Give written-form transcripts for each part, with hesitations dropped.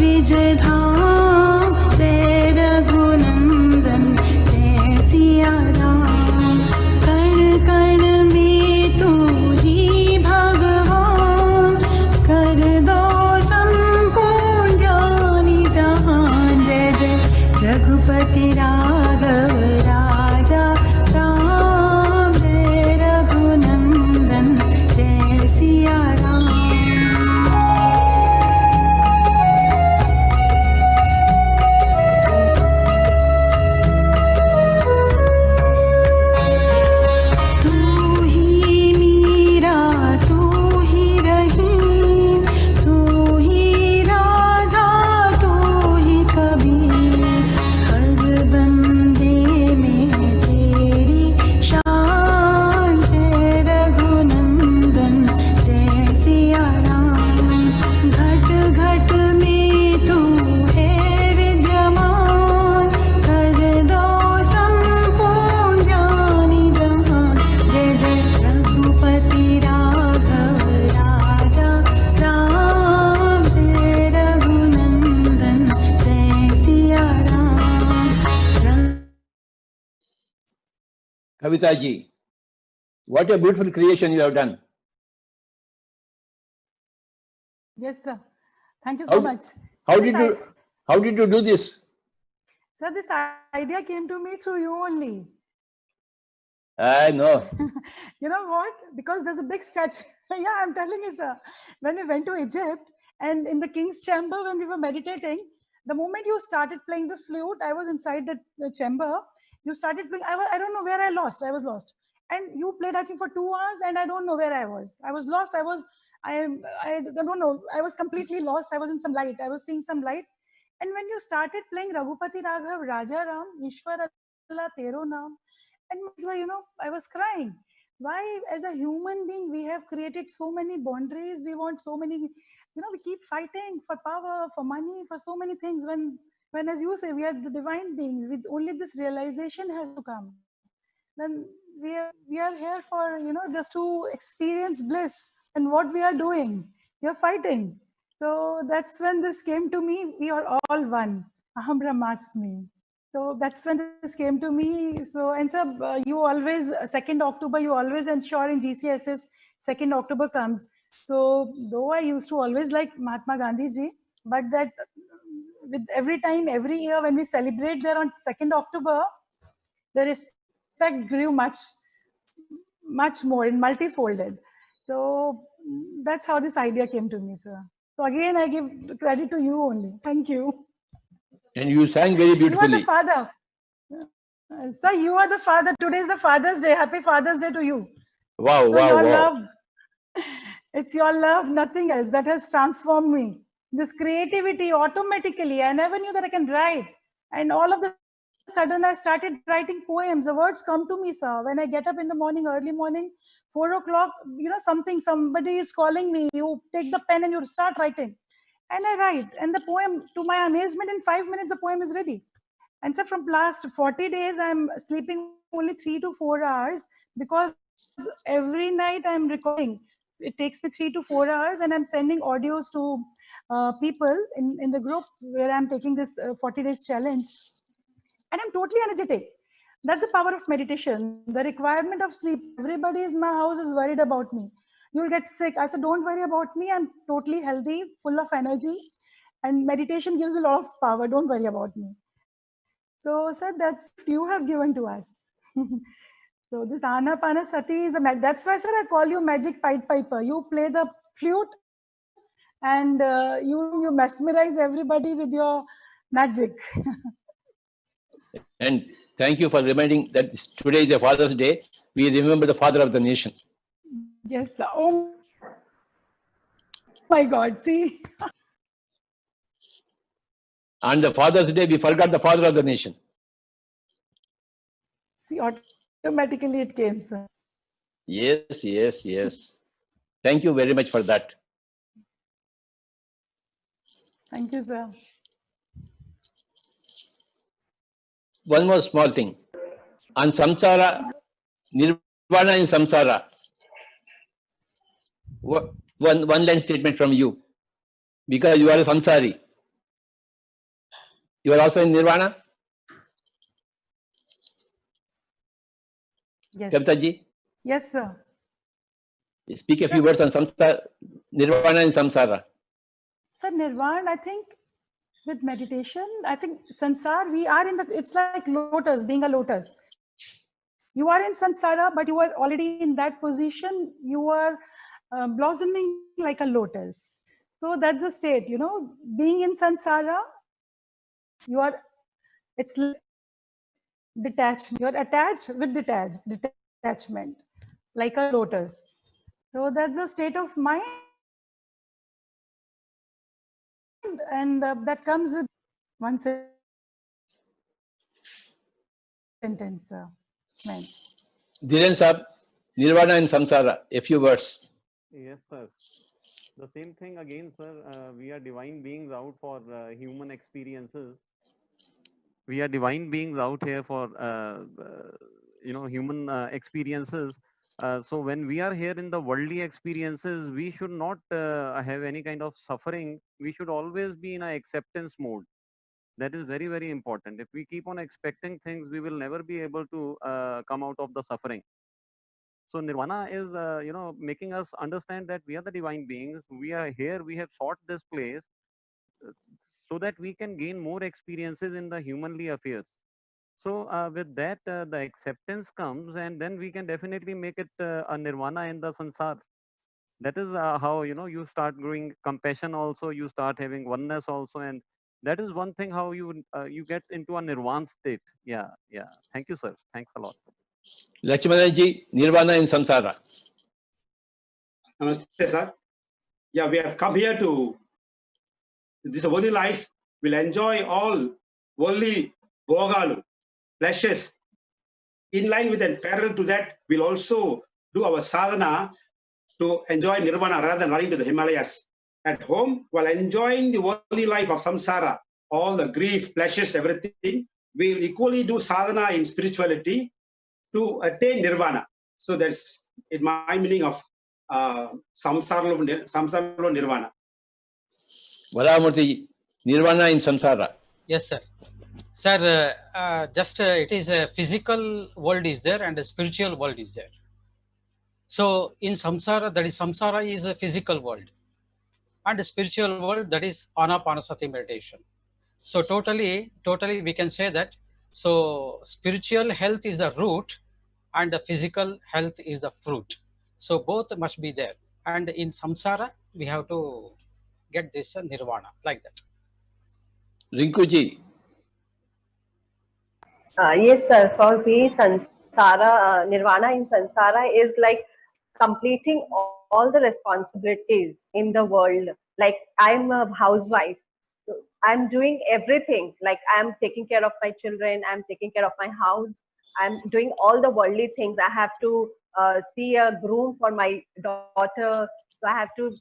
निज धाम, जय रघुनंदन जय सिया राम। कण कण में तू ही भगवान, कर दो संपूर्ण ज्ञानी जहान। जय जय रघुपति राघव राजा राम, जय रघुनंदन जय सिया राम। तू ही मीरा तू ही रहीम, तू ही राधा तू ही कबीर। हर बंदे में तेरी शान, जय रघुनंदन जय सिया राम। घट घट में तू है विद्यमान, कर दो संपूर्ण ज्ञानी जहान। जय जय रघुपति राघव राजा राम, जय रघुनंदन जय Siya Ram. Kavita ji, what a beautiful creation you have done. Yes, sir. Thank you so much. How So did this you how did you do this? Sir, this idea came to me through you only. I know. You know what? Because there's a big statue. Yeah, I'm telling you, sir. When we went to Egypt and in the king's chamber, when we were meditating, the moment you started playing the flute, I was inside the chamber. You started playing. I don't know where I lost. I was lost. And you played, I think, for 2 hours, and I don't know where I was. I was lost. I don't know. I was completely lost. I was in some light. I was seeing some light. And when you started playing Raghupati Raghav Raja Ram, Ishwar Allah Tero Naam, and I was crying. Why, as a human being, we have created so many boundaries. We want so many, we keep fighting for power, for money, for so many things. When, as you say, we are the divine beings, with only this realization has to come. Then we are here for, just to experience bliss. And what we are doing, we are fighting. So that's when this came to me. We are all one. Aham Brahmasmi. So that's when this came to me. So, and sir, you always, 2nd October, you always ensure in GCSS, 2nd October comes. So, though I used to always like Mahatma Gandhi ji, but that with every time, every year when we celebrate there on 2nd October, the respect grew much more and multifolded. So that's how this idea came to me, sir. So again, I give credit to you only. Thank you. And you sang very beautifully. You are the father. Sir, you are the father. Today is the Father's Day. Happy Father's Day to you. Wow, So wow, your wow. love, it's your love, nothing else, that has transformed me. This creativity automatically, I never knew that I can write. And all of a sudden, I started writing poems. The words come to me, sir. When I get up in the morning, early morning, 4 o'clock, somebody is calling me. You take the pen and you start writing. And I write. And the poem, to my amazement, in 5 minutes, the poem is ready. And so from last 40 days, I'm sleeping only 3 to 4 hours because every night I'm recording. It takes me 3 to 4 hours and I'm sending audios to people in the group where I'm taking this 40 days challenge. And I'm totally energetic. That's the power of meditation. The requirement of sleep. Everybody in my house is worried about me. You'll get sick. I said, don't worry about me. I'm totally healthy, full of energy. And meditation gives me a lot of power. Don't worry about me. So, sir, that's what you have given to us. So this Anapanasati is that's why, sir, I call you Magic Pied Piper. You play the flute and you mesmerize everybody with your magic. And thank you for reminding that today is the Father's Day. We remember the father of the nation. Yes, sir. Oh my God, see. On the Father's Day, we forgot the father of the nation. See, automatically it came, sir. Yes, yes, yes. Thank you very much for that. Thank you, sir. One more small thing. On samsara, nirvana in samsara. One line statement from you. Because you are a samsari. You are also in Nirvana? Yes. Kavitaji, Yes, sir. speak a few Yes. words on samsara, Nirvana and samsara. So Nirvana, I think with meditation, I think sansar, we are in the, it's like lotus, being a lotus. You are in samsara, but you are already in that position. You are blossoming like a lotus. So that's the state, you know, being in sansara, you are, it's detachment. You're attached with detachment, like a lotus. So that's the state of mind. And that comes with one sentence, man. Dhiren Saab, Nirvana and samsara, a few words. Yes, sir. The same thing again, sir. We are divine beings out for human experiences. We are divine beings out here for human experiences. So when we are here in the worldly experiences, we should not have any kind of suffering. We should always be in a acceptance mode. That is very, very important. If we keep on expecting things, we will never be able to come out of the suffering. So nirvana is making us understand that we are the divine beings. We are here, we have sought this place uh, so that we can gain more experiences in the humanly affairs. So with that, the acceptance comes, and then we can definitely make it a nirvana in the sansar. That is how you start growing compassion also, you start having oneness also, and that is one thing how you get into a nirvana state. Yeah, yeah. Thank you, sir. Thanks a lot. Lakshmanaji, Nirvana and samsara. Namaste, sir. Yeah, we have come here to this worldly life. We'll enjoy all worldly bhogalu, pleasures. In line with and parallel to that, we'll also do our sadhana to enjoy nirvana rather than running to the Himalayas. At home, while enjoying the worldly life of samsara, all the grief, pleasures, everything, we'll equally do sadhana in spirituality to attain nirvana. So that's in my meaning of samsara nirvana. Valamurthy, Nirvana and samsara. Yes, sir. Sir, just it is a physical world is there and a spiritual world is there. So in samsara, that is samsara is a physical world, and the spiritual world, that is anapanasati meditation. So totally we can say that. So spiritual health is the root, and the physical health is the fruit. So both must be there. And in samsara, we have to get this nirvana like that. Rinkuji, Yes, sir. For me, Sansara, Nirvana in Sansara is like completing all the responsibilities in the world. Like I'm a housewife. So I'm doing everything. Like I'm taking care of my children. I'm taking care of my house. I'm doing all the worldly things. I have to see a groom for my daughter. So I have to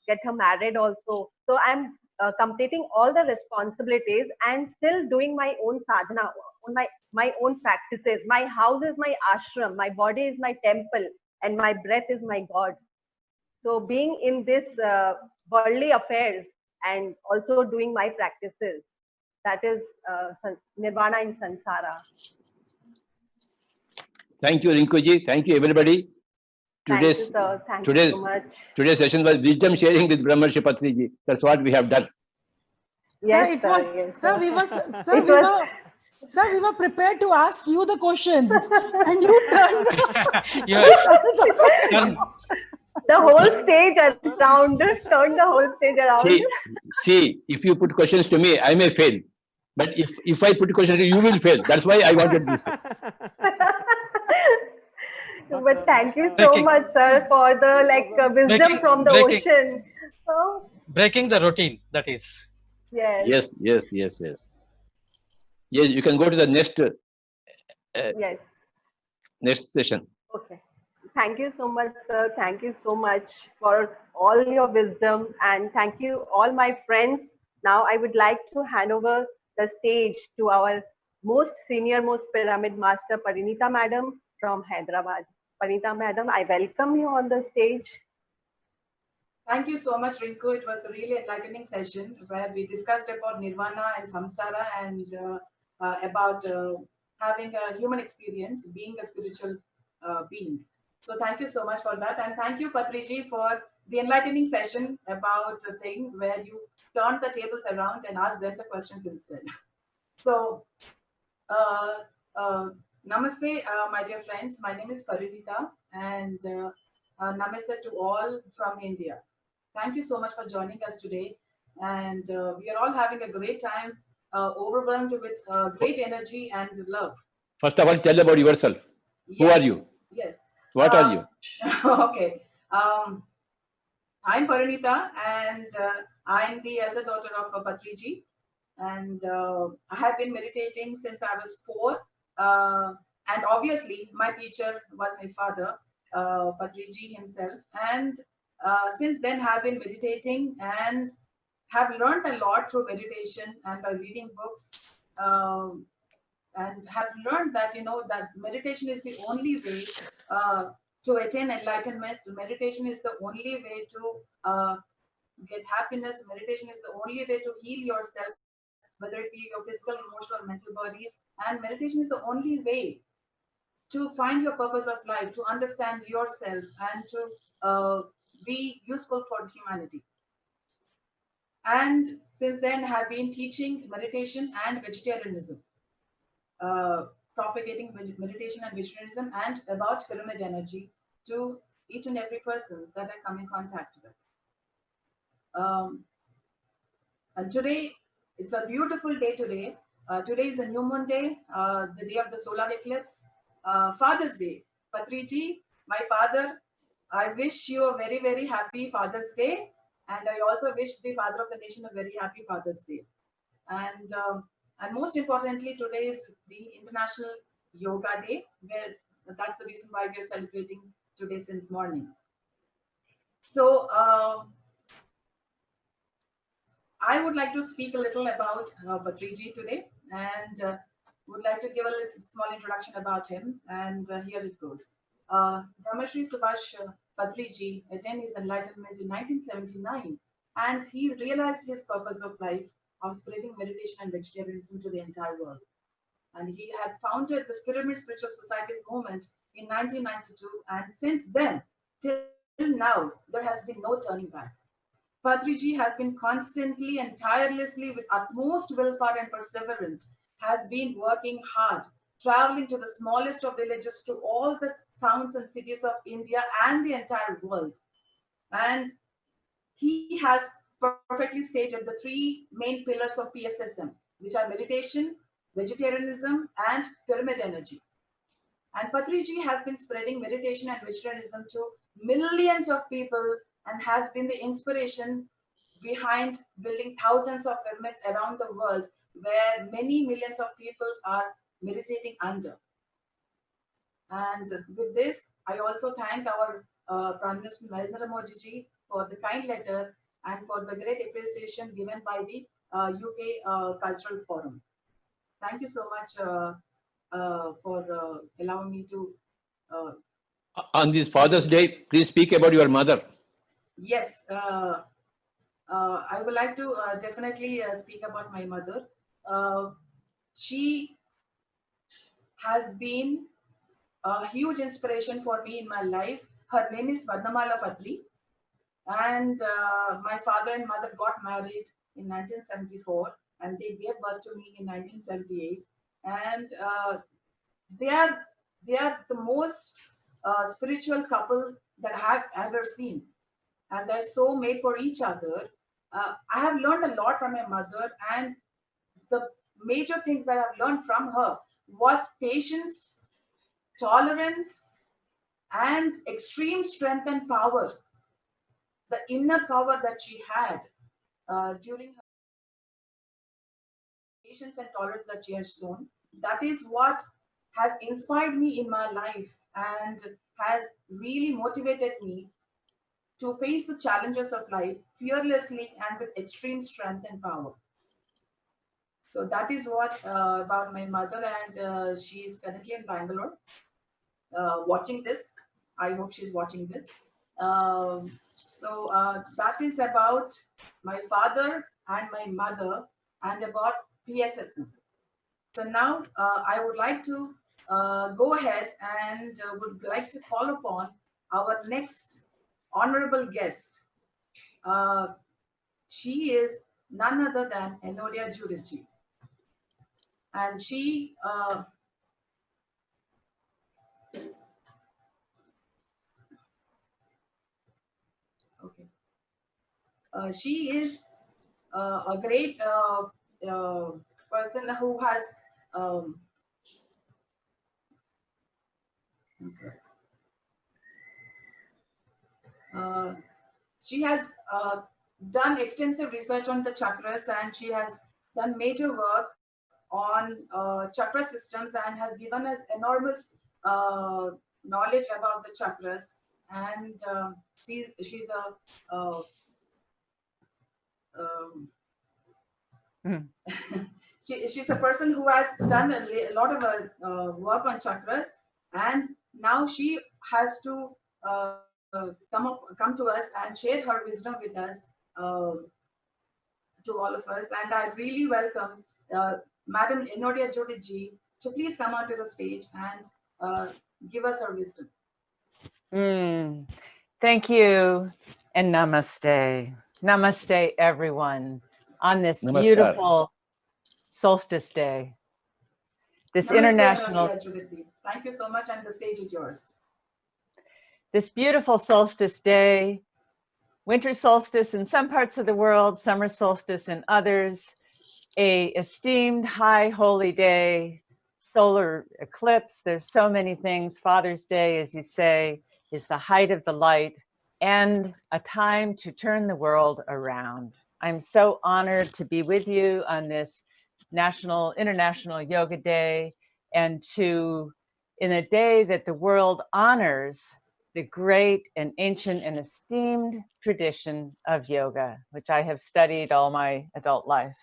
get her married also. So I'm completing all the responsibilities and still doing my own sadhana, on my own practices. My house is my ashram, my body is my temple, and my breath is my God. So being in this worldly affairs and also doing my practices, that is nirvana in sansara. thank you, Rinkuji. Thank you, everybody. Thank you, sir. Thank you so much. Today's session was wisdom sharing with Brahmarshi Patriji. That's what we have done. Yes, sir, it sir, was, yes, sir, sir. we were, sir, It we was- were, sir, we were prepared to ask you the questions, and you turned. Yeah. The whole stage around, turned the whole stage around. See, if you put questions to me, I may fail. But if I put questions to you, you will fail. That's why I wanted this. But thank you so Breaking. much, sir, for the wisdom Breaking- from the breaking. ocean. So, Breaking the routine, that is. yes, Yes. Yes, you can go to the next yes. next session. Okay. Thank you so much, sir. Thank you so much for all your wisdom. And thank you, all my friends. Now, I would like to hand over the stage to our most senior, most pyramid master, Parinita Madam from Hyderabad. Parinita Madam, I welcome you on the stage. Thank you so much, Rinku. It was a really enlightening session where we discussed about nirvana and samsara and about having a human experience, being a spiritual being. So thank you so much for that. And thank you, Patriji, for the enlightening session about the thing where you turned the tables around and asked them the questions instead. So, uh, uh, namaste, my dear friends. My name is Parinita, and namaste to all from India. Thank you so much for joining us today. And we are all having a great time, overwhelmed with great energy and love. First of all, tell about yourself. Who are Yes, you? yes. What are you? Okay. I'm Parinita, and I'm the elder daughter of Patriji. And I have been meditating since I was 4. And obviously, my teacher was my father, Patriji himself. And since then, have been meditating and have learned a lot through meditation and by reading books. And have learned that that meditation is the only way to attain enlightenment. Meditation is the only way to get happiness. Meditation is the only way to heal yourself, whether it be your physical, emotional, or mental bodies. And meditation is the only way to find your purpose of life, to understand yourself, and to be useful for humanity. And since then, have been teaching meditation and vegetarianism, uh, propagating meditation and vegetarianism, and about pyramid energy to each and every person that I come in contact with. Um, And today, it's a beautiful day today. Today is a new moon day, the day of the solar eclipse, Father's Day. Patriji, my father, I wish you a very, very happy Father's Day. And I also wish the father of the nation a very happy Father's Day. And most importantly, today is the International Yoga Day, where that's the reason why we are celebrating today since morning. So, I would like to speak a little about Patriji today, and would like to give a little small introduction about him. And here it goes. Brahmashri Subhash Patriji attained his enlightenment in 1979, and he realized his purpose of life of spreading meditation and vegetarianism to the entire world. And he had founded the Pyramid Spiritual Societies movement in 1992, and since then till now, there has been no turning back. Patriji has been constantly and tirelessly, with utmost willpower and perseverance, has been working hard, traveling to the smallest of villages to all the towns and cities of India and the entire world. And he has perfectly stated the 3 main pillars of PSSM, which are meditation, vegetarianism, and pyramid energy. And Patriji has been spreading meditation and vegetarianism to millions of people and has been the inspiration behind building thousands of pyramids around the world where many millions of people are meditating under. And with this, I also thank our Prime Minister Narendra Modi ji for the kind letter and for the great appreciation given by the UK Cultural Forum. Thank you so much for allowing me to. On this Father's Day, please speak about your mother. Yes, I would like to definitely speak about my mother. She has been a huge inspiration for me in my life. Her name is Vadnamala Patri, and my father and mother got married in 1974, and they gave birth to me in 1978. And they are they are the most spiritual couple that I have ever seen, and they're so made for each other. I have learned a lot from my mother, and the major things that I've learned from her was patience, tolerance, and extreme strength and power. The inner power that she had during her patience and tolerance that she has shown. That is what has inspired me in my life and has really motivated me to face the challenges of life fearlessly and with extreme strength and power. So that is what about my mother, and she is currently in Bangalore watching this. I hope she's watching this. Um, So that is about my father and my mother and about PSSM. So now I would like to go ahead and would like to call upon our next honorable guest. She is none other than Enodia Judiji. And she okay. She is a great person who has I'm sorry. Uh, she has done extensive research on the chakras, and she has done major work on chakra systems and has given us enormous knowledge about the chakras. And she's a she's a person who has done a lot of work on chakras, and now she has to come to us and share her wisdom with us, to all of us. And I really welcome Madam Enodia Jodiji to please come onto the stage and give us her wisdom. Thank you and namaste. Namaste, everyone, on this Namaskar. beautiful solstice day. This Namaste, international, Enodia Jodiji. Thank you so much, and the stage is yours. this beautiful solstice day, winter solstice in some parts of the world, summer solstice in others, a esteemed high holy day, solar eclipse. There's so many things. Father's Day, as you say, is the height of the light and a time to turn the world around. I'm so honored to be with you on this International Yoga Day, and in a day that the world honors the great and ancient and esteemed tradition of yoga, which I have studied all my adult life.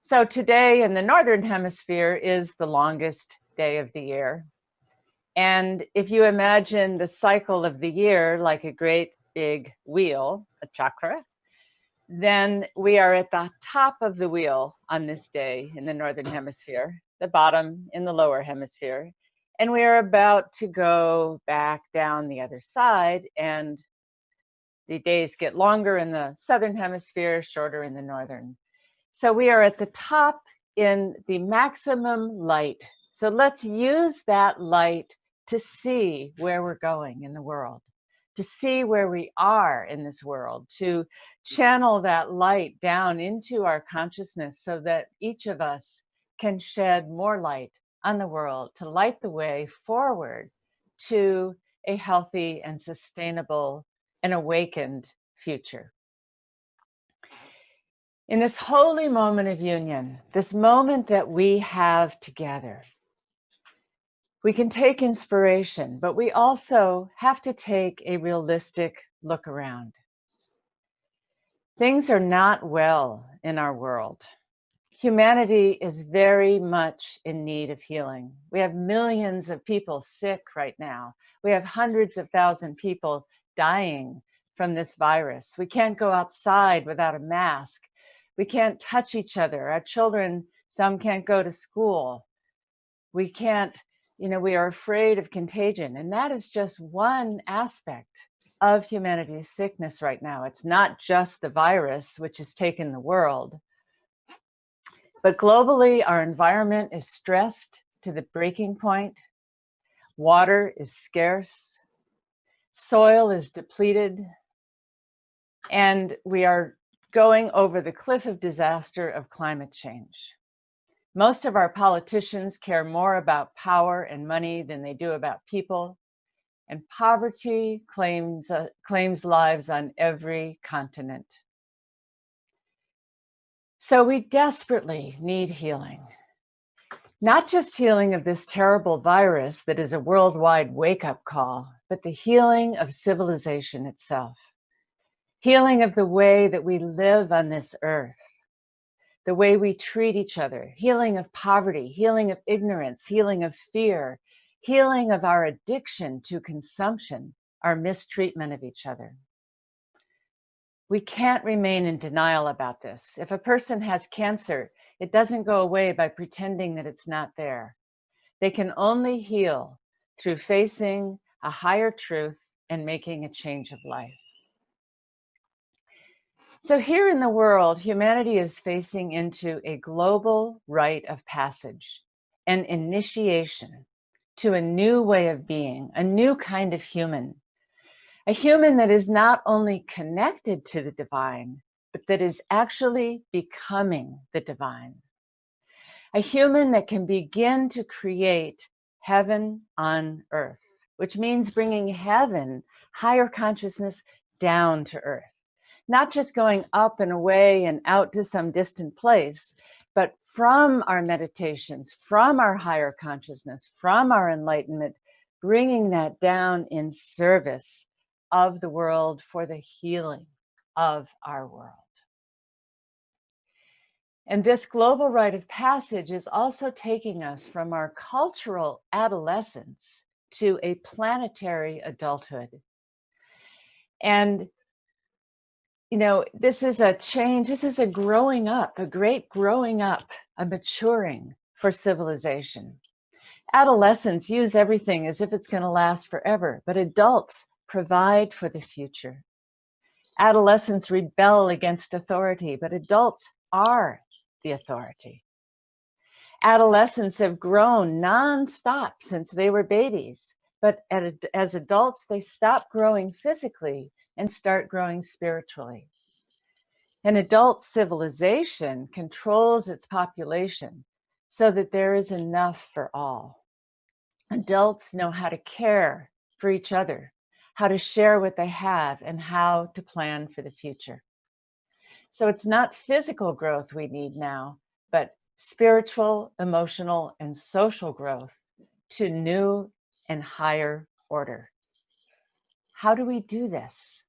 So today in the Northern Hemisphere is the longest day of the year. And if you imagine the cycle of the year like a great big wheel, a chakra, then we are at the top of the wheel on this day in the Northern Hemisphere, the bottom in the lower hemisphere. And we are about to go back down the other side, and the days get longer in the Southern Hemisphere, shorter in the Northern. So we are at the top in the maximum light. So let's use that light to see where we're going in the world, to see where we are in this world, to channel that light down into our consciousness so that each of us can shed more light on the world to light the way forward to a healthy and sustainable and awakened future. In this holy moment of union, this moment that we have together, we can take inspiration, but we also have to take a realistic look around. Things are not well in our world. Humanity is very much in need of healing. We have millions of people sick right now. We have hundreds of thousands of people dying from this virus. We can't go outside without a mask. We can't touch each other. Our children, some can't go to school. We can't, we are afraid of contagion. And that is just one aspect of humanity's sickness right now. It's not just the virus, which has taken the world. But globally, our environment is stressed to the breaking point. Water is scarce. Soil is depleted. And we are going over the cliff of disaster of climate change. Most of our politicians care more about power and money than they do about people. And poverty claims lives on every continent. So we desperately need healing. Not just healing of this terrible virus that is a worldwide wake-up call, but the healing of civilization itself. Healing of the way that we live on this earth, the way we treat each other, healing of poverty, healing of ignorance, healing of fear, healing of our addiction to consumption, our mistreatment of each other. We can't remain in denial about this. If a person has cancer, it doesn't go away by pretending that it's not there. They can only heal through facing a higher truth and making a change of life. So here in the world, humanity is facing into a global rite of passage, an initiation to a new way of being, a new kind of human, a human that is not only connected to the divine, but that is actually becoming the divine. A human that can begin to create heaven on earth, which means bringing heaven, higher consciousness, down to earth. Not just going up and away and out to some distant place, but from our meditations, from our higher consciousness, from our enlightenment, bringing that down in service of the world for the healing of our world. And this global rite of passage is also taking us from our cultural adolescence to a planetary adulthood. And you know, this is a change, this is a growing up, a great growing up, a maturing for civilization. Adolescents use everything as if it's going to last forever, but adults provide for the future. Adolescents rebel against authority, but adults are the authority. Adolescents have grown nonstop since they were babies, but as adults, they stop growing physically and start growing spiritually. An adult civilization controls its population so that there is enough for all. Adults know how to care for each other, how to share what they have, and how to plan for the future. So it's not physical growth we need now, but spiritual, emotional, and social growth to new and higher order. How do we do this?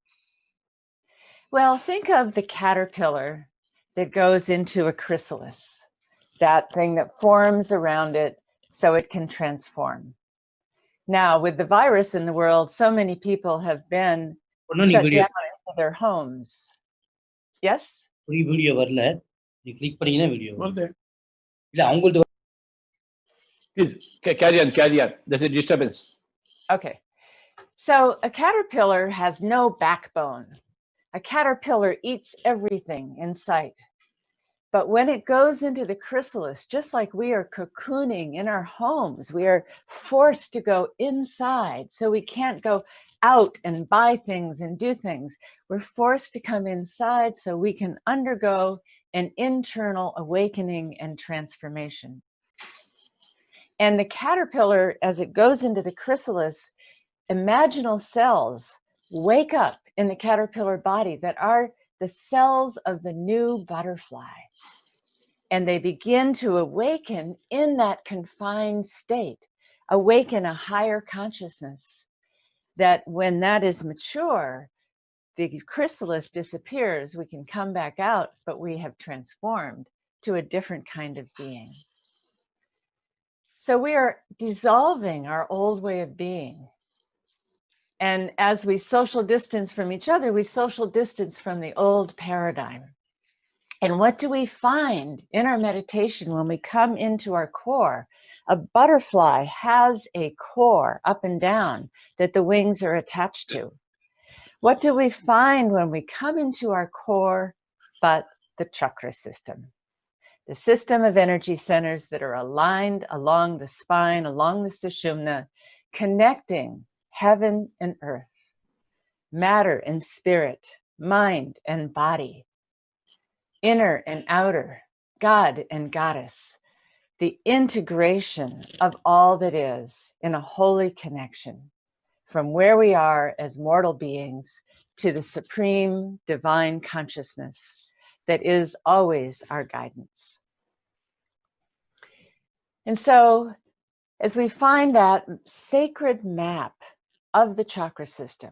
Well, think of the caterpillar that goes into a chrysalis, that thing that forms around it so it can transform. Now, with the virus in the world, so many people have been shut down into their homes. Yes? Video வரல நீ click பண்ணீங்கன்னா video வருது இல்ல அவங்களுக்கு Please carry on. There's a disturbance. Okay. So a caterpillar has no backbone. A caterpillar eats everything in sight. But when it goes into the chrysalis, just like we are cocooning in our homes, we are forced to go inside. So we can't go out and buy things and do things. We're forced to come inside so we can undergo an internal awakening and transformation. And the caterpillar, as it goes into the chrysalis, imaginal cells wake up in the caterpillar body that are the cells of the new butterfly. And they begin to awaken in that confined state, awaken a higher consciousness that when that is mature, the chrysalis disappears, we can come back out, but we have transformed to a different kind of being. So we are dissolving our old way of being. And as we social distance from each other, we social distance from the old paradigm. And what do we find in our meditation when we come into our core? A butterfly has a core up and down that the wings are attached to. What do we find when we come into our core but the chakra system? The system of energy centers that are aligned along the spine, along the sushumna, connecting heaven and earth, matter and spirit, mind and body, inner and outer, God and goddess, the integration of all that is in a holy connection from where we are as mortal beings to the supreme divine consciousness that is always our guidance. And so, as we find that sacred map of the chakra system,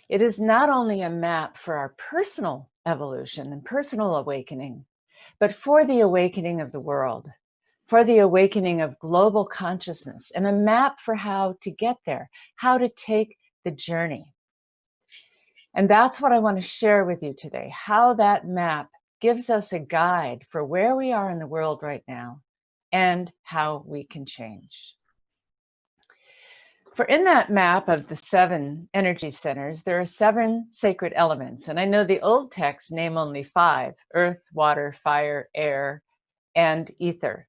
it is not only a map for our personal evolution and personal awakening, but for the awakening of the world, for the awakening of global consciousness, and a map for how to get there, how to take the journey. And that's what I want to share with you today, how that map gives us a guide for where we are in the world right now and how we can change. For in that map of the 7 energy centers, there are 7 sacred elements. And I know the old texts name only 5, earth, water, fire, air, and ether.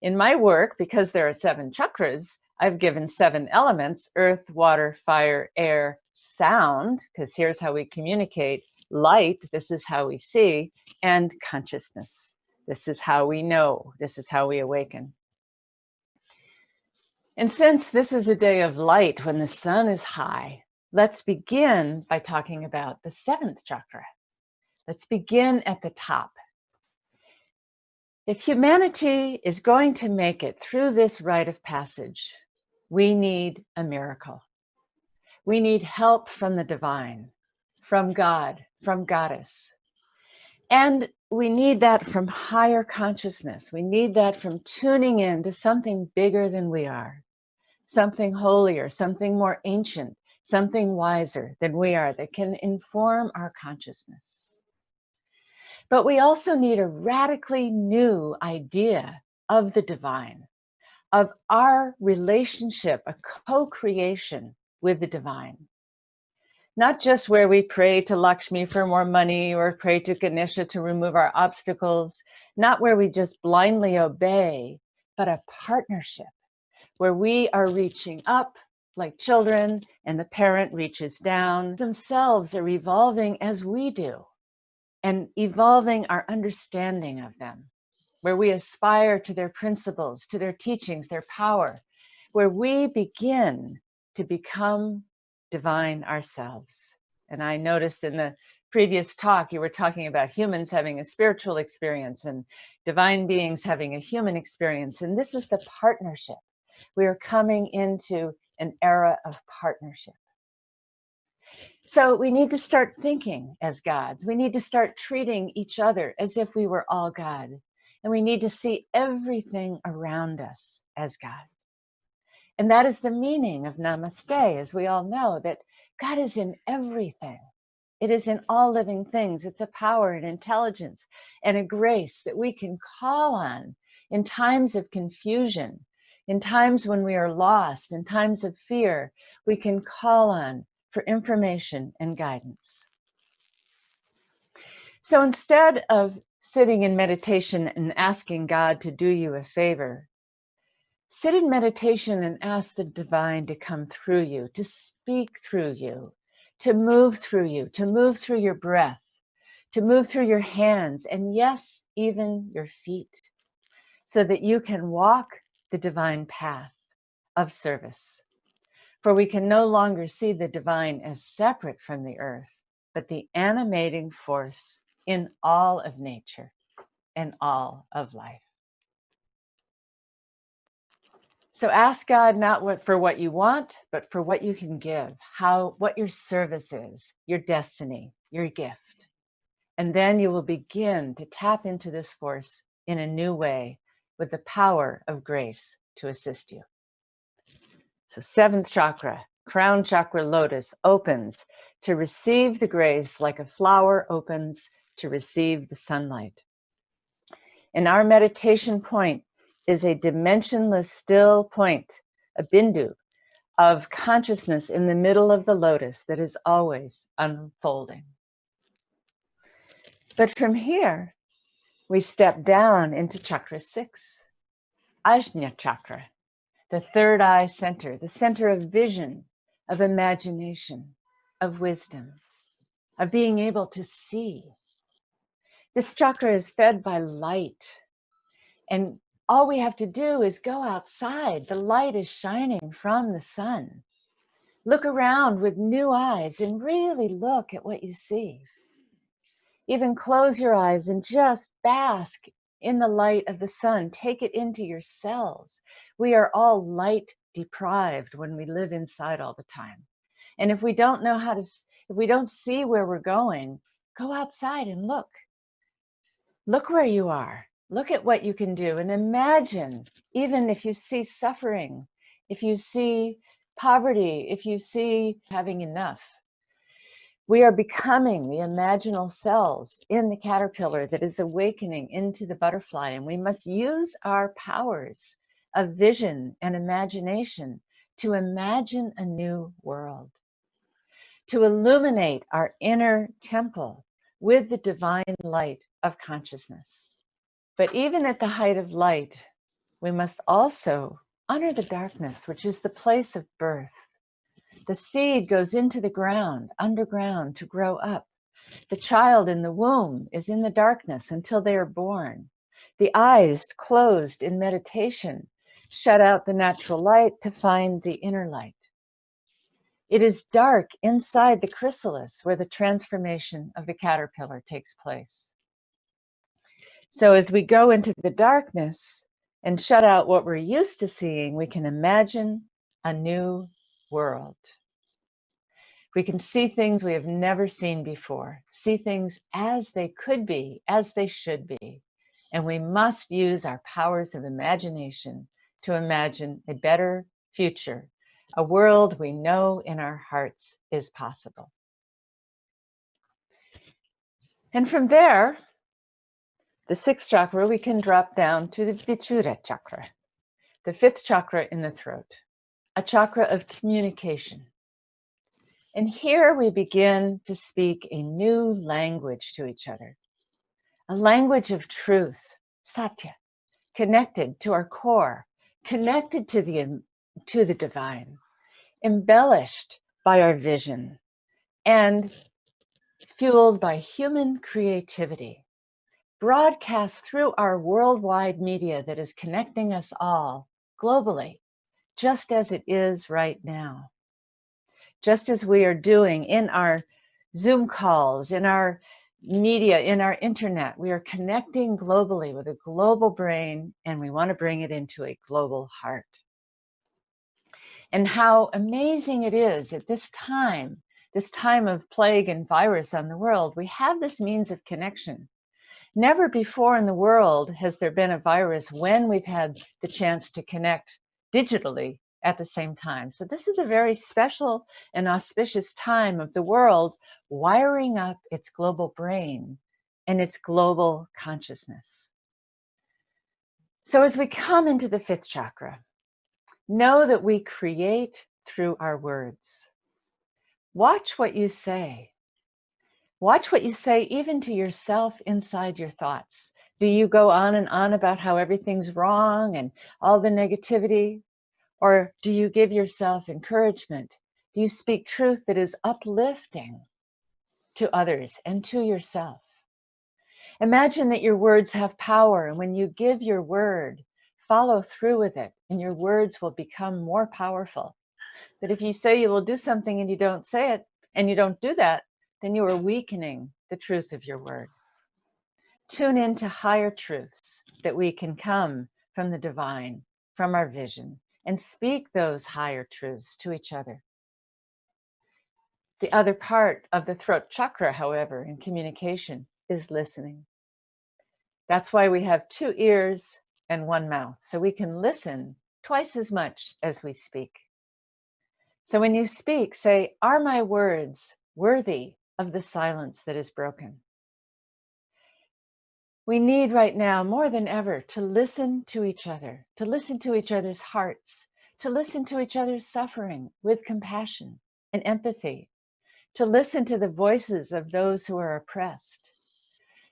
In my work, because there are 7 chakras, I've given 7 elements: earth, water, fire, air, sound, because here's how we communicate, light, this is how we see, and consciousness. This is how we know, this is how we awaken. And since this is a day of light when the sun is high, let's begin by talking about the 7th chakra. Let's begin at the top. If humanity is going to make it through this rite of passage, we need a miracle. We need help from the divine, from God, from Goddess. And we need that from higher consciousness. We need that from tuning in to something bigger than we are, something holier, something more ancient, something wiser than we are that can inform our consciousness. But we also need a radically new idea of the divine, of our relationship, a co-creation with the divine. Not just where we pray to Lakshmi for more money or pray to Ganesha to remove our obstacles, not where we just blindly obey, but a partnership where we are reaching up like children and the parent reaches down. Themselves are evolving as we do and evolving our understanding of them, where we aspire to their principles, to their teachings, their power, where we begin to become divine ourselves. And I noticed in the previous talk, you were talking about humans having a spiritual experience and divine beings having a human experience. And this is the partnership. We are coming into an era of partnership. So we need to start thinking as gods. We need to start treating each other as if we were all God. And we need to see everything around us as God. And that is the meaning of Namaste, as we all know, that God is in everything. It is in all living things. It's a power and intelligence and a grace that we can call on in times of confusion, in times when we are lost, in times of fear. We can call on for information and guidance. So instead of sitting in meditation and asking God to do you a favor, sit in meditation and ask the divine to come through you, to speak through you, to move through you, to move through your breath, to move through your hands, and yes, even your feet, so that you can walk the divine path of service. For we can no longer see the divine as separate from the earth, but the animating force in all of nature and all of life. So ask God not for what you want, but for what you can give, what your service is, your destiny, your gift. And then you will begin to tap into this force in a new way with the power of grace to assist you. So 7th chakra, crown chakra lotus, opens to receive the grace like a flower opens to receive the sunlight. And our meditation point is a dimensionless still point, a bindu of consciousness in the middle of the lotus that is always unfolding. But from here, we step down into chakra 6, Ajna chakra, the third eye center, the center of vision, of imagination, of wisdom, of being able to see. This chakra is fed by light. And all we have to do is go outside. The light is shining from the sun. Look around with new eyes and really look at what you see. Even close your eyes and just bask in the light of the sun. Take it into your cells. We are all light deprived when we live inside all the time. And if we don't know if we don't see where we're going, go outside and look. Look where you are. Look at what you can do and imagine, even if you see suffering, if you see poverty, if you see having enough. We are becoming the imaginal cells in the caterpillar that is awakening into the butterfly, and we must use our powers of vision and imagination to imagine a new world, to illuminate our inner temple with the divine light of consciousness. But even at the height of light, we must also honor the darkness, which is the place of birth. The seed goes into the ground, underground, to grow up. The child in the womb is in the darkness until they are born. The eyes closed in meditation shut out the natural light to find the inner light. It is dark inside the chrysalis where the transformation of the caterpillar takes place. So as we go into the darkness and shut out what we're used to seeing, we can imagine a new world. We can see things we have never seen before, see things as they could be, as they should be. And we must use our powers of imagination to imagine a better future, a world we know in our hearts is possible. And from there, the sixth chakra, we can drop down to the Vichura chakra, the fifth chakra in the throat, a chakra of communication. And here we begin to speak a new language to each other, a language of truth, satya, connected to our core, connected to the divine, embellished by our vision, and fueled by human creativity, broadcast through our worldwide media that is connecting us all globally, just as it is right now. Just as we are doing in our Zoom calls, in our media, in our internet, we are connecting globally with a global brain, and we want to bring it into a global heart. And how amazing it is at this time of plague and virus on the world, we have this means of connection. Never before in the world has there been a virus when we've had the chance to connect digitally at the same time. So this is a very special and auspicious time of the world wiring up its global brain and its global consciousness. So as we come into the fifth chakra, know that we create through our words. Watch what you say. Watch what you say even to yourself inside your thoughts. Do you go on and on about how everything's wrong and all the negativity? Or do you give yourself encouragement? Do you speak truth that is uplifting to others and to yourself? Imagine that your words have power, and when you give your word, follow through with it, and your words will become more powerful. But if you say you will do something and you don't say it, and you don't do that, then you are weakening the truth of your word. Tune into higher truths that we can come from the divine, from our vision, and speak those higher truths to each other. The other part of the throat chakra, however, in communication is listening. That's why we have 2 ears and 1 mouth, so we can listen twice as much as we speak. So when you speak, say, "Are my words worthy of the silence that is broken?" We need right now more than ever to listen to each other, to listen to each other's hearts, to listen to each other's suffering with compassion and empathy, to listen to the voices of those who are oppressed,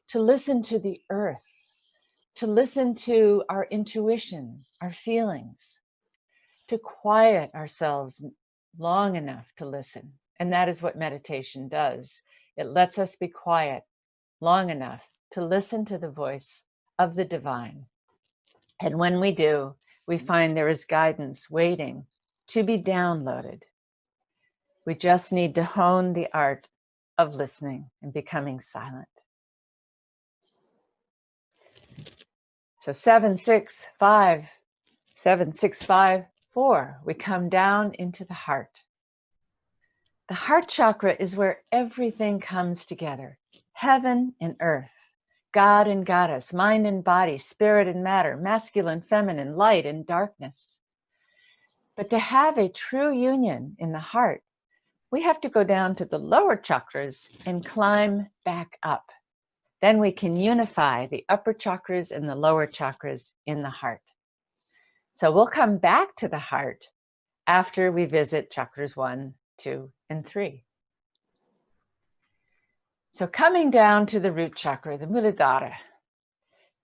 to listen to the earth, to listen to our intuition, our feelings, to quiet ourselves long enough to listen. And that is what meditation does. It lets us be quiet long enough to listen to the voice of the divine. And when we do, we find there is guidance waiting to be downloaded. We just need to hone the art of listening and becoming silent. So 7, 6, 5, 7, 6, 5, 4, we come down into the heart. The heart chakra is where everything comes together. Heaven and earth, God and goddess, mind and body, spirit and matter, masculine, feminine, light and darkness. But to have a true union in the heart, we have to go down to the lower chakras and climb back up. Then we can unify the upper chakras and the lower chakras in the heart. So we'll come back to the heart after we visit chakras 1, 2, and 3. So coming down to the root chakra, the Muladhara,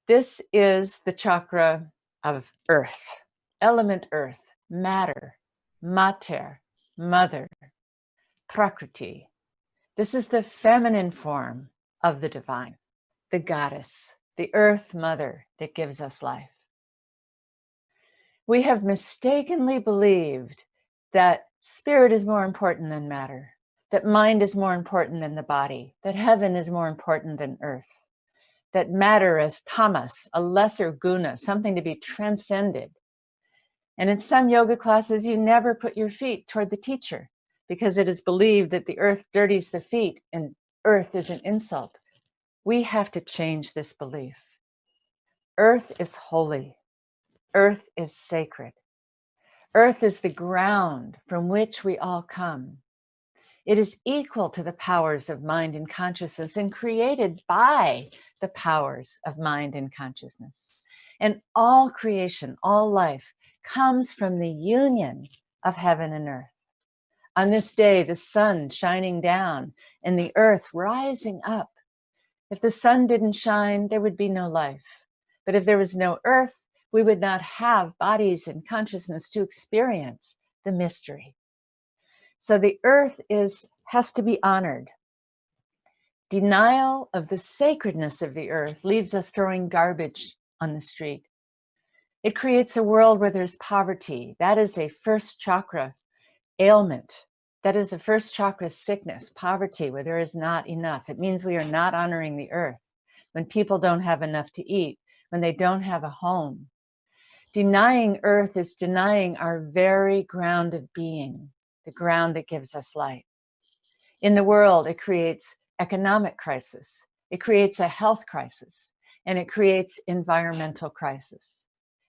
this is the chakra of earth, element earth, matter, mater, mother, prakriti. This is the feminine form of the divine, the goddess, the earth mother that gives us life. We have mistakenly believed that spirit is more important than matter, that mind is more important than the body, that heaven is more important than earth, that matter is tamas, a lesser guna, something to be transcended. And in some yoga classes, you never put your feet toward the teacher because it is believed that the earth dirties the feet and earth is an insult. We have to change this belief. Earth is holy. Earth is sacred. Earth is the ground from which we all come. It is equal to the powers of mind and consciousness and created by the powers of mind and consciousness. And all creation, all life comes from the union of heaven and earth. On this day, the sun shining down and the earth rising up. If the sun didn't shine, there would be no life. But if there was no earth, we would not have bodies and consciousness to experience the mystery. So the earth has to be honored. Denial of the sacredness of the earth leaves us throwing garbage on the street. It creates a world where there's poverty. That is a first chakra ailment. That is a first chakra sickness, poverty, where there is not enough. It means we are not honoring the earth. When people don't have enough to eat, when they don't have a home. Denying earth is denying our very ground of being, the ground that gives us light. In the world, it creates economic crisis, it creates a health crisis, and it creates environmental crisis.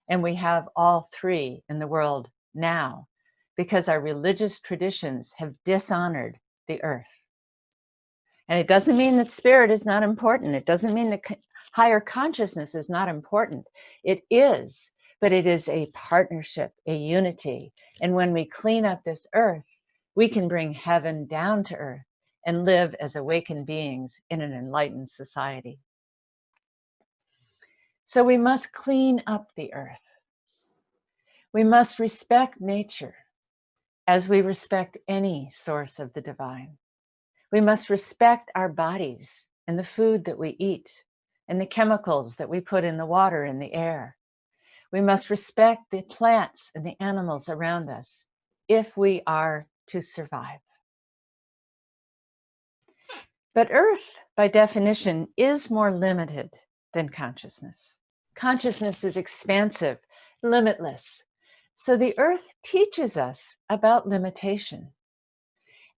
And we have all three in the world now because our religious traditions have dishonored the earth. And it doesn't mean that spirit is not important. It doesn't mean that higher consciousness is not important. It is, but it is a partnership, a unity. And when we clean up this earth, we can bring heaven down to earth and live as awakened beings in an enlightened society. So we must clean up the earth. We must respect nature as we respect any source of the divine. We must respect our bodies and the food that we eat and the chemicals that we put in the water and the air. We must respect the plants and the animals around us if we are to survive. But earth, by definition, is more limited than consciousness. Consciousness is expansive, limitless. So the earth teaches us about limitation.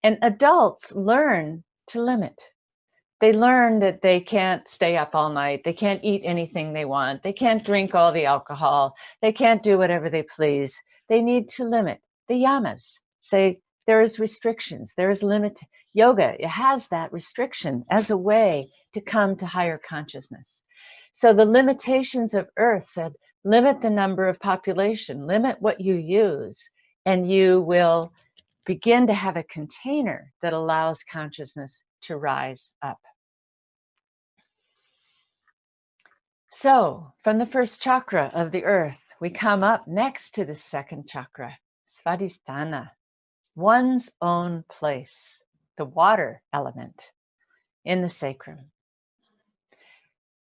And adults learn to limit. They learn that they can't stay up all night. They can't eat anything they want. They can't drink all the alcohol. They can't do whatever they please. They need to limit. The yamas say there is restrictions, there is limit. Yoga, it has that restriction as a way to come to higher consciousness. So the limitations of earth said, limit the number of population, limit what you use, and you will begin to have a container that allows consciousness to rise up. So from the first chakra of the earth, we come up next to the second chakra, Svadhisthana, one's own place, the water element in the sacrum.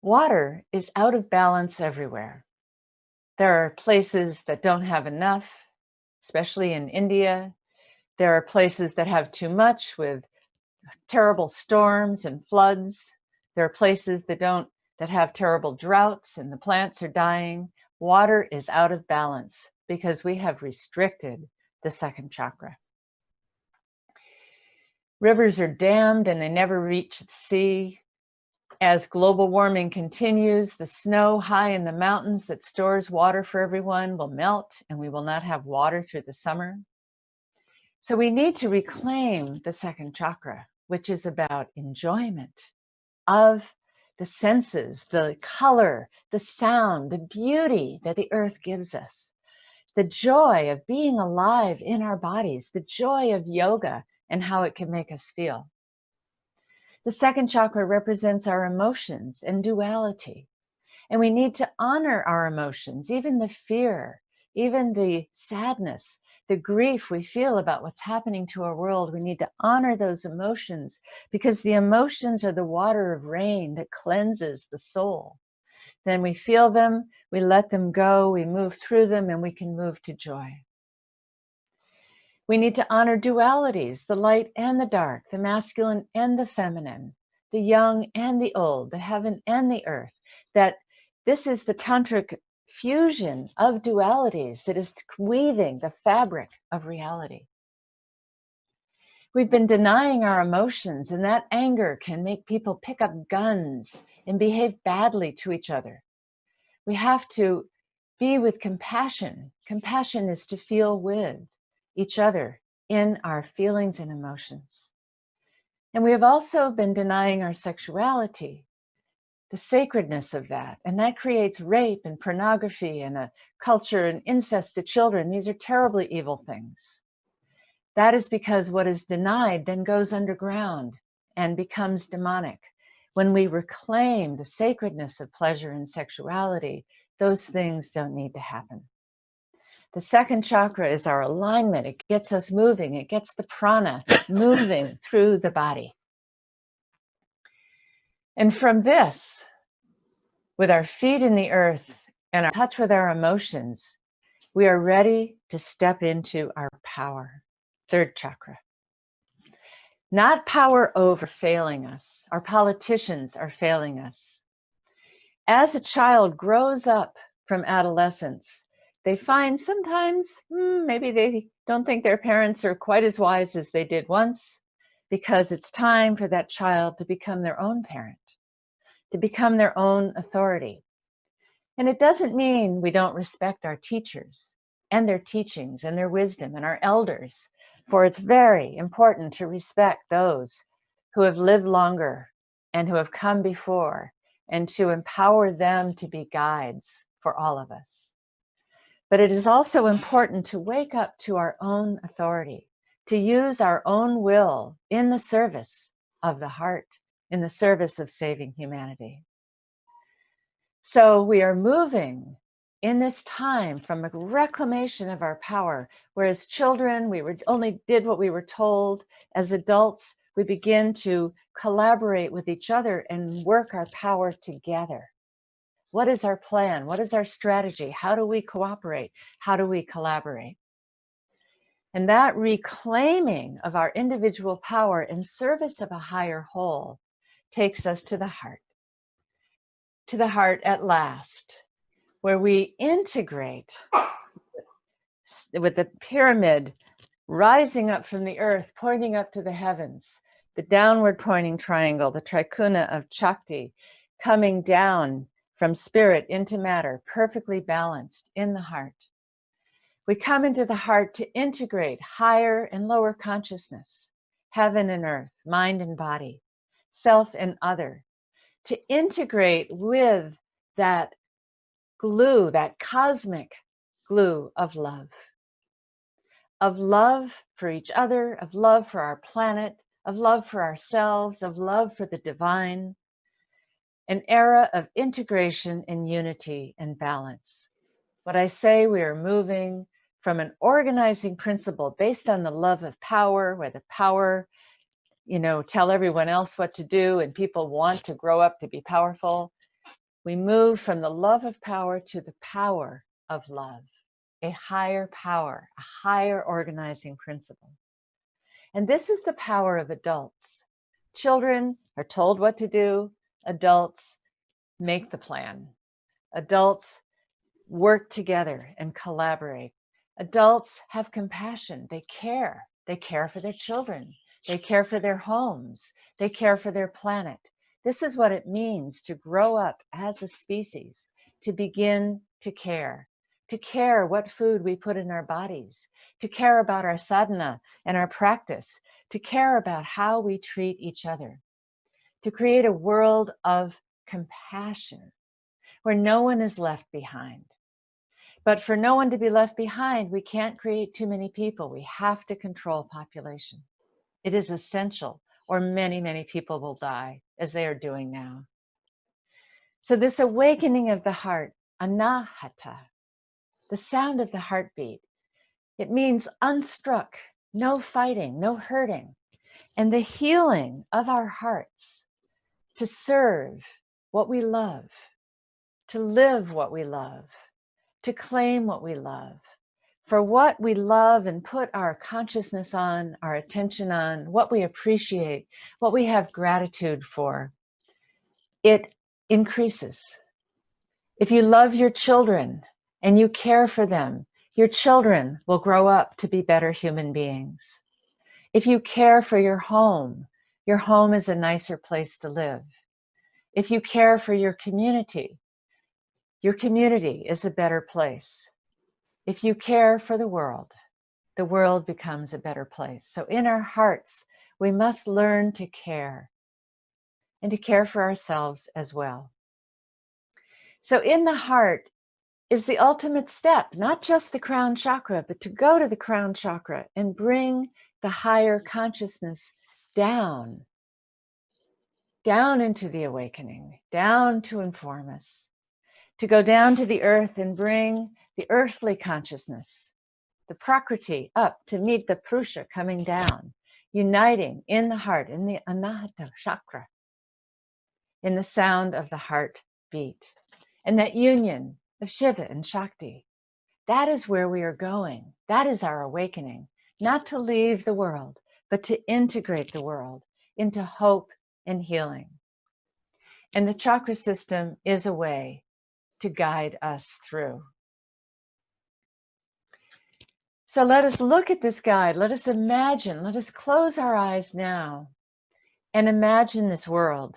Water is out of balance everywhere. There are places that don't have enough, especially in India. There are places that have too much with terrible storms and floods. There are places that have terrible droughts and the plants are dying. Water is out of balance because we have restricted the second chakra. Rivers are dammed and they never reach the sea. As global warming continues, the snow high in the mountains that stores water for everyone will melt, and we will not have water through the summer. So we need to reclaim the second chakra, which is about enjoyment of the senses, the color, the sound, the beauty that the earth gives us, the joy of being alive in our bodies, the joy of yoga and how it can make us feel. The second chakra represents our emotions and duality. And we need to honor our emotions, even the fear, even the sadness, the grief we feel about what's happening to our world. We need to honor those emotions because the emotions are the water of rain that cleanses the soul. Then we feel them, we let them go, we move through them, and we can move to joy. We need to honor dualities, the light and the dark, the masculine and the feminine, the young and the old, the heaven and the earth, that this is the tantric fusion of dualities that is weaving the fabric of reality. We've been denying our emotions, and that anger can make people pick up guns and behave badly to each other. We have to be with compassion. Compassion is to feel with each other in our feelings and emotions. And we have also been denying our sexuality, the sacredness of that. And that creates rape and pornography and a culture and incest to children. These are terribly evil things. That is because what is denied then goes underground and becomes demonic. When we reclaim the sacredness of pleasure and sexuality, those things don't need to happen. The second chakra is our alignment. It gets us moving. It gets the prana moving through the body. And from this, with our feet in the earth and our touch with our emotions, we are ready to step into our power. Third chakra. Not power over failing us. Our politicians are failing us. As a child grows up from adolescence, they find sometimes maybe they don't think their parents are quite as wise as they did once, because it's time for that child to become their own parent, to become their own authority. And it doesn't mean we don't respect our teachers and their teachings and their wisdom and our elders, for it's very important to respect those who have lived longer and who have come before, and to empower them to be guides for all of us. But it is also important to wake up to our own authority, to use our own will in the service of the heart, in the service of saving humanity. So we are moving in this time from a reclamation of our power, whereas children, we only did what we were told. As adults, we begin to collaborate with each other and work our power together. What is our plan? What is our strategy? How do we cooperate? How do we collaborate? And that reclaiming of our individual power in service of a higher whole takes us to the heart at last, where we integrate with the pyramid rising up from the earth, pointing up to the heavens, the downward pointing triangle, the trikuna of Shakti, coming down from spirit into matter, perfectly balanced in the heart. We come into the heart to integrate higher and lower consciousness, heaven and earth, mind and body, self and other, to integrate with that glue, that cosmic glue of love for each other, of love for our planet, of love for ourselves, of love for the divine, an era of integration and unity and balance. What I say, we are moving from an organizing principle based on the love of power, where the power, tell everyone else what to do and people want to grow up to be powerful. We move from the love of power to the power of love, a higher power, a higher organizing principle. And this is the power of adults. Children are told what to do. Adults make the plan. Adults work together and collaborate. Adults have compassion. They care. They care for their children. They care for their homes. They care for their planet. This is what it means to grow up as a species, to begin to care what food we put in our bodies, to care about our sadhana and our practice, to care about how we treat each other, to create a world of compassion where no one is left behind. But for no one to be left behind, we can't create too many people. We have to control population. It is essential, or many, many people will die, as they are doing now. So this awakening of the heart, anahata, the sound of the heartbeat, it means unstruck, no fighting, no hurting, and the healing of our hearts to serve what we love, to live what we love, to claim what we love, for what we love and put our consciousness on, our attention on, what we appreciate, what we have gratitude for, it increases. If you love your children and you care for them, your children will grow up to be better human beings. If you care for your home is a nicer place to live. If you care for your community is a better place. If you care for the world becomes a better place. So in our hearts, we must learn to care and to care for ourselves as well. So in the heart is the ultimate step, not just the crown chakra, but to go to the crown chakra and bring the higher consciousness down into the awakening, down to inform us, to go down to the earth and bring the earthly consciousness, the prakriti, up to meet the purusha coming down, uniting in the heart, in the anahata chakra, in the sound of the heart beat, and that union of Shiva and Shakti. That is where we are going. That is our awakening, not to leave the world, but to integrate the world into hope and healing. And the chakra system is a way to guide us through. So let us look at this guide. Let us imagine, let us close our eyes now and imagine this world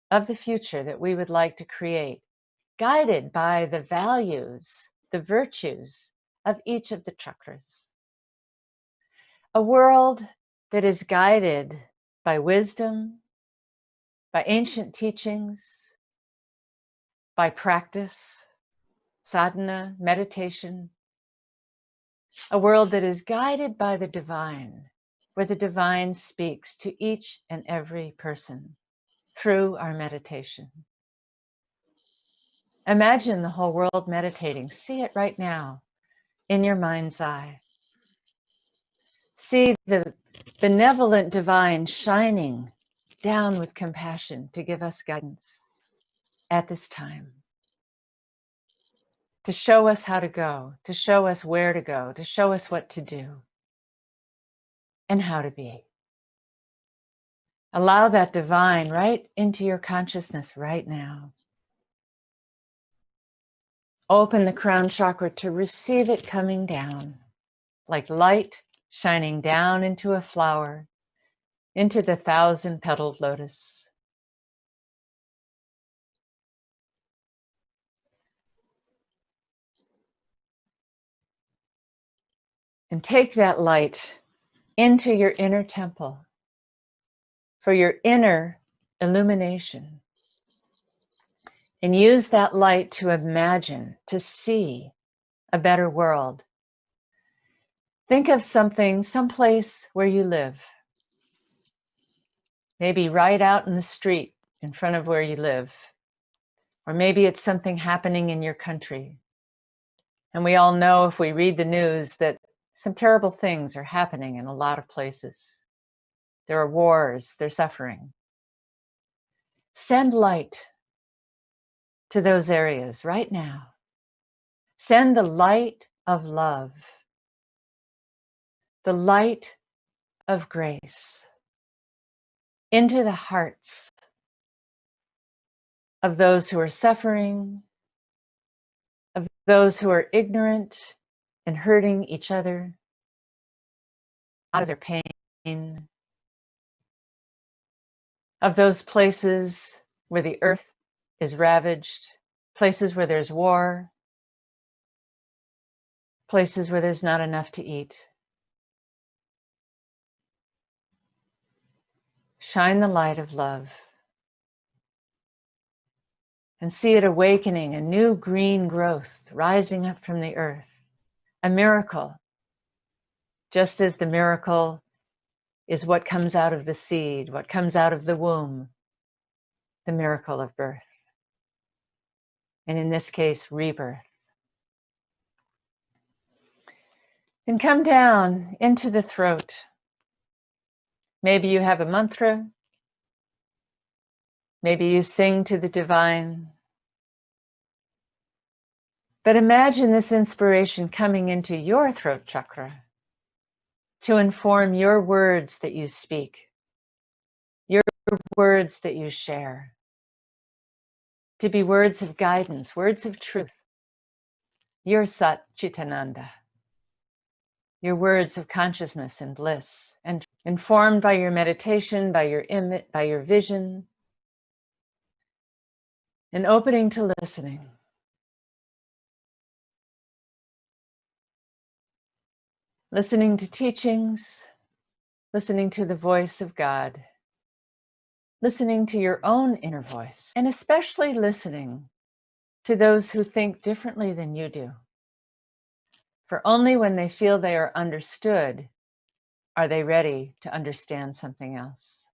of the future that we would like to create, guided by the values, the virtues of each of the chakras. A world that is guided by wisdom, by ancient teachings, by practice, sadhana, meditation. A world that is guided by the divine, where the divine speaks to each and every person through our meditation. Imagine the whole world meditating. See it right now in your mind's eye. See the benevolent divine shining down with compassion to give us guidance at this time, to show us how to go, to show us where to go, to show us what to do and how to be. Allow that divine right into your consciousness right now. Open the crown chakra to receive it coming down, like light shining down into a flower, into the 1,000-petaled lotus. And take that light into your inner temple for your inner illumination. And use that light to imagine, to see a better world. Think of something, someplace where you live. Maybe right out in the street in front of where you live. Or maybe it's something happening in your country. And we all know, if we read the news, that some terrible things are happening in a lot of places. There are wars, there's suffering. Send light to those areas right now. Send the light of love, the light of grace into the hearts of those who are suffering, of those who are ignorant and hurting each other out of their pain, of those places where the earth is ravaged, places where there's war, places where there's not enough to eat. Shine the light of love and see it awakening, a new green growth rising up from the earth, a miracle, just as the miracle is what comes out of the seed, what comes out of the womb, the miracle of birth. And in this case, rebirth. And come down into the throat. Maybe you have a mantra. Maybe you sing to the divine. But imagine this inspiration coming into your throat chakra to inform your words that you speak, your words that you share, to be words of guidance, words of truth, your Sat Chitananda, your words of consciousness and bliss, and informed by your meditation, by your vision, and opening to listening. Listening to teachings, listening to the voice of God, listening to your own inner voice, and especially listening to those who think differently than you do. For only when they feel they are understood are they ready to understand something else.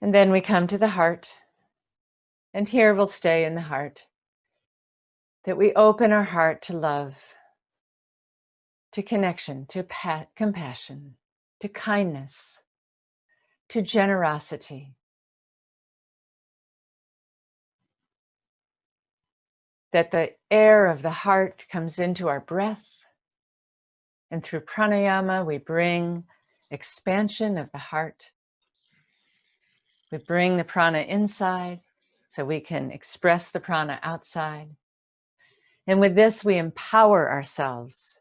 And then we come to the heart, and here we'll stay in the heart, that we open our heart to love, to connection, to compassion, to kindness, to generosity. That the air of the heart comes into our breath, and through pranayama we bring expansion of the heart. We bring the prana inside so we can express the prana outside. And with this we empower ourselves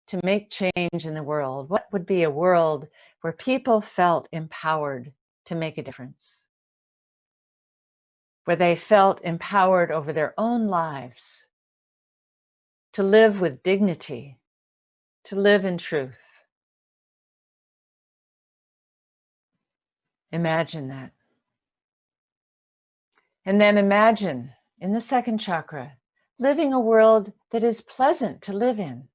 to make change in the world. What would be a world where people felt empowered to make a difference? Where they felt empowered over their own lives, to live with dignity, to live in truth. Imagine that. And then imagine, in the second chakra, living a world that is pleasant to live in,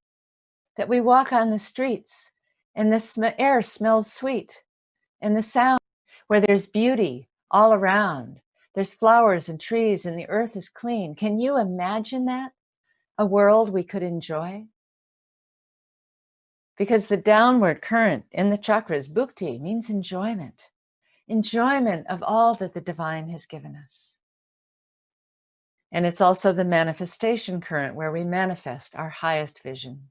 that we walk on the streets and the air smells sweet, and the sound, where there's beauty all around. There's flowers and trees and the earth is clean. Can you imagine that? A world we could enjoy? Because the downward current in the chakras, bhukti, means enjoyment. Enjoyment of all that the divine has given us. And it's also the manifestation current where we manifest our highest vision.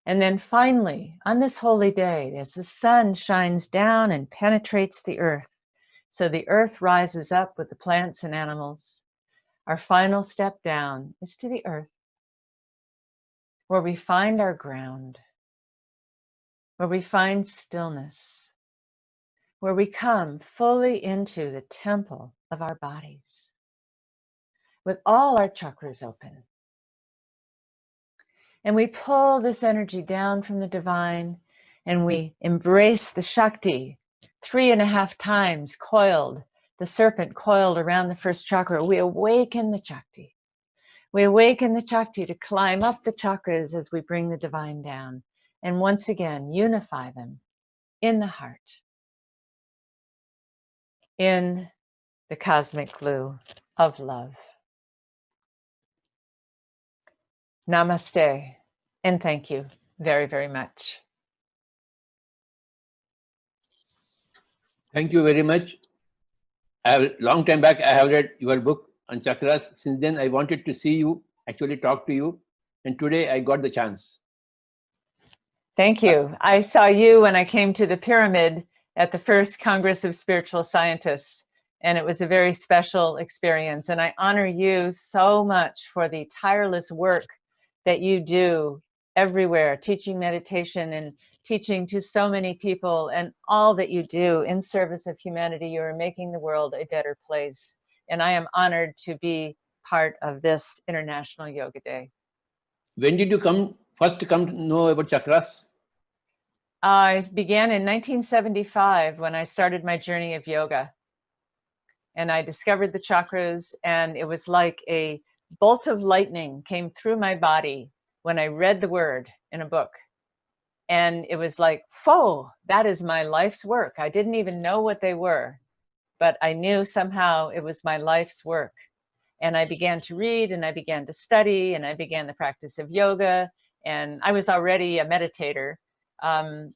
And then finally, on this holy day, as the sun shines down and penetrates the earth, so the earth rises up with the plants and animals, our final step down is to the earth, where we find our ground, where we find stillness, where we come fully into the temple of our bodies, with all our chakras open. And we pull this energy down from the divine, and we embrace the Shakti, 3.5 times coiled, the serpent coiled around the first chakra. We awaken the Shakti. We awaken the Shakti to climb up the chakras as we bring the divine down. And once again, unify them in the heart, in the cosmic glue of love. Namaste, and thank you very, very much. Thank you very much. Long time back, I have read your book on chakras. Since then, I wanted to see you, actually talk to you. And today I got the chance. Thank you. I saw you when I came to the pyramid at the first Congress of Spiritual Scientists, and it was a very special experience. And I honor you so much for the tireless work that you do everywhere, teaching meditation and teaching to so many people, and all that you do in service of humanity. You are making the world a better place. And I am honored to be part of this International Yoga Day. When did you first come to know about chakras? I began in 1975 when I started my journey of yoga. And I discovered the chakras, and it was like a bolt of lightning came through my body when I read the word in a book. And it was like, whoa, that is my life's work. I didn't even know what they were, but I knew somehow it was my life's work. And I began to read, and I began to study, and I began the practice of yoga. And I was already a meditator, and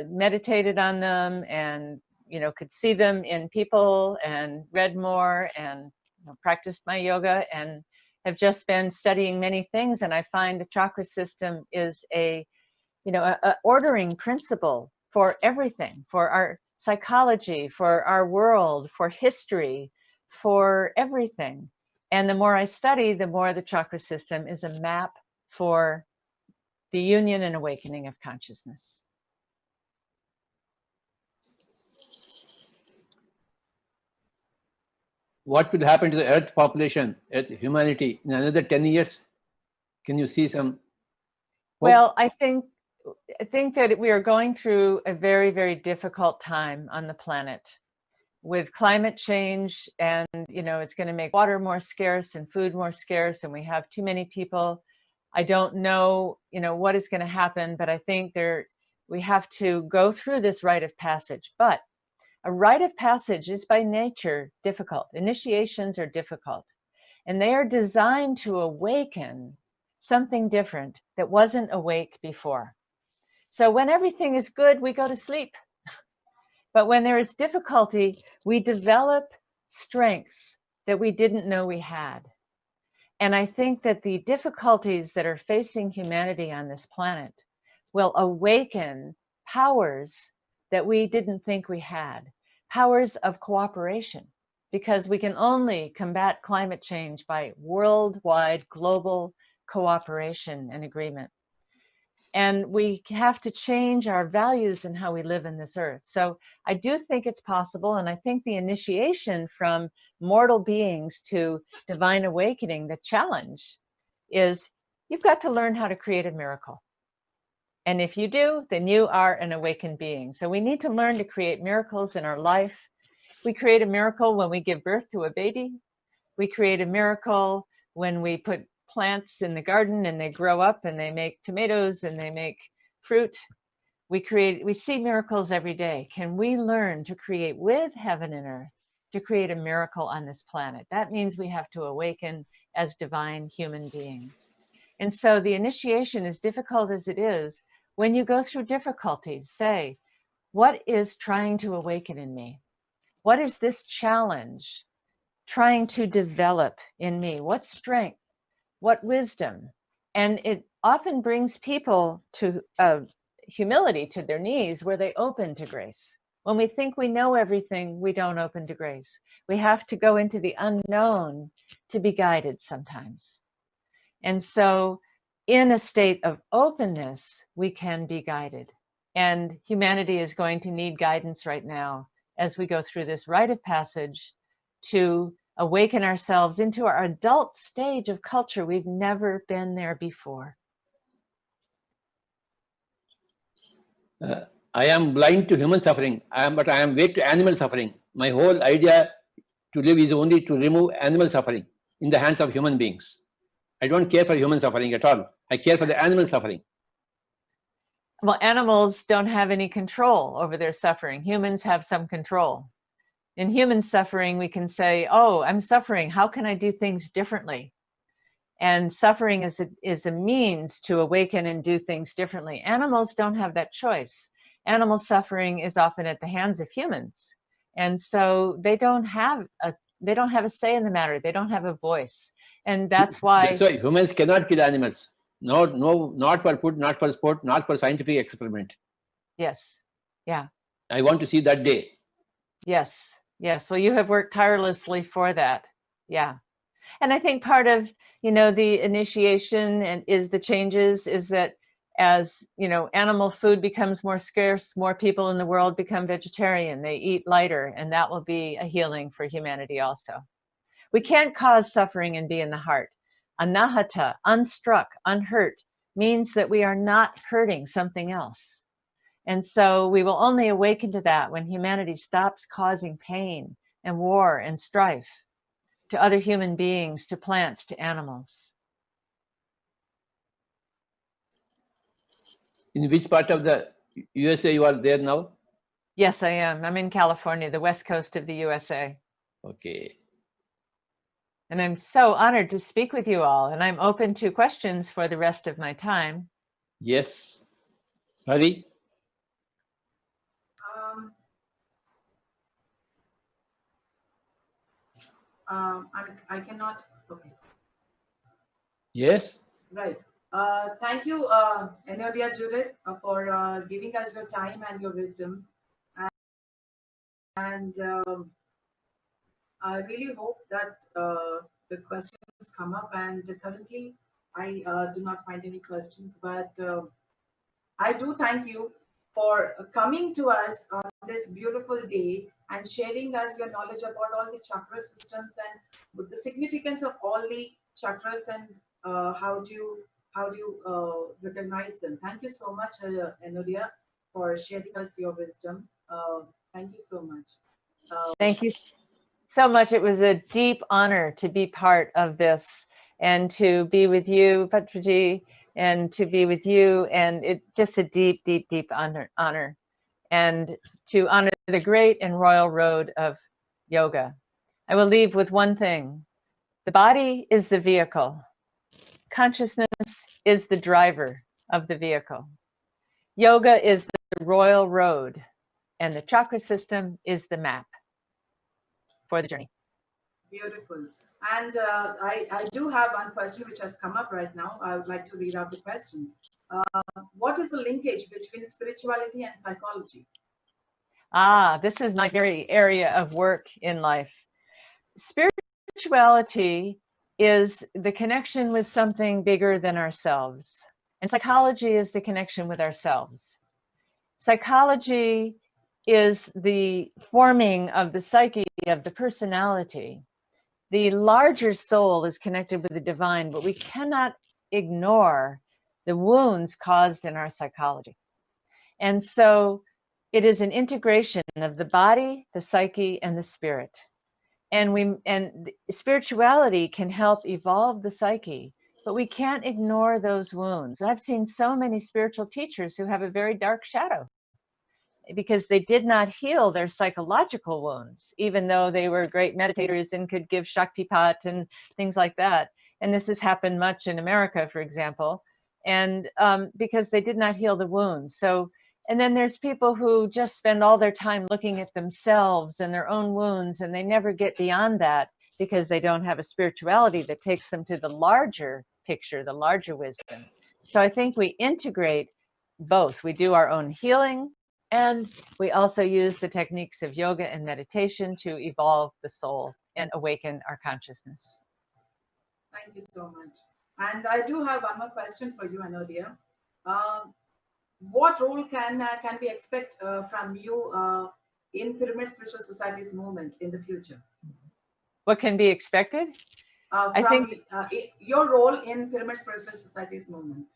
meditated on them, and could see them in people, and read more, and practiced my yoga, and have just been studying many things. And I find the chakra system is a ordering principle for everything, for our psychology, for our world, for history, for everything. And the more I study, the more the chakra system is a map for the union and awakening of consciousness. What will happen to the Earth population, Earth humanity in another 10 years? Can you see some hope? Well, I think that we are going through a very, very difficult time on the planet with climate change, and it's going to make water more scarce and food more scarce, and we have too many people. I don't know what is going to happen, but I think we have to go through this rite of passage. But a rite of passage is by nature difficult. Initiations are difficult, and they are designed to awaken something different that wasn't awake before. So when everything is good, we go to sleep. But when there is difficulty, we develop strengths that we didn't know we had. And I think that the difficulties that are facing humanity on this planet will awaken powers that we didn't think we had, powers of cooperation, because we can only combat climate change by worldwide global cooperation and agreement. And we have to change our values and how we live in this earth. So I do think it's possible. And I think the initiation from mortal beings to divine awakening, the challenge is you've got to learn how to create a miracle. And if you do, then you are an awakened being. So we need to learn to create miracles in our life. We create a miracle when we give birth to a baby. We create a miracle when we put plants in the garden and they grow up and they make tomatoes and they make fruit. We see miracles every day. Can we learn to create with heaven and earth, to create a miracle on this planet? That means we have to awaken as divine human beings. And so the initiation, as difficult as it is, when you go through difficulties, say, what is trying to awaken in me? What is this challenge trying to develop in me? What strength? What wisdom? And it often brings people to humility, to their knees, where they open to grace. When we think we know everything, we don't open to grace. We have to go into the unknown to be guided sometimes. And so in a state of openness, we can be guided. And humanity is going to need guidance right now as we go through this rite of passage to awaken ourselves into our adult stage of culture. We've never been there before. I am blind to human suffering, but I am awake to animal suffering. My whole idea to live is only to remove animal suffering in the hands of human beings. I don't care for human suffering at all. I care for the animal suffering. Well, animals don't have any control over their suffering. Humans have some control. In human suffering, we can say, oh, I'm suffering. How can I do things differently? And suffering is a means to awaken and do things differently. Animals don't have that choice. Animal suffering is often at the hands of humans. And so they don't have a say in the matter. They don't have a voice. And that's why humans cannot kill animals. No, not for food, not for sport, not for scientific experiment. Yes. Yeah. I want to see that day. Yes. Yes. Well, you have worked tirelessly for that. Yeah. And I think part of, the initiation and is the changes is that As you know, animal food becomes more scarce, more people in the world become vegetarian, they eat lighter, and that will be a healing for humanity also. We can't cause suffering and be in the heart. Anahata, unstruck, unhurt, means that we are not hurting something else. And so we will only awaken to that when humanity stops causing pain and war and strife to other human beings, to plants, to animals. In which part of the USA you are there now? Yes, I am. I'm in California, the west coast of the USA. Okay. And I'm so honored to speak with you all, and I'm open to questions for the rest of my time. Yes. Hari? I cannot. Okay. Yes. Right. Thank you, Enodia Judith, for giving us your time and your wisdom. And I really hope that the questions come up. And currently, I do not find any questions, but I do thank you for coming to us on this beautiful day and sharing us your knowledge about all the chakra systems and with the significance of all the chakras and how do you recognize them. Thank you so much, Enodia, for sharing us your wisdom. Thank you so much. Thank you so much. It was a deep honor to be part of this and to be with you, Patraji, and to be with you. And it's just a deep, deep, deep honor. And to honor the great and royal road of yoga. I will leave with one thing. The body is the vehicle. Consciousness is the driver of the vehicle. Yoga is the royal road, and the chakra system is the map for the journey. Beautiful. And I do have one question which has come up right now. I would like to read out the question. What is the linkage between spirituality and psychology? This is my very area of work in life. Spirituality is the connection with something bigger than ourselves. And psychology is the connection with ourselves. Psychology is the forming of the psyche, of the personality. The larger soul is connected with the divine, but we cannot ignore the wounds caused in our psychology. And so it is an integration of the body, the psyche, and the spirit. And spirituality can help evolve the psyche, but we can't ignore those wounds. I've seen so many spiritual teachers who have a very dark shadow because they did not heal their psychological wounds, even though they were great meditators and could give Shaktipat and things like that. And this has happened much in America, for example, and because they did not heal the wounds. So, and then there's people who just spend all their time looking at themselves and their own wounds, and they never get beyond that because they don't have a spirituality that takes them to the larger picture, the larger wisdom. So I think we integrate both. We do our own healing, and we also use the techniques of yoga and meditation to evolve the soul and awaken our consciousness. Thank you so much. And I do have one more question for you, Enodia. What role can we expect from you in Pyramid Spiritual Society's movement in the future? What can be expected? I think your role in Pyramid Spiritual Society's movement.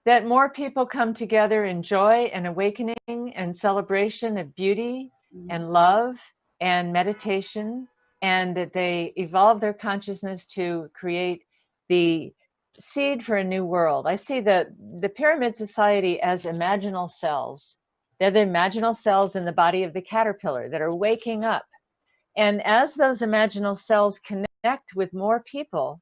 That more people come together in joy and awakening and celebration of beauty and love and meditation, and that they evolve their consciousness to create the seed for a new world. I see the Pyramid Society as imaginal cells. They're the imaginal cells in the body of the caterpillar that are waking up. And as those imaginal cells connect with more people,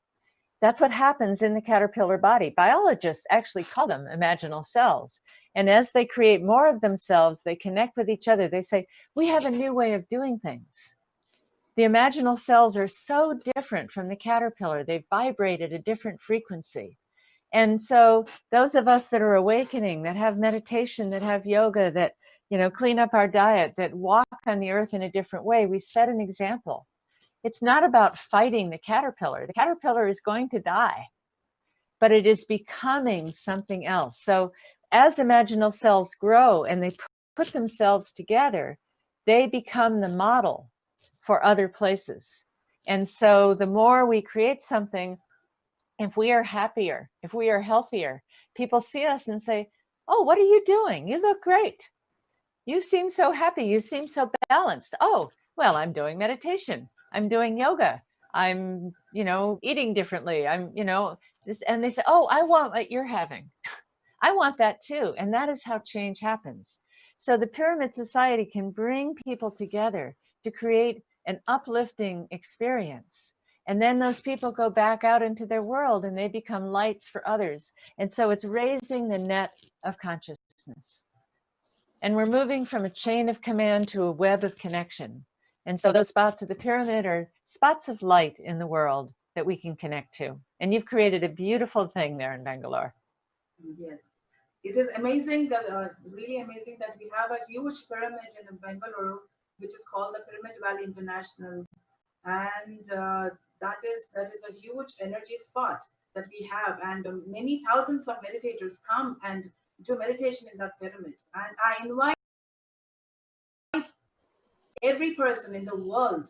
that's what happens in the caterpillar body. Biologists actually call them imaginal cells. And as they create more of themselves, they connect with each other. They say, we have a new way of doing things. The imaginal cells are so different from the caterpillar. They vibrate at a different frequency. And so those of us that are awakening, that have meditation, that have yoga, that, you know, clean up our diet, that walk on the earth in a different way, we set an example. It's not about fighting the caterpillar. The caterpillar is going to die. but it is becoming something else. So as imaginal selves grow and they put themselves together, they become the model for other places. And so the more we create something, if we are happier, if we are healthier, people see us and say, oh, what are you doing? You look great. You seem so happy. You seem so balanced. Oh, well, I'm doing meditation. I'm doing yoga. I'm, eating differently. I'm, and they say, oh, I want what you're having. I want that too. And that is how change happens. So the pyramid society can bring people together to create an uplifting experience. And then those people go back out into their world and they become lights for others. And so it's raising the net of consciousness. And we're moving from a chain of command to a web of connection. And so those spots of the pyramid are spots of light in the world that we can connect to. And you've created a beautiful thing there in Bangalore. Yes. It is amazing, that really amazing that we have a huge pyramid in Bangalore, which is called the Pyramid Valley International. And that is a huge energy spot that we have. And many thousands of meditators come and do meditation in that pyramid. And I invite every person in the world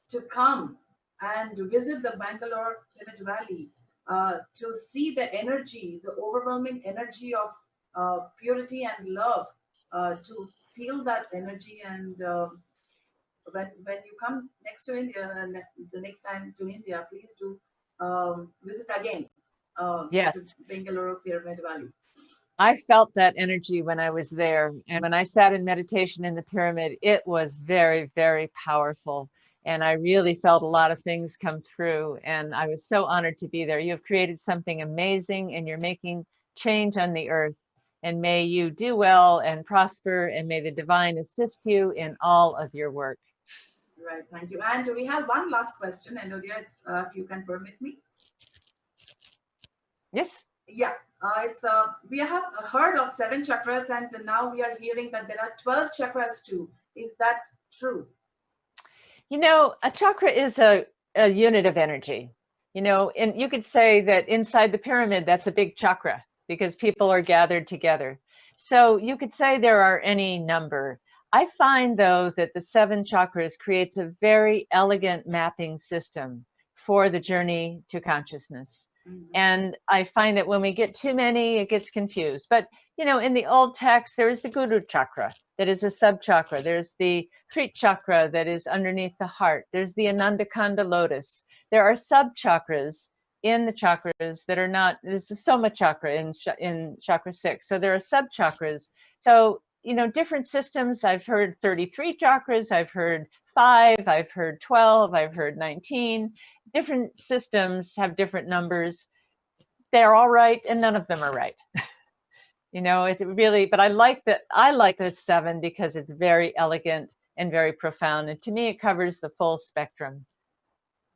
to come and visit the Bangalore Pyramid Valley to see the energy, the overwhelming energy of purity and love, to feel that energy. And when you come to India, the next time to India, please do visit again Yes. to Bangalore Pyramid Valley. I felt that energy when I was there. And when I sat in meditation in the pyramid, it was very, very powerful. And I really felt a lot of things come through. And I was so honored to be there. You have created something amazing and you're making change on the earth. And may you do well and prosper, and may the divine assist you in all of your work. Right, thank you. And we have one last question, Enodia, if you can permit me. Yes. Yeah, it's we have heard of 7 chakras, and now we are hearing that there are 12 chakras too. Is that true? A chakra is a unit of energy. And you could say that inside the pyramid, that's a big chakra because people are gathered together. So you could say there are any number. I find, though, that the 7 chakras creates a very elegant mapping system for the journey to consciousness. And I find that when we get too many, it gets confused. But, in the old text, there is the Guru chakra that is a sub-chakra. There's the Krit chakra that is underneath the heart. There's the Anandakanda lotus. There are sub-chakras in the chakras that are not, there's the Soma chakra in chakra 6. So there are sub-chakras. So, different systems. I've heard 33 chakras. I've heard 5. I've heard 12. I've heard 19. Different systems have different numbers. They're all right, and none of them are right. It's really, but I like the 7 because it's very elegant and very profound. And to me, it covers the full spectrum,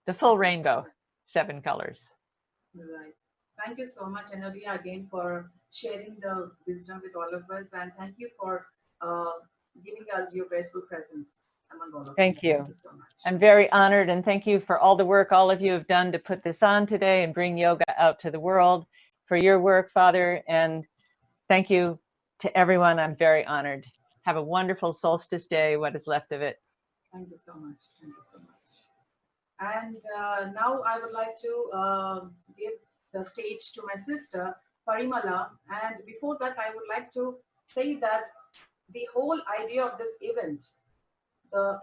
the full rainbow, 7 colors. Right. Thank you so much, Enodia, again for sharing the wisdom with all of us. And thank you for giving us your graceful presence among all of us. Thank you. Thank you so much. I'm very honored, and thank you for all the work all of you have done to put this on today and bring yoga out to the world, for your work, Father. And thank you to everyone. I'm very honored. Have a wonderful solstice day, what is left of it. Thank you so much. Thank you so much. And now I would like to give the stage to my sister, Parimala. And before that, I would like to say that the whole idea of this event, the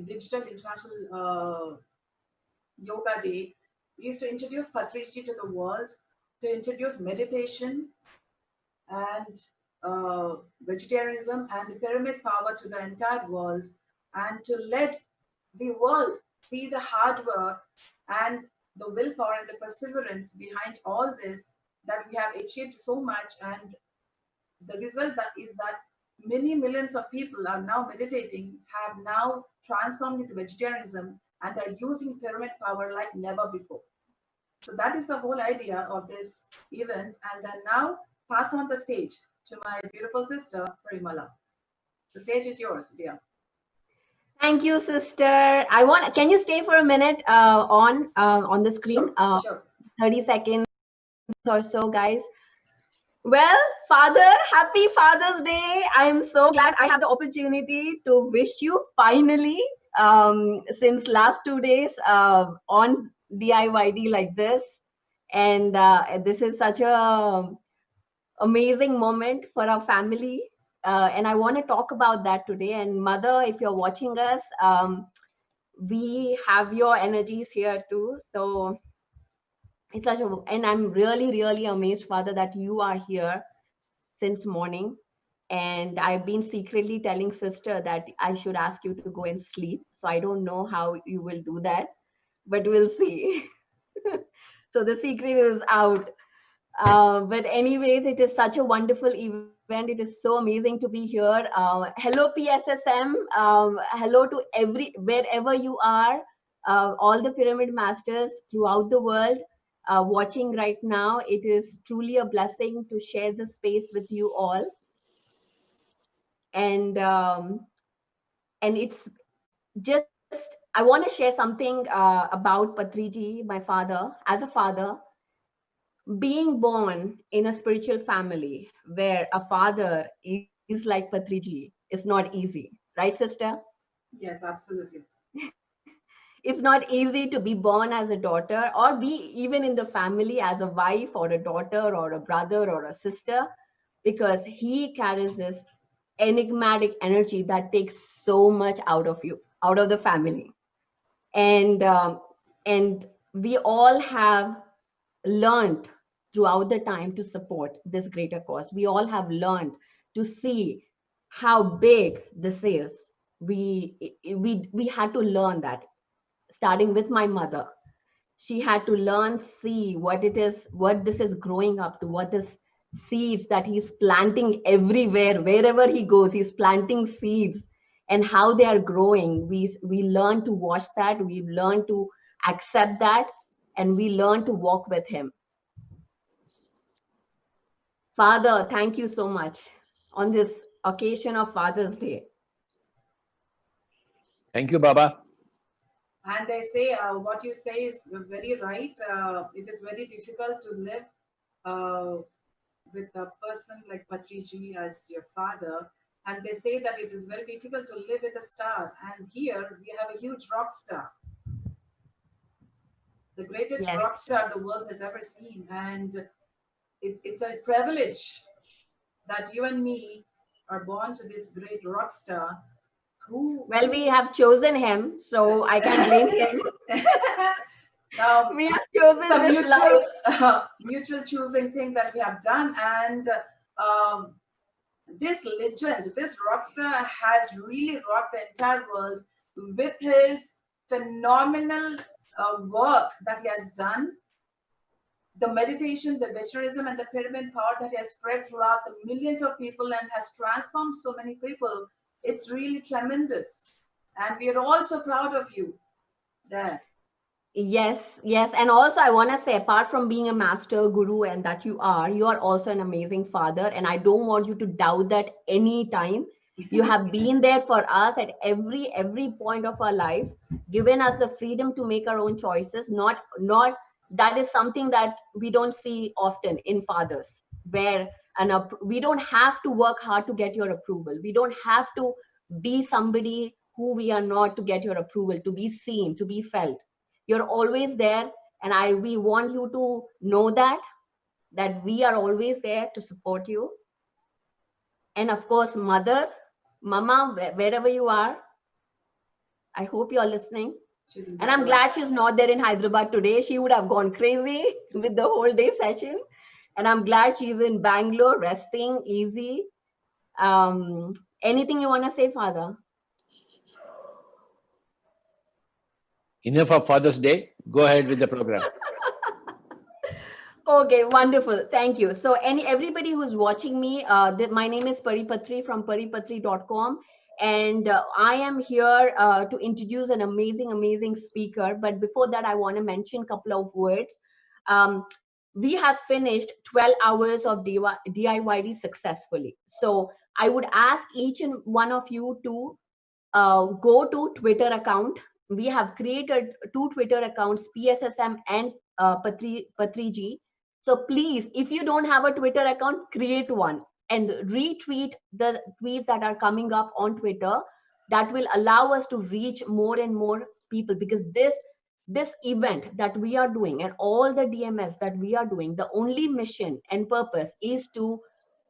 Digital International Yoga Day, is to introduce Patriji to the world, to introduce meditation and vegetarianism and pyramid power to the entire world, and to let the world see the hard work and the willpower and the perseverance behind all this, that we have achieved so much. And the result is that many millions of people are now meditating, have now transformed into vegetarianism, and are using pyramid power like never before. So that is the whole idea of this event. And then now pass on the stage to my beautiful sister, Parimala. The stage is yours, dear. Thank you, sister. Can you stay for a minute on the screen? Sure. 30 seconds or so, guys. Well, Father, happy Father's Day. I'm so glad I have the opportunity to wish you finally, since last 2 days on DIYD like this. And this is such a amazing moment for our family. And I want to talk about that today. And Mother, if you're watching us, we have your energies here too. So it's such a, and I'm really, really amazed, Father, that you are here since morning. And I've been secretly telling sister that I should ask you to go and sleep. So I don't know how you will do that, but we'll see. So the secret is out. But anyways, it is such a wonderful event. It is so amazing to be here. Hello PSSM. Hello to wherever you are, all the pyramid masters throughout the world watching right now. It is truly a blessing to share the space with you all. And it's just, I want to share something about Patriji, my father. As a father, being born in a spiritual family where a father is like Patriji is not easy, right, sister? Yes, absolutely. It's not easy to be born as a daughter or be even in the family as a wife or a daughter or a brother or a sister, because he carries this enigmatic energy that takes so much out of you, out of the family. And we all have learned throughout the time to support this greater cause. We all have learned to see how big this is. We had to learn that, starting with my mother. She had to learn, see what it is, what this is growing up to, what this seeds that he's planting everywhere, wherever he goes, he's planting seeds, and how they are growing. We learn to watch that, we learn to accept that, and we learn to walk with him. Father, thank you so much on this occasion of Father's Day. Thank you, Baba. And they say what you say is very right. It is very difficult to live with a person like Patriji as your father. And they say that it is very difficult to live with a star. And here we have a huge rock star, the greatest Yes. rock star the world has ever seen. And it's a privilege that you and me are born to this great rock star who... Well, we have chosen him, so I can't blame him. Now, we have chosen the this mutual choosing thing that we have done. And this legend, this rock star has really rocked the entire world with his phenomenal work that he has done. The meditation, the Vaishnavism, and the pyramid power that he has spread throughout the millions of people and has transformed so many people. It's really tremendous. And we are all so proud of you there. Yes, yes. And also I want to say, apart from being a master guru and that you are also an amazing father. And I don't want you to doubt that any time. You have been there for us at every point of our lives, given us the freedom to make our own choices. Not that is something that we don't see often in fathers, where we don't have to work hard to get your approval. We don't have to be somebody who we are not to get your approval, to be seen, to be felt. You're always there, and we want you to know that we are always there to support you. And of course, mother, mama, wherever you are, I hope you're listening. And I'm glad she's not there in Hyderabad today. She would have gone crazy with the whole day session. And I'm glad she's in Bangalore, resting, easy. Anything you want to say, Father? Enough of Father's Day. Go ahead with the program. Okay, wonderful. Thank you. So everybody who's watching me, my name is Paripatri from paripatri.com. And I am here to introduce an amazing speaker. But before that, I want to mention a couple of words. We have finished 12 hours of DIYD successfully. So I would ask each and one of you to go to Twitter account. We have created 2 Twitter accounts, PSSM and Patriji. So please, if you don't have a Twitter account, create one and retweet the tweets that are coming up on Twitter. That will allow us to reach more and more people, because this event that we are doing and all the DMS that we are doing, the only mission and purpose is to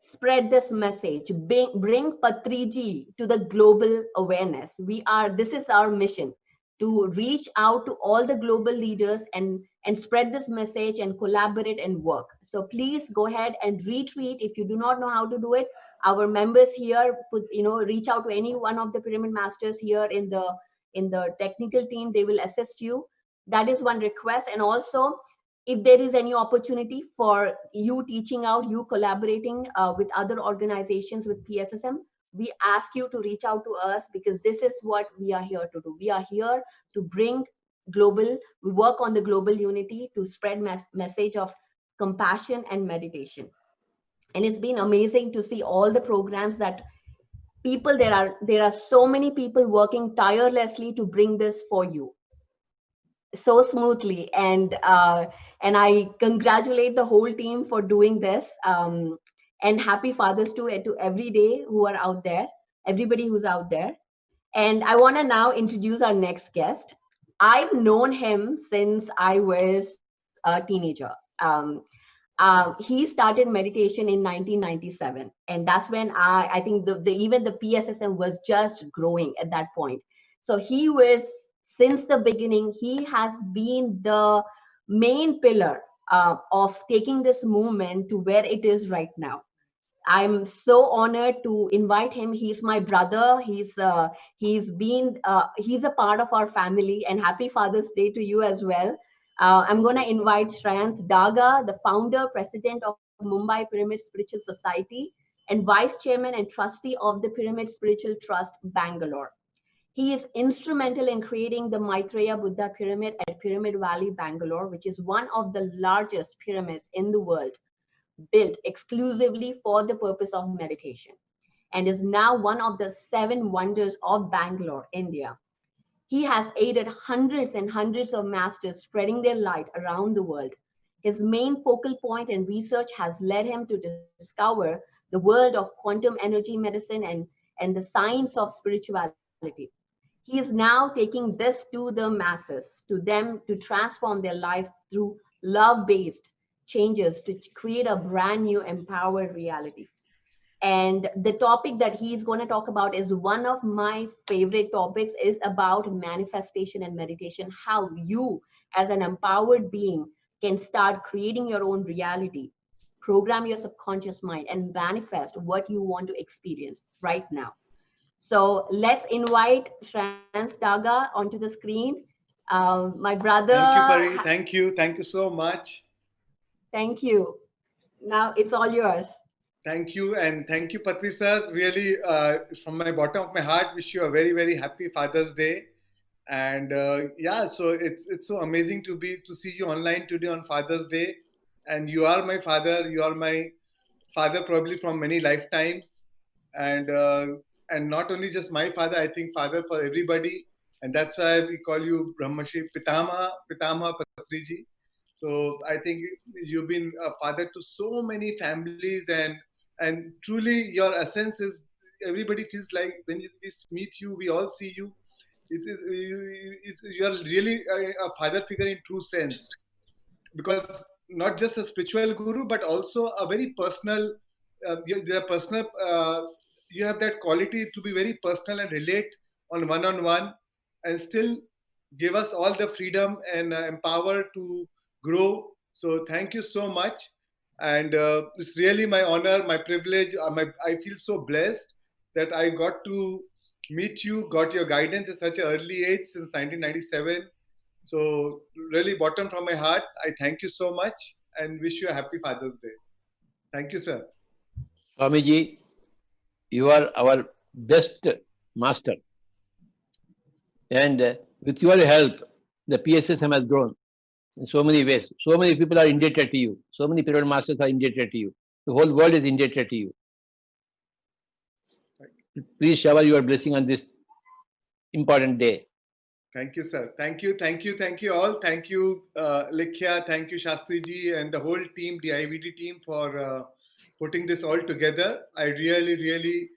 spread this message, bring Patriji to the global awareness. This is our mission, to reach out to all the global leaders and spread this message and collaborate and work. So please go ahead and retweet. If you do not know how to do it, our members here reach out to any one of the pyramid masters here in the technical team. They will assist you. That is one request. And also, if there is any opportunity for you teaching out, you collaborating with other organizations with PSSM, we ask you to reach out to us, because this is what we are here to do. We are here to bring we work on the global unity, to spread message of compassion and meditation. And it's been amazing to see all the programs that there are so many people working tirelessly to bring this for you so smoothly. And I congratulate the whole team for doing this. And happy Father's Day to every day who are out there, everybody who's out there. And I want to now introduce our next guest. I've known him since I was a teenager. He started meditation in 1997, and that's when I think even the PSSM was just growing at that point. So he was, since the beginning, he has been the main pillar of taking this movement to where it is right now. I'm so honored to invite him. He's my brother. He's a part of our family, and happy Father's Day to you as well. I'm going to invite Shreyans Daga, the founder, president of Mumbai Pyramid Spiritual Society, and vice chairman and trustee of the Pyramid Spiritual Trust, Bangalore. He is instrumental in creating the Maitreya Buddha Pyramid at Pyramid Valley, Bangalore, which is one of the largest pyramids in the world, built exclusively for the purpose of meditation, and is now one of the 7 wonders of Bangalore, India. He has aided hundreds and hundreds of masters spreading their light around the world. His main focal point in research has led him to discover the world of quantum energy medicine and the science of spirituality. He is now taking this to the masses, to them to transform their lives through love-based changes to create a brand new empowered reality. And the topic that he's going to talk about is one of my favorite topics, is about manifestation and meditation, how you as an empowered being can start creating your own reality, program your subconscious mind, and manifest what you want to experience right now. So let's invite Shreyans Daga onto the screen. My brother. Thank you, Pari. Thank you. Thank you so much. Thank you. Now it's all yours. Thank you. And thank you, Patri sir. Really, from my bottom of my heart, wish you a very, very happy Father's Day. And yeah, so it's so amazing to see you online today on Father's Day. And you are my father. You are my father probably from many lifetimes. And not only just my father, I think father for everybody. And that's why we call you Brahmashri Pitama Patriji. So I think you've been a father to so many families, and truly your essence is, everybody feels like when we meet you, we all see you. You are really a father figure in true sense, because not just a spiritual guru, but also a very personal. You have that quality to be very personal and relate on one-on-one, and still give us all the freedom and empower to grow. So thank you so much. And it's really my honor, my privilege. I feel so blessed that I got to meet you, got your guidance at such an early age since 1997. So really, bottom from my heart, I thank you so much and wish you a happy Father's Day. Thank you, sir. Swamiji, you are our best master. And with your help, the PSSM has grown in so many ways. So many people are indebted to you. So many pyramid masters are indebted to you. The whole world is indebted to you. Please shower your blessing on this important day. Thank you, sir. Thank you all. Thank you, Likhya. Thank you, Shastriji, and the whole team, the IVD team, for putting this all together. I really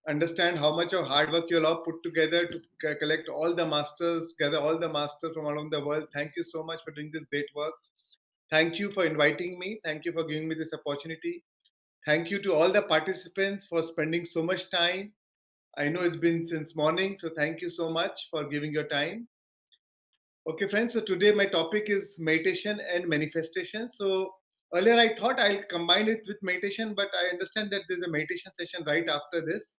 understand how much of hard work you all have put together to collect all the masters, gather all the masters from around the world. Thank you so much for doing this great work. Thank you for inviting me. Thank you for giving me this opportunity. Thank you to all the participants for spending so much time. I know it's been since morning, so thank you so much for giving your time. Okay, friends, so today my topic is meditation and manifestation. So earlier I thought I'll combine it with meditation, but I understand that there's a meditation session right after this.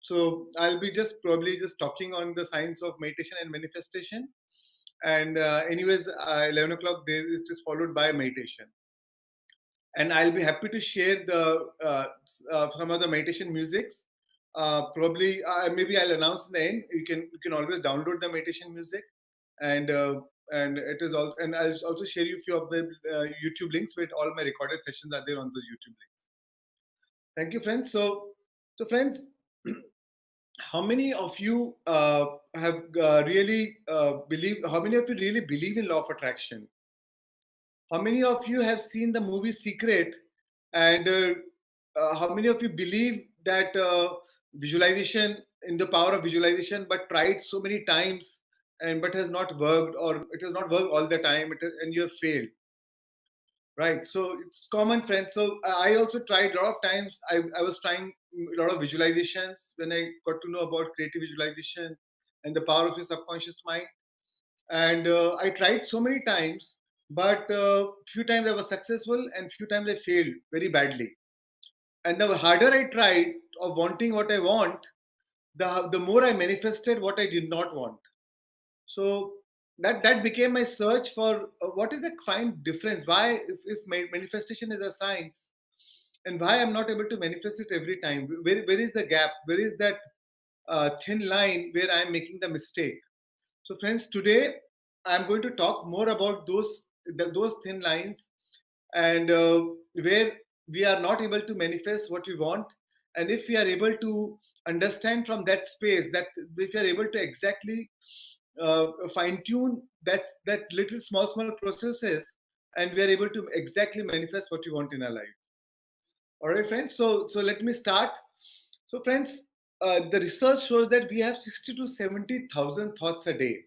So I'll be probably just talking on the science of meditation and manifestation. And anyways, 11 o'clock, it is followed by meditation. And I'll be happy to share some of the meditation musics. Probably, maybe I'll announce in the end. You can always download the meditation music, and it is also, and I'll also share you a few of the YouTube links with all my recorded sessions are there on those YouTube links. Thank you, friends. So friends, how many of you have really believe? How many of you really believe in law of attraction? How many of you have seen the movie Secret? And how many of you believe that visualization, in the power of visualization, but tried so many times but has not worked, or it has not worked all the time, and you have failed? Right. So it's common, friends. So I also tried a lot of times. I was trying a lot of visualizations when I got to know about creative visualization and the power of your subconscious mind. And I tried so many times, but few times I was successful and few times I failed very badly. And the harder I tried of wanting what I want, the more I manifested what I did not want. So that became my search for what is the fine difference. Why, if manifestation is a science, and why I'm not able to manifest it every time? Where is the gap? Where is that thin line where I'm making the mistake? So friends, today I'm going to talk more about those thin lines, and where we are not able to manifest what we want. And if we are able to understand from that space, that if we are able to exactly fine tune that little small processes, and we are able to exactly manifest what we want in our life. All right, friends. So let me start. So friends, the research shows that we have 60 to 70,000 thoughts a day.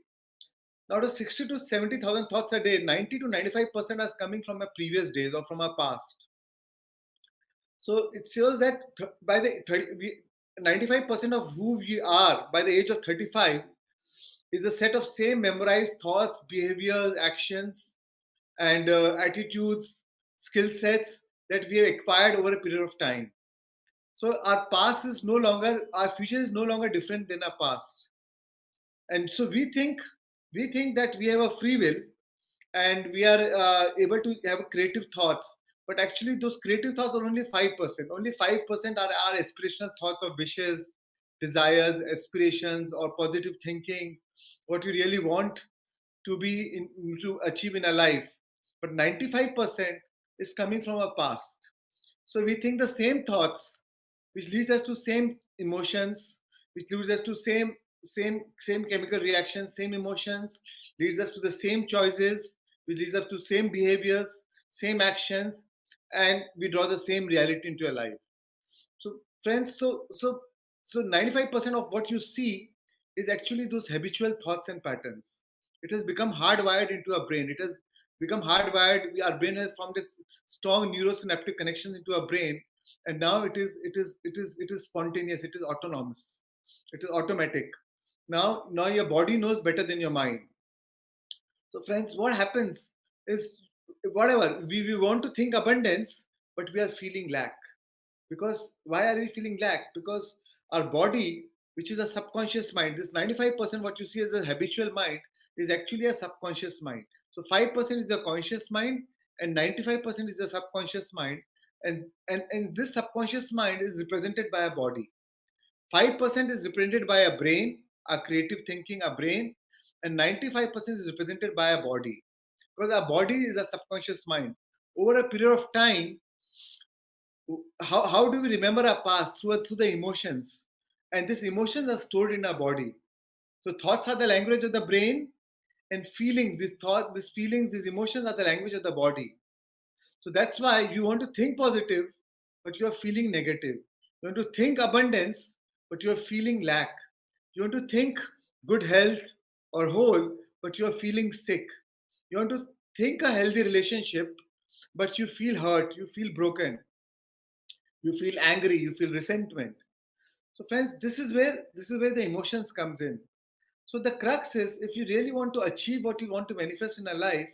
Now, the 60 to 70,000 thoughts a day, 90 to 95% are coming from our previous days or from our past. So it shows that by the 95% of who we are by the age of 35 is a set of same memorized thoughts, behaviors, actions, and attitudes, skill sets that we have acquired over a period of time. So our future is no longer different than our past. And so we think that we have a free will, and we are able to have creative thoughts. But actually, those creative thoughts are only 5%. Only 5% are our aspirational thoughts of wishes, desires, aspirations, or positive thinking, what we really want to achieve in our life. But 95% is coming from our past. So we think the same thoughts, which leads us to same emotions, which leads us to same chemical reactions, same emotions, leads us to the same choices, which leads us to same behaviors, same actions, and we draw the same reality into our life. So friends, so 95% of what you see is actually those habitual thoughts and patterns. It has become hardwired into our brain. It has become hardwired. Our brain has formed its strong neurosynaptic connections into our brain, and now it is spontaneous. It is autonomous. It is automatic. Now your body knows better than your mind. So friends, what happens is, whatever we want to think abundance, but we are feeling lack. Because why are we feeling lack? Because our body, which is a subconscious mind, this 95% what you see as a habitual mind is actually a subconscious mind. So 5% is the conscious mind, and 95% is the subconscious mind. And this subconscious mind is represented by a body. 5% is represented by a brain, a creative thinking, a brain, and 95% is represented by a body. Because our body is a subconscious mind. Over a period of time, how do we remember our past? Through the emotions. And these emotions are stored in our body. So thoughts are the language of the brain, and feelings, these thoughts, these feelings, these emotions are the language of the body. So that's why you want to think positive, but you are feeling negative. You want to think abundance, but you are feeling lack. You want to think good health or whole, but you are feeling sick. You want to think a healthy relationship, but you feel hurt, you feel broken, you feel angry, you feel resentment. So friends, this is where the emotions comes in. So the crux is, if you really want to achieve what you want to manifest in our life,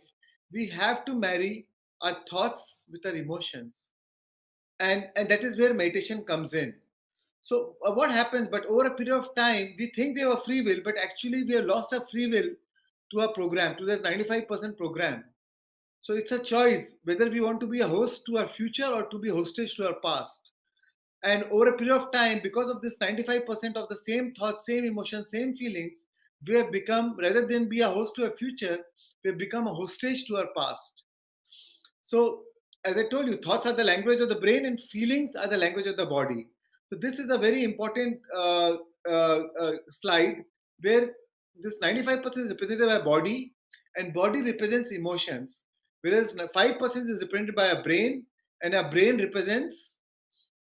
we have to marry our thoughts with our emotions. And that is where meditation comes in. So what happens, but over a period of time, we think we have a free will, but actually we have lost our free will to a program, to the 95% program. So it's a choice whether we want to be a host to our future or to be hostage to our past. And over a period of time, because of this 95% of the same thoughts, same emotions, same feelings, we have become, rather than be a host to our future, we have become a hostage to our past. So, as I told you, thoughts are the language of the brain and feelings are the language of the body. So, this is a very important slide where this 95% is represented by body, and body represents emotions, whereas 5% is represented by a brain, and a brain represents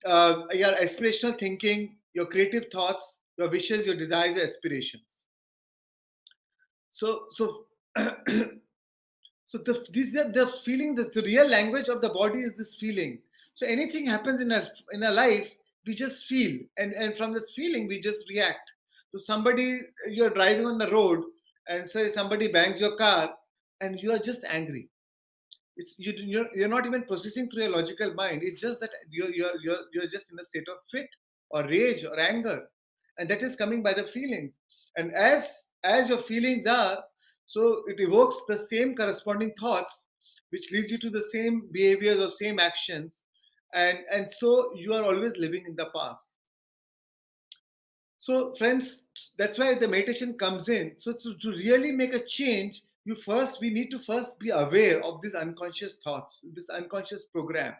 your aspirational thinking, your creative thoughts, your wishes, your desires, your aspirations. So so the feeling, the real language of the body is this feeling. So anything happens in our life, we just feel, and from this feeling we just react. So somebody, you're driving on the road, and say somebody bangs your car, and you are just angry. It's you're not even processing through your logical mind. It's just that you're just in a state of fit or rage or anger, and that is coming by the feelings. And as your feelings are, so it evokes the same corresponding thoughts, which leads you to the same behaviors or same actions, and so you are always living in the past. So friends, that's why the meditation comes in. So to really make a change, we need to first be aware of these unconscious thoughts, this unconscious program.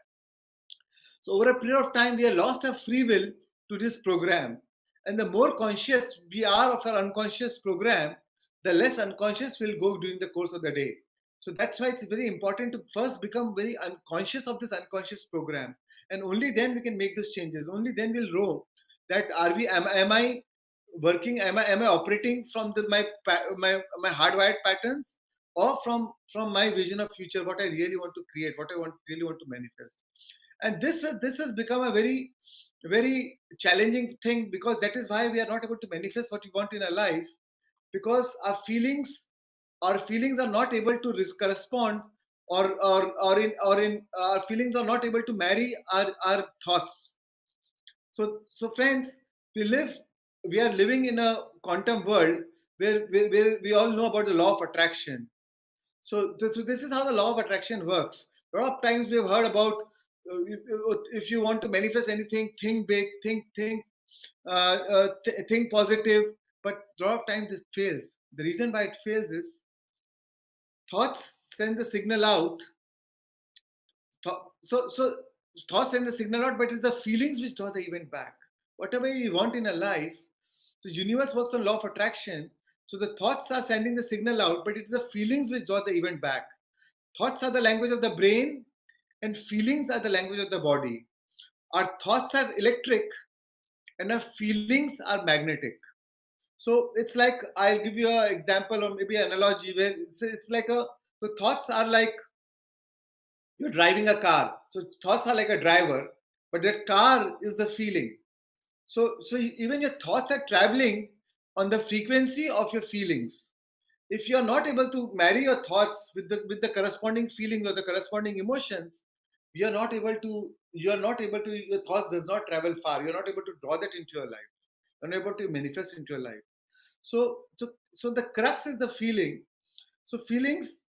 So over a period of time, we have lost our free will to this program. And the more conscious we are of our unconscious program, the less unconscious we'll go during the course of the day. So that's why it's very important to first become very unconscious of this unconscious program. And only then we can make these changes. Only then we'll know that am I working, am I operating from my hardwired patterns, or from my vision of future, what I really want to create, what I really want to manifest. And this has become a very challenging thing, because that is why we are not able to manifest what we want in our life, because our feelings are not able to correspond, or in our feelings are not able to marry our thoughts. So friends, we are living in a quantum world where we all know about the law of attraction. So this is how the law of attraction works. A lot of times we have heard about, if you want to manifest anything, think big, think positive. But a lot of times this fails. The reason why it fails is thoughts send the signal out. So thoughts send the signal out, but it's the feelings which draw the event back. Whatever you want in a life, the universe works on law of attraction. So the thoughts are sending the signal out, but it's the feelings which draw the event back. Thoughts are the language of the brain, and feelings are the language of the body. Our thoughts are electric, and our feelings are magnetic. So it's like, I'll give you an example, or maybe an analogy, where it's like the thoughts are like you're driving a car. So thoughts are like a driver, but that car is the feeling. So even your thoughts are traveling on the frequency of your feelings. If you are not able to marry your thoughts with the corresponding feelings or the corresponding emotions, your thought does not travel far. You're not able to draw that into your life. You're not able to manifest into your life. So the crux is the feeling. So feelings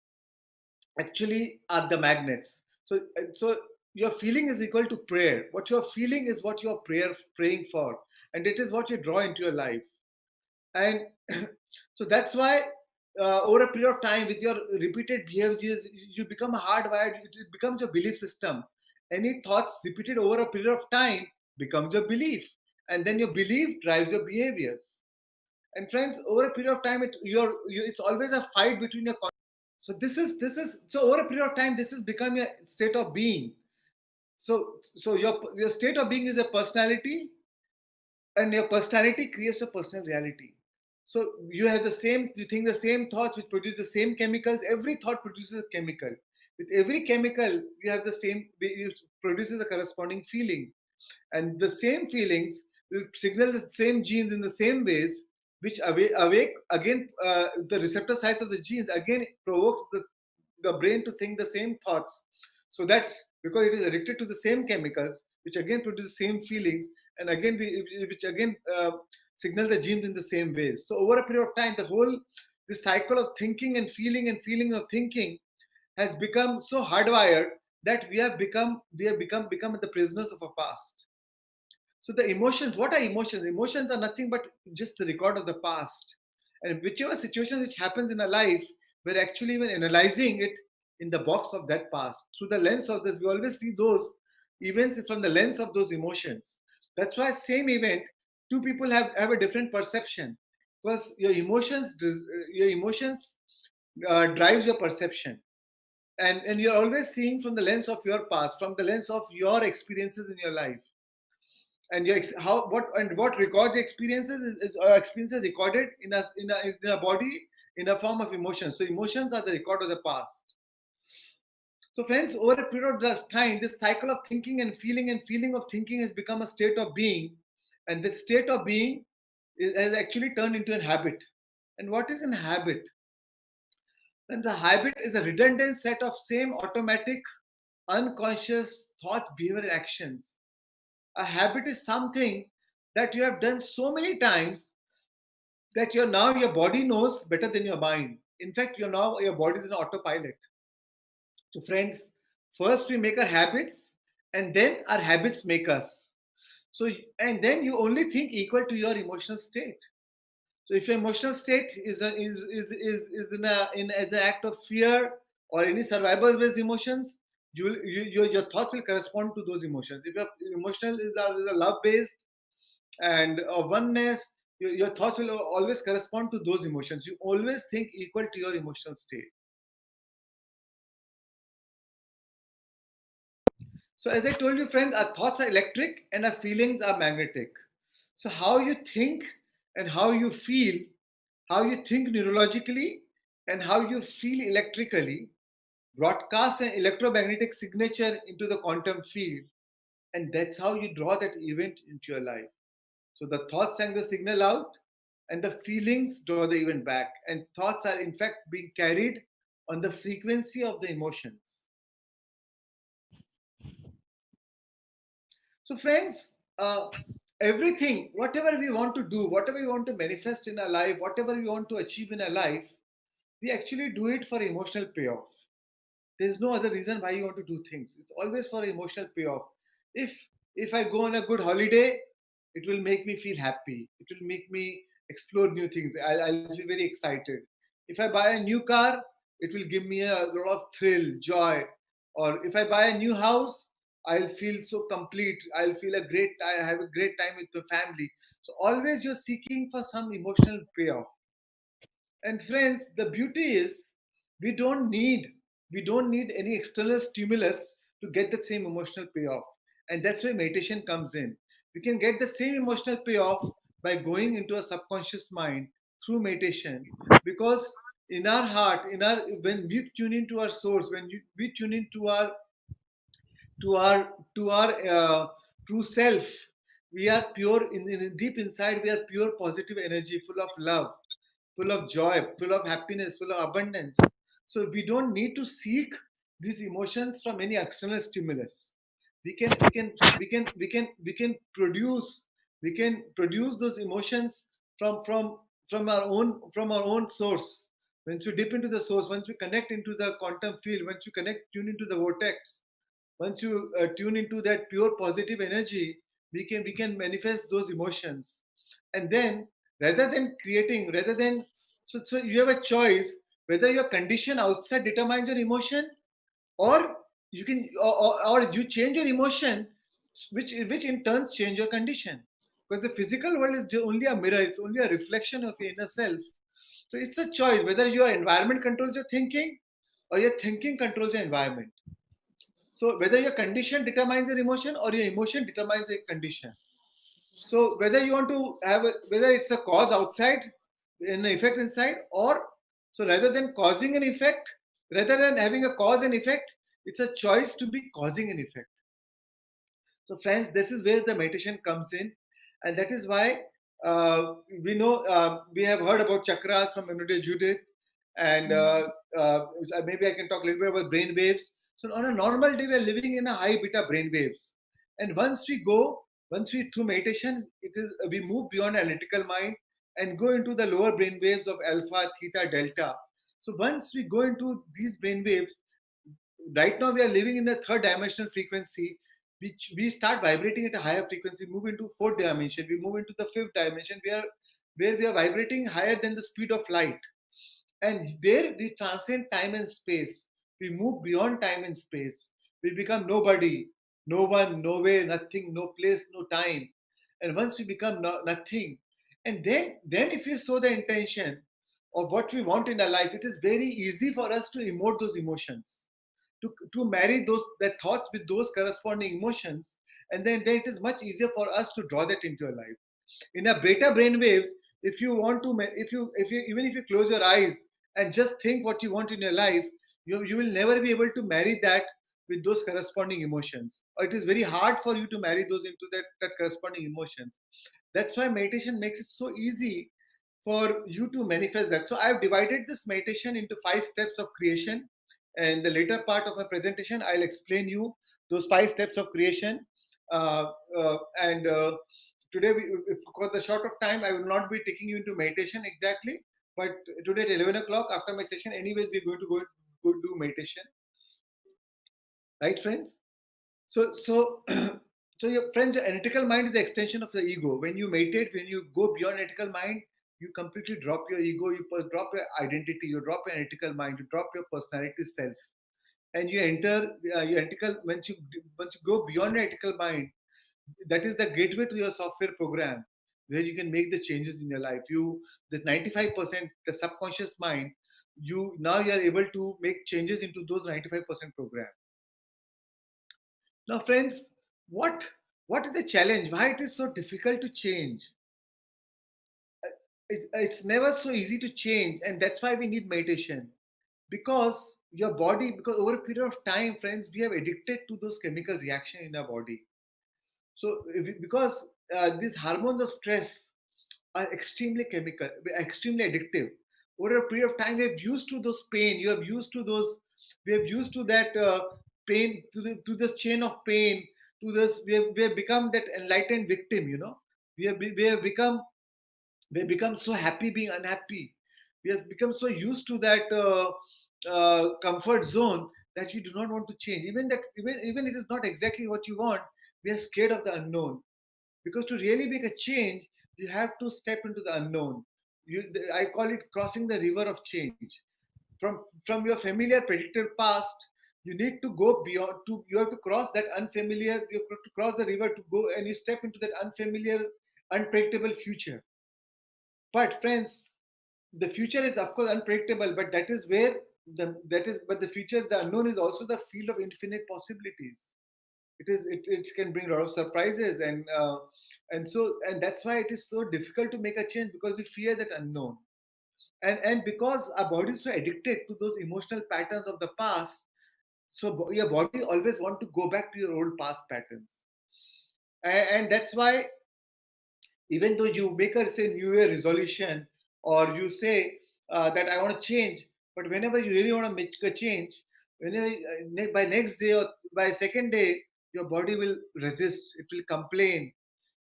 actually are the magnets. So your feeling is equal to prayer. What you're feeling is what you're praying for, and it is what you draw into your life. And so that's why over a period of time, with your repeated behaviors, you become hardwired. It becomes your belief system. Any thoughts repeated over a period of time becomes your belief, and then your belief drives your behaviors. And friends, over a period of time, it's always a fight between your. So this is so over a period of time, this has become your state of being. So your state of being is a personality, and your personality creates a personal reality. So you think the same thoughts, which produce the same chemicals. Every thought produces a chemical. With every chemical, you have the same. It produces a corresponding feeling, and the same feelings will signal the same genes in the same ways, which awake again the receptor sites of the genes again provokes the brain to think the same thoughts. So that because it is addicted to the same chemicals, which again produce the same feelings, and again which again signal the genes in the same ways. So over a period of time, this cycle of thinking and feeling of thinking has become so hardwired that we have become the prisoners of our past. So the emotions, what are emotions? Emotions are nothing but just the record of the past. And whichever situation which happens in our life, we're actually even analyzing it in the box of that past. Through the lens of this, we always see those events from the lens of those emotions. That's why same event, two people have a different perception, because your emotions drives your perception. And you're always seeing from the lens of your past, from the lens of your experiences in your life. And what records experiences is experiences recorded in a body in a form of emotions. So emotions are the record of the past. So friends, over a period of time, this cycle of thinking and feeling of thinking has become a state of being, and this state of being has actually turned into a habit. And what is a habit? And the habit is a redundant set of same automatic, unconscious thoughts, behavior, and actions. A habit is something that you have done so many times that your body knows better than your mind. In fact, your body is an autopilot. So friends, first we make our habits, and then our habits make us. So, and then you only think equal to your emotional state. So if your emotional state is in as an act of fear or any survival based emotions, your thoughts will correspond to those emotions. If your emotional is a love based and oneness, your thoughts will always correspond to those emotions. You always think equal to your emotional state. So as I told you, friends, our thoughts are electric and our feelings are magnetic. So how you think and how you feel, how you think neurologically and how you feel electrically, broadcast an electromagnetic signature into the quantum field, and that's how you draw that event into your life. So the thoughts send the signal out, and the feelings draw the event back, and thoughts are in fact being carried on the frequency of the emotions. So friends, everything, whatever we want to do, whatever we want to manifest in our life, whatever we want to achieve in our life, we actually do it for emotional payoff. There's no other reason why you want to do things. It's always for emotional payoff. If I go on a good holiday, it will make me feel happy. It will make me explore new things. I'll be very excited. If I buy a new car, it will give me a lot of thrill, joy. Or if I buy a new house, I'll feel so complete. I have a great time with the family. So always you're seeking for some emotional payoff. And friends, the beauty is we don't need any external stimulus to get the same emotional payoff. And that's where meditation comes in. We can get the same emotional payoff by going into a subconscious mind through meditation, because in our heart, when we tune into our source, when we tune into our true self, we are pure in deep inside. We are pure positive energy, full of love, full of joy, full of happiness, full of abundance. So we don't need to seek these emotions from any external stimulus. We can produce those emotions from our own source. Once we dip into the source, once we connect into the quantum field, once you tune into the vortex, once you tune into that pure positive energy, we can manifest those emotions. And then rather than so you have a choice whether your condition outside determines your emotion, or you can or you change your emotion, which in turn change your condition. because the physical world is only a mirror, it's only a reflection of your inner self. So it's a choice whether your environment controls your thinking or your thinking controls your environment. So whether your condition determines your emotion or your emotion determines your condition. So whether you want to have whether it's a cause outside and the effect inside, or so rather than causing an effect, rather than having a cause and effect, it's a choice to be causing an effect. So friends, this is where the meditation comes in, and that is why we know we have heard about chakras from Emily Judith, and maybe I can talk a little bit about brain waves. So on a normal day, we are living in a high beta brain waves, and once we through meditation, it is we move beyond analytical mind and go into the lower brain waves of alpha, theta, delta. So once we go into these brain waves, right now we are living in a third dimensional frequency, which we start vibrating at a higher frequency, move into fourth dimension, we move into the fifth dimension, where we are vibrating higher than the speed of light. And there we transcend time and space. We move beyond time and space. We become nobody, no one, nowhere, nothing, no place, no time. And once we become nothing, and then if we show the intention of what we want in our life, it is very easy for us to emote those emotions, to marry those the thoughts with those corresponding emotions, and then it is much easier for us to draw that into your life. In a beta brain waves, if you want to, if you even if you close your eyes and just think what you want in your life, you will never be able to marry that with those corresponding emotions, or it is very hard for you to marry those into that corresponding emotions. That's why meditation makes it so easy for you to manifest that. So I've divided this meditation into 5 steps of creation, and the later part of my presentation I'll explain you those 5 steps of creation. And Today, for the short of time, I will not be taking you into meditation exactly, but today at 11 o'clock after my session, anyways, we're going to go do meditation. Right, friends? So your friends, your analytical mind is the extension of the ego. When you meditate, when you go beyond analytical mind, you completely drop your ego, you drop your identity, you drop your analytical mind, you drop your personality self, and you enter your analytical. Once you go beyond analytical mind, that is the gateway to your software program, where you can make the changes in your life. The 95%, the subconscious mind, you are able to make changes into those 95% program. Now friends, what is the challenge? Why it is so difficult to change? It's never so easy to change, and that's why we need meditation. Because over a period of time, friends, we have addicted to those chemical reaction in our body. So because these hormones of stress are extremely chemical, extremely addictive. Over a period of time, we have used to those pain. We have used to that pain, to this chain of pain. To this, we have become that enlightened victim. We have become so happy being unhappy. We have become so used to that comfort zone that we do not want to change. Even it is not exactly what you want. We are scared of the unknown. Because to really make a change, you have to step into the unknown. I call it crossing the river of change. From your familiar predicted past, you need to go beyond. You have to cross that unfamiliar. You have to cross the river to go, and you step into that unfamiliar, unpredictable future. But friends, the future is of course unpredictable. But but the future, the unknown, is also the field of infinite possibilities. It can bring a lot of surprises, and that's why it is so difficult to make a change, because we fear that unknown, and because our body is so addicted to those emotional patterns of the past. So your body always want to go back to your old past patterns, and that's why even though you make a say New Year resolution, or you say that I want to change, but whenever you really want to make a change, whenever by next day or by second day, your body will resist. It will complain.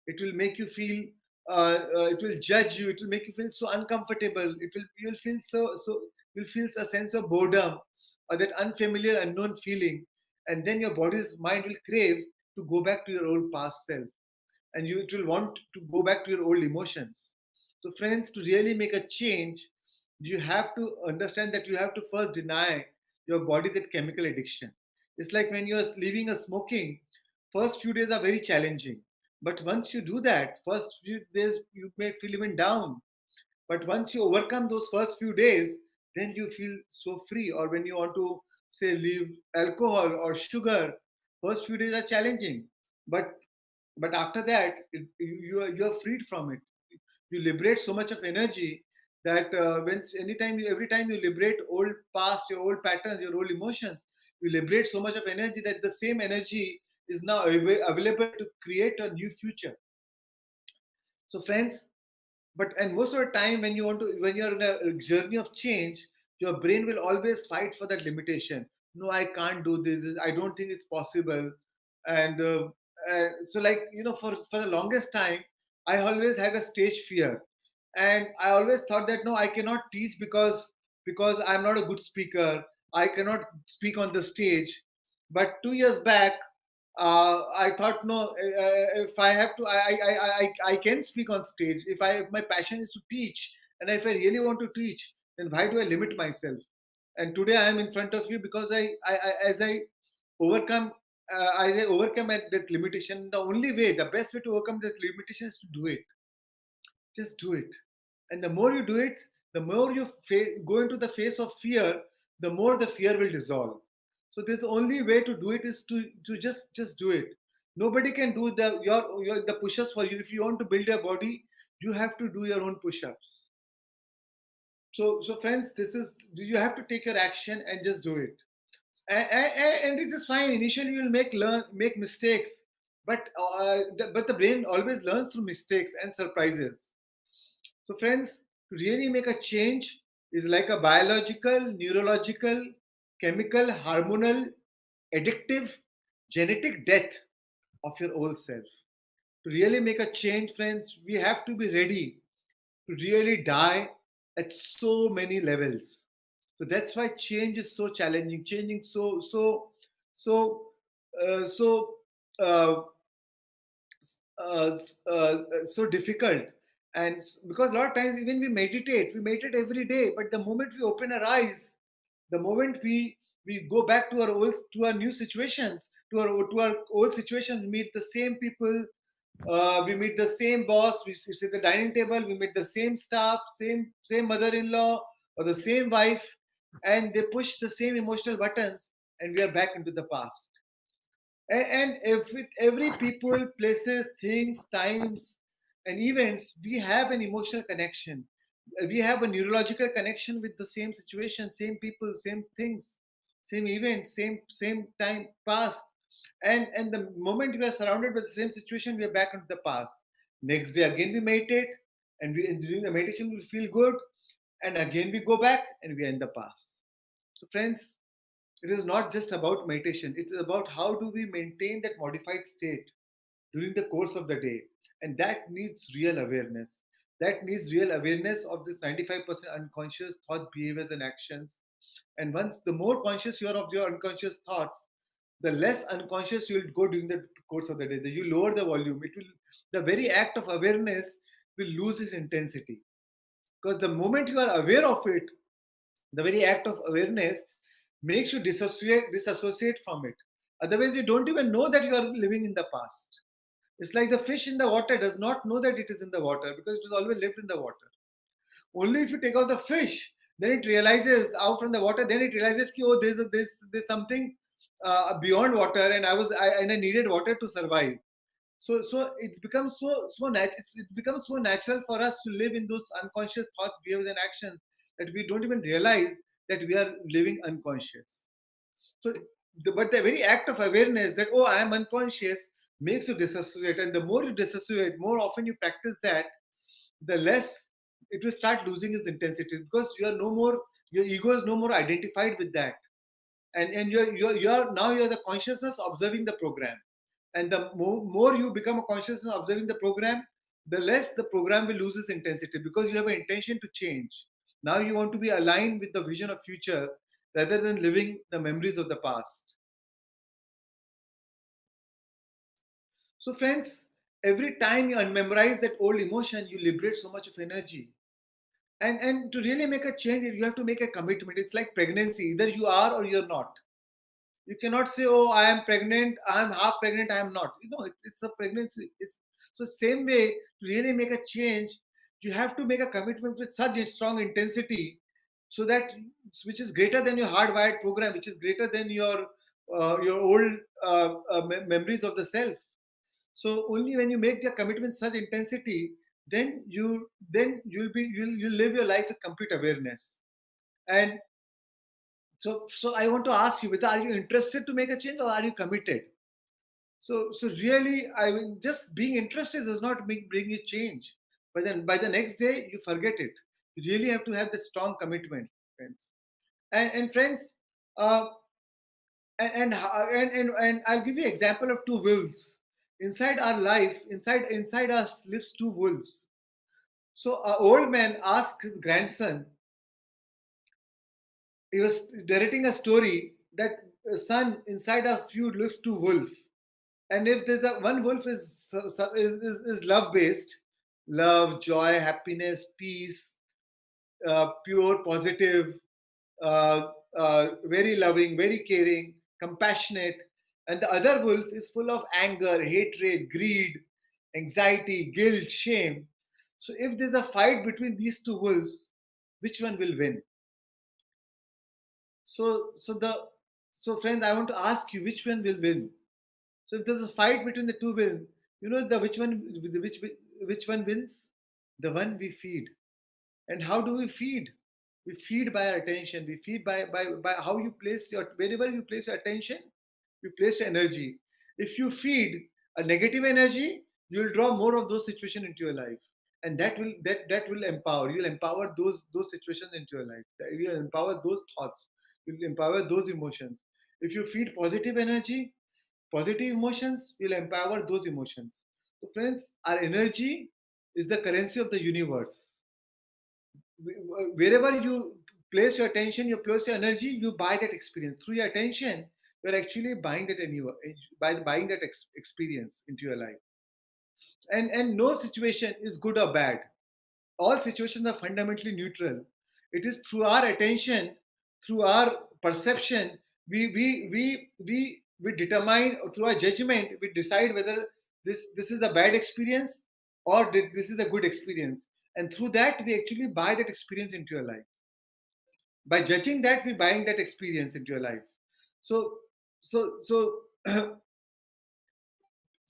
It will make you feel. It will judge you. It will make you feel so uncomfortable. You'll feel you'll feel a sense of boredom, or that unfamiliar, unknown feeling, and then your body's mind will crave to go back to your old past self, and you will want to go back to your old emotions. So friends, to really make a change, you have to understand that you have to first deny your body that chemical addiction. It's like when you're leaving a smoking, first few days are very challenging. But once you do that, first few days you may feel even down. But once you overcome those first few days, then you feel so free. Or when you want to say leave alcohol or sugar, first few days are challenging. But after that, you are freed from it. You liberate so much of energy that every time you liberate old past, your old patterns, your old emotions, you liberate so much of energy that the same energy is now available to create a new future. So friends, and most of the time when you're in a journey of change, your brain will always fight for that limitation. No, I can't do this. I don't think it's possible. And so, like, for the longest time, I always had a stage fear, and I always thought that no, I cannot teach because I'm not a good speaker. I cannot speak on the stage. But 2 years back, I thought no, if I have to, I can speak on stage. If my passion is to teach, and if I really want to teach, then why do I limit myself? And today I am in front of you because as I overcome, that limitation. The only way, the best way to overcome that limitation is to do it. Just do it. And the more you do it, the more you go into the face of fear, the more the fear will dissolve. So this only way to do it is to just do it. Nobody can do the push-ups for you. If you want to build your body, you have to do your own push-ups. So friends, this is, you have to take your action and just do it. And it is fine. Initially, you will make mistakes, but the brain always learns through mistakes and surprises. So friends, to really make a change is like a biological, neurological, chemical, hormonal, addictive, genetic death of your old self. To really make a change, friends, we have to be ready to really die at so many levels. So that's why change is so challenging, changing so uh, so difficult. And because a lot of times even we meditate every day, but the moment we open our eyes, the moment we go back to our new situations, to our old situations, we meet the same people, we meet the same boss, we sit at the dining table, we meet the same staff, same mother-in-law or the same wife, and they push the same emotional buttons, and we are back into the past. And if with every people, places, things, times, and events, we have an emotional connection. We have a neurological connection with the same situation, same people, same things, same events, same time past. And the moment we are surrounded by the same situation, we are back into the past. Next day again we meditate, and during the meditation we feel good, and again we go back and we are in the past. So friends, it is not just about meditation, it is about how do we maintain that modified state during the course of the day. And that needs real awareness. That needs real awareness of this 95% unconscious thoughts, behaviors, and actions. And once the more conscious you are of your unconscious thoughts, the less unconscious you will go during the course of the day. You lower the volume. The very act of awareness will lose its intensity. Because the moment you are aware of it, the very act of awareness makes you disassociate from it. Otherwise, you don't even know that you are living in the past. It's like the fish in the water does not know that it is in the water because it has always lived in the water. Only if you take out the fish, then it realizes out from the water. Then it realizes, oh, there's something beyond water, and I needed water to survive. So it becomes it becomes so natural for us to live in those unconscious thoughts, behaviors, and actions that we don't even realize that we are living unconscious. So, but the very act of awareness that, oh, I am unconscious, makes you disassociate. And the more you disassociate, more often you practice that, the less it will start losing its intensity because you are no more, your ego is no more identified with that. And you're the consciousness observing the program. And the more you become a consciousness observing the program, the less the program will lose its intensity because you have an intention to change. Now you want to be aligned with the vision of future rather than living the memories of the past. So friends, every time you unmemorize that old emotion, you liberate so much of energy. And to really make a change, you have to make a commitment. It's like pregnancy. Either you are or you're not. You cannot say, oh, I am pregnant, I am half pregnant, I am not. It's a pregnancy. So same way, to really make a change, you have to make a commitment with such strong intensity, so that which is greater than your hardwired program, which is greater than your old memories of the self. So only when you make your commitment such intensity, then you'll live your life with complete awareness. And so I want to ask you, whether are you interested to make a change, or are you committed? So really, I mean, just being interested does not bring you change. But then by the next day, you forget it. You really have to have that strong commitment, friends. And friends, uh, and I'll give you an example of two wolves. Inside our life, inside us lives two wolves. So an old man asked his grandson. He was narrating a story that, son, inside of you lives two wolves. And if there's one wolf is love based, love, joy, happiness, peace, pure, positive, very loving, very caring, compassionate, and the other wolf is full of anger, hatred, greed, anxiety, guilt, shame. So if there's a fight between these two wolves, which one will win? So friends, I want to ask you, which one will win? So if there's a fight between the two wolves, you know which one wins? The one we feed. And how do we feed? We feed by our attention. We feed by how you place wherever you place your attention, you place your energy. If you feed a negative energy, you'll draw more of those situations into your life. And that will empower. You'll empower those situations into your life. You'll empower those thoughts. You'll empower those emotions. If you feed positive energy, positive emotions, will empower those emotions. So friends, our energy is the currency of the universe. Wherever you place your attention, you place your energy, you buy that experience. Through your attention, you're actually buying that experience into your life. And no situation is good or bad. All situations are fundamentally neutral. It is through our attention, through our perception, we determine, or through our judgment, we decide whether this is a bad experience or this is a good experience. And through that, we actually buy that experience into your life. By judging that, we're buying that experience into your life. So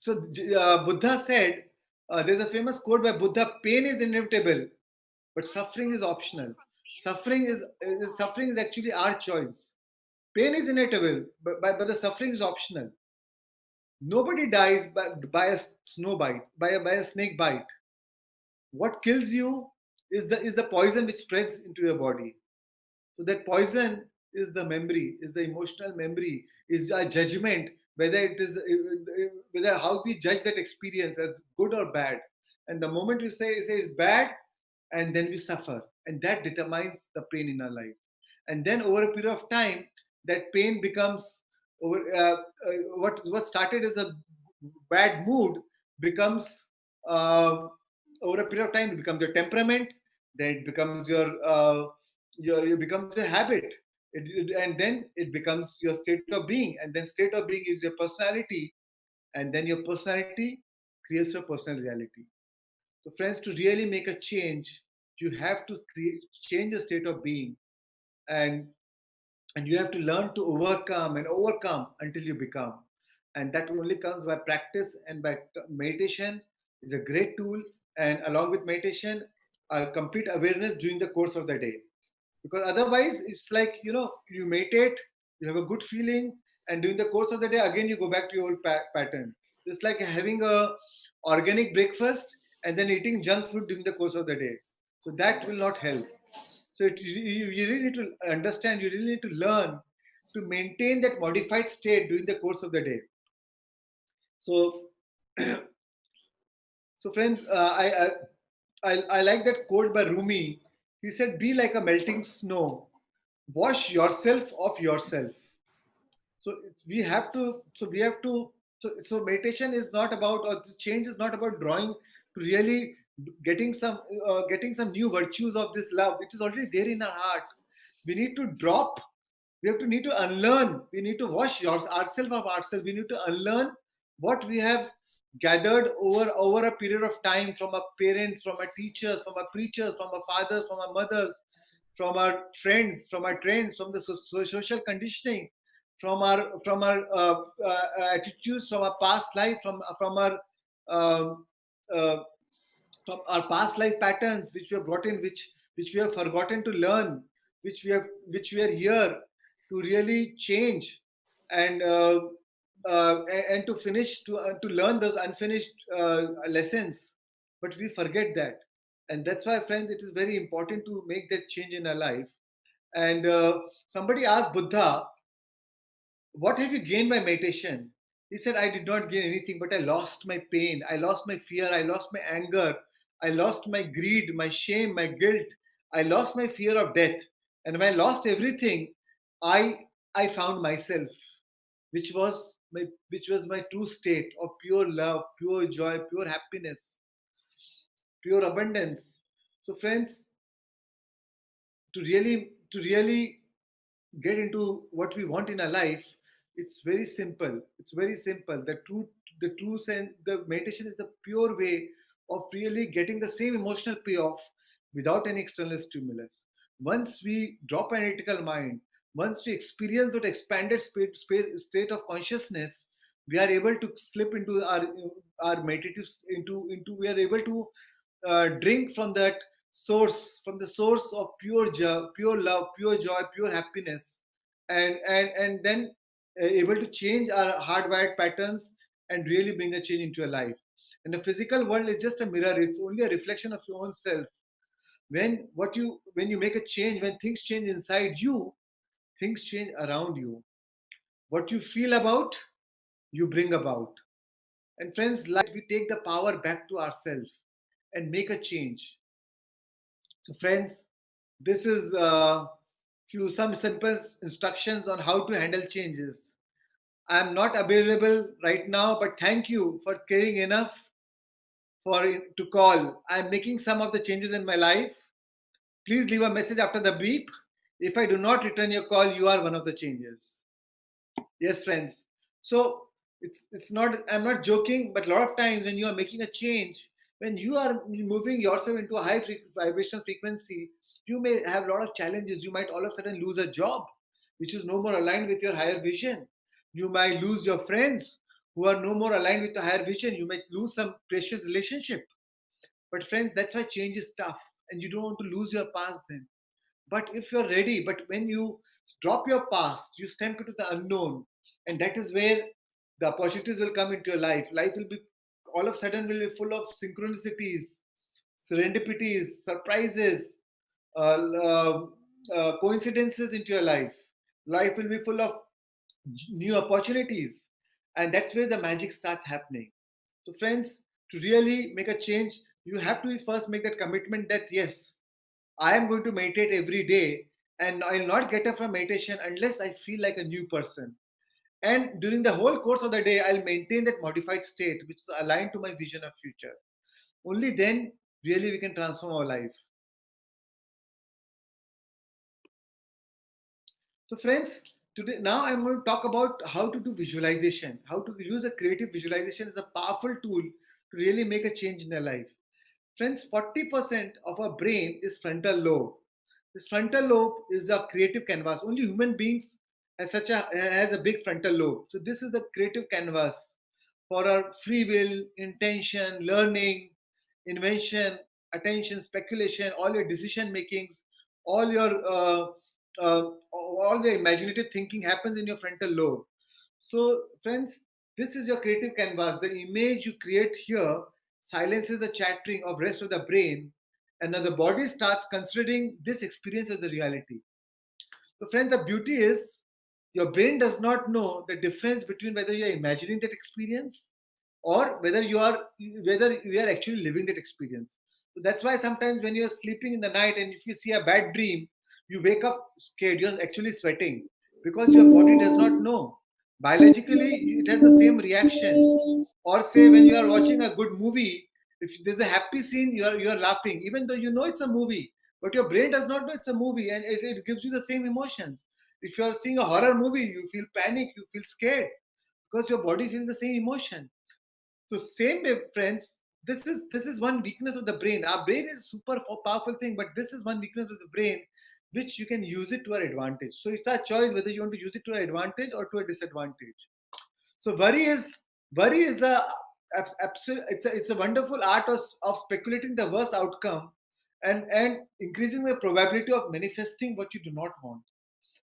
Buddha said, there's a famous quote by Buddha: pain is inevitable, but suffering is optional. Suffering is actually our choice. Pain is inevitable, but the suffering is optional. Nobody dies by a snake bite. What kills you is the poison which spreads into your body. So that poison is the memory, is the emotional memory, is a judgment, whether how we judge that experience as good or bad. And the moment we say it's bad, and then we suffer, and that determines the pain in our life. And then over a period of time, that pain becomes what started as a bad mood becomes over a period of time, it becomes your temperament, then it becomes it becomes your habit, and then it becomes your state of being, and then state of being is your personality, and then your personality creates your personal reality. So friends, to really make a change, you have to change your state of being, and you have to learn to overcome until you become. And that only comes by practice, and by meditation is a great tool, and along with meditation, a complete awareness during the course of the day. Because otherwise it's like, you meditate, you have a good feeling, and during the course of the day again you go back to your old pattern. It's like having a organic breakfast and then eating junk food during the course of the day. So that will not help. So you really need to understand, you really need to learn to maintain that modified state during the course of the day. So so friends, I like that quote by Rumi. He said, be like a melting snow, wash yourself of yourself. So so meditation is not about, or change is not about drawing to really getting some new virtues of this love. It is already there in our heart. We need to drop, we need to unlearn, we need to wash ourselves of ourselves. We need to unlearn what we have gathered over a period of time from our parents, from our teachers, from our preachers, from our fathers, from our mothers, from our friends, from our trends, from the social conditioning, from our attitudes, from our past life, from our um, uh, from our past life patterns which we have brought in, which we have forgotten to learn, which we are here to really change, and and to finish to learn those unfinished lessons, but we forget that. And that's why, friends, it is very important to make that change in our life. And somebody asked Buddha, what have you gained by meditation? He said, I did not gain anything, but I lost my pain, I lost my fear, I lost my anger, I lost my greed, my shame, my guilt, I lost my fear of death. And when I lost everything, I I found myself, which was my true state of pure love, pure joy, pure happiness, pure abundance. So friends, to really get into what we want in our life, it's very simple. It's very simple. The true sense, the meditation is the pure way of really getting the same emotional payoff without any external stimulus. Once we drop an analytical mind, once we experience that expanded state of consciousness, we are able to slip into our meditative into we are able to drink from that source, from the source of pure joy, pure love, pure joy, pure happiness, and then able to change our hardwired patterns and really bring a change into your life. And the physical world is just a mirror; it's only a reflection of your own self. When you make a change, when things change inside you, things change around you. What you feel about, you bring about. And friends, like we take the power back to ourselves and make a change. So, friends, this is some simple instructions on how to handle changes. I am not available right now, but thank you for caring enough to call. I am making some of the changes in my life. Please leave a message after the beep. If I do not return your call, you are one of the changes. Yes, friends. So it's not. I'm not joking, but a lot of times when you are making a change, when you are moving yourself into a high vibrational frequency, you may have a lot of challenges. You might all of a sudden lose a job, which is no more aligned with your higher vision. You might lose your friends who are no more aligned with the higher vision. You might lose some precious relationship. But friends, that's why change is tough, and you don't want to lose your past then. But if you're ready, but when you drop your past, you step into the unknown, and that is where the opportunities will come into your life. Life will be all of a sudden will be full of synchronicities, serendipities, surprises, coincidences into your life. Life will be full of new opportunities, and that's where the magic starts happening. So, friends, to really make a change, you have to first make that commitment that yes, I am going to meditate every day, and I'll not get up from meditation unless I feel like a new person. And during the whole course of the day, I'll maintain that modified state which is aligned to my vision of future. Only then, really, we can transform our life. So, friends, today now I'm going to talk about how to do visualization, how to use a creative visualization as a powerful tool to really make a change in your life. Friends, 40% of our brain is frontal lobe. This frontal lobe is a creative canvas. Only human beings has a big frontal lobe. So this is the creative canvas for our free will, intention, learning, invention, attention, speculation, all your decision makings, all your all the imaginative thinking happens in your frontal lobe. So, friends, this is your creative canvas. The image you create here silences the chattering of rest of the brain, and now the body starts considering this experience as a reality. So, friends, the beauty is your brain does not know the difference between whether you are imagining that experience or whether you are actually living that experience. So that's why sometimes when you are sleeping in the night and if you see a bad dream, you wake up scared. You're actually sweating because your body does not know. Biologically, it has the same reaction. Or say when you are watching a good movie, if there's a happy scene, you are laughing, even though you know it's a movie, but your brain does not know it's a movie, and it gives you the same emotions. If you are seeing a horror movie, you feel panic, you feel scared because your body feels the same emotion. So same way, friends, this is one weakness of the brain. Our brain is a super powerful thing, but this is one weakness of the brain which you can use it to our advantage. So it's our choice whether you want to use it to our advantage or to a disadvantage. So worry is a absolute, it's a wonderful art of speculating the worst outcome and increasing the probability of manifesting what you do not want.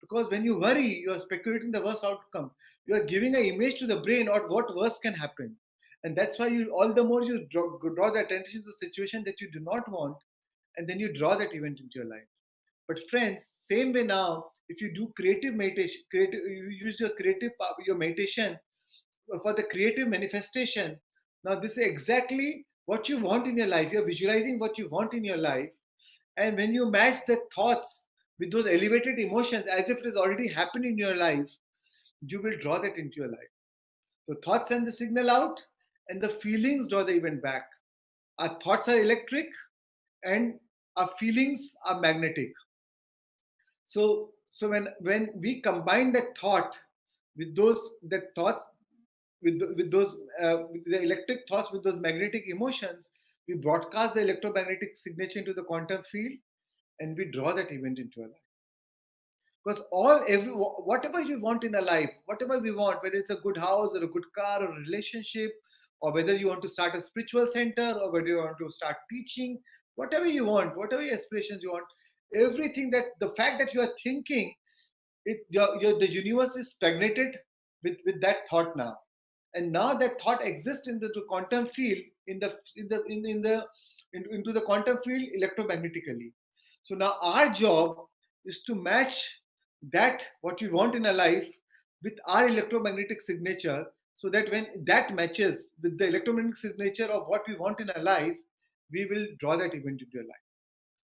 Because when you worry, you are speculating the worst outcome. You are giving an image to the brain of what worse can happen. And that's why you all the more you draw the attention to the situation that you do not want, and then you draw that event into your life. But friends, same way now, if you do creative meditation, you use your creative power, your meditation for the creative manifestation. Now, this is exactly what you want in your life. You're visualizing what you want in your life. And when you match the thoughts with those elevated emotions as if it has already happened in your life, you will draw that into your life. So thoughts send the signal out and the feelings draw the event back. Our thoughts are electric and our feelings are magnetic. So when we combine that thought with that thoughts with the electric thoughts with those magnetic emotions, we broadcast the electromagnetic signature into the quantum field and we draw that event into our life. Because whatever you want in a life, whatever we want, whether it's a good house or a good car or a relationship, or whether you want to start a spiritual center or whether you want to start teaching, whatever you want, whatever your aspirations you want, everything, that the fact that you are thinking, the universe is stagnated with that thought now. And now that thought exists in the quantum field, into the quantum field electromagnetically. So now our job is to match that what we want in a life with our electromagnetic signature, so that when that matches with the electromagnetic signature of what we want in a life, we will draw that event into your life.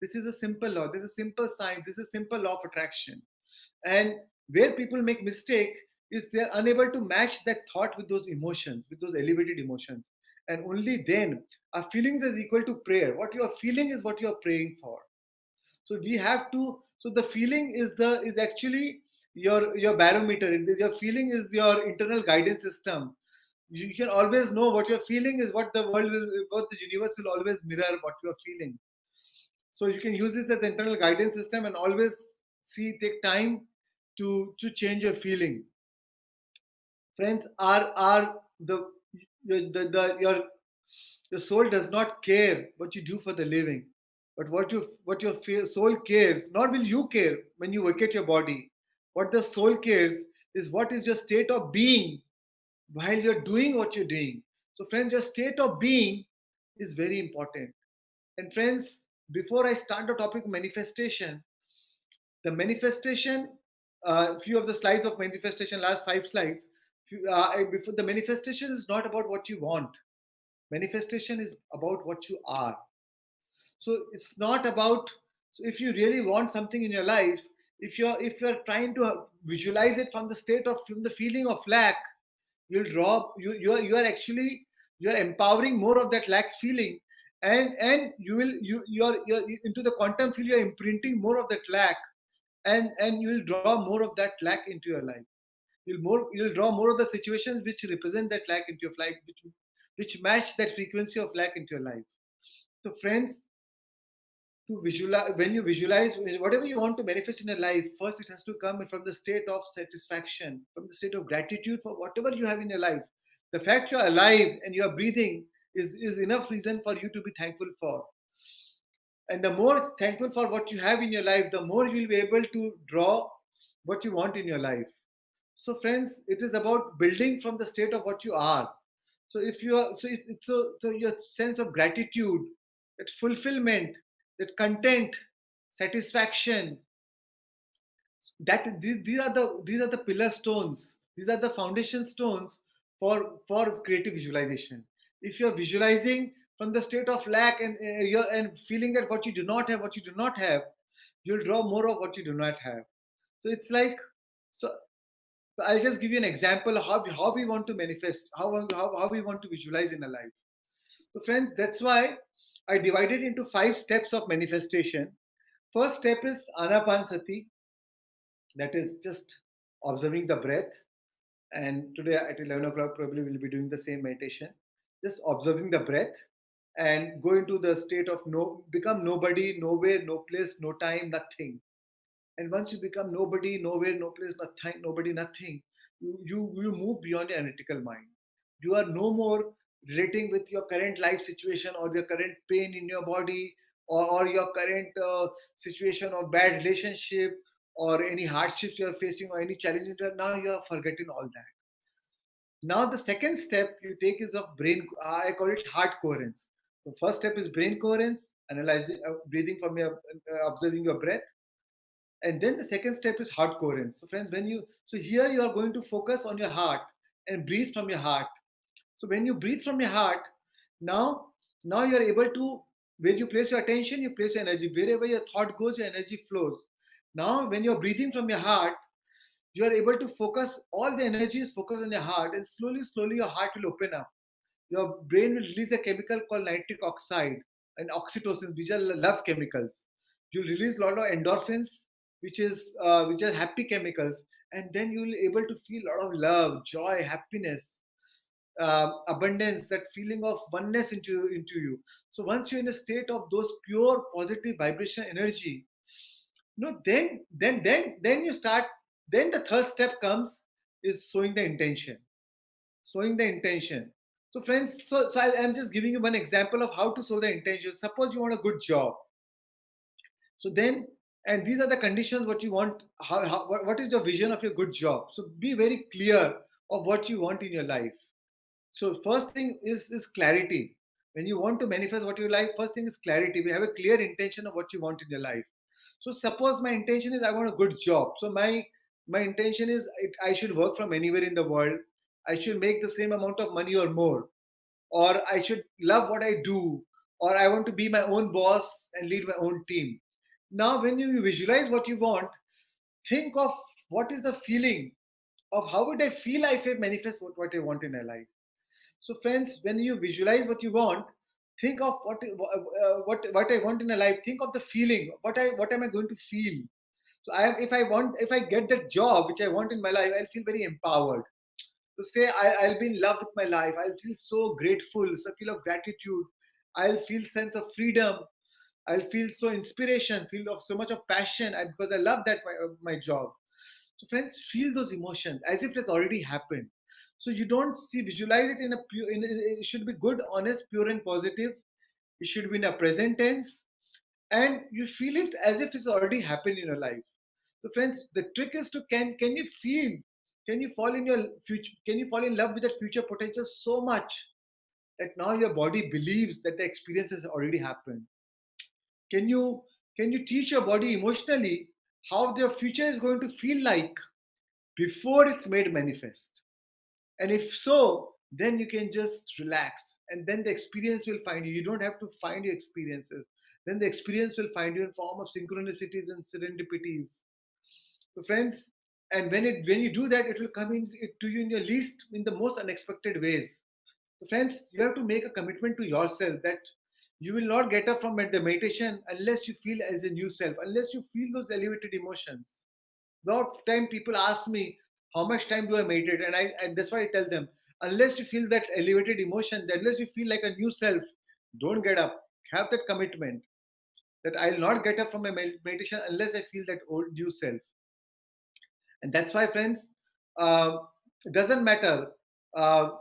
This is a simple law. This is a simple science. This is a simple law of attraction. And where people make mistake is they're unable to match that thought with those emotions, with those elevated emotions. And only then our feelings is equal to prayer. What you are feeling is what you are praying for. So we have to, so the feeling is actually your barometer. Your feeling is your internal guidance system. You can always know what you're feeling is what the world will, what the universe will always mirror what you're feeling. So you can use this as an internal guidance system and always take time to change your feeling. Friends, your soul does not care what you do for the living, but what your soul cares. Nor will you care when you vacate your body. What the soul cares is what is your state of being while you're doing what you're doing. So friends, your state of being is very important. And friends, before I start the topic manifestation, the manifestation, few of the slides of manifestation, last 5 slides, before, the manifestation is not about what you want. Manifestation is about what you are. So it's not about, so if you really want something in your life, if you're trying to visualize it from the feeling of lack, you'll drop, you are actually, you are empowering more of that lack feeling, and you're into the quantum field, you're imprinting more of that lack, and you'll draw more of that lack into your life. You'll draw more of the situations which represent that lack into your life, which match that frequency of lack into your life. So friends, to visualize, when you visualize whatever you want to manifest in your life, first it has to come from the state of satisfaction, from the state of gratitude for whatever you have in your life. The fact you're alive and you're breathing is enough reason for you to be thankful for. And the more thankful for what you have in your life, the more you'll be able to draw what you want in your life. So friends, it is about building from the state of what you are. So if you are, so your sense of gratitude, that fulfillment, that content, satisfaction, that these are the pillar stones. These are the foundation stones for creative visualization. If you're visualizing from the state of lack and feeling that what you do not have, you'll draw more of what you do not have. So it's like, so I'll just give you an example of how we want to manifest, how we want to visualize in a life. So friends, that's why I divided into 5 steps of manifestation. First step is Anapanasati, that is just observing the breath. And today at 11 o'clock probably we'll be doing the same meditation. just observing the breath and go into the state of become nobody, nowhere, no place, no time, nothing. And once you become nobody, nowhere, no place, nothing, nobody, nothing, you move beyond your analytical mind. You are no more relating with your current life situation or your current pain in your body, or your current situation of bad relationship or any hardships you are facing or any challenges. Now you are forgetting all that. Now the second step you take is of brain. I call it heart coherence. The first step is brain coherence, analyzing, breathing from your, observing your breath, and then the second step is heart coherence. So friends, here you are going to focus on your heart and breathe from your heart. So when you breathe from your heart, now you are able to, where you place your attention, you place your energy. Wherever your thought goes, your energy flows. Now when you're breathing from your heart, you are able to focus, all the energy is focused on your heart, and slowly your heart will open up. Your brain will release a chemical called nitric oxide and oxytocin, which are love chemicals. You'll release a lot of endorphins, which are happy chemicals, and then you'll be able to feel a lot of love, joy, happiness, abundance, that feeling of oneness into you. So once you're in a state of those pure positive vibration energy, then you start. Then the third step comes is sowing the intention. Sowing the intention. So friends, I'm just giving you one example of how to sow the intention. Suppose you want a good job. So then, and these are the conditions what you want. What is your vision of your good job? So be very clear of what you want in your life. So first thing is clarity. When you want to manifest what you like, first thing is clarity. We have a clear intention of what you want in your life. So suppose my intention is I want a good job. So my intention is I should work from anywhere in the world. I should make the same amount of money or more, or I should love what I do, or I want to be my own boss and lead my own team. Now when you visualize what you want, think of what is the feeling of how would I feel if I manifest what I want in my life. So friends, when you visualize what you want, think of what I want in a life. Think of the feeling. What am I going to feel? So if I get that job which I want in my life, I'll feel very empowered. To say I'll be in love with my life. I'll feel so grateful. So feel of gratitude. I'll feel sense of freedom. I'll feel so inspiration. Feel of so much of passion, because I love that my job. So friends, feel those emotions as if it's already happened. So you don't visualize it in a pure. It should be good, honest, pure, and positive. It should be in a present tense, and you feel it as if it's already happened in your life. So friends, the trick is to can you feel? Can you fall in your future? Can you fall in love with that future potential so much that now your body believes that the experience has already happened? Can you teach your body emotionally how their future is going to feel like before it's made manifest? And if so, then you can just relax, and then the experience will find you. You don't have to find your experiences. Then the experience will find you in form of synchronicities and serendipities. So friends, and when you do that, it will come to you in the most unexpected ways. So friends, you have to make a commitment to yourself that you will not get up from the meditation unless you feel as a new self, unless you feel those elevated emotions. Lot of time people ask me, how much time do I meditate? And that's why I tell them, unless you feel that elevated emotion, unless you feel like a new self, don't get up. Have that commitment that I'll not get up from my meditation unless I feel that old new self. And that's why, friends, it doesn't matter how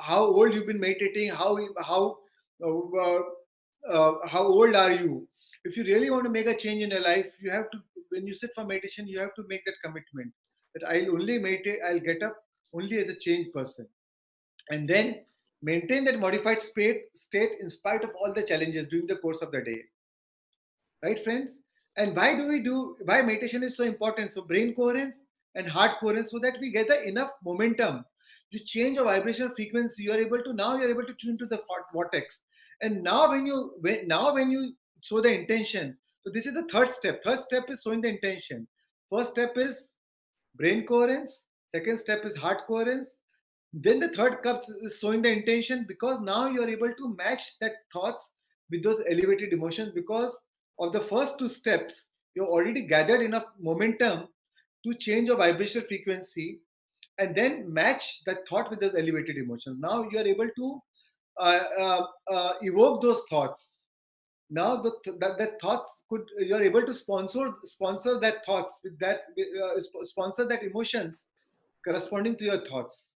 old you've been meditating, how old are you. If you really want to make a change in your life, you have to, when you sit for meditation, you have to make that commitment that I'll only meditate, I'll get up only as a changed person. And then maintain that modified state in spite of all the challenges during the course of the day. Right, friends? And why meditation is so important? So brain coherence and heart coherence, so that we gather enough momentum. You change your vibrational frequency, you're able to tune to the vortex. And now when you sow the intention, so this is the third step. Third step is sowing the intention. First step is brain coherence. Second step is heart coherence. Then the third step is sowing the intention, because now you are able to match that thoughts with those elevated emotions. Because of the first two steps, you already gathered enough momentum to change your vibrational frequency and then match that thought with those elevated emotions. Now you are able to evoke those thoughts. Now that thoughts you're able to sponsor that thoughts with that sponsor that emotions corresponding to your thoughts.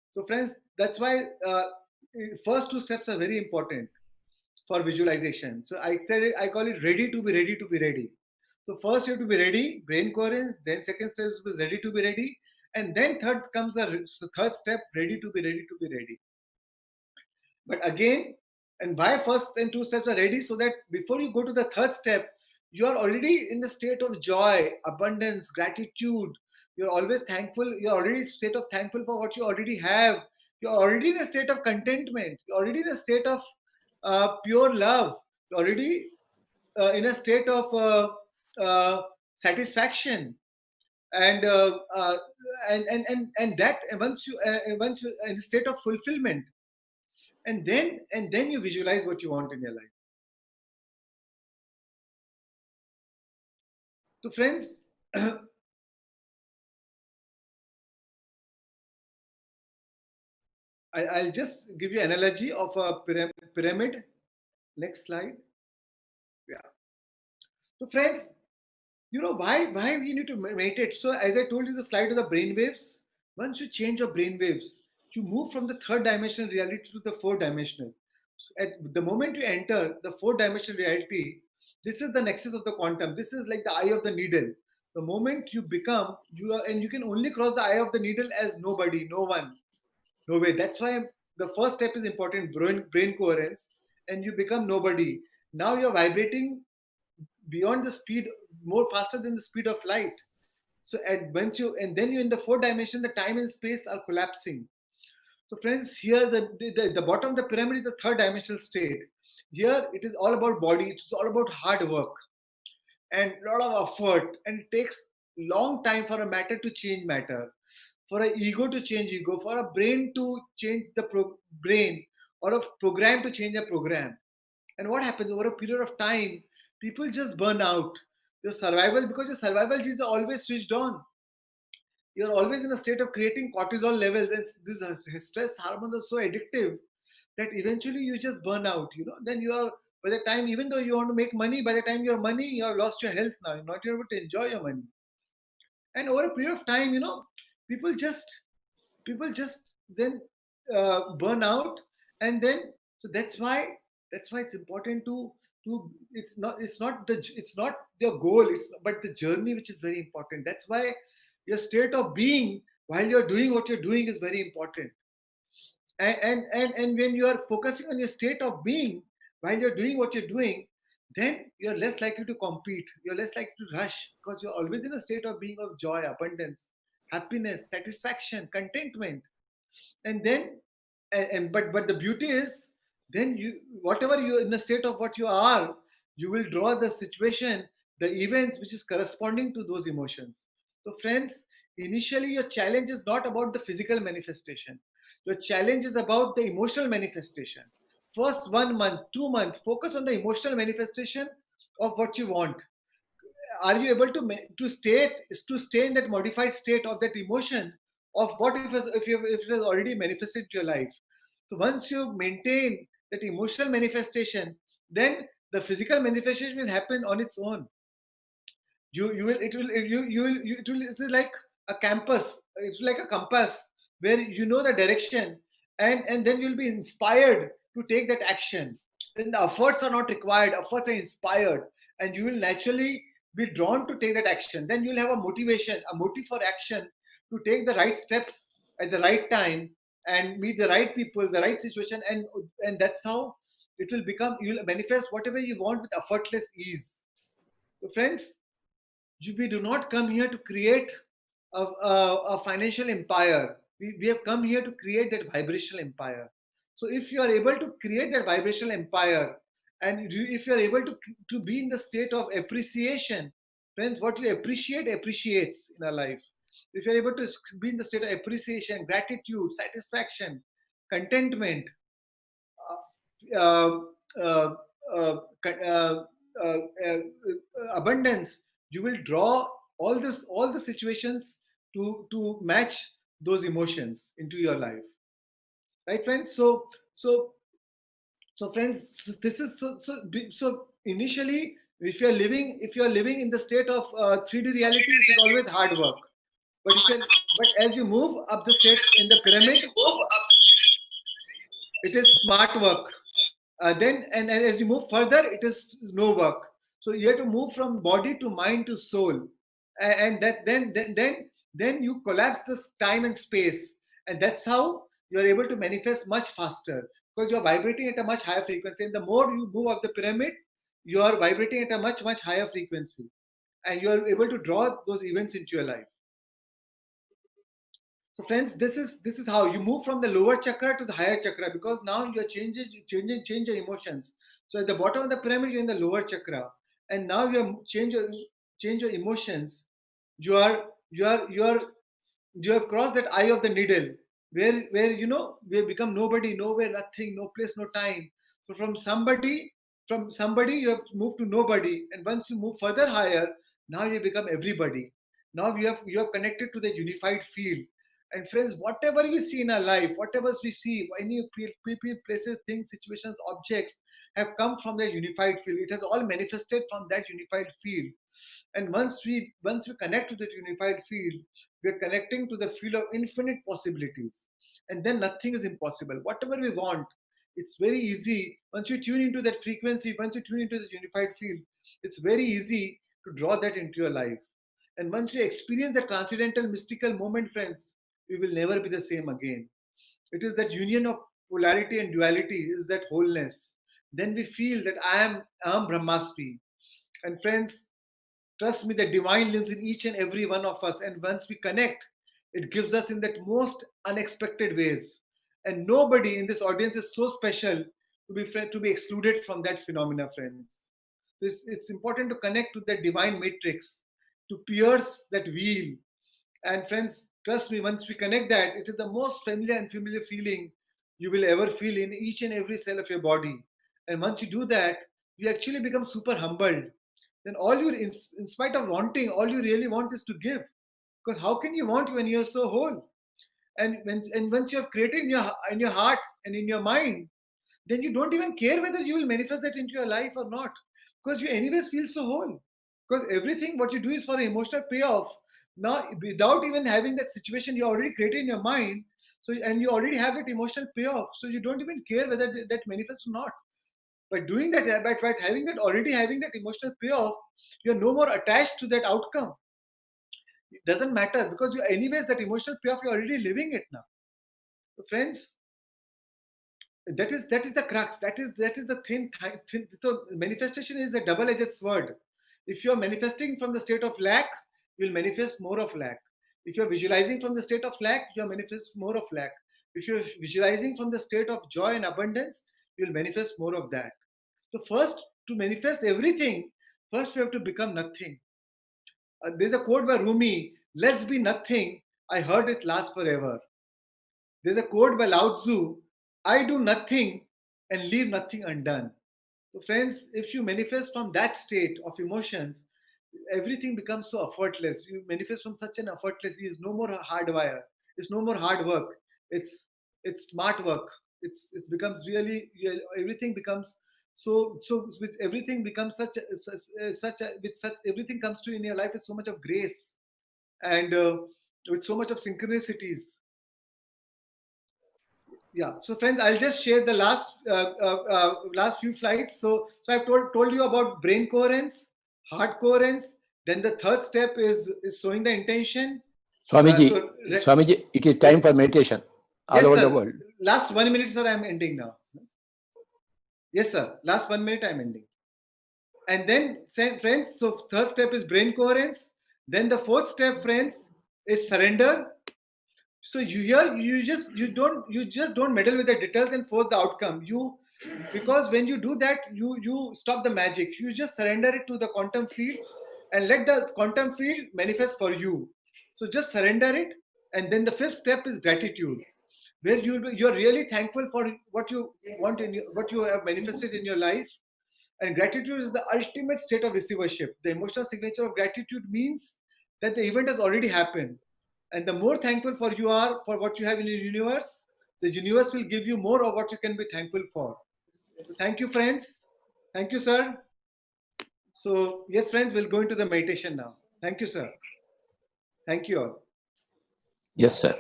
So friends, that's why first two steps are very important for visualization. So I call it ready to be ready to be ready. So first you have to be ready, brain coherence. Then second step is ready to be ready, and then third comes the third step, ready to be ready to be ready. But again, and why first and two steps are ready? So that before you go to the third step, you are already in the state of joy, abundance, gratitude. You're always thankful. You're already in a state of thankful for what you already have. You're already in a state of contentment. You're already in a state of pure love. You're already in a state of satisfaction. And and that once you in a state of fulfillment, and then you visualize what you want in your life. So friends, I'll just give you an analogy of a pyramid. Next slide. Yeah. So friends, you know why we need to meditate. So as I told you, the slide of the brain waves. Once you change your brain waves, you move from the third dimensional reality to the fourth dimensional. So at the moment you enter the fourth dimensional reality, this is the nexus of the quantum. This is like the eye of the needle. The moment you become, you are, and you can only cross the eye of the needle as nobody, no one, no way. That's why the first step is important, brain coherence, and you become nobody. Now you're vibrating beyond the speed, more faster than the speed of light. So once you, and then you're in the fourth dimension, the time and space are collapsing. So friends, here the bottom of the pyramid is the third dimensional state. Here it is all about body, it's all about hard work and a lot of effort, and it takes long time for a matter to change matter, for an ego to change ego, for a brain to change the brain, or a program to change a program. And what happens over a period of time, people just burn out. Your survival, because your survival genes are always switched on. You're always in a state of creating cortisol levels, and this stress hormones are so addictive that eventually you just burn out. You know, then you are, by the time, even though you want to make money, by the time you have money, you have lost your health. Now you're not able to enjoy your money. And over a period of time, you know, people just then burn out, and then, so that's why it's important to it's not your goal, but the journey which is very important. That's why your state of being while you're doing what you're doing is very important. And when you are focusing on your state of being while you're doing what you're doing, then you're less likely to compete, you're less likely to rush, because you're always in a state of being, of joy, abundance, happiness, satisfaction, contentment. And then but the beauty is, then you, whatever you're in a state of what you are, you will draw the situation, the events which is corresponding to those emotions. So friends, initially your challenge is not about the physical manifestation. Your challenge is about the emotional manifestation. First 1 month, 2 months, focus on the emotional manifestation of what you want. Are you able to stay in that modified state of that emotion of what if it has already manifested to your life? So once you maintain that emotional manifestation, then the physical manifestation will happen on its own. It is like a campus. It's like a compass where you know the direction, and then you'll be inspired to take that action. Then the efforts are not required. Efforts are inspired, and you will naturally be drawn to take that action. Then you'll have a motivation, a motive for action to take the right steps at the right time and meet the right people, the right situation, and that's how it will become. You'll manifest whatever you want with effortless ease. So friends, we do not come here to create a financial empire. We have come here to create that vibrational empire. So if you are able to create that vibrational empire, and if you are able to be in the state of appreciation, friends, what you appreciate appreciates in our life. If you are able to be in the state of appreciation, gratitude, satisfaction, contentment, uh, uh, uh, uh, abundance, you will draw all the situations to match those emotions into your life, right friends? So So friends, this is so initially, if you are living in the state of 3D reality, it is always hard work. But as you move up the state in the pyramid, it is smart work. Then and as you move further, it is no work. So you have to move from body to mind to soul, and that then you collapse this time and space, and that's how you are able to manifest much faster, because you are vibrating at a much higher frequency. And the more you move up the pyramid, you are vibrating at a much higher frequency, and you are able to draw those events into your life. So friends, this is how you move from the lower chakra to the higher chakra, because now you are change your emotions. So at the bottom of the pyramid, you're in the lower chakra, and now you are change your emotions. You have crossed that eye of the needle, where we have become nobody, nowhere, nothing, no place, no time. So from somebody you have moved to nobody, and once you move further higher, now you become everybody. Now you have connected to the unified field. And friends, whatever we see in our life, whatever we see, any people, places, things, situations, objects have come from the unified field. It has all manifested from that unified field. And once we connect to that unified field, we are connecting to the field of infinite possibilities. And then nothing is impossible. Whatever we want, it's very easy. Once you tune into that frequency, once you tune into the unified field, it's very easy to draw that into your life. And once you experience the transcendental mystical moment, friends, we will never be the same again. It is that union of polarity and duality, is that wholeness. Then we feel that I am Brahmasmi. And friends, trust me, the divine lives in each and every one of us. And once we connect, it gives us in that most unexpected ways. And nobody in this audience is so special to be excluded from that phenomena, friends. So it's important to connect to that divine matrix, to pierce that wheel. And friends, trust me, once we connect that, it is the most familiar feeling you will ever feel in each and every cell of your body. And once you do that, you actually become super humbled. Then in spite of wanting, all you really want is to give. Because how can you want when you're so whole? And once you have created in your heart and in your mind, then you don't even care whether you will manifest that into your life or not, because you anyways feel so whole. Because everything what you do is for an emotional payoff. Now, without even having that situation, you already created in your mind. So, and you already have that emotional payoff. So you don't even care whether that manifests or not. By doing that, by already having that emotional payoff, you're no more attached to that outcome. It doesn't matter, because you anyways that emotional payoff, you're already living it now. So friends, that is the crux. That is the thin. So manifestation is a double-edged sword. If you are manifesting from the state of lack, you will manifest more of lack. If you are visualizing from the state of lack, you will manifest more of lack. If you are visualizing from the state of joy and abundance, you will manifest more of that. So first, to manifest everything, first we have to become nothing. There's a quote by Rumi: "Let's be nothing. I heard it lasts forever." There's a quote by Lao Tzu: "I do nothing and leave nothing undone." So friends, if you manifest from that state of emotions, everything becomes so effortless. You manifest from such an effortless, it's no more hardwire. It's no more hard work. It's smart work. It becomes really, everything becomes everything becomes everything comes to in your life with so much of grace, and with so much of synchronicities. Yeah. So friends, I'll just share the last few slides. So I've told you about brain coherence, heart coherence. Then the third step is showing the intention. Swamiji, Swamiji, it is time for meditation all yes, over sir. the world. Last 1 minute, sir. I'm ending now. Yes, sir. Last 1 minute, I'm ending. And then, friends, so third step is brain coherence. Then the fourth step, friends, is surrender. So you just don't meddle with the details and force the outcome. Because when you do that, you stop the magic. You just surrender it to the quantum field and let the quantum field manifest for you. So just surrender it. And then the fifth step is gratitude, where you're really thankful for what you want what you have manifested in your life. And gratitude is the ultimate state of receivership. The emotional signature of gratitude means that the event has already happened. And the more thankful you are for what you have in your universe, the universe will give you more of what you can be thankful for. Thank you, friends. Thank you, sir. So, yes, friends, we'll go into the meditation now. Thank you, sir. Thank you all. Yes, sir.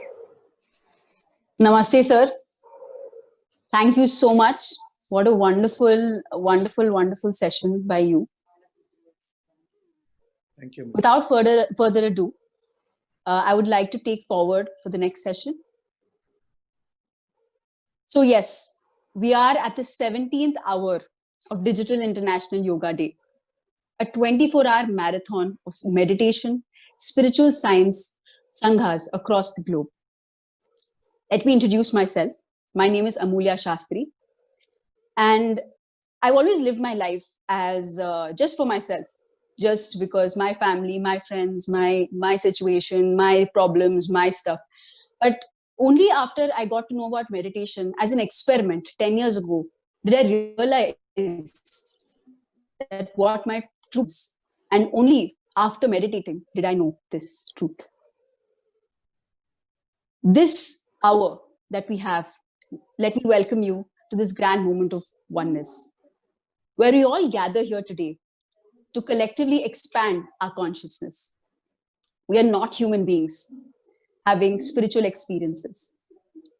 Namaste, sir. Thank you so much. What a wonderful, wonderful, wonderful session by you. Thank you. Without further ado, I would like to take forward for the next session. So yes, we are at the 17th hour of Digital International Yoga Day, a 24-hour marathon of meditation, spiritual science, sanghas across the globe. Let me introduce myself. My name is Amulya Shastri, and I've always lived my life as just for myself, just because my family, my friends, my situation, my problems, my stuff. But only after I got to know about meditation as an experiment 10 years ago, did I realize that what my truth is. And only after meditating did I know this truth. This hour that we have, let me welcome you to this grand moment of oneness, where we all gather here today to collectively expand our consciousness. We are not human beings having spiritual experiences.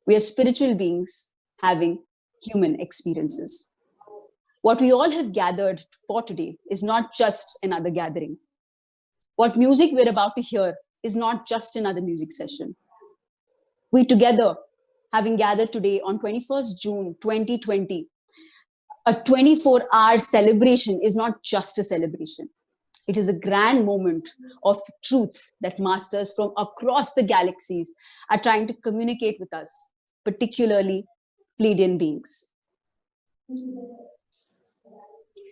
We are spiritual beings having human experiences. What we all have gathered for today is not just another gathering. What music we're about to hear is not just another music session. We together, having gathered today on 21st June 2020, a 24-hour celebration is not just a celebration. It is a grand moment of truth that masters from across the galaxies are trying to communicate with us, particularly Pleiadian beings.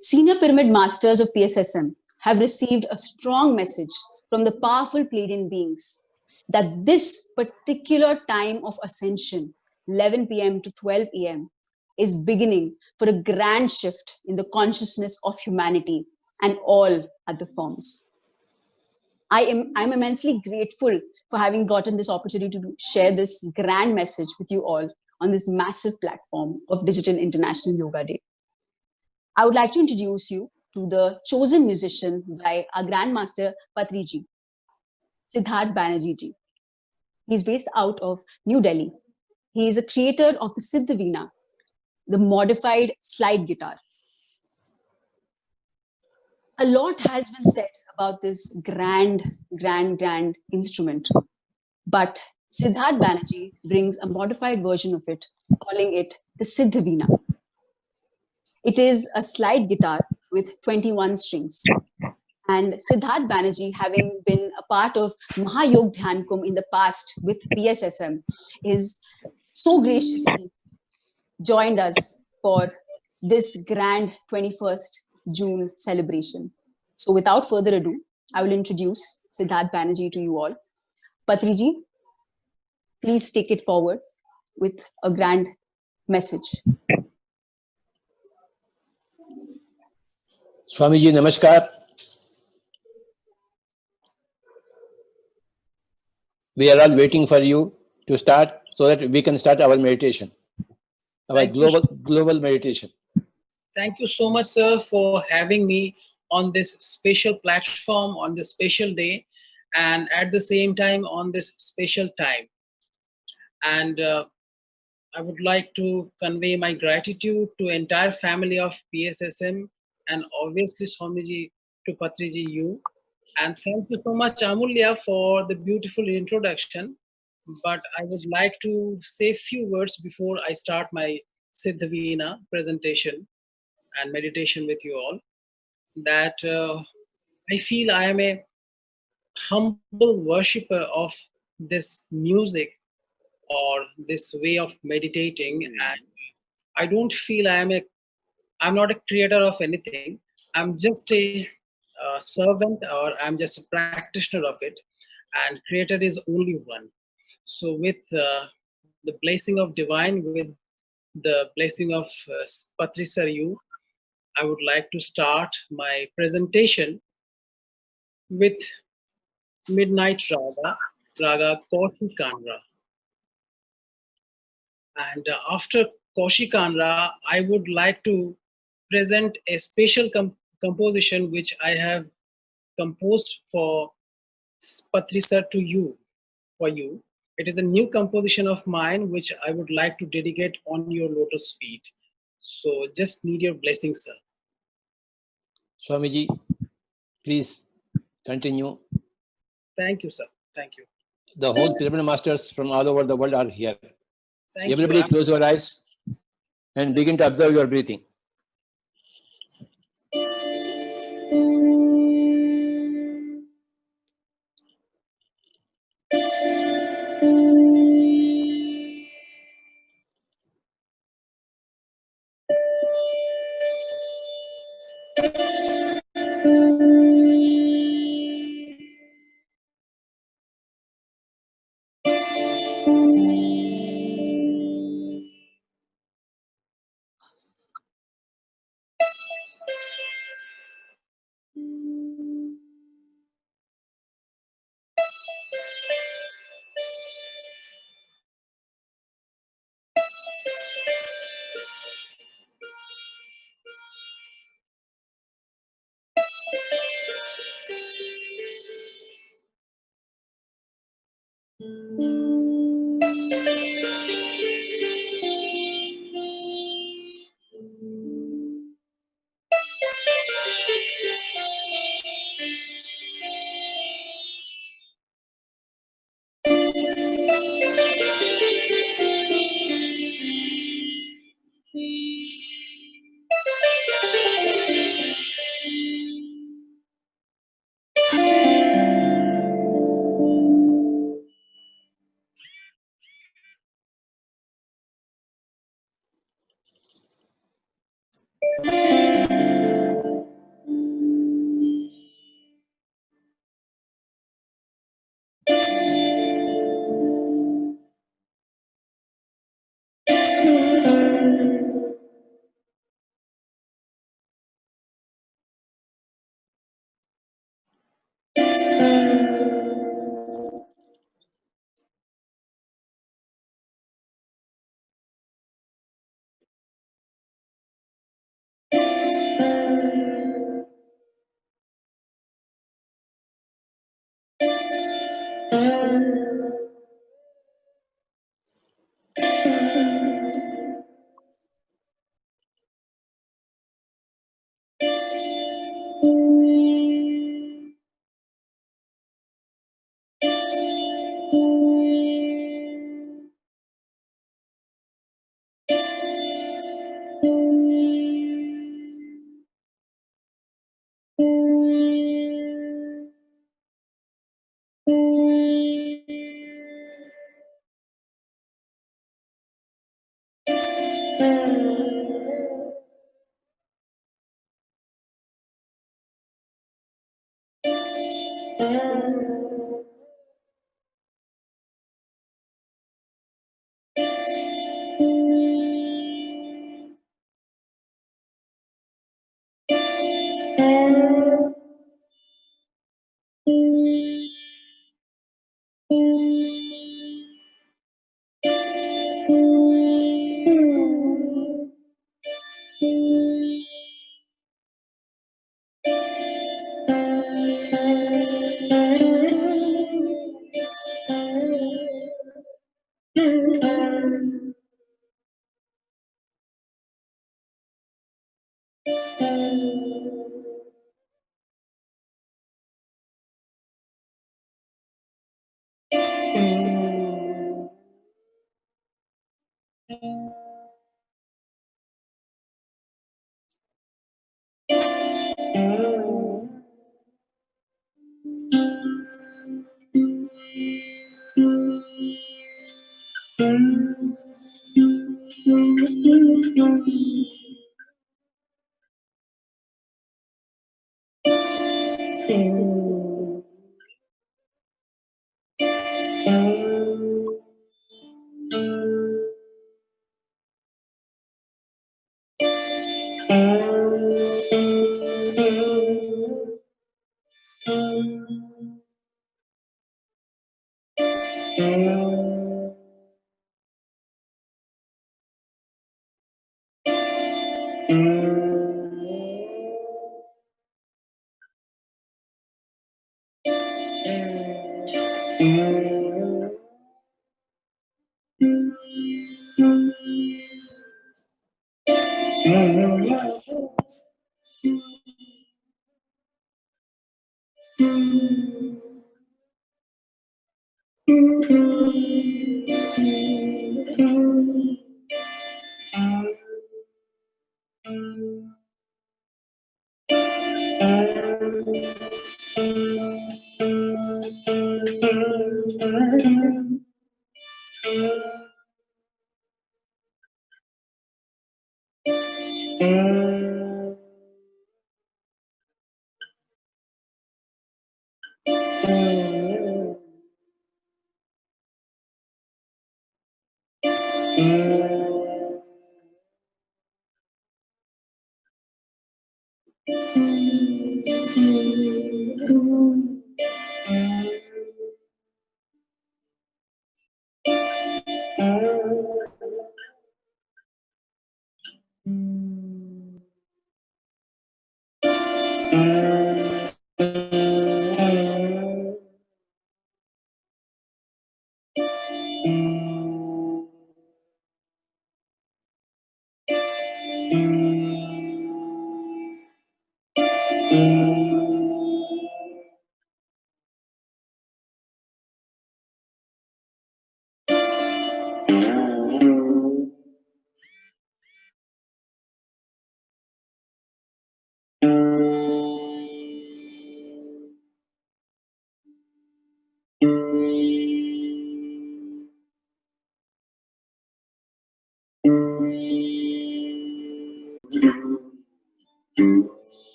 Senior Pyramid Masters of PSSM have received a strong message from the powerful Pleiadian beings that this particular time of ascension, 11 p.m. to 12 a.m., is beginning for a grand shift in the consciousness of humanity and all other forms. I'm immensely grateful for having gotten this opportunity to share this grand message with you all on this massive platform of Digital International Yoga Day. I would like to introduce you to the chosen musician by our Grandmaster Patriji, Siddharth Banerjee ji. He's based out of New Delhi. He is a creator of the Siddha Veena, the modified slide guitar. A lot has been said about this grand instrument, but Siddharth Banerjee brings a modified version of it, calling it the Siddha Veena. It is a slide guitar with 21 strings. And Siddharth Banerjee, having been a part of Mahayog Dhyan Kumbh in the past with PSSM, is so graciously joined us for this grand 21st June celebration. So without further ado, I will introduce Siddharth Banerjee to you all. Patriji, please take it forward with a grand message. Swamiji, namaskar. We are all waiting for you to start so that we can start our meditation, our global meditation. Thank you so much, sir, for having me on this special platform, on this special day, and at the same time on this special time. And I would like to convey my gratitude to entire family of PSSM and obviously Swamiji to Patriji you. And thank you so much, Amulya, for the beautiful introduction. But I would like to say a few words before I start my Siddha Veena presentation and meditation with you all. That I feel I am a humble worshipper of this music or this way of meditating, and I don't feel I'm not a creator of anything. I'm just a servant, or I'm just a practitioner of it, and creator is only one. So with the blessing of divine, with the blessing of Patri Saryu, I would like to start my presentation with Midnight Raga Kaushi Kanra. And after Kaushikanra, I would like to present a special composition which I have composed for Patrisa to you, for you. It is a new composition of mine which I would like to dedicate on your lotus feet. So just need your blessing, sir. Swamiji, please continue. Thank you, sir. Thank you. The whole pyramid masters from all over the world are here. Thank Everybody you. close your eyes and begin to observe your breathing.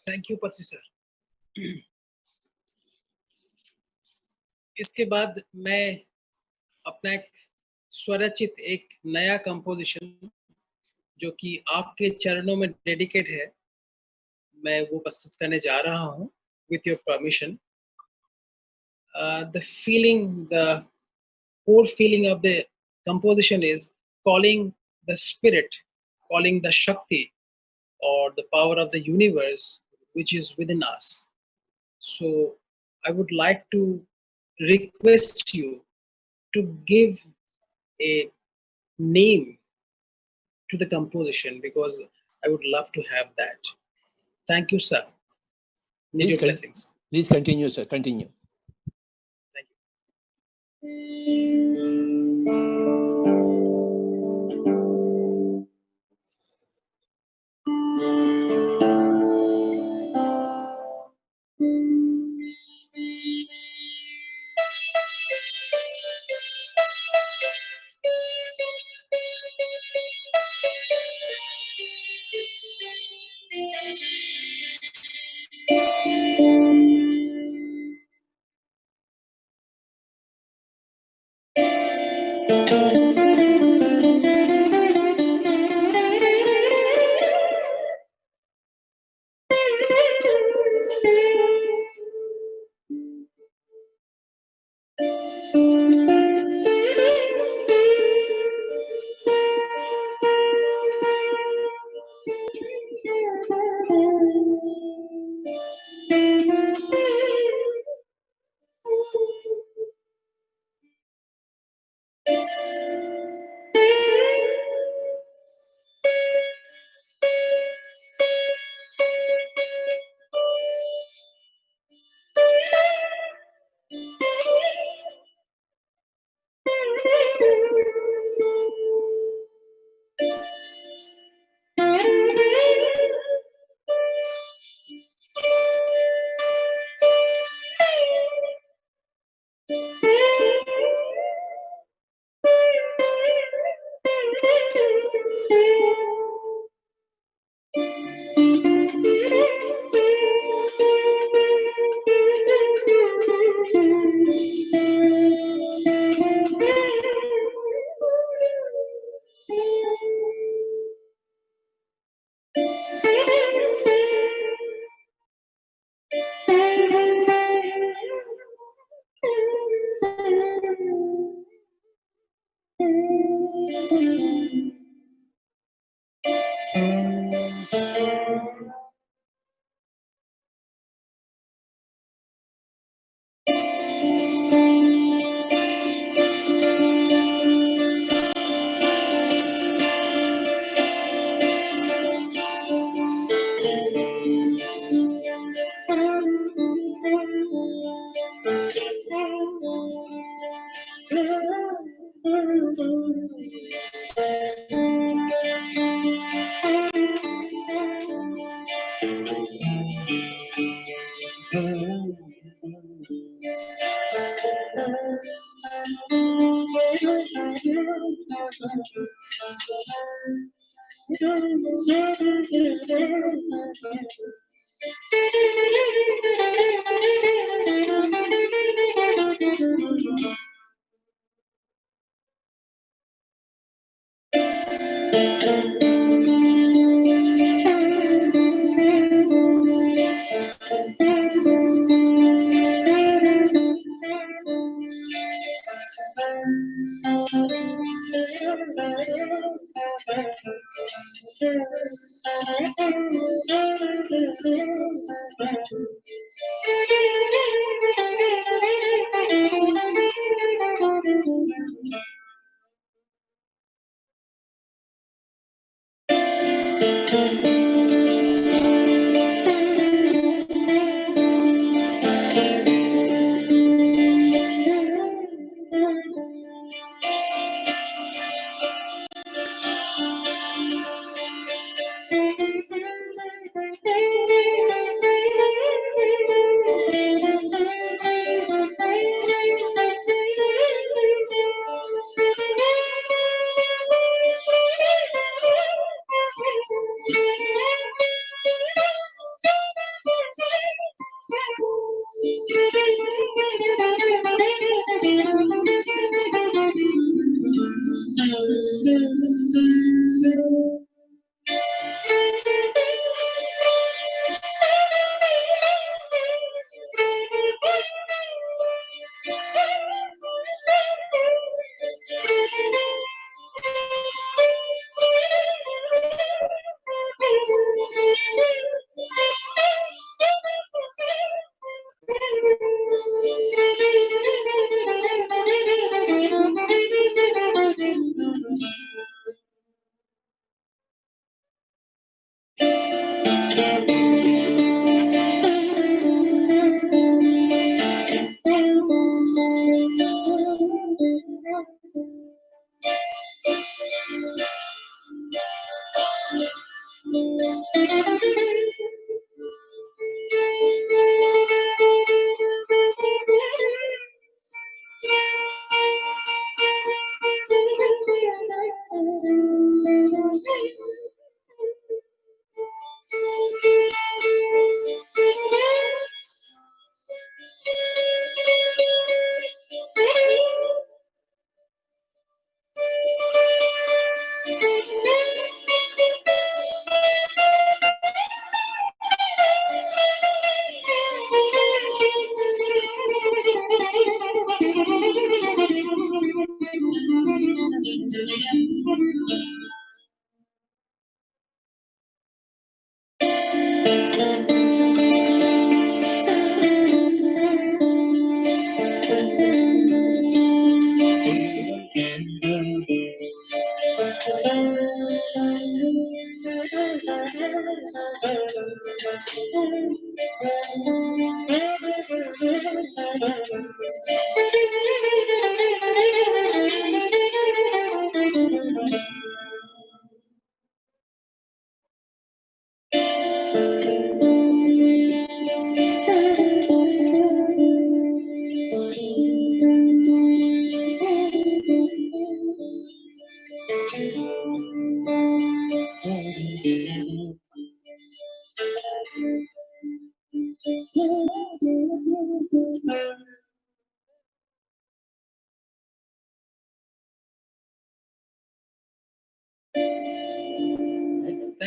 Thank you पत्री sir. इसके बाद मैं अपना एक स्वरचित एक नया composition जो कि आपके चरणों में डेडिकेट है, मैं वो प्रस्तुत करने जा रहा हूँ with your permission. The feeling, the core feeling of the composition is calling the spirit, calling the Shakti or the power of the universe which is within us. So I would like to request you to give a name to the composition because I would love to have that. Thank you, sir. Need your blessings. Please continue, sir. Continue. Thank you.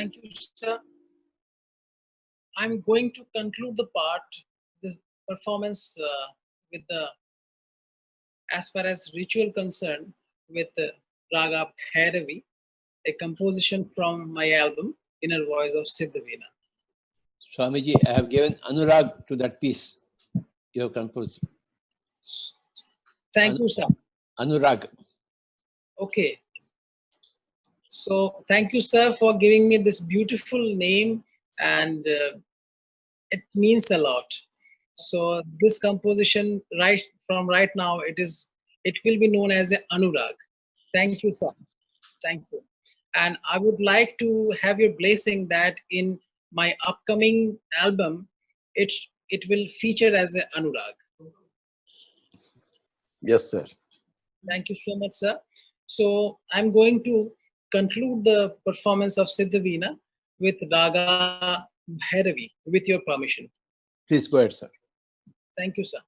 Thank you, sir. I'm going to conclude the part, this performance with the, as far as ritual concerned, with Raga Bhairavi, a composition from my album, Inner Voice of Siddhavina. Swamiji, I have given Anurag to that piece you have composed. Thank you, sir. Anurag. Okay. So thank you, sir, for giving me this beautiful name, and it means a lot. So this composition, right now, it will be known as a Anurag. Thank you, sir. Thank you. And I would like to have your blessing that in my upcoming album, it will feature as a Anurag. Yes, sir. Thank you so much, sir. So I'm going to conclude the performance of Siddhavina with Raga Bhairavi, with your permission. Please go ahead, sir. Thank you, sir.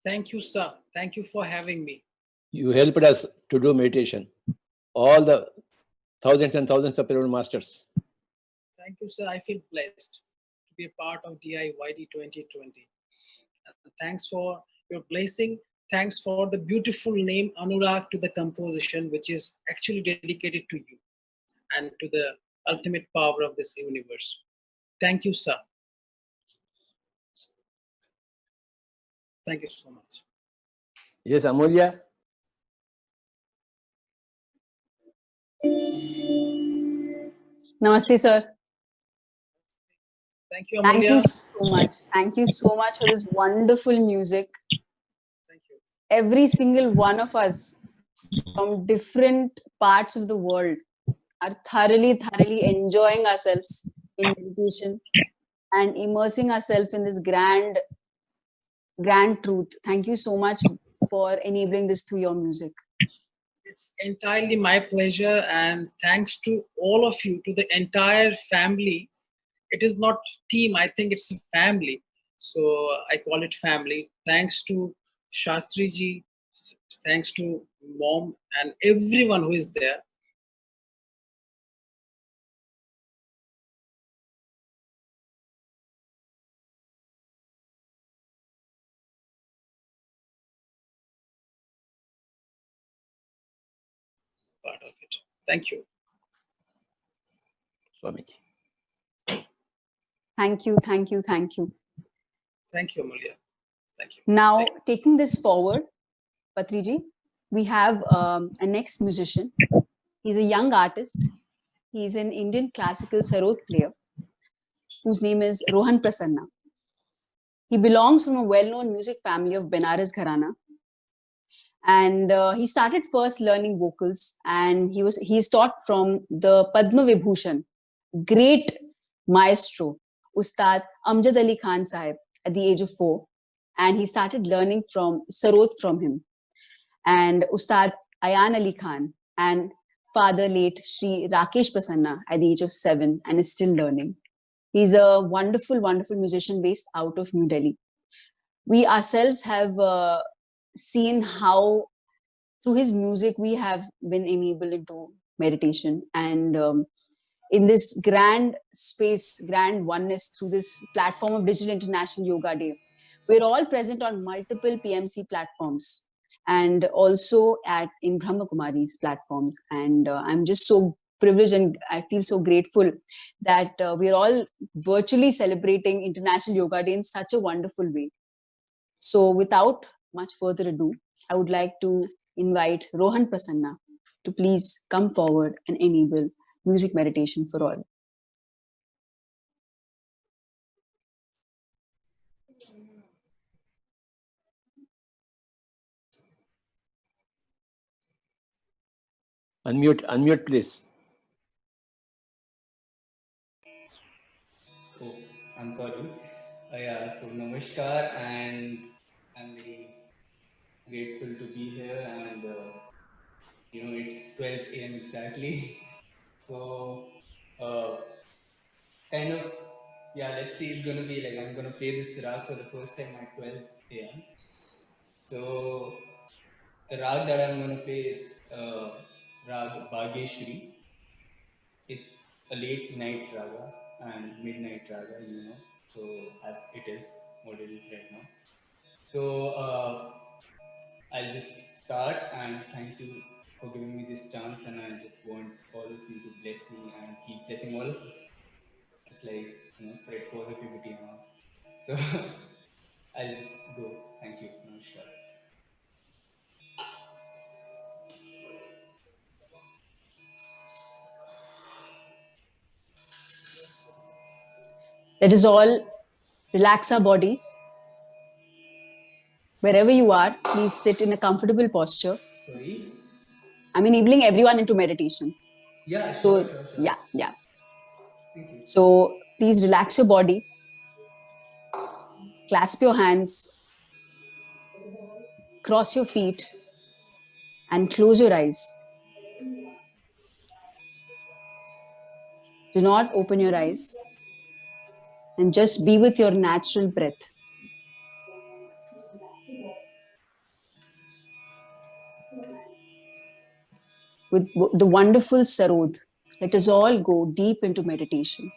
Thank you, sir. Thank you for having me. You helped us to do meditation. All the thousands and thousands of pyramid masters. Thank you, sir. I feel blessed to be a part of DIYD 2020. Thanks for your blessing. Thanks for the beautiful name Anurag to the composition, which is actually dedicated to you and to the ultimate power of this universe. Thank you, sir. Thank you so much. Yes, Amulya. Namaste, sir. Thank you, Thank you Amulya. so much. Thank you so much for this wonderful music. Thank you. Every single one of us from different parts of the world are thoroughly enjoying ourselves in meditation and immersing ourselves in this grand truth. Thank you so much for enabling this through your music. It's entirely my pleasure, and thanks to all of you, to the entire family. It is not team, I think it's a family. So I call it family. Thanks to Shastri ji, thanks to mom and everyone who is there. Part of it. Thank you. Swamiji. Thank you, thank you, thank you. Thank you, Amulya. Thank you. Now, taking this forward, Patriji, we have a next musician. He's a young artist. He's an Indian classical sarod player whose name is Rohan Prasanna. He belongs from a well-known music family of Benares Gharana. And he started first learning vocals, and he's taught from the Padma Vibhushan, great maestro, Ustad Amjad Ali Khan Sahib, at the age of 4. And he started learning from sarod from him. And Ustad Ayan Ali Khan and father late Shri Rakesh Prasanna at the age of 7, and is still learning. He's a wonderful, wonderful musician based out of New Delhi. We ourselves have seen how through his music we have been enabled into meditation, and in this grand space, grand oneness through this platform of Digital International Yoga Day, we're all present on multiple PMC platforms and also in Brahma Kumari's platforms. And I'm just so privileged and I feel so grateful that we're all virtually celebrating International Yoga Day in such a wonderful way. So without much further ado, I would like to invite Rohan Prasanna to please come forward and enable music meditation for all. Unmute, please. Oh, I'm sorry. Yeah, so namaskar, and I'm very grateful to be here. And it's 12 a.m. exactly. So, kind of, yeah, let's see, it's gonna be like I'm gonna play this rag for the first time at 12 a.m. So, the rag that I'm gonna play is rag Bhageshri. It's a late night raga and midnight raga, so as it is, what it is right now. So I'll just start, and thank you for giving me this chance, and I just want all of you to bless me and keep blessing all of us, just like, spread positivity and all. So I'll just go. Thank you. Namaskar. Let us all relax our bodies. Wherever you are, please sit in a comfortable posture. Sorry? I'm enabling everyone into meditation. Yeah, So, sure. yeah. Thank you. So, please relax your body. Clasp your hands. Cross your feet. And close your eyes. Do not open your eyes. And just be with your natural breath. With the wonderful sarod, let us all go deep into meditation.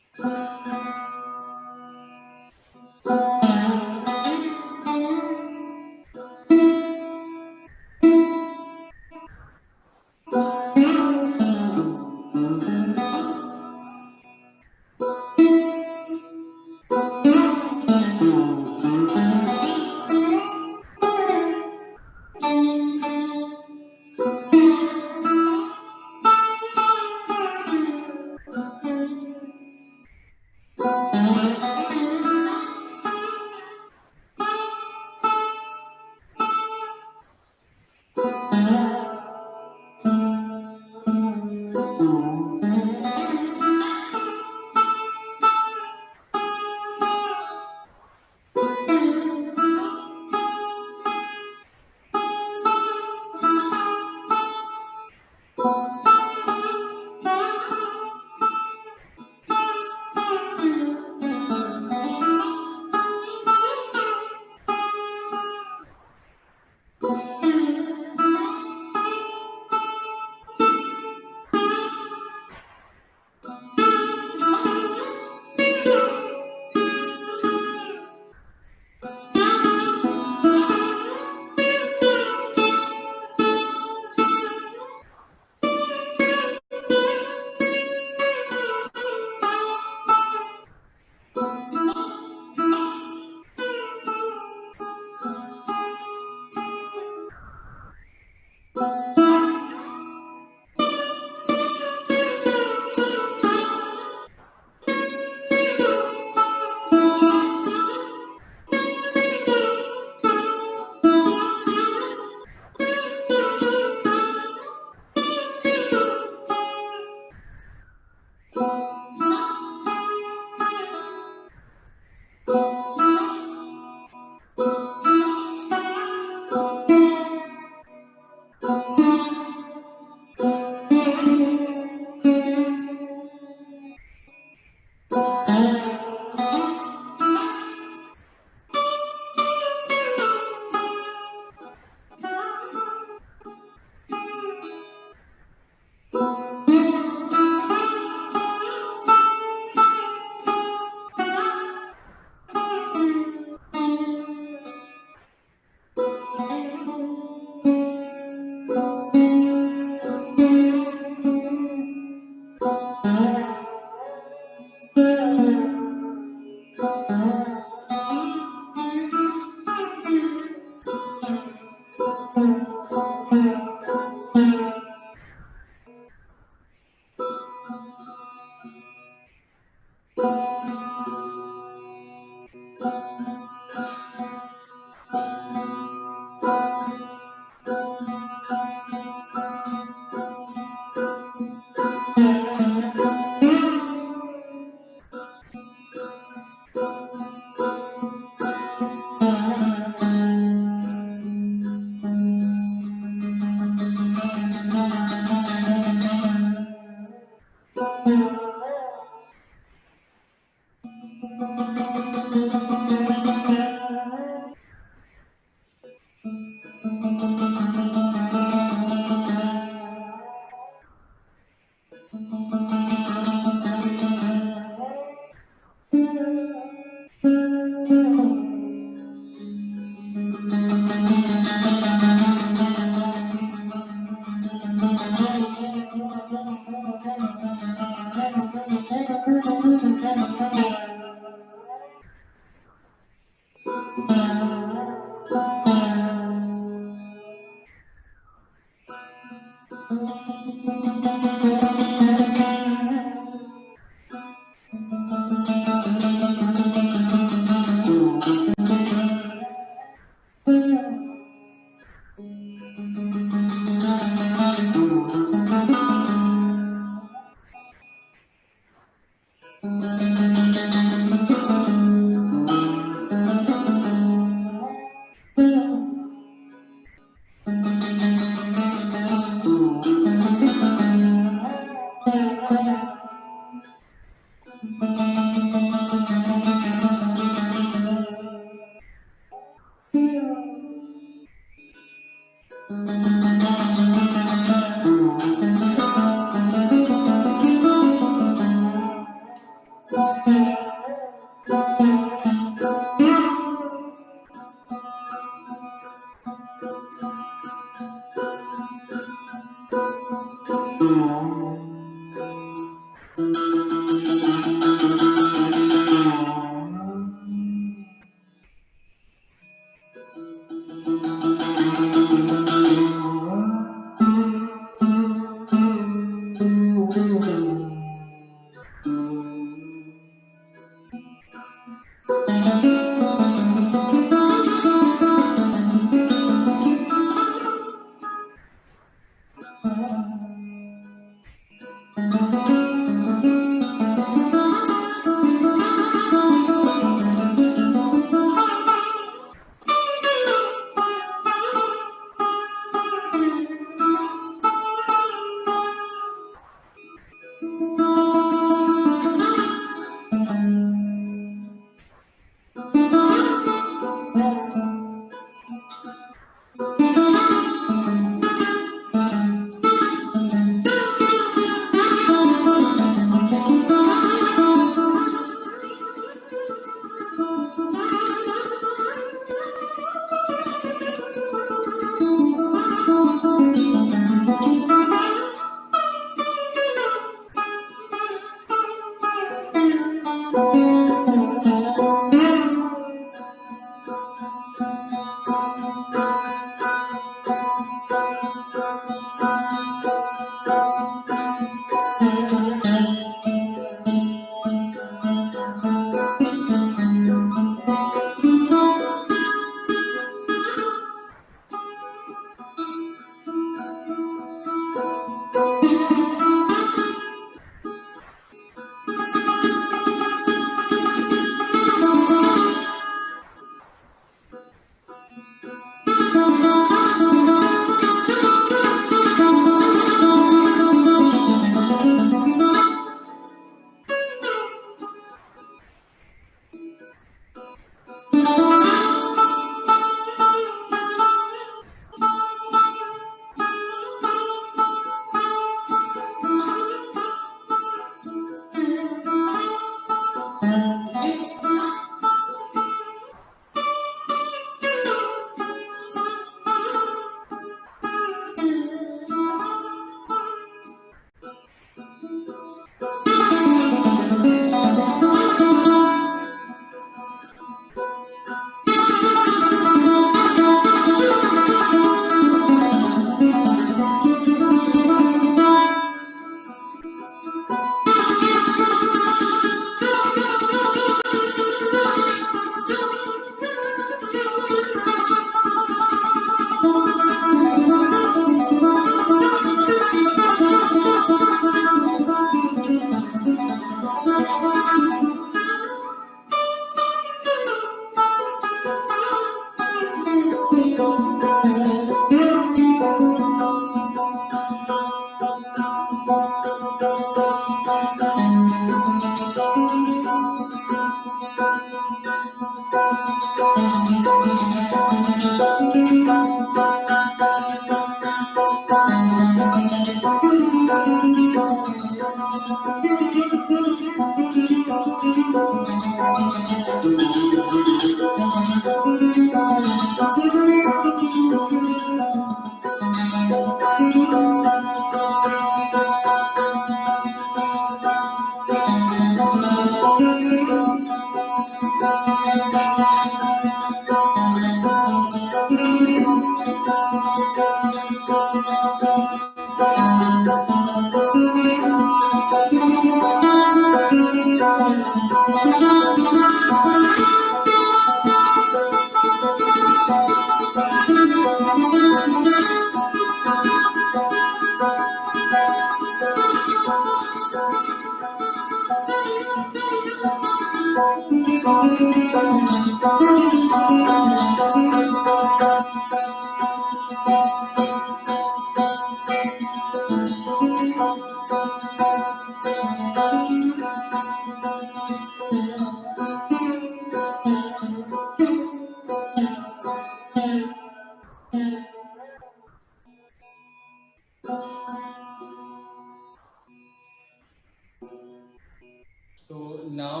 So now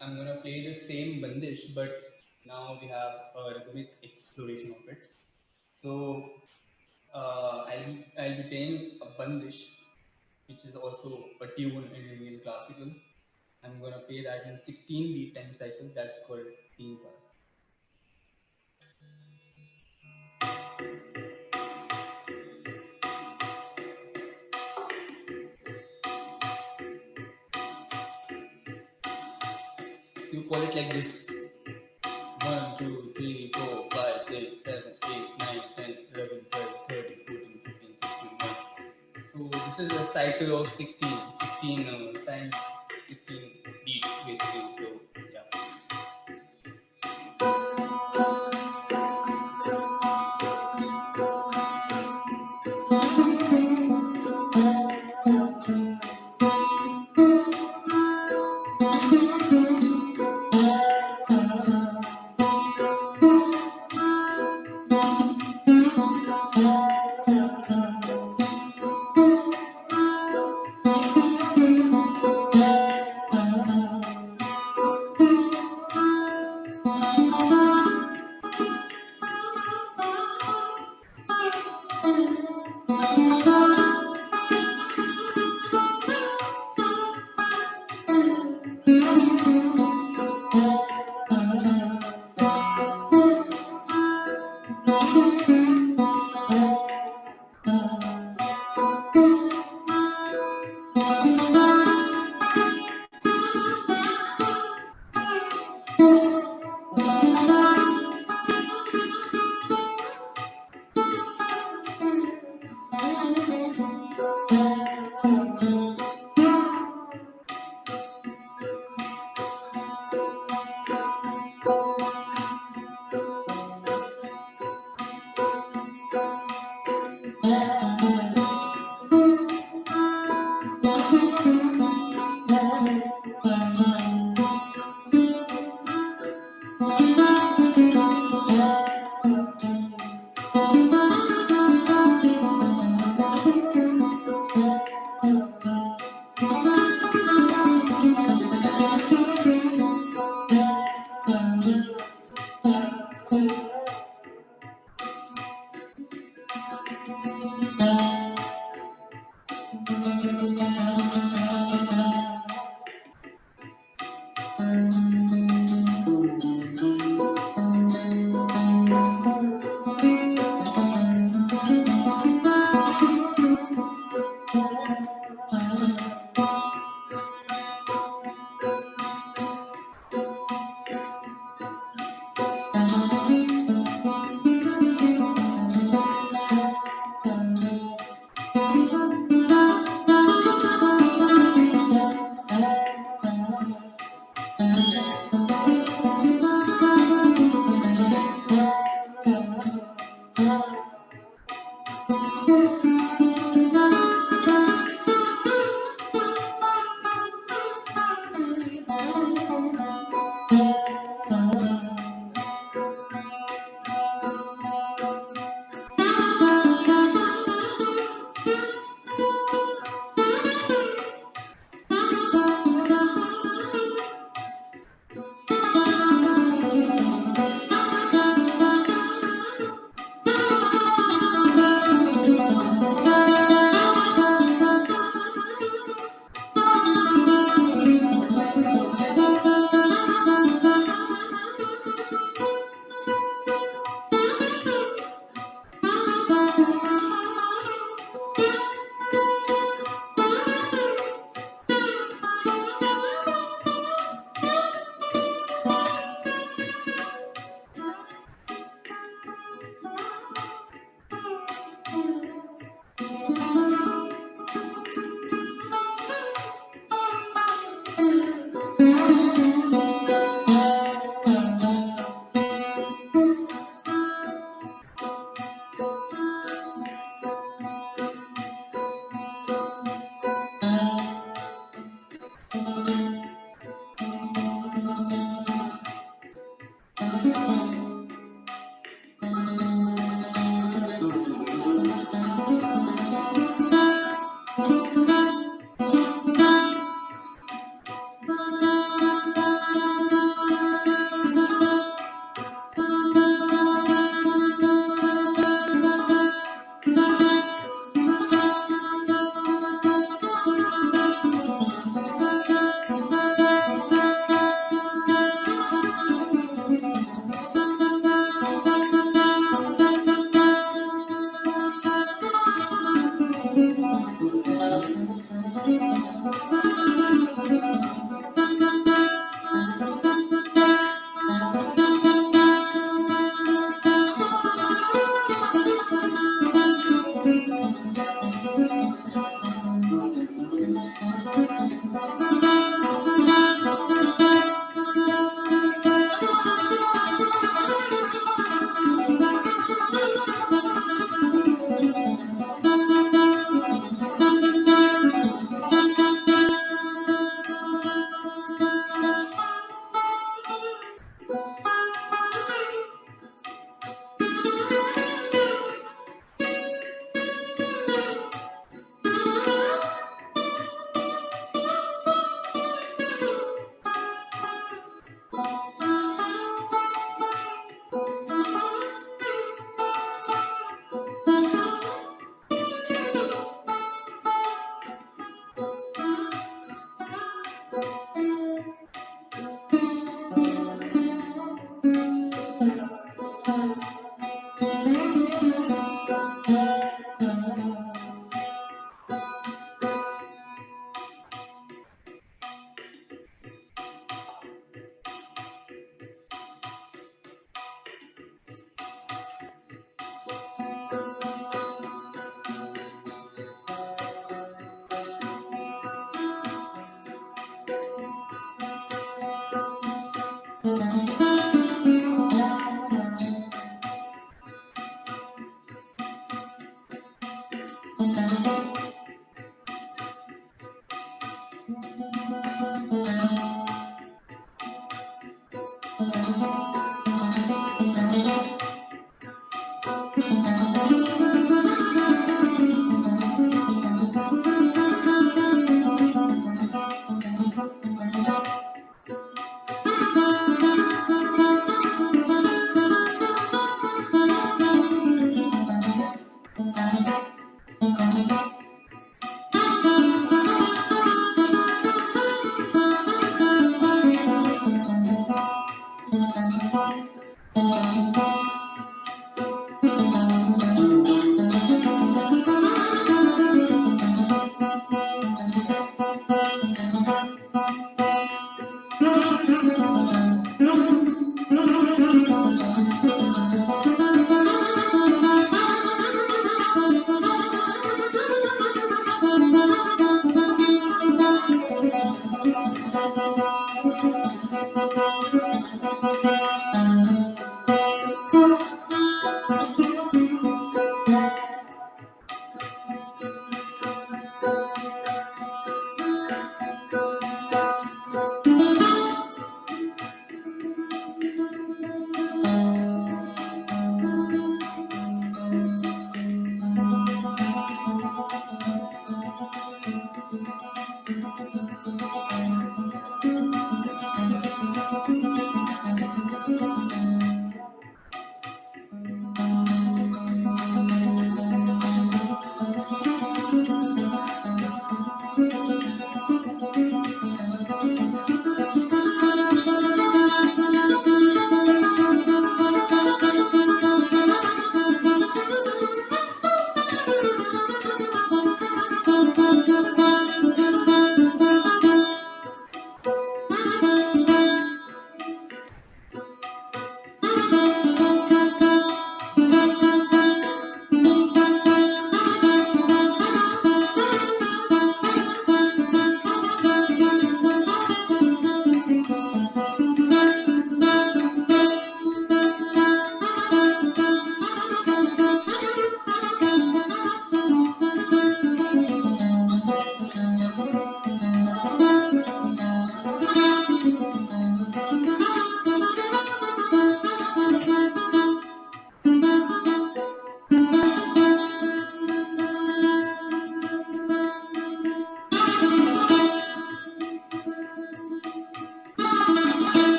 I'm gonna play the same bandish, but now we have a rhythmic exploration of it. So I'll be playing a bandish, which is also a tune in Indian classical. I'm gonna play that in 16 beat time cycle. That's called Tinta. So you call it like this: 1, 2, 3, 4, 5, 6, 7, 8, 9, 10, 11, 12, 13, 14, 15, 16, 1. So this is a cycle of 16 time, 16 beats basically. So yeah.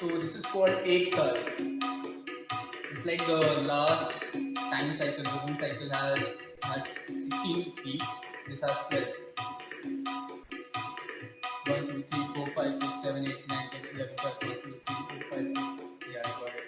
So this is called Ek Tal. It's like the last time cycle, moving cycle had 16 beats. This has 12. 1, 2, 3, 4, 5, 6, 7, 8, 9, 10, 11, 12, 1, 2, 3, 4, 5, 6. Yeah, I got it.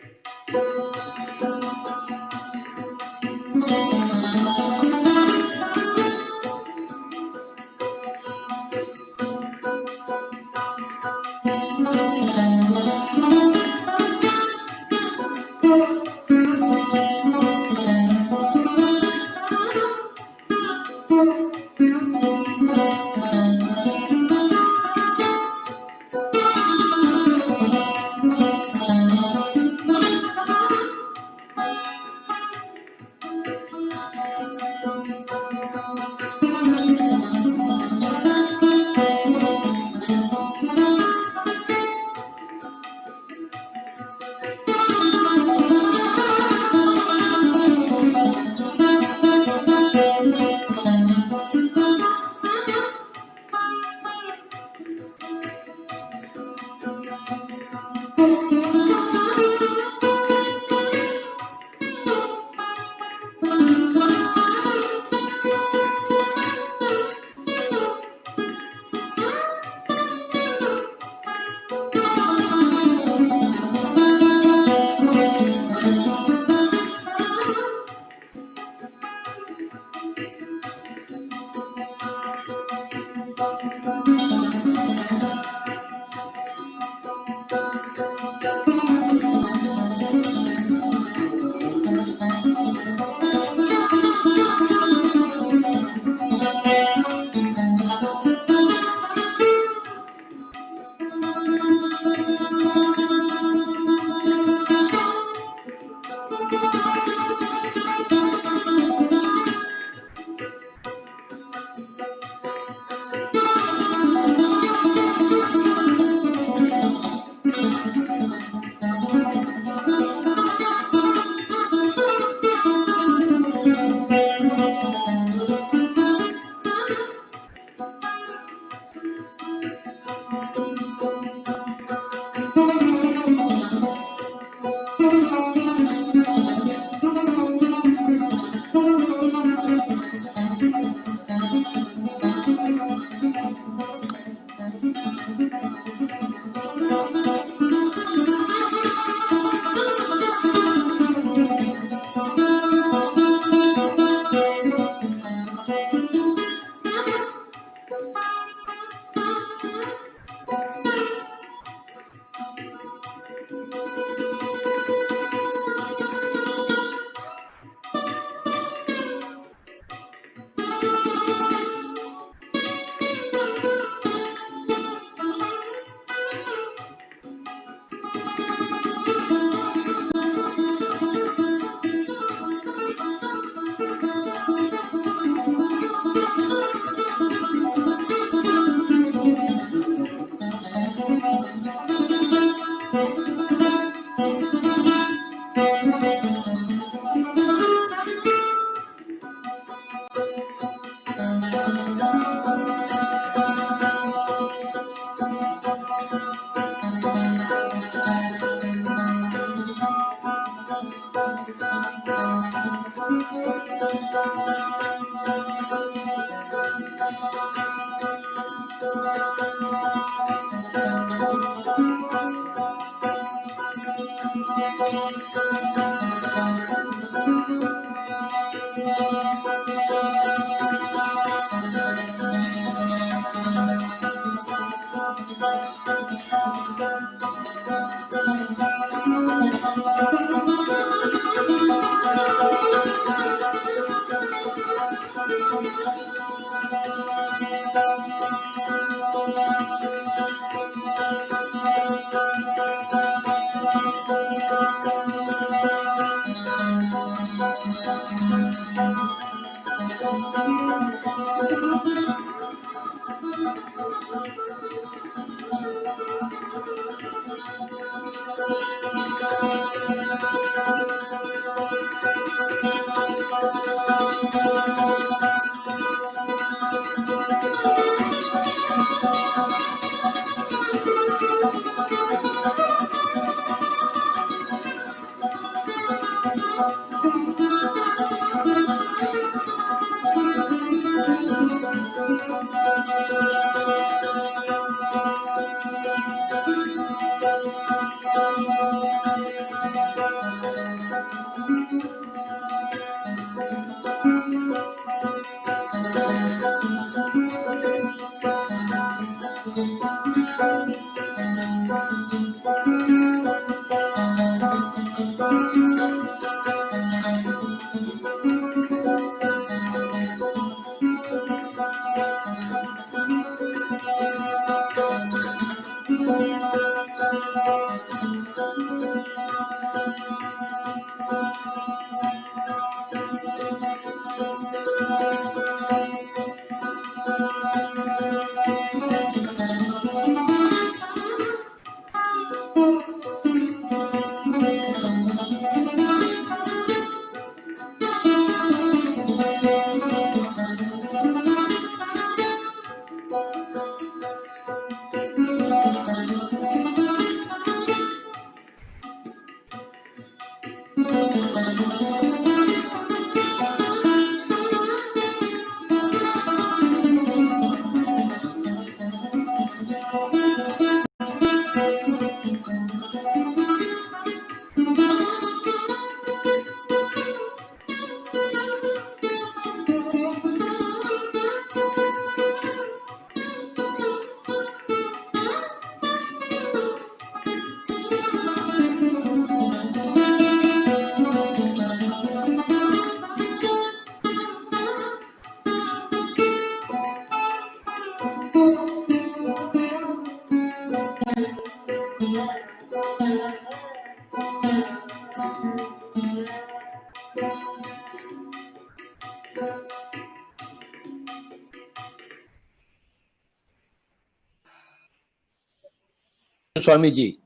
Swamiji.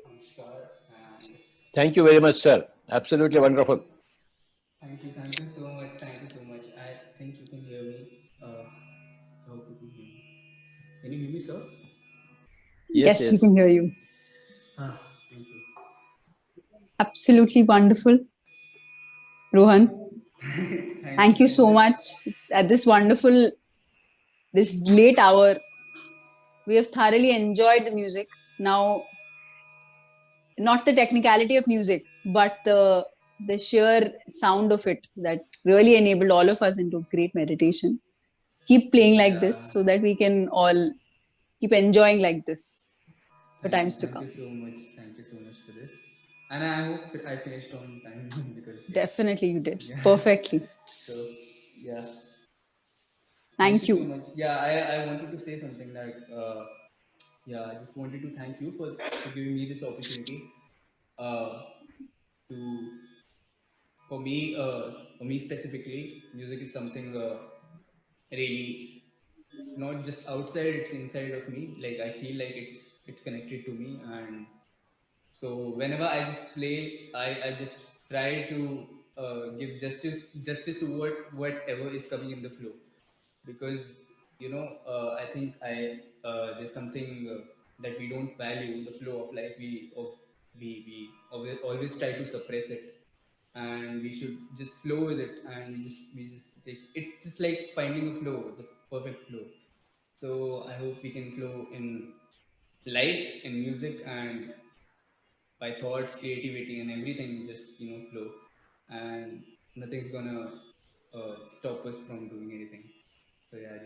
Namaskar, and Thank you very much, sir. Absolutely wonderful. thank you so much, thank you so much. I think you can hear me. I hope you can hear me. Can you hear me, sir? Yes, Yes, we yes. can hear you. Thank you. Absolutely wonderful, Rohan. Thank Thank you you so so much. much at this wonderful, this late hour. We have thoroughly enjoyed the music. Now, not the technicality of music, but the sheer sound of it that really enabled all of us into great meditation. Keep playing like this Yeah. so that we can all keep enjoying like this for times to Thank you come. so much. Thank you so much for this. And I hope I finished on time because Definitely, you did yeah. perfectly. So yeah. Thank you Thank so you. much. Yeah, I wanted to say something that yeah, I just wanted to thank you for giving me this opportunity to for me specifically, music is something really not just outside; it's inside of me. Like I feel like it's connected to me, and so whenever I just play, I just try to give justice to whatever is coming in the flow, because I think I there's something that we don't value, the flow of life. We always try to suppress it, and we should just flow with it, and we just take, it's just like finding a flow, the perfect flow. So I hope we can flow in life, in music, and by thoughts, creativity, and everything, just flow, and nothing's gonna stop us from doing anything. So yeah,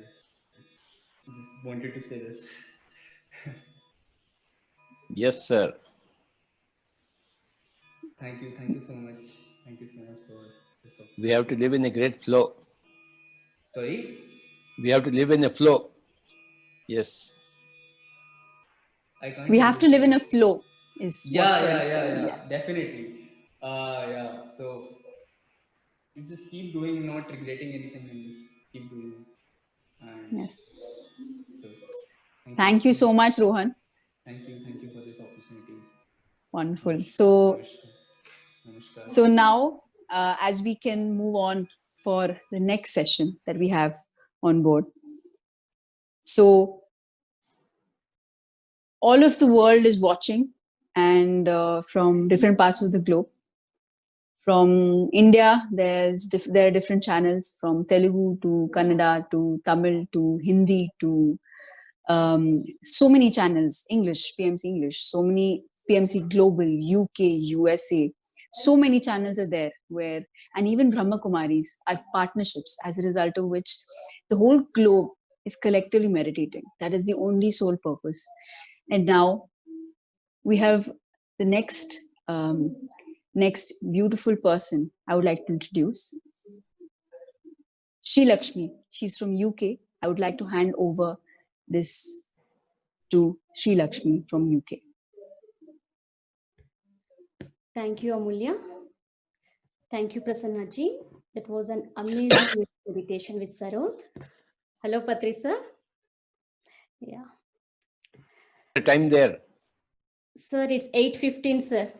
just wanted to say this. Yes, sir. Thank you so much. Thank you so much for this opportunity. We have to live in a great flow. Sorry? We have to live in a flow. Yes. I can't We hear have you. to live in a flow, is what sir is saying. Yeah, Yes. definitely. Yeah. So you just keep doing, not regretting anything, and just keep doing it. And Yes. so Thank you so much, Rohan. Thank you for this opportunity. Wonderful. So Namaskar. now, as we can move on for the next session that we have on board. So all of the world is watching, and from different parts of the globe. From India, there are different channels, from Telugu to Kannada to Tamil to Hindi to so many channels, English, PMC English, so many PMC Global, UK, USA. So many channels are there where, and even Brahma Kumaris are partnerships, as a result of which the whole globe is collectively meditating. That is the only sole purpose. And now we have the next beautiful person I would like to introduce. Sri Lakshmi. She's from UK. I would like to hand over this to Sri Lakshmi from UK. Thank you, Amulya. Thank you, Prasanna ji. That was an amazing meditation with Sarod. Hello, Patricia. Yeah. The time there. Sir, it's 8:15, sir.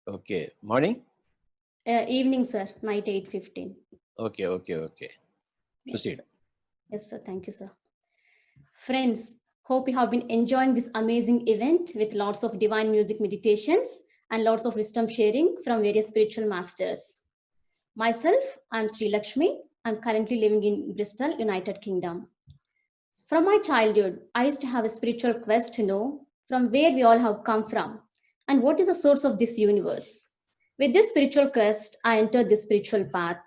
Okay. Morning? Evening, sir. Night 8:15. Okay. Proceed. Yes, sir. Thank you, sir. Friends, hope you have been enjoying this amazing event with lots of divine music meditations and lots of wisdom sharing from various spiritual masters. Myself, I'm Sri Lakshmi. I'm currently living in Bristol, United Kingdom. From my childhood, I used to have a spiritual quest to know from where we all have come from and what is the source of this universe. With this spiritual quest, I entered this spiritual path.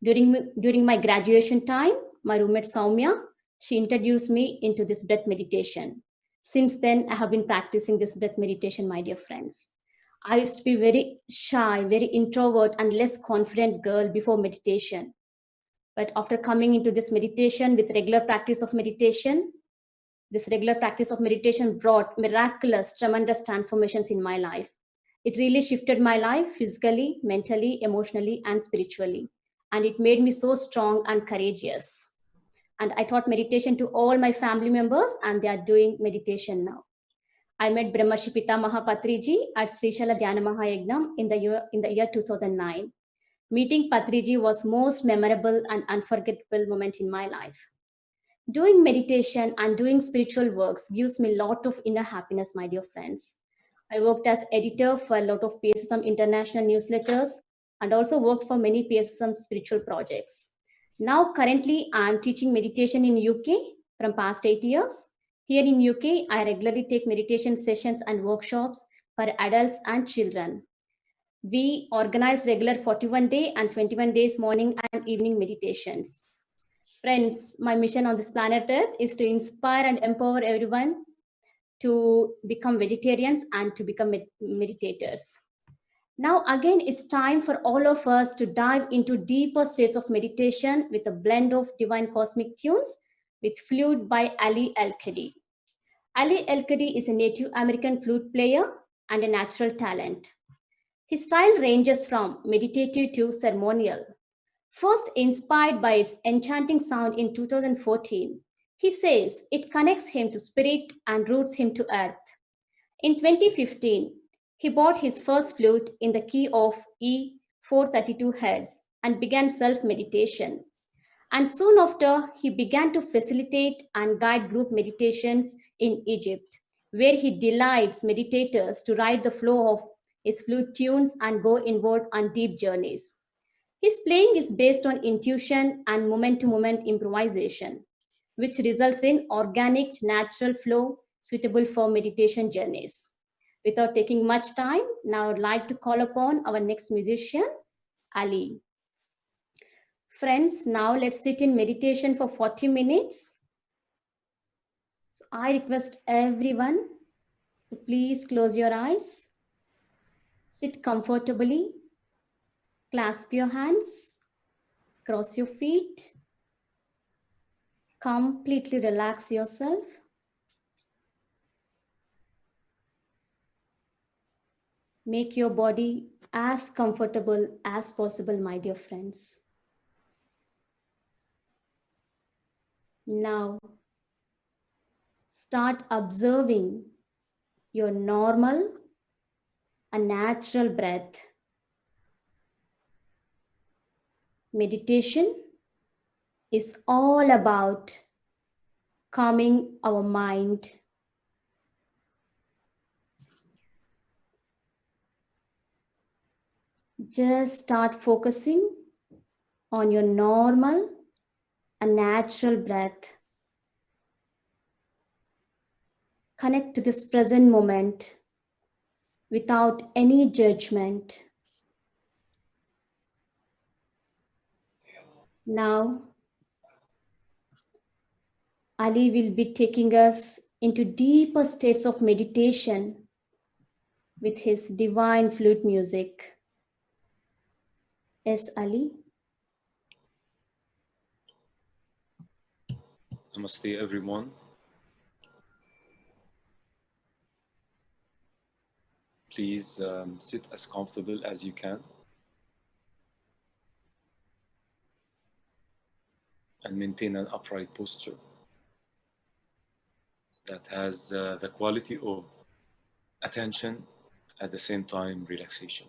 During my graduation time, my roommate Soumya, she introduced me into this breath meditation. Since then, I have been practicing this breath meditation, my dear friends. I used to be very shy, very introvert and less confident girl before meditation. But after coming into this meditation with regular practice of meditation, this regular practice of meditation brought miraculous, tremendous transformations in my life. It really shifted my life physically, mentally, emotionally, and spiritually. And it made me so strong and courageous. And I taught meditation to all my family members, and they are doing meditation now. I met Brahmarshi Pitamaha Patriji at Srishala Dhyana Mahayagnam in the year 2009. Meeting Patriji was most memorable and unforgettable moment in my life. Doing meditation and doing spiritual works gives me a lot of inner happiness, my dear friends. I worked as editor for a lot of PSSM international newsletters and also worked for many PSSM spiritual projects. Now, currently, I'm teaching meditation in UK from past 8 years. Here in UK, I regularly take meditation sessions and workshops for adults and children. We organize regular 41-day and 21 days morning and evening meditations. Friends, my mission on this planet Earth is to inspire and empower everyone to become vegetarians and to become meditators. Now, again, it's time for all of us to dive into deeper states of meditation with a blend of divine cosmic tunes with flute by Ali El-Kadi. Ali El-Kadi is a Native American flute player and a natural talent. His style ranges from meditative to ceremonial. First inspired by its enchanting sound in 2014, he says it connects him to spirit and roots him to earth. In 2015, he bought his first flute in the key of E 432 Hz and began self-meditation. And soon after, he began to facilitate and guide group meditations in Egypt, where he delights meditators to ride the flow of his flute tunes and go inward on deep journeys. His playing is based on intuition and moment-to-moment improvisation, which results in organic, natural flow suitable for meditation journeys. Without taking much time, now I'd like to call upon our next musician, Ali. Friends, now let's sit in meditation for 40 minutes. So I request everyone to please close your eyes, sit comfortably, clasp your hands, cross your feet, completely relax yourself. Make your body as comfortable as possible, my dear friends. Now, start observing your normal and natural breath. Meditation is all about calming our mind. Just start focusing on your normal and natural breath. Connect to this present moment without any judgment. Now, Ali will be taking us into deeper states of meditation with his divine flute music. Yes, Ali. Namaste, everyone. Please sit as comfortable as you can and maintain an upright posture that has the quality of attention, at the same time relaxation.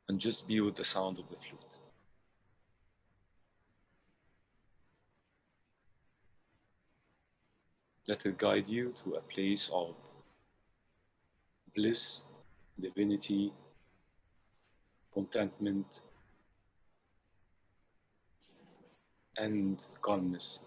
And just be with the sound of the flute. Let it guide you to a place of bliss, divinity, contentment, and calmness.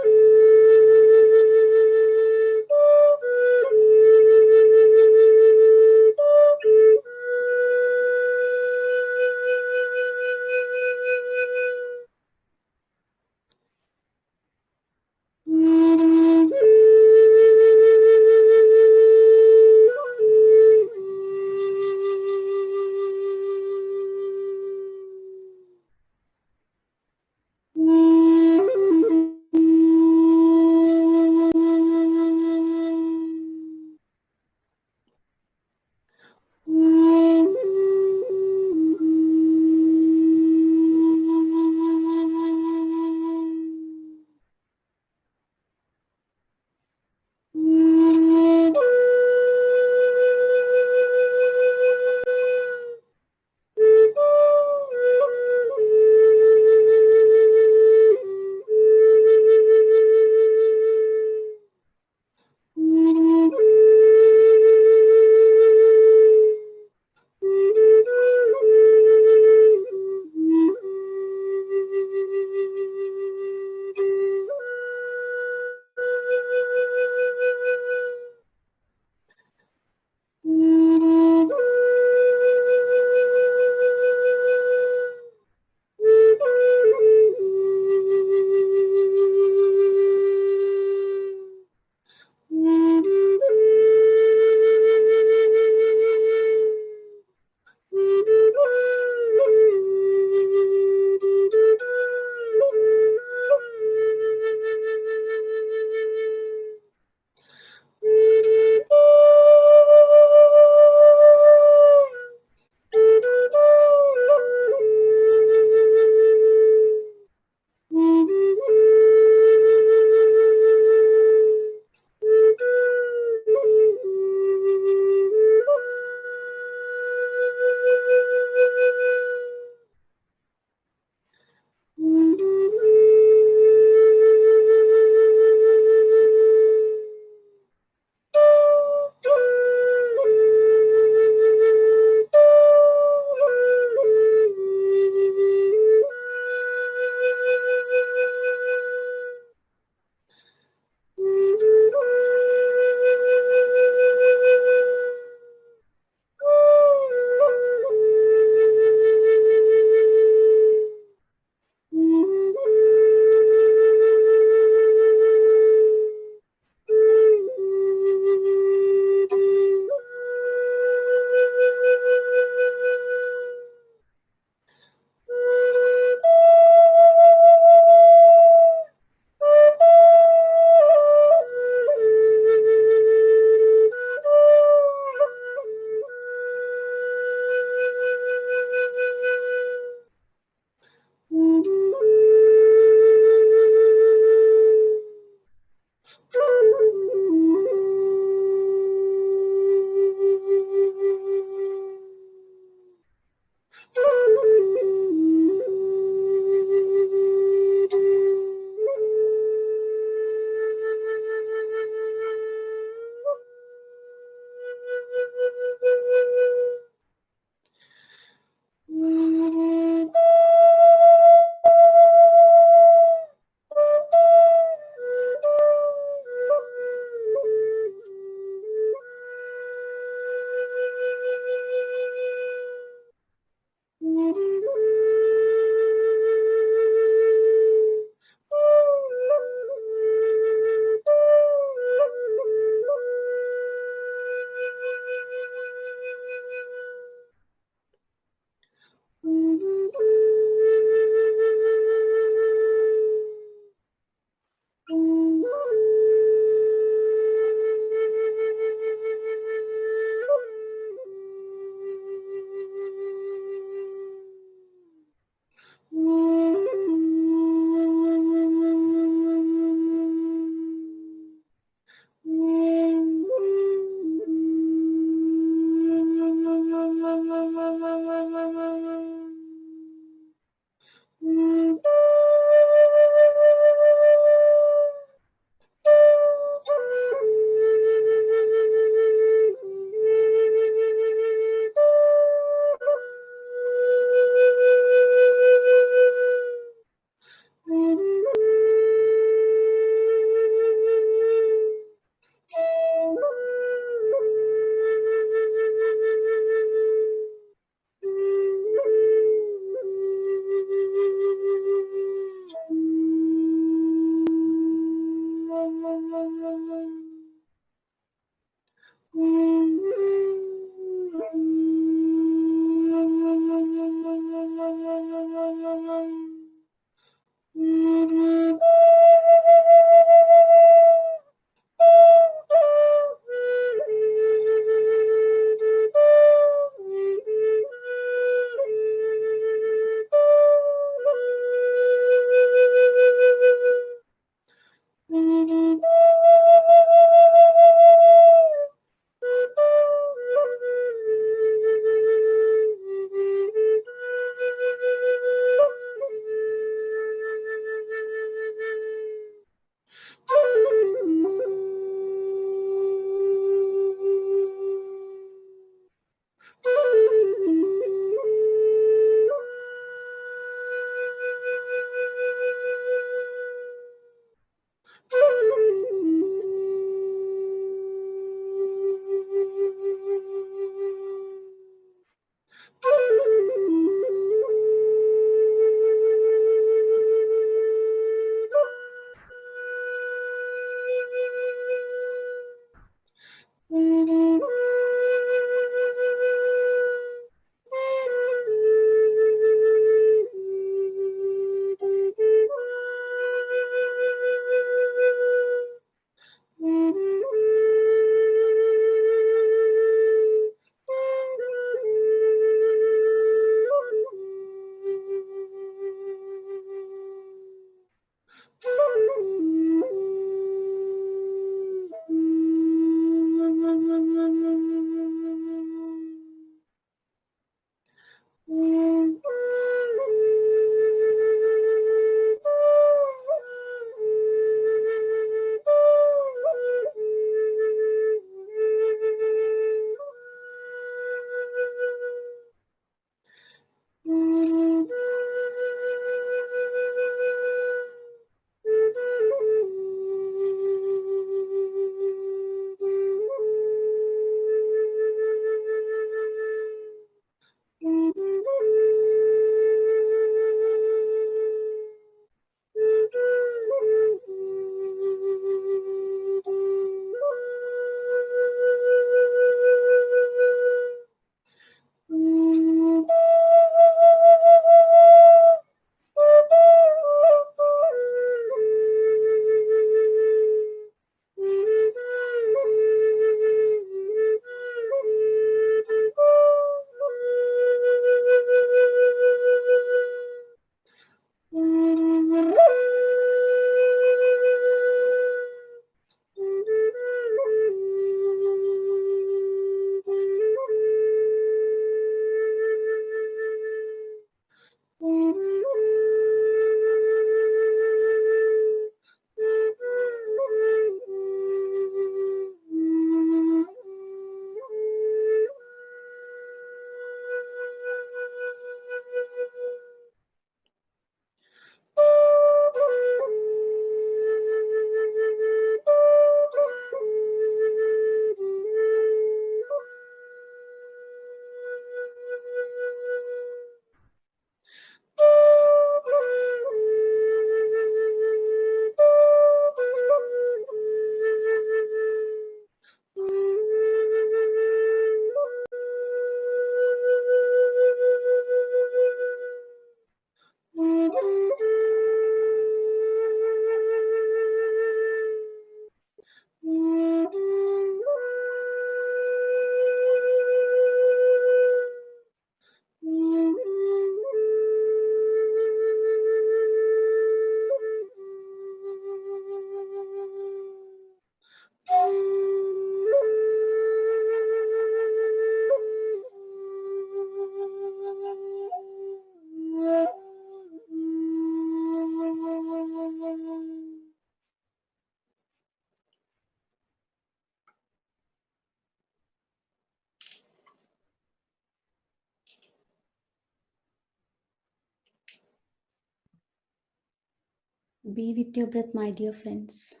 Be with your breath, my dear friends.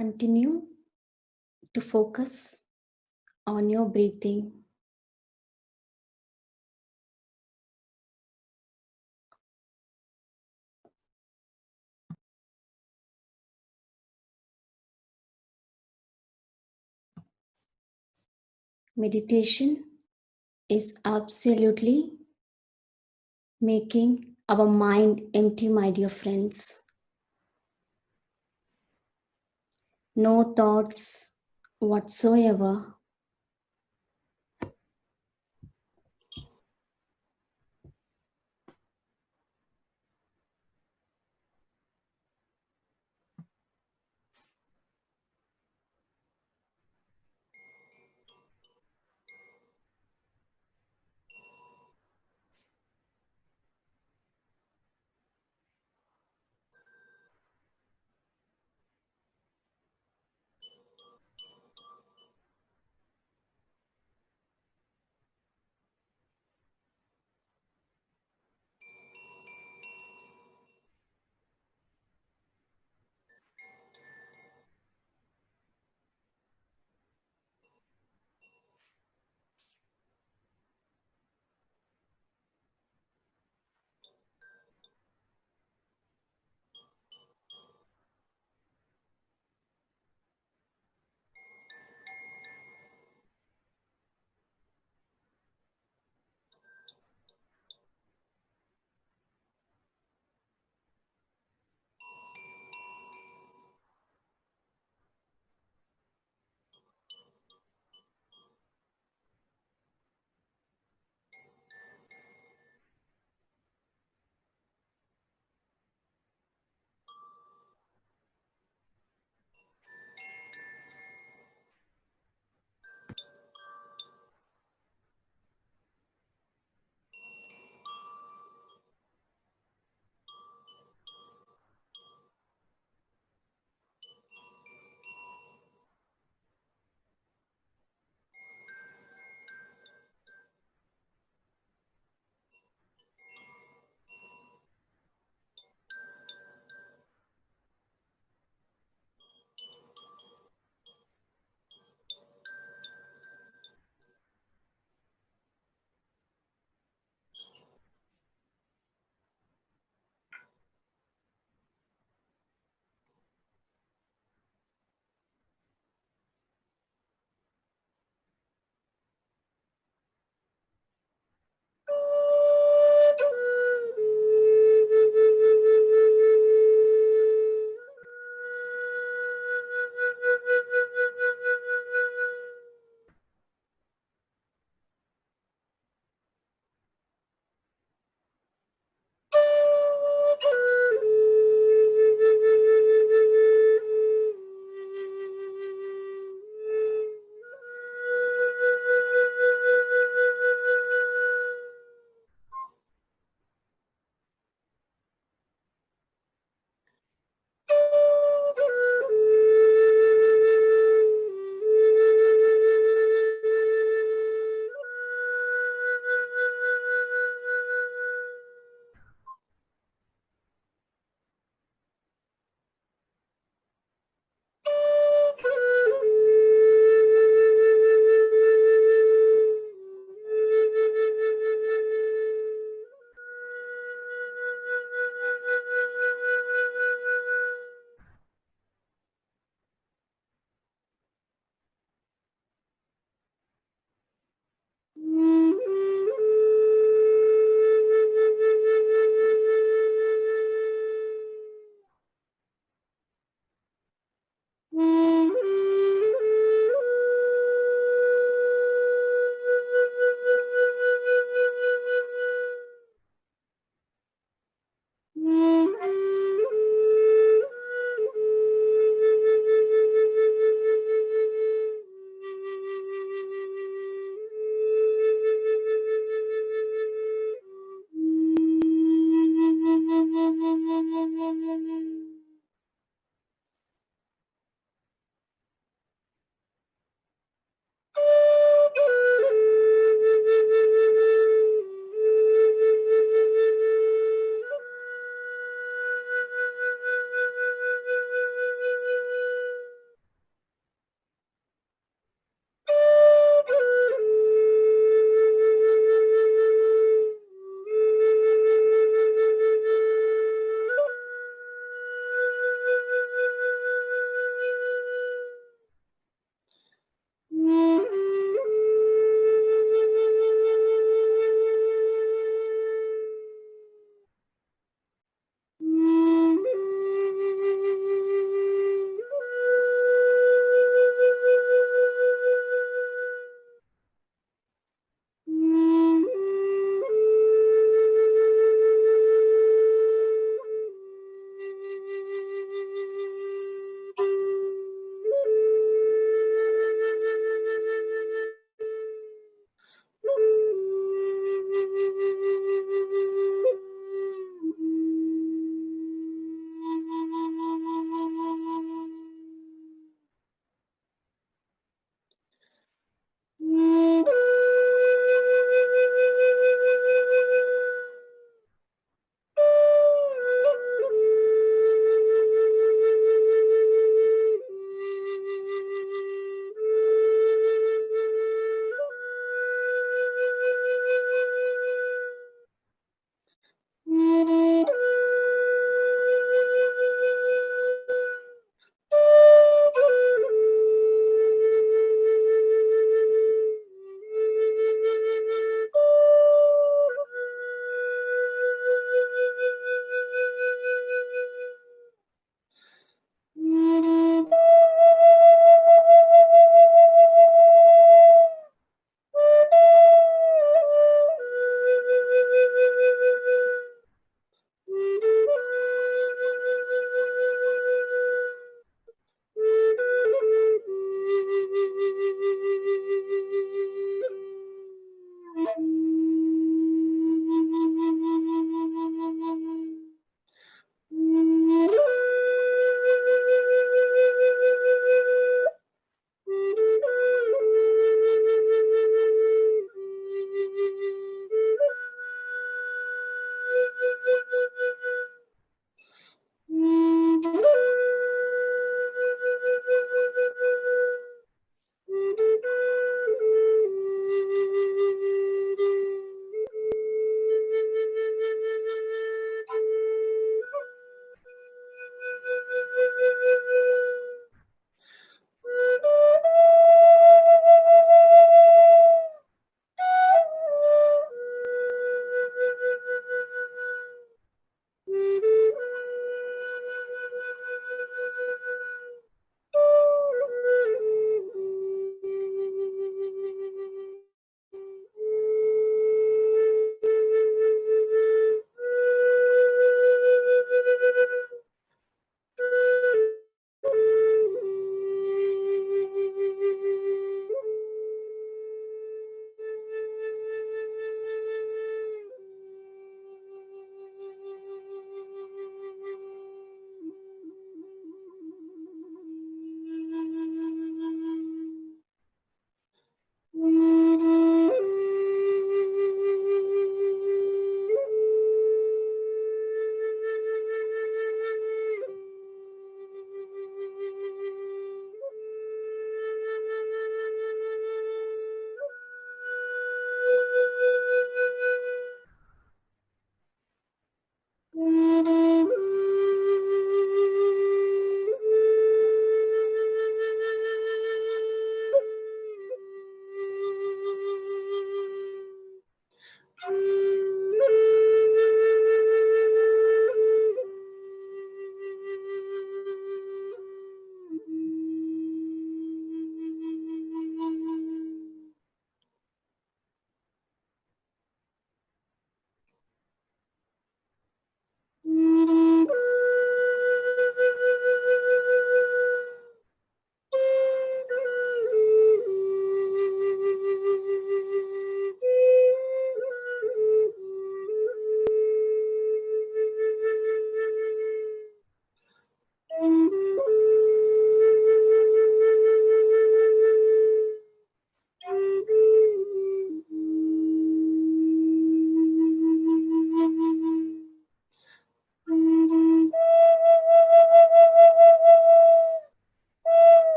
Continue to focus on your breathing. Meditation is absolutely making our mind empty, my dear friends. No thoughts whatsoever.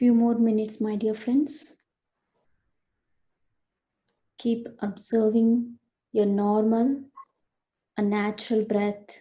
Few more minutes, my dear friends. Keep observing your normal, a natural breath.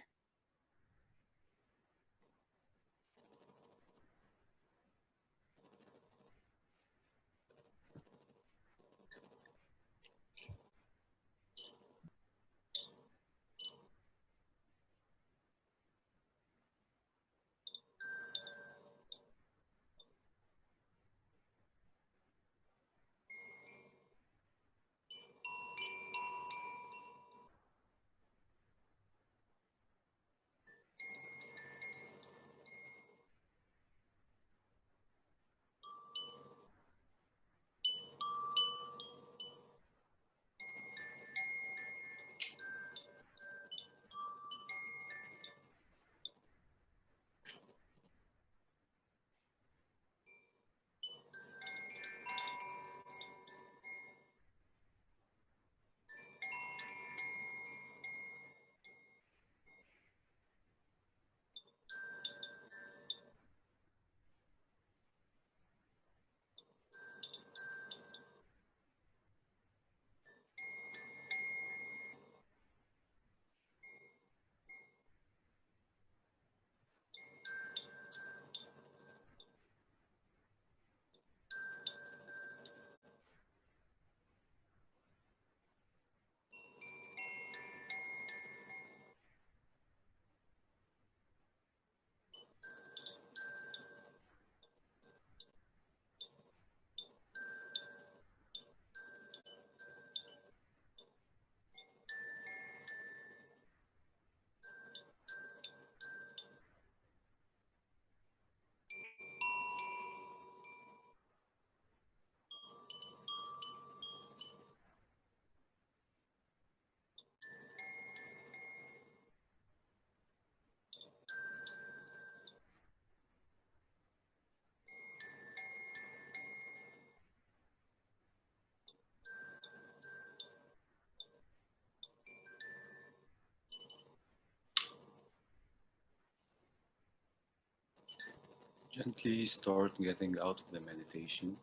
Gently start getting out of the meditation,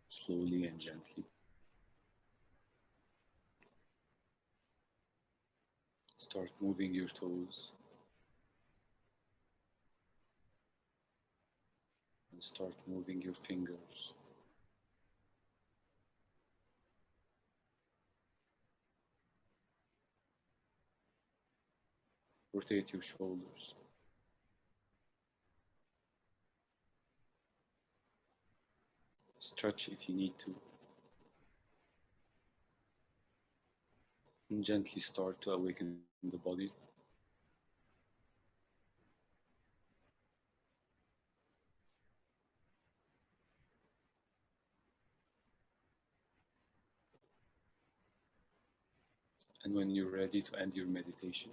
slowly and gently. Start moving your toes and start moving your fingers. Rotate your shoulders. Stretch if you need to. And gently start to awaken the body. And when you're ready to end your meditation,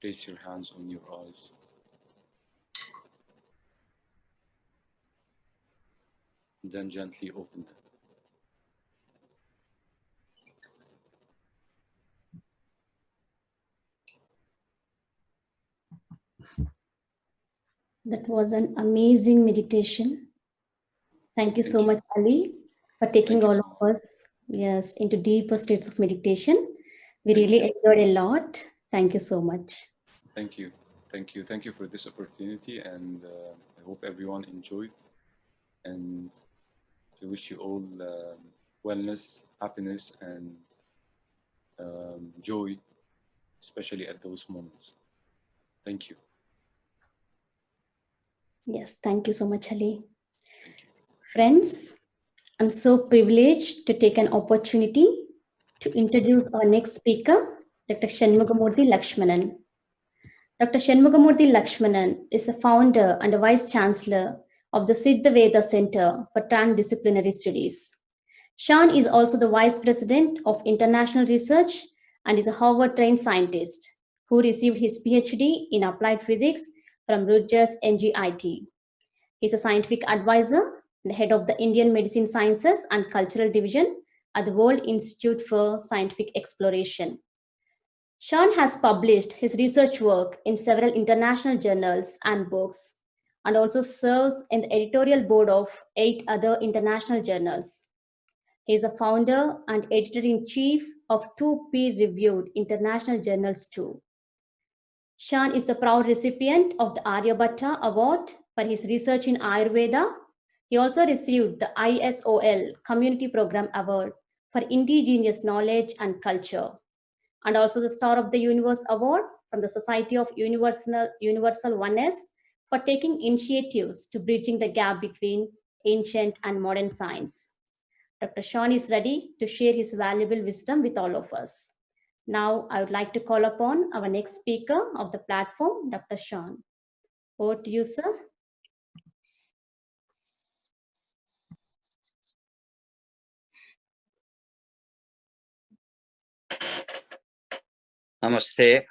place your hands on your eyes. And then gently open them. That was an amazing meditation. Thank you so much, Ali, for taking all of us, yes, into deeper states of meditation. We really enjoyed a lot. Thank you so much. Thank you. Thank you. Thank you for this opportunity. And I hope everyone enjoyed. And I wish you all wellness, happiness, and joy, especially at those moments. Thank you. Yes, thank you so much, Ali. Friends, I'm so privileged to take an opportunity to introduce our next speaker, Dr. Shanmugamurthy Lakshmanan. Dr. Shanmugamurthy Lakshmanan is the founder and a vice chancellor of the Siddha Veda Center for Transdisciplinary Studies. Shan is also the vice president of international research and is a Harvard-trained scientist who received his PhD in applied physics from Rutgers NGIT. He's a scientific advisor and head of the Indian Medicine Sciences and Cultural Division at the World Institute for Scientific Exploration. Shan has published his research work in several international journals and books, and also serves in the editorial board of 8 other international journals. He is a founder and editor-in-chief of 2 peer-reviewed international journals too. Shan is the proud recipient of the Aryabhatta Award for his research in Ayurveda. He also received the ISOL Community Program Award for Indigenous Knowledge and Culture, and also the Star of the Universe Award from the Society of Universal Oneness for taking initiatives to bridging the gap between ancient and modern science. Dr. Shan is ready to share his valuable wisdom with all of us. Now, I would like to call upon our next speaker of the platform, Dr. Shan. Over to you, sir. Namaste.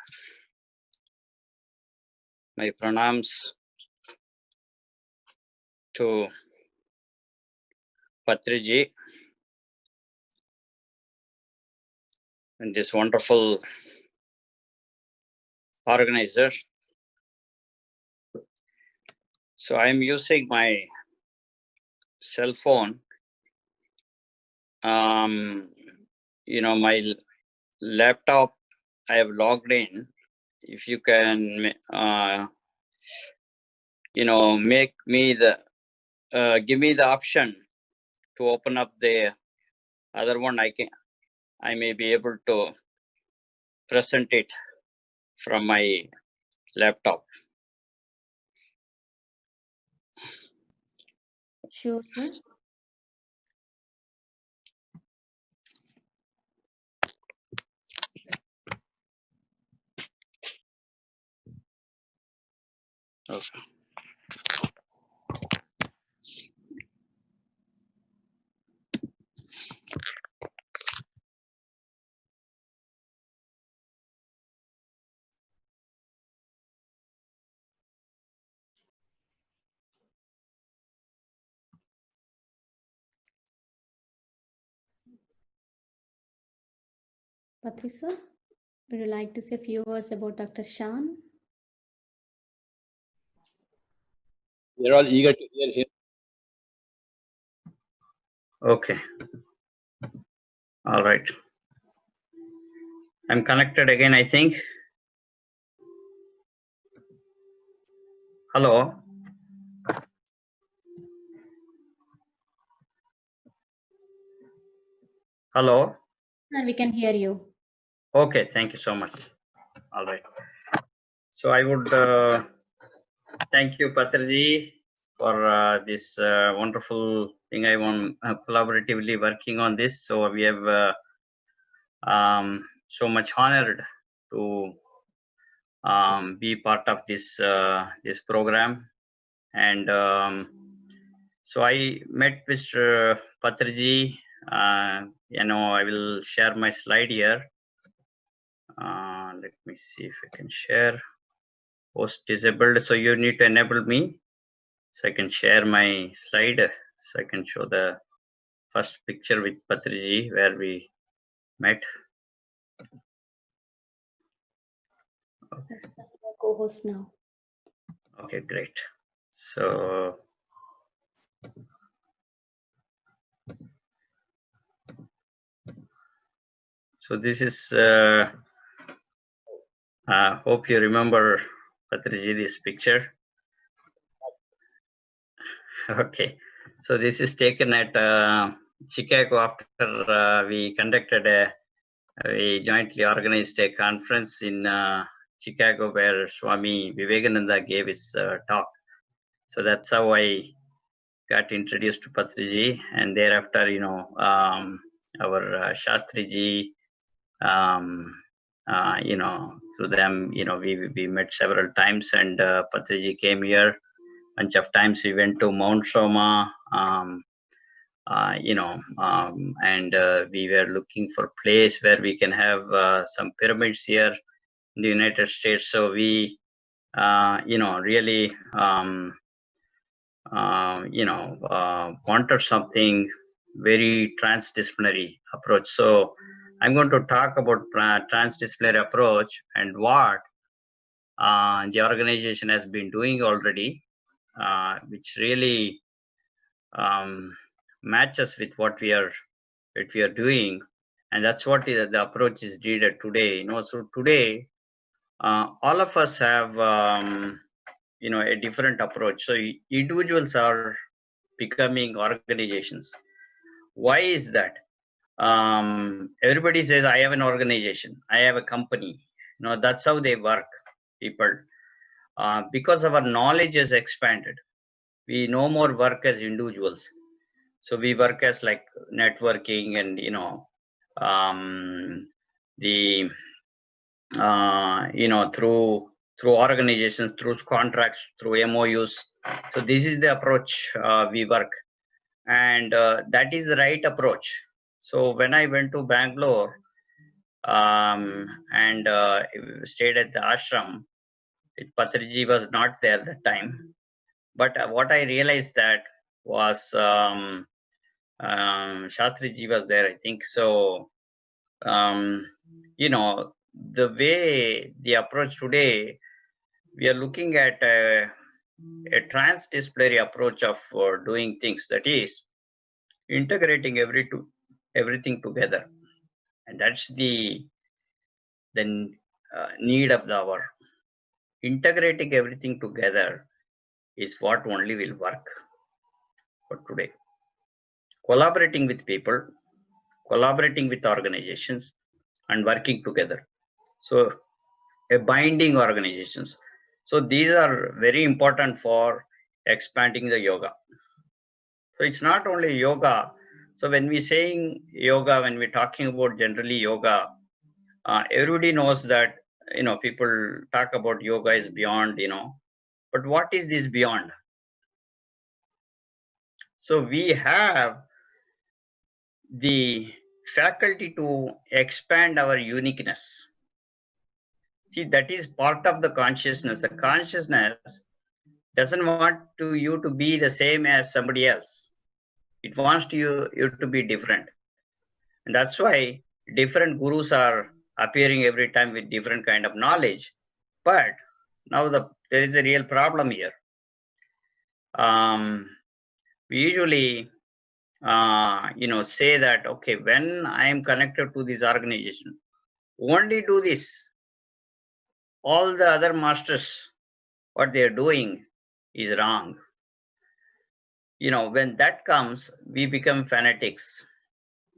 My pranams to Patriji and this wonderful organizer. So I'm using my cell phone. My laptop, I have logged in. If you can, make me give me the option to open up the other one, I may be able to present it from my laptop. Sure, sir. Okay. Patricia, would you like to say a few words about Dr. Shan? We're all eager to hear him. Okay. All right. I'm connected again, I think. Hello. Hello. Sir, we can hear you. Okay, thank you so much. All right. So I would thank you, Patriji, for this wonderful thing. I want collaboratively working on this. So we have so much honored to be part of this this program. And so I met Mr. Patriji. You know, I will share my slide here. Let me see if I can share. Host disabled, so you need to enable me so I can share my slide, so I can show the first picture with Patriji where we met. Yes, I'm a co-host now. Okay, great. So this is hope you remember Patriji, this picture. Okay, so this is taken at Chicago after we conducted we jointly organized a conference in Chicago where Swami Vivekananda gave his talk. So that's how I got introduced to Patriji, and thereafter, you know, our Shastriji, you know, through them, you know, we met several times, and Patriji came here. Bunch of times we went to Mount Soma, you know, and we were looking for place where we can have some pyramids here in the United States. So we, you know, really, you know, wanted something very transdisciplinary approach. So I'm going to talk about transdisciplinary approach and what the organization has been doing already, which really matches with what we are doing, and that's what the approach is needed today. You know, so today all of us have you know, a different approach. So individuals are becoming organizations. Why is that? Everybody says I have an organization, I have a company. You know, that's how they work, people. Because our knowledge has expanded, we no more work as individuals. So we work as like networking and, you know, the you know, through organizations, through contracts, through MOUs. So this is the approach we work, and that is the right approach. So when I went to Bangalore and stayed at the ashram, Patriji was not there that time. But what I realized that was Shastriji was there, I think. So you know, the way the approach today, we are looking at a transdisciplinary approach of doing things, that is integrating everything together, and that's the need of the hour. Integrating everything together is what only will work for today. Collaborating with people, collaborating with organizations, and working together. So a binding organizations. So these are very important for expanding the yoga. So it's not only yoga. So when we saying yoga, when we're talking about generally yoga, everybody knows that, you know, people talk about yoga is beyond, you know, but what is this beyond? So we have the faculty to expand our uniqueness. See, that is part of the consciousness. The consciousness doesn't want you to be the same as somebody else. It wants you to be different. And that's why different gurus are appearing every time with different kind of knowledge. But now there is a real problem here. We usually you know, say that, okay, when I am connected to this organization, only do this. All the other masters, what they are doing is wrong. You know, when that comes, we become fanatics,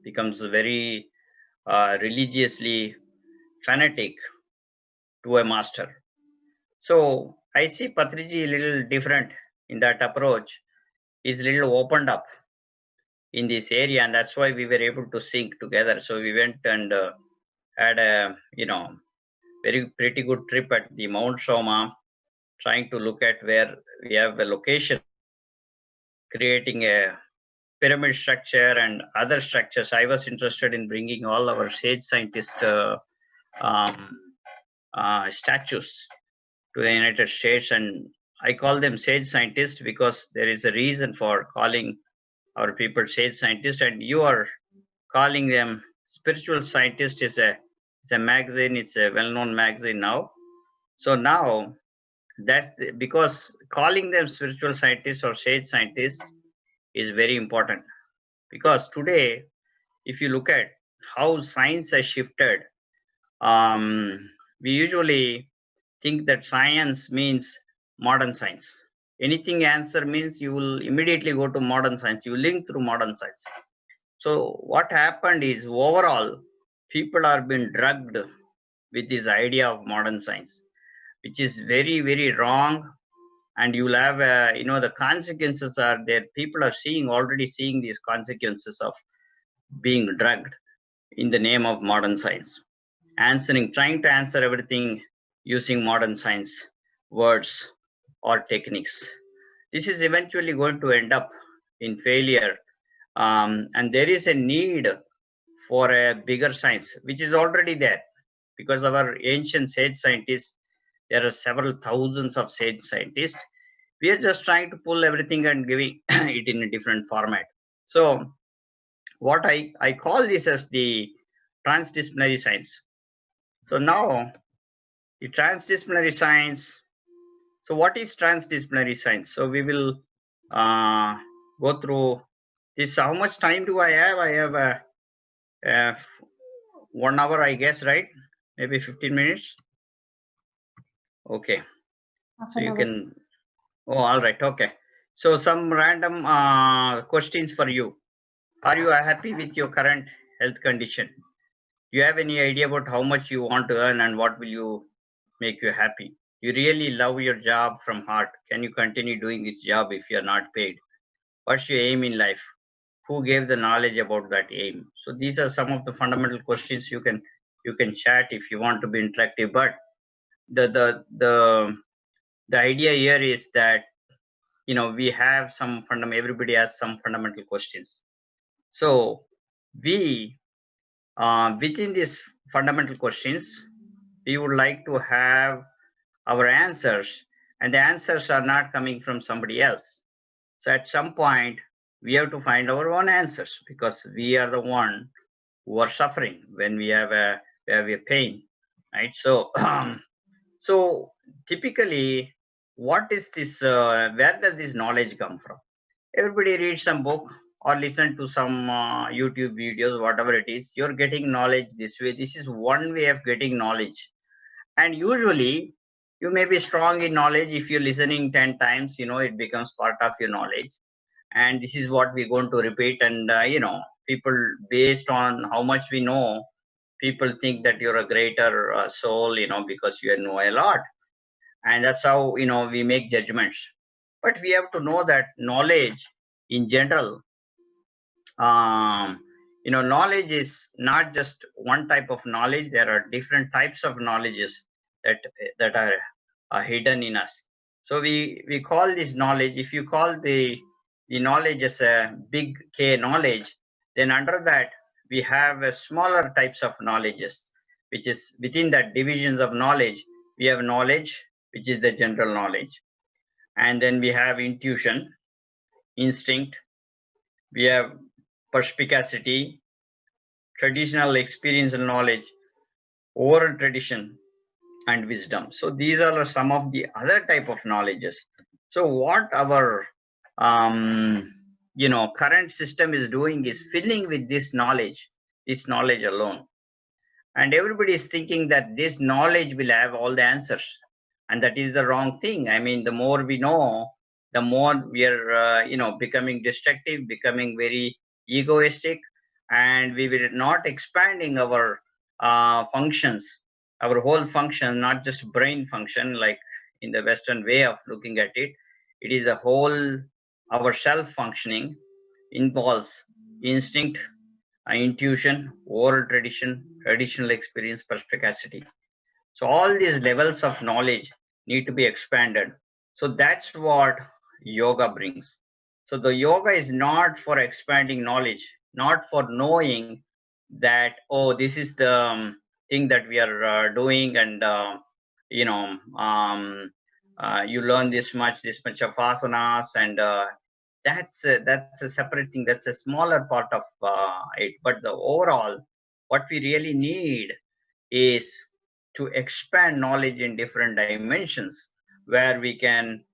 becomes very religiously fanatic to a master. So I see Patriji a little different in that approach. Is little opened up in this area, and that's why we were able to sync together. So we went and had a very pretty good trip at the Mount Soma, trying to look at where we have a location, creating a pyramid structure and other structures. I was interested in bringing all our sage scientist statues to the United States, and I call them sage scientists because there is a reason for calling our people sage scientists, and you are calling them spiritual scientists. It's a magazine. It's a well-known magazine now. So now because calling them spiritual scientists or sage scientists is very important, because today, if you look at how science has shifted, we usually think that science means modern science. Anything answer means you will immediately go to modern science. You link through modern science. So what happened is, overall, people are being drugged with this idea of modern science, which is very, very wrong. And you'll have, the consequences are there. People are already seeing these consequences of being drugged in the name of modern science, trying to answer everything using modern science words or techniques. This is eventually going to end up in failure, and there is a need for a bigger science, which is already there, because our ancient sage scientists, there are several thousands of sage scientists. We are just trying to pull everything and giving it in a different format. So what I call this as the transdisciplinary science. So now the transdisciplinary science. So what is transdisciplinary science? So we will go through this. How much time do I have? I have 1 hour, I guess, right? Maybe 15 minutes. Okay. Half So an you hour. can. Oh, all right. Okay. So some random questions for you. Are you happy with your current health condition? Do you have any idea about how much you want to earn and what will you make you happy? You really love your job from heart. Can you continue doing this job if you are not paid? What's your aim in life? Who gave the knowledge about that aim? So these are some of the fundamental questions. You can chat if you want to be interactive. But the idea here is that we have some everybody has some fundamental questions. So we within these fundamental questions, we would like to have our answers, and the answers are not coming from somebody else. So at some point, we have to find our own answers, because we are the one who are suffering when we have a pain, right? So so typically, what is this? Where does this knowledge come from? Everybody reads some book or listen to some YouTube videos, whatever it is. You're getting knowledge this way. This is one way of getting knowledge. And usually, you may be strong in knowledge. If you're listening 10 times, it becomes part of your knowledge. And this is what we're going to repeat. And, people, based on how much we know, people think that you're a greater soul, because you know a lot. And that's how, we make judgments. But we have to know that knowledge in general, knowledge is not just one type of knowledge. There are different types of knowledges that are hidden in us. So we call this knowledge. If you call the knowledge as a big K knowledge, then under that we have a smaller types of knowledges, which is within that divisions of knowledge. We have knowledge, which is the general knowledge, and then we have intuition, instinct. We have perspicacity, traditional experiential knowledge, oral tradition, and wisdom. So these are some of the other type of knowledges. So what our current system is doing is filling with this knowledge alone. And everybody is thinking that this knowledge will have all the answers. And that is the wrong thing. I mean, the more we know, the more we are, becoming destructive, becoming very egoistic, and we will not expanding our functions, our whole function, not just brain function, like in the Western way of looking at it. It is the whole, our self functioning involves instinct, intuition, oral tradition, traditional experience, perspicacity. So all these levels of knowledge need to be expanded. So that's what yoga brings. So the yoga is not for expanding knowledge, not for knowing that, oh, this is the thing that we are doing, and you know, you learn this much of asanas, and that's a separate thing. That's a smaller part of it. But the overall, what we really need is to expand knowledge in different dimensions, where we can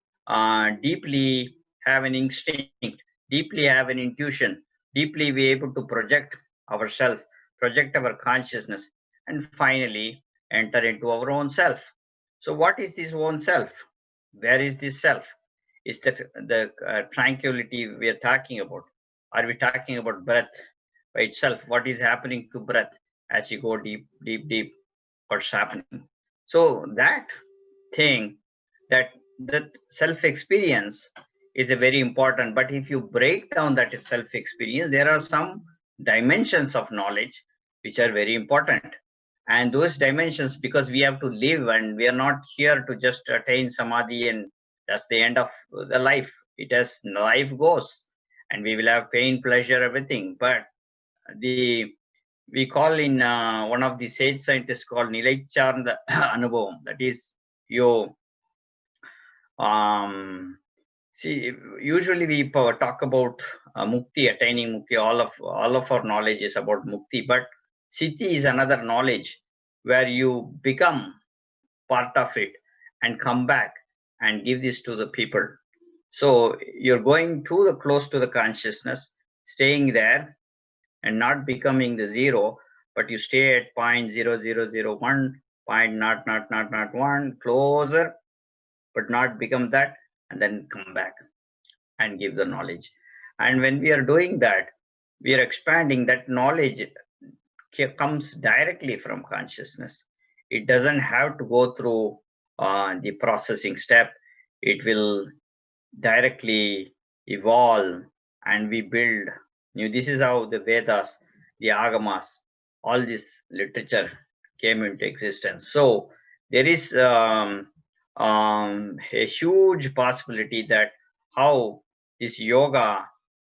deeply have an instinct, deeply have an intuition, deeply be able to project ourselves, project our consciousness, and finally enter into our own self. So what is this own self? Where is this self? Is that the tranquility we are talking about? Are we talking about breath by itself? What is happening to breath as you go deep, deep, deep? What's happening? So that thing, that self experience is a very important. But if you break down that self experience, there are some dimensions of knowledge which are very important. And those dimensions, because we have to live, and we are not here to just attain samadhi and that's the end of the life. It has, life goes, and we will have pain, pleasure, everything. But we call in one of the sage scientists called Nilaichar Anubhavam. That is, you see, usually we talk about mukti, attaining mukti. All of our knowledge is about mukti, but siddhi is another knowledge where you become part of it and come back and give this to the people. So you're going to the close to the consciousness, staying there and not becoming the zero, but you stay at 0.0001, 0.00001, closer, but not become that, and then come back and give the knowledge. And when we are doing that, we are expanding. That knowledge comes directly from consciousness. It doesn't have to go through the processing step. It will directly evolve, and we build new. This is how the Vedas, the Agamas, all this literature came into existence. So there is a huge possibility that how this yoga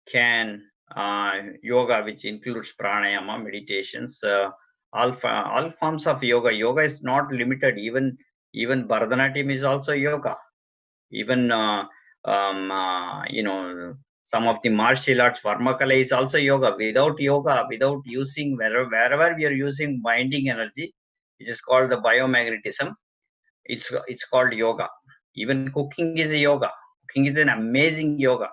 can, yoga which includes pranayama, meditations, all forms of yoga. Yoga is not limited. Even Bharatanatyam is also yoga. Even some of the martial arts, Varmakala is also yoga. Without yoga, without using, wherever we are using binding energy, which is called the biomagnetism, it's called yoga. Even cooking is a yoga. Cooking is an amazing yoga.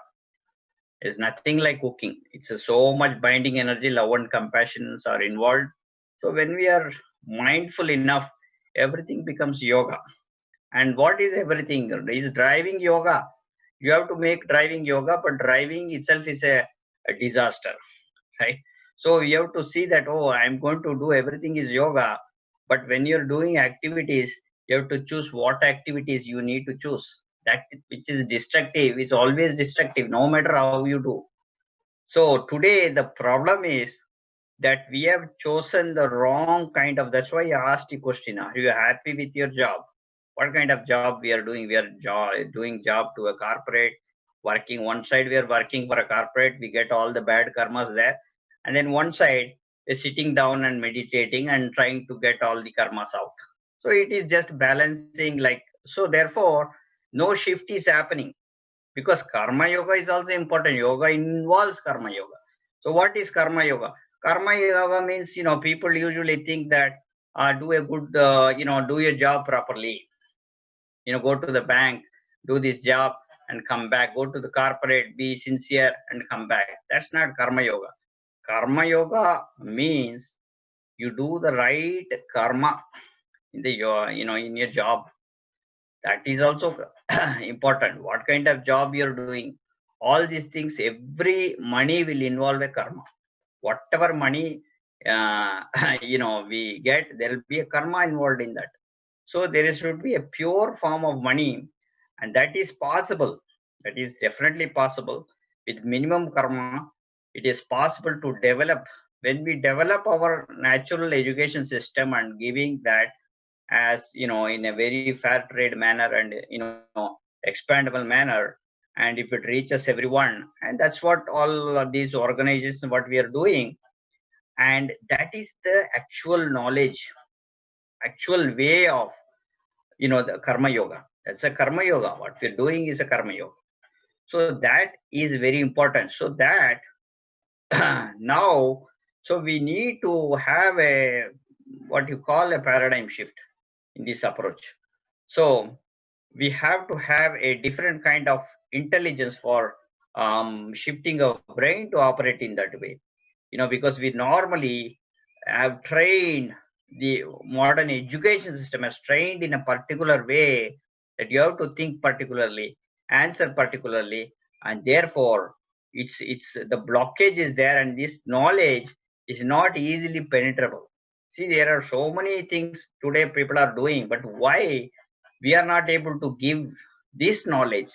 It's nothing like cooking. It's so much binding energy, love and compassion are involved. So when we are mindful enough, everything becomes yoga. And what is everything? Is driving yoga. You have to make driving yoga, but driving itself is a disaster, right? So you have to see that, oh, I'm going to do everything is yoga. But when you're doing activities, you have to choose what activities you need to choose. That which is destructive is always destructive, no matter how you do. So today the problem is that we have chosen the wrong kind of, that's why I asked the question, are you happy with your job? What kind of job we are doing? We are doing job to a corporate, working one side, we are working for a corporate, we get all the bad karmas there. And then one side is sitting down and meditating and trying to get all the karmas out. So it is just balancing, like, so therefore, no shift is happening, because karma yoga is also important. Yoga involves karma yoga. So what is karma yoga? Karma yoga means, people usually think that do a good, do your job properly. Go to the bank, do this job and come back. Go to the corporate, be sincere and come back. That's not karma yoga. Karma yoga means you do the right karma in in your job. That is also important. What kind of job you're doing? All these things, every money will involve a karma. Whatever money we get, there will be a karma involved in that. So there should be a pure form of money, and that is possible. That is definitely possible. With minimum karma, it is possible to develop when we develop our natural education system and giving that as in a very fair trade manner and expandable manner, and if it reaches everyone, and that's what all of these organizations what we are doing, and that is the actual knowledge, actual way of the karma yoga. That's a karma yoga. What we're doing is a karma yoga. So that is very important. So that now, so we need to have a what you call a paradigm shift in this approach. So we have to have a different kind of intelligence for shifting our brain to operate in that way. Because we normally have trained, the modern education system has trained in a particular way that you have to think particularly, answer particularly, and therefore it's the blockage is there, and this knowledge is not easily penetrable. See, there are so many things today people are doing, but why we are not able to give this knowledge?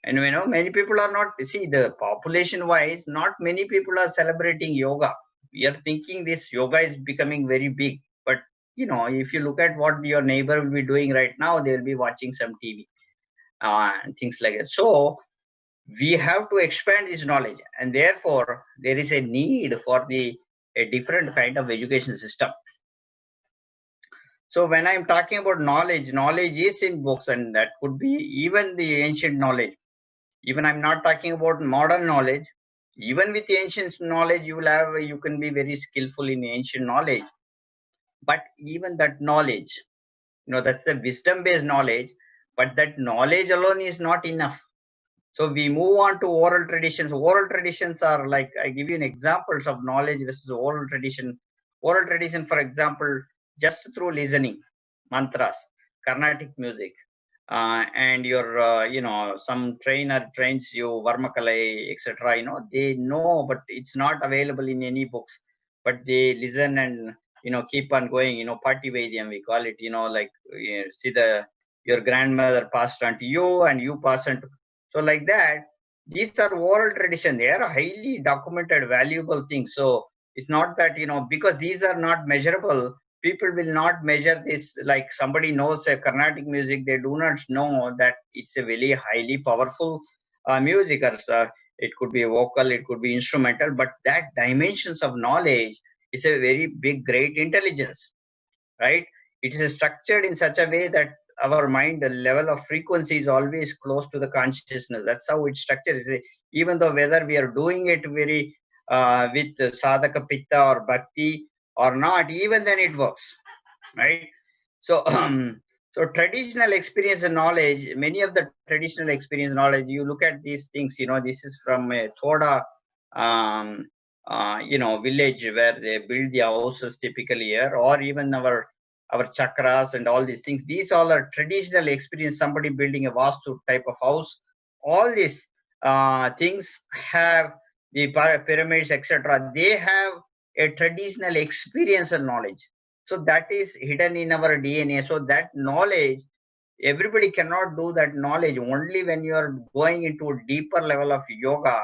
And many people are not, see, the population wise, not many people are celebrating yoga. We are thinking this yoga is becoming very big, but if you look at what your neighbor will be doing right now, they will be watching some TV and things like that. So we have to expand this knowledge, and therefore there is a need for a different kind of education system. So when I'm talking about knowledge, knowledge is in books, and that could be even the ancient knowledge. Even I'm not talking about modern knowledge. Even with ancient knowledge, you can be very skillful in ancient knowledge. But even that knowledge, that's the wisdom-based knowledge. But that knowledge alone is not enough. So we move on to oral traditions. Oral traditions are like, I give you an examples of knowledge versus oral tradition. Oral tradition, for example, just through listening, mantras, Carnatic music, and your some trainer trains you Varmakalai, etc. They know, but it's not available in any books. But they listen and keep on going. Party Vaidyam we call it. Like see your grandmother passed on to you, and you pass on to. So like that, these are oral tradition. They are highly documented, valuable things. So it's not that because these are not measurable, people will not measure this. Like somebody knows a Carnatic music, they do not know that it's a very highly powerful music. Or it could be vocal, it could be instrumental, but that dimensions of knowledge is a very big, great intelligence, right? It is structured in such a way that our mind, the level of frequency is always close to the consciousness. That's how it's structured. Even though whether we are doing it very with sadhaka pitta or bhakti or not, even then it works, right? So so traditional experience and knowledge, many of the traditional experience knowledge, you look at these things, this is from a Thoda village where they build the houses typically here, or even our chakras and all these things. These all are traditional experience, somebody building a vastu type of house. All these things have the pyramids, etc. They have a traditional experience and knowledge. So that is hidden in our DNA. So that knowledge, everybody cannot do that knowledge. Only when you are going into a deeper level of yoga,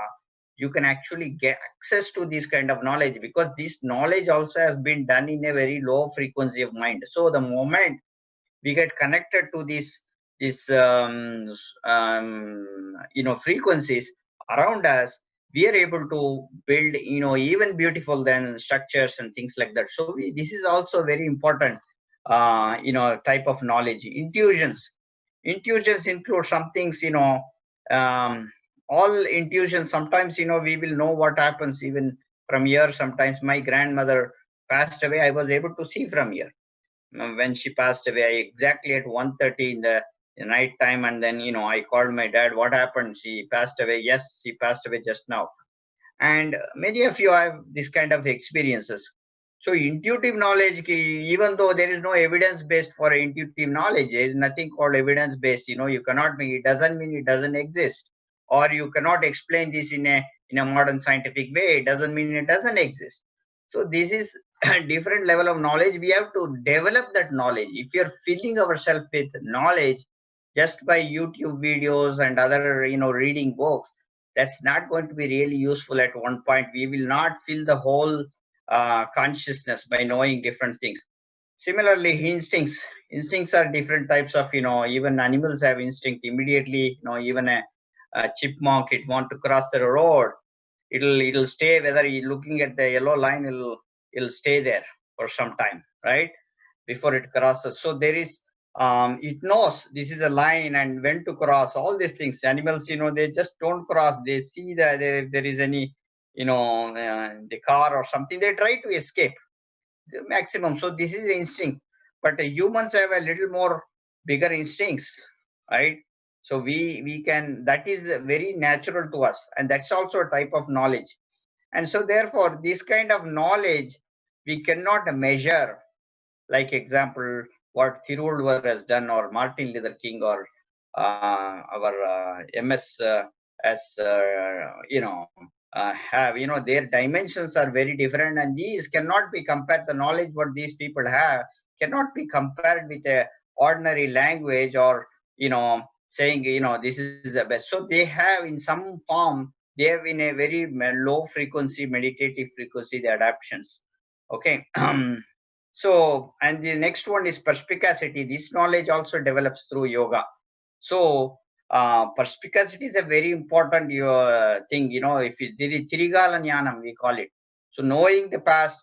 you can actually get access to this kind of knowledge, because this knowledge also has been done in a very low frequency of mind. So the moment we get connected to these frequencies around us, we are able to build even beautiful than structures and things like that. So this is also very important type of knowledge. Intuitions include some things, all intuitions. Sometimes we will know what happens even from here. Sometimes my grandmother passed away, I was able to see from here when she passed away exactly at 1:30 in the night time. And then I called my dad, what happened? She passed away. Yes, she passed away just now. And many of you have this kind of experiences. So intuitive knowledge, even though there is no evidence based for intuitive knowledge, there is nothing called evidence based. You cannot make it, doesn't mean it doesn't exist, or you cannot explain this in a modern scientific way. It doesn't mean it doesn't exist. So this is a different level of knowledge. We have to develop that knowledge. If you're filling ourselves with knowledge just by YouTube videos and other reading books, that's not going to be really useful. At one point we will not fill the whole consciousness by knowing different things. Similarly, instincts are different types of, even animals have instinct immediately. Even a chipmunk, it want to cross the road, it'll stay, whether you're looking at the yellow line, it'll stay there for some time, right, before it crosses. So there is it knows this is a line and when to cross. All these things, animals, they just don't cross. They see that if there is any, the car or something, they try to escape the maximum. So this is instinct. But humans have a little more bigger instincts, right? So we can, that is very natural to us, and that's also a type of knowledge. And so therefore this kind of knowledge we cannot measure, like example what Thiruvalluvar has done, or Martin Luther King, or our MS as have, their dimensions are very different, and these cannot be compared. The knowledge what these people have cannot be compared with a ordinary language, or saying this is the best. So they have in some form, they have in a very low frequency, meditative frequency, the adaptions. Okay. So, and the next one is perspicacity. This knowledge also develops through yoga. So perspicacity is a very important thing. If it's Tirigala Jnanam, we call it. So knowing the past,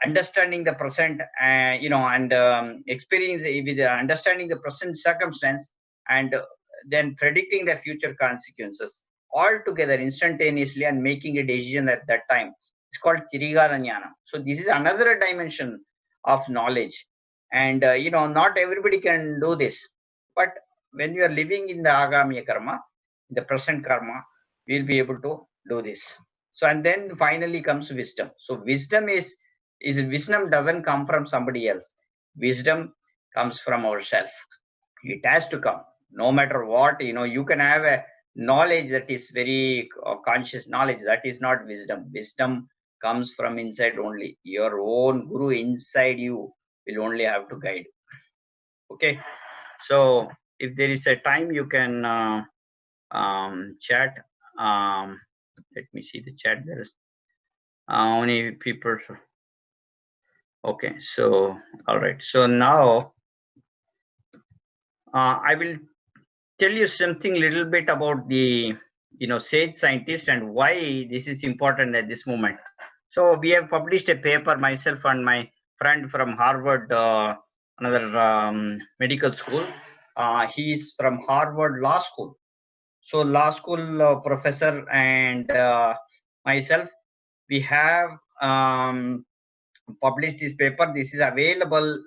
understanding the present, and experience with understanding the present circumstance, and then predicting the future consequences all together instantaneously, and making a decision at that time. It's called Tirigala Jnanam. So this is another dimension of knowledge, and not everybody can do this. But when we are living in the agami karma, the present karma, we'll be able to do this. So, and then finally comes wisdom. So wisdom is wisdom doesn't come from somebody else. Wisdom comes from ourselves. It has to come, no matter what. You can have a knowledge that is very conscious knowledge. That is not wisdom. Wisdom comes from inside only. Your own guru inside you will only have to guide. Okay. So if there is a time, you can chat. Let me see the chat. There is how many people? Okay, so all right. So now I will tell you something little bit about the sage scientist and why this is important at this moment. So we have published a paper, myself and my friend from Harvard, another medical school. He is from Harvard Law School. So law school professor and myself, we have published this paper. This is available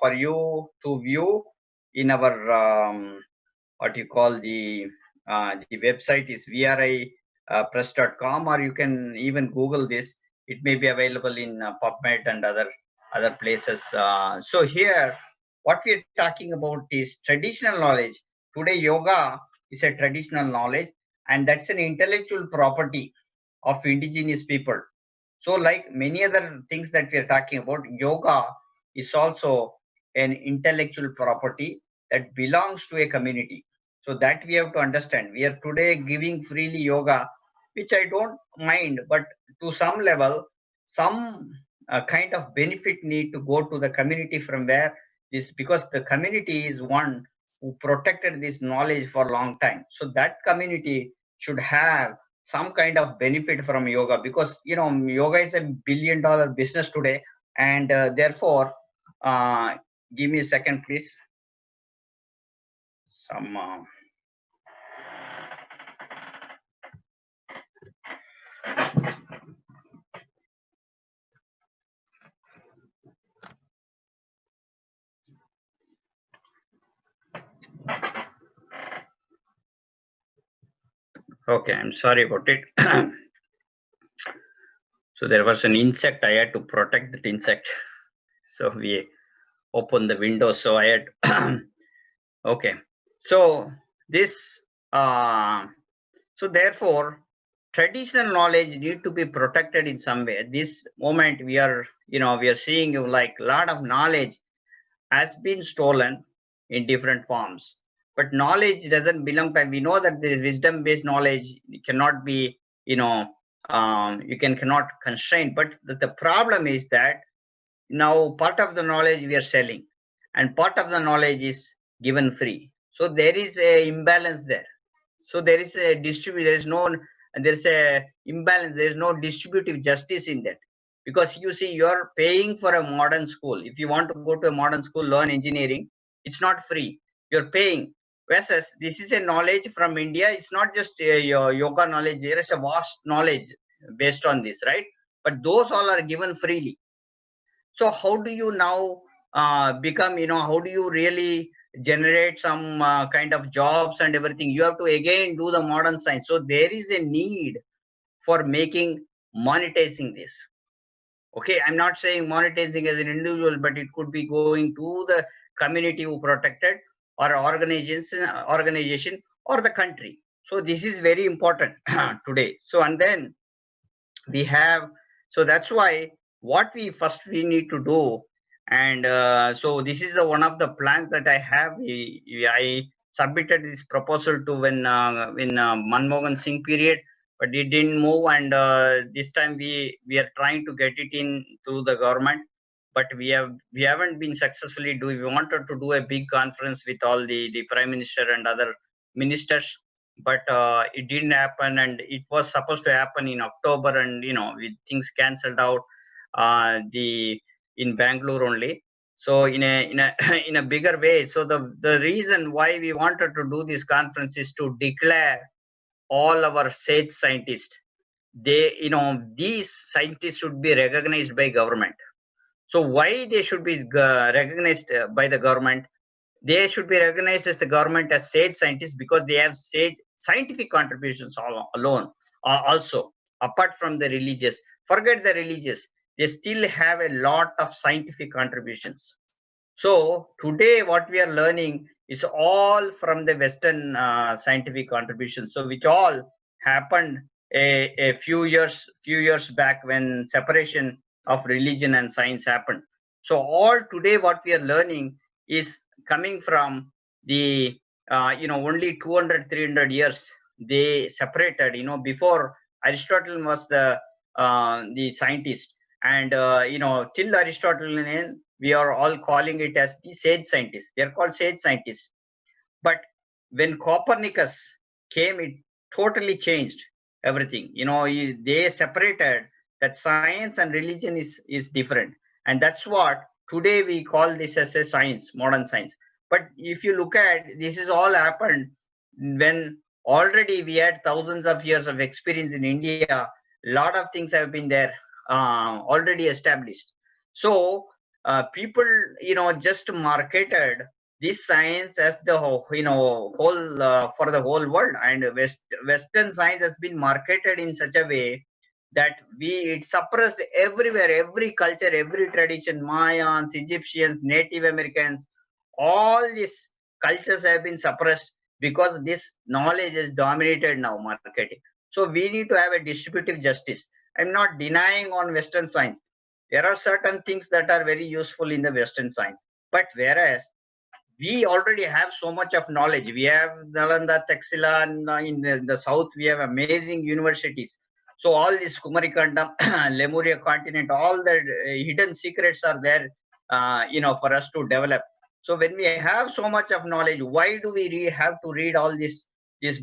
for you to view in our what you call the website is vripress.com, or you can even Google this. It may be available in PubMed and other places. So here, what we are talking about is traditional knowledge. Today, yoga is a traditional knowledge, and that's an intellectual property of indigenous people. So like many other things that we are talking about, yoga is also an intellectual property that belongs to a community. So that we have to understand. We are today giving freely yoga, which I don't mind, but to some level, some kind of benefit need to go to the community from where this, because the community is one who protected this knowledge for a long time. So that community should have some kind of benefit from yoga, because yoga is $1 billion business today, and therefore give me a second please. Some okay, I'm sorry about it. So there was an insect, I had to protect that insect, so we opened the window, so I had okay. So this so therefore traditional knowledge need to be protected in some way. At this moment we are we are seeing like a lot of knowledge has been stolen in different forms, but knowledge doesn't belong to, we know that the wisdom based knowledge cannot be you cannot constrain. But the problem is that now part of the knowledge we are selling, and part of the knowledge is given free. So there is a imbalance there. So there is a there's a imbalance. There is no distributive justice in that, because you see, you are paying for a modern school. If you want to go to a modern school, learn engineering, it's not free. You're paying. Versus this is a knowledge from India. It's not just your yoga knowledge. There is a vast knowledge based on this, right? But those all are given freely. So how do you now become, how do you really generate some kind of jobs and everything? You have to again do the modern science. So there is a need for monetizing this. Okay, I'm not saying monetizing as an individual, but it could be going to the community who protected, or organization or the country. So this is very important today. So, and then we have, so that's why what we need to do. And so this is one of the plans that I have. I submitted this proposal to when Manmohan Singh period, but it didn't move. And this time we are trying to get it in through the government, but we haven't been successfully we wanted to do a big conference with all the prime minister and other ministers, but it didn't happen. And it was supposed to happen in October, and with things cancelled out in Bangalore only. So in a in a bigger way. So the reason why we wanted to do this conference is to declare all our sage scientists. These scientists should be recognized by government. So why they should be recognized by the government? They should be recognized as the government as sage scientists, because they have scientific contributions alone. Also, apart from the religious, forget the religious, they still have a lot of scientific contributions. So today what we are learning is all from the Western scientific contributions. So which all happened a few years back, when separation of religion and science happened. So all today what we are learning is coming from the only 200-300 years they separated. Before Aristotle was the scientist, and till Aristotle, we are all calling it as the sage scientists. They are called sage scientists. But when Copernicus came, it totally changed everything. They separated that science and religion is different, and that's what today we call this as a science, modern science. But if you look at, this is all happened when already we had thousands of years of experience in India. A lot of things have been there already established. So people just marketed this science as the whole for the whole world, and Western science has been marketed in such a way that it suppressed everywhere, every culture, every tradition. Mayans, Egyptians, Native Americans, all these cultures have been suppressed because this knowledge is dominated now marketing. So we need to have a distributive justice. I'm not denying on Western science. There are certain things that are very useful in the Western science, but whereas we already have so much of knowledge. We have Nalanda, Taxila, and in the south we have amazing universities. So all this Kumarikandam, Lemuria continent, all the hidden secrets are there, for us to develop. So when we have so much of knowledge, why do we have to read all these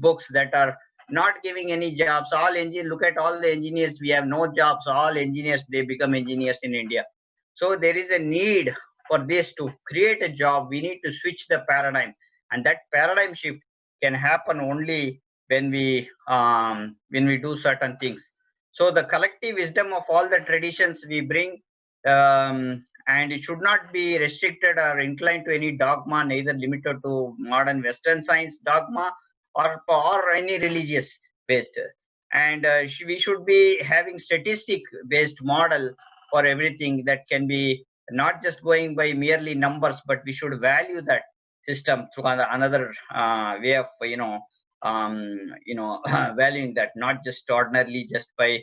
books that are not giving any jobs? Look at all the engineers. We have no jobs. All engineers, they become engineers in India. So there is a need for this to create a job. We need to switch the paradigm, and that paradigm shift can happen only when we do certain things. So the collective wisdom of all the traditions we bring, and it should not be restricted or inclined to any dogma, neither limited to modern Western science dogma or any religious based. And we should be having statistic based model for everything, that can be not just going by merely numbers, but we should value that system through another way of valuing that, not just ordinarily just by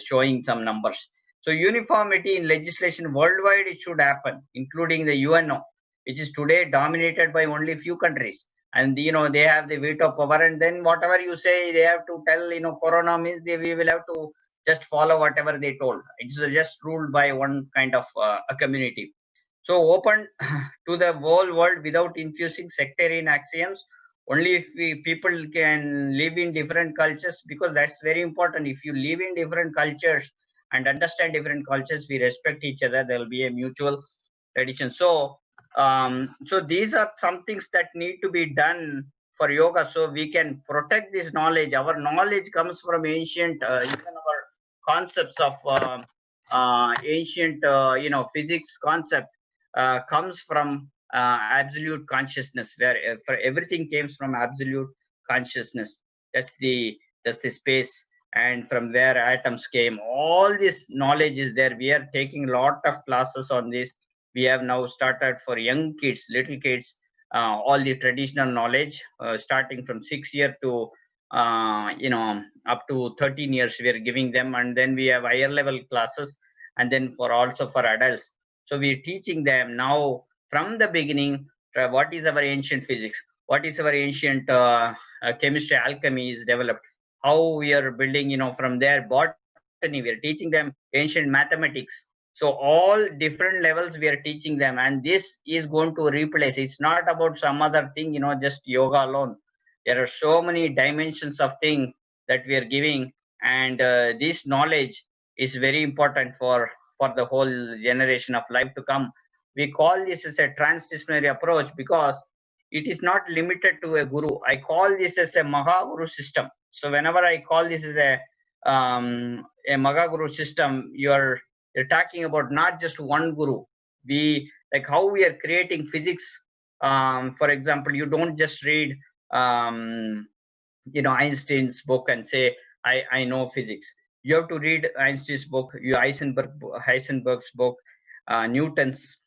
showing some numbers. So uniformity in legislation worldwide, it should happen, including the UNO, which is today dominated by only few countries. And they have the veto power, and then whatever you say, they have to tell. Corona means we will have to just follow whatever they told. It's just ruled by one kind of a community. So open to the whole world without infusing sectarian axioms. Only if people can live in different cultures, because that's very important. If you live in different cultures and understand different cultures, we respect each other, there will be a mutual tradition. So so these are some things that need to be done for yoga, so we can protect this knowledge. Our knowledge comes from ancient, even our concepts of ancient physics concept comes from absolute consciousness, where for everything came from absolute consciousness. That's the space, and from where atoms came. All this knowledge is there. We are taking a lot of classes on this. We have now started for young kids, little kids, all the traditional knowledge, starting from 6 years to up to 13 years. We are giving them, and then we have higher level classes, and then for also for adults. So we are teaching them now from the beginning what is our ancient physics, what is our ancient chemistry, alchemy is developed, how we are building, from there botany. We are teaching them ancient mathematics. So all different levels we are teaching them, and this is going to replace. It's not about some other thing, just yoga alone. There are so many dimensions of things that we are giving, and this knowledge is very important for the whole generation of life to come. We call this as a transdisciplinary approach because it is not limited to a guru. I call this as a Mahaguru system. So whenever I call this as a Mahaguru system, you're talking about not just one guru. We, like how we are creating physics. For example, you don't just read Einstein's book and say, I know physics. You have to read Einstein's book, Heisenberg's book, Newton's,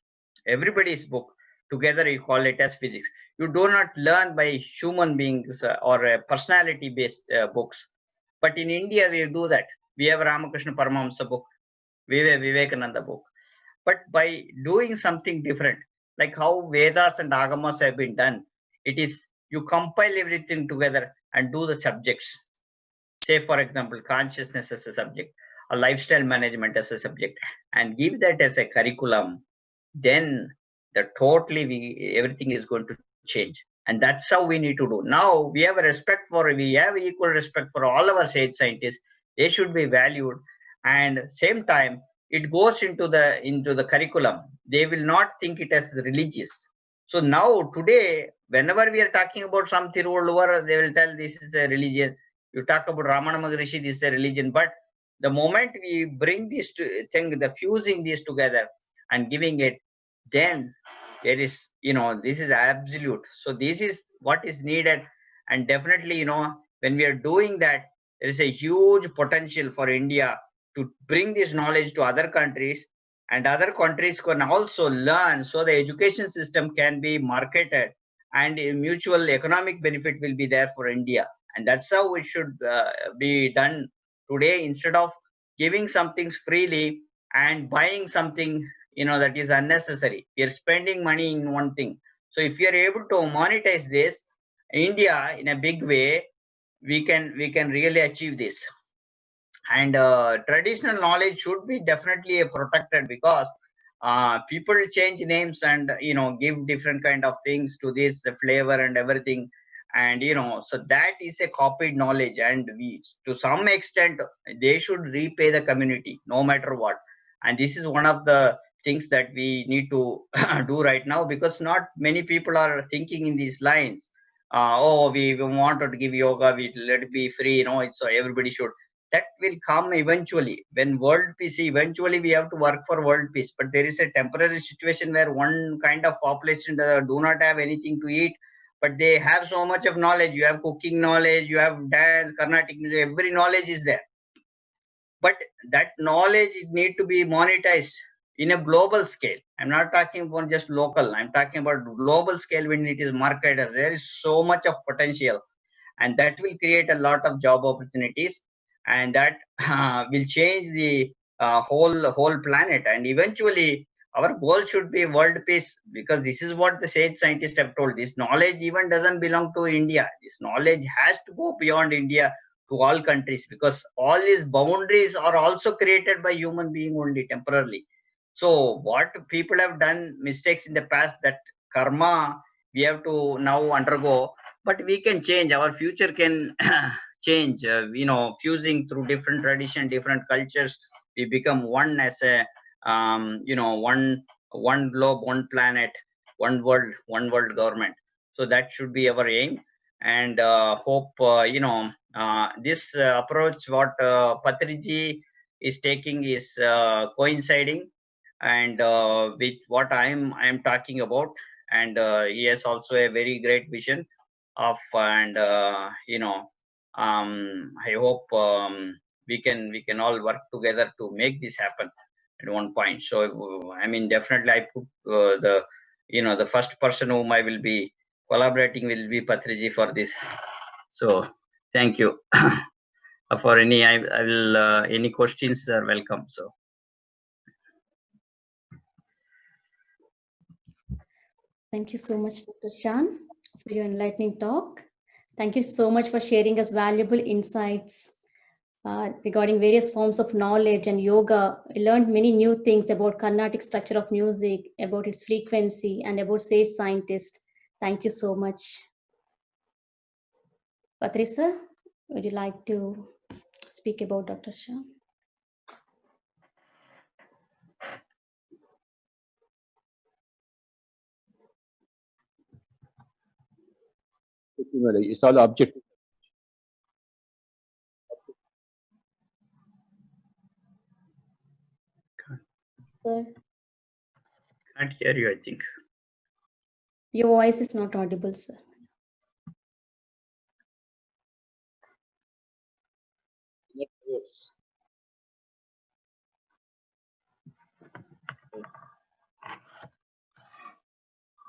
everybody's book. Together you call it as physics. You do not learn by human beings or personality-based books. But in India, we do that. We have Ramakrishna Paramahamsa book, Vivekananda book. But by doing something different, like how Vedas and Agamas have been done, it is you compile everything together and do the subjects. Say, for example, consciousness as a subject, or lifestyle management as a subject, and give that as a curriculum. Then everything is going to change. And that's how we need to do. Now we have equal respect for all our sage scientists. They should be valued, and same time it goes into the curriculum. They will not think it as religious. So now today, whenever we are talking about some Tiruvallur, they will tell this is a religion. You talk about Ramana Maharishi, this is a religion. But the moment we bring this fusing these together and giving it, then there is, this is absolute. So this is what is needed. And definitely, when we are doing that, there is a huge potential for India to bring this knowledge to other countries, and other countries can also learn, so the education system can be marketed, and a mutual economic benefit will be there for India. And that's how it should be done today, instead of giving some things freely and buying something that is unnecessary. We are spending money in one thing. So if you are able to monetize this, India in a big way, we can really achieve this. And traditional knowledge should be definitely protected, because people change names and give different kind of things to this, the flavor and everything. And so that is a copied knowledge, and we, to some extent, they should repay the community no matter what. And this is one of the things that we need to do right now, because not many people are thinking in these lines. Oh, we wanted to give yoga, we let it be free, so everybody should. That will come eventually when world peace. Eventually we have to work for world peace, but there is a temporary situation where one kind of population do not have anything to eat, but they have so much of knowledge. You have cooking knowledge, you have dance, Carnatic music, every knowledge is there. But that knowledge need to be monetized in a global scale. I'm not talking about just local, I'm talking about global scale. When it is marketed, there is so much of potential, and that will create a lot of job opportunities, and that will change the whole planet. And eventually our goal should be world peace, because this is what the sage scientists have told. This knowledge even doesn't belong to India. This knowledge has to go beyond India to all countries, because all these boundaries are also created by human being only temporarily. So what people have done mistakes in the past, that karma we have to now undergo, but we can change. Our future can change. Fusing through different tradition, different cultures, we become one as a one globe, one planet, one world government. So that should be our aim, and hope this approach what Patriji is taking is coinciding and with what I'm talking about, and he has also a very great vision of, and I hope we can all work together to make this happen at one point. So I mean, definitely I put the first person whom I will be collaborating will be Patriji for this. So thank you. For any I will any questions are welcome. So Thank you so much, Dr. Shan, for your enlightening talk. Thank you so much for sharing us valuable insights regarding various forms of knowledge and yoga. I learned many new things about Carnatic structure of music, about its frequency, and about sage scientist. Thank you so much. Patricia, would you like to speak about Dr. Shah? It's all objective. Sir, can't hear you, I think. your voice is not audible, sir.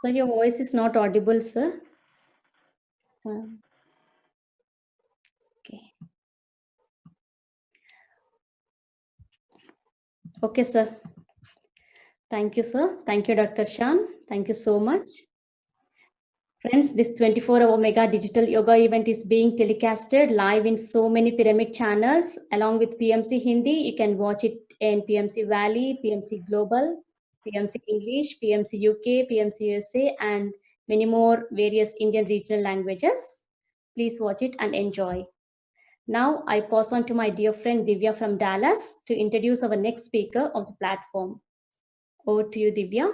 Sir, your voice is not audible, sir. Okay. Okay, sir. Thank you, sir. Thank you, Dr. Shan. Thank you so much. Friends, this 24-hour mega digital yoga event is being telecasted live in so many pyramid channels. Along with PMC Hindi, you can watch it in PMC Valley, PMC Global, PMC English, PMC UK, PMC USA, and many more various Indian regional languages. Please watch it and enjoy. Now, I pass on to my dear friend Divya from Dallas to introduce our next speaker of the platform. Over to you, Divya.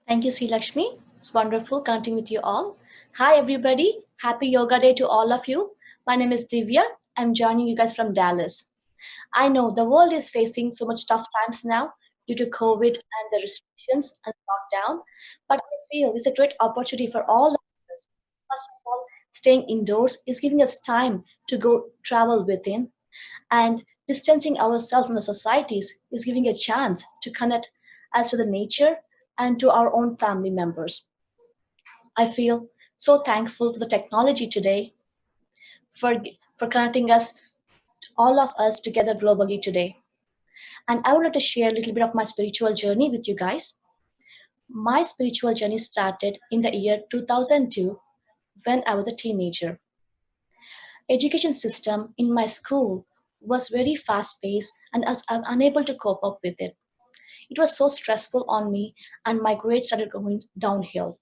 Thank you, Sri Lakshmi. It's wonderful connecting with you all. Hi, everybody. Happy Yoga Day to all of you. My name is Divya. I'm joining you guys from Dallas. I know the world is facing so much tough times now due to COVID and the restrictions and lockdown, but I feel it's a great opportunity for all of us. First of all, staying indoors is giving us time to go travel within, and distancing ourselves from the societies is giving a chance to connect as to the nature and to our own family members. I feel so thankful for the technology today for, for connecting us, all of us together globally today. And I would like to share a little bit of my spiritual journey with you guys. My spiritual journey started in the year 2002 when I was a teenager. Education system in my school was very fast paced and I was unable to cope up with it. It was so stressful on me and my grades started going downhill.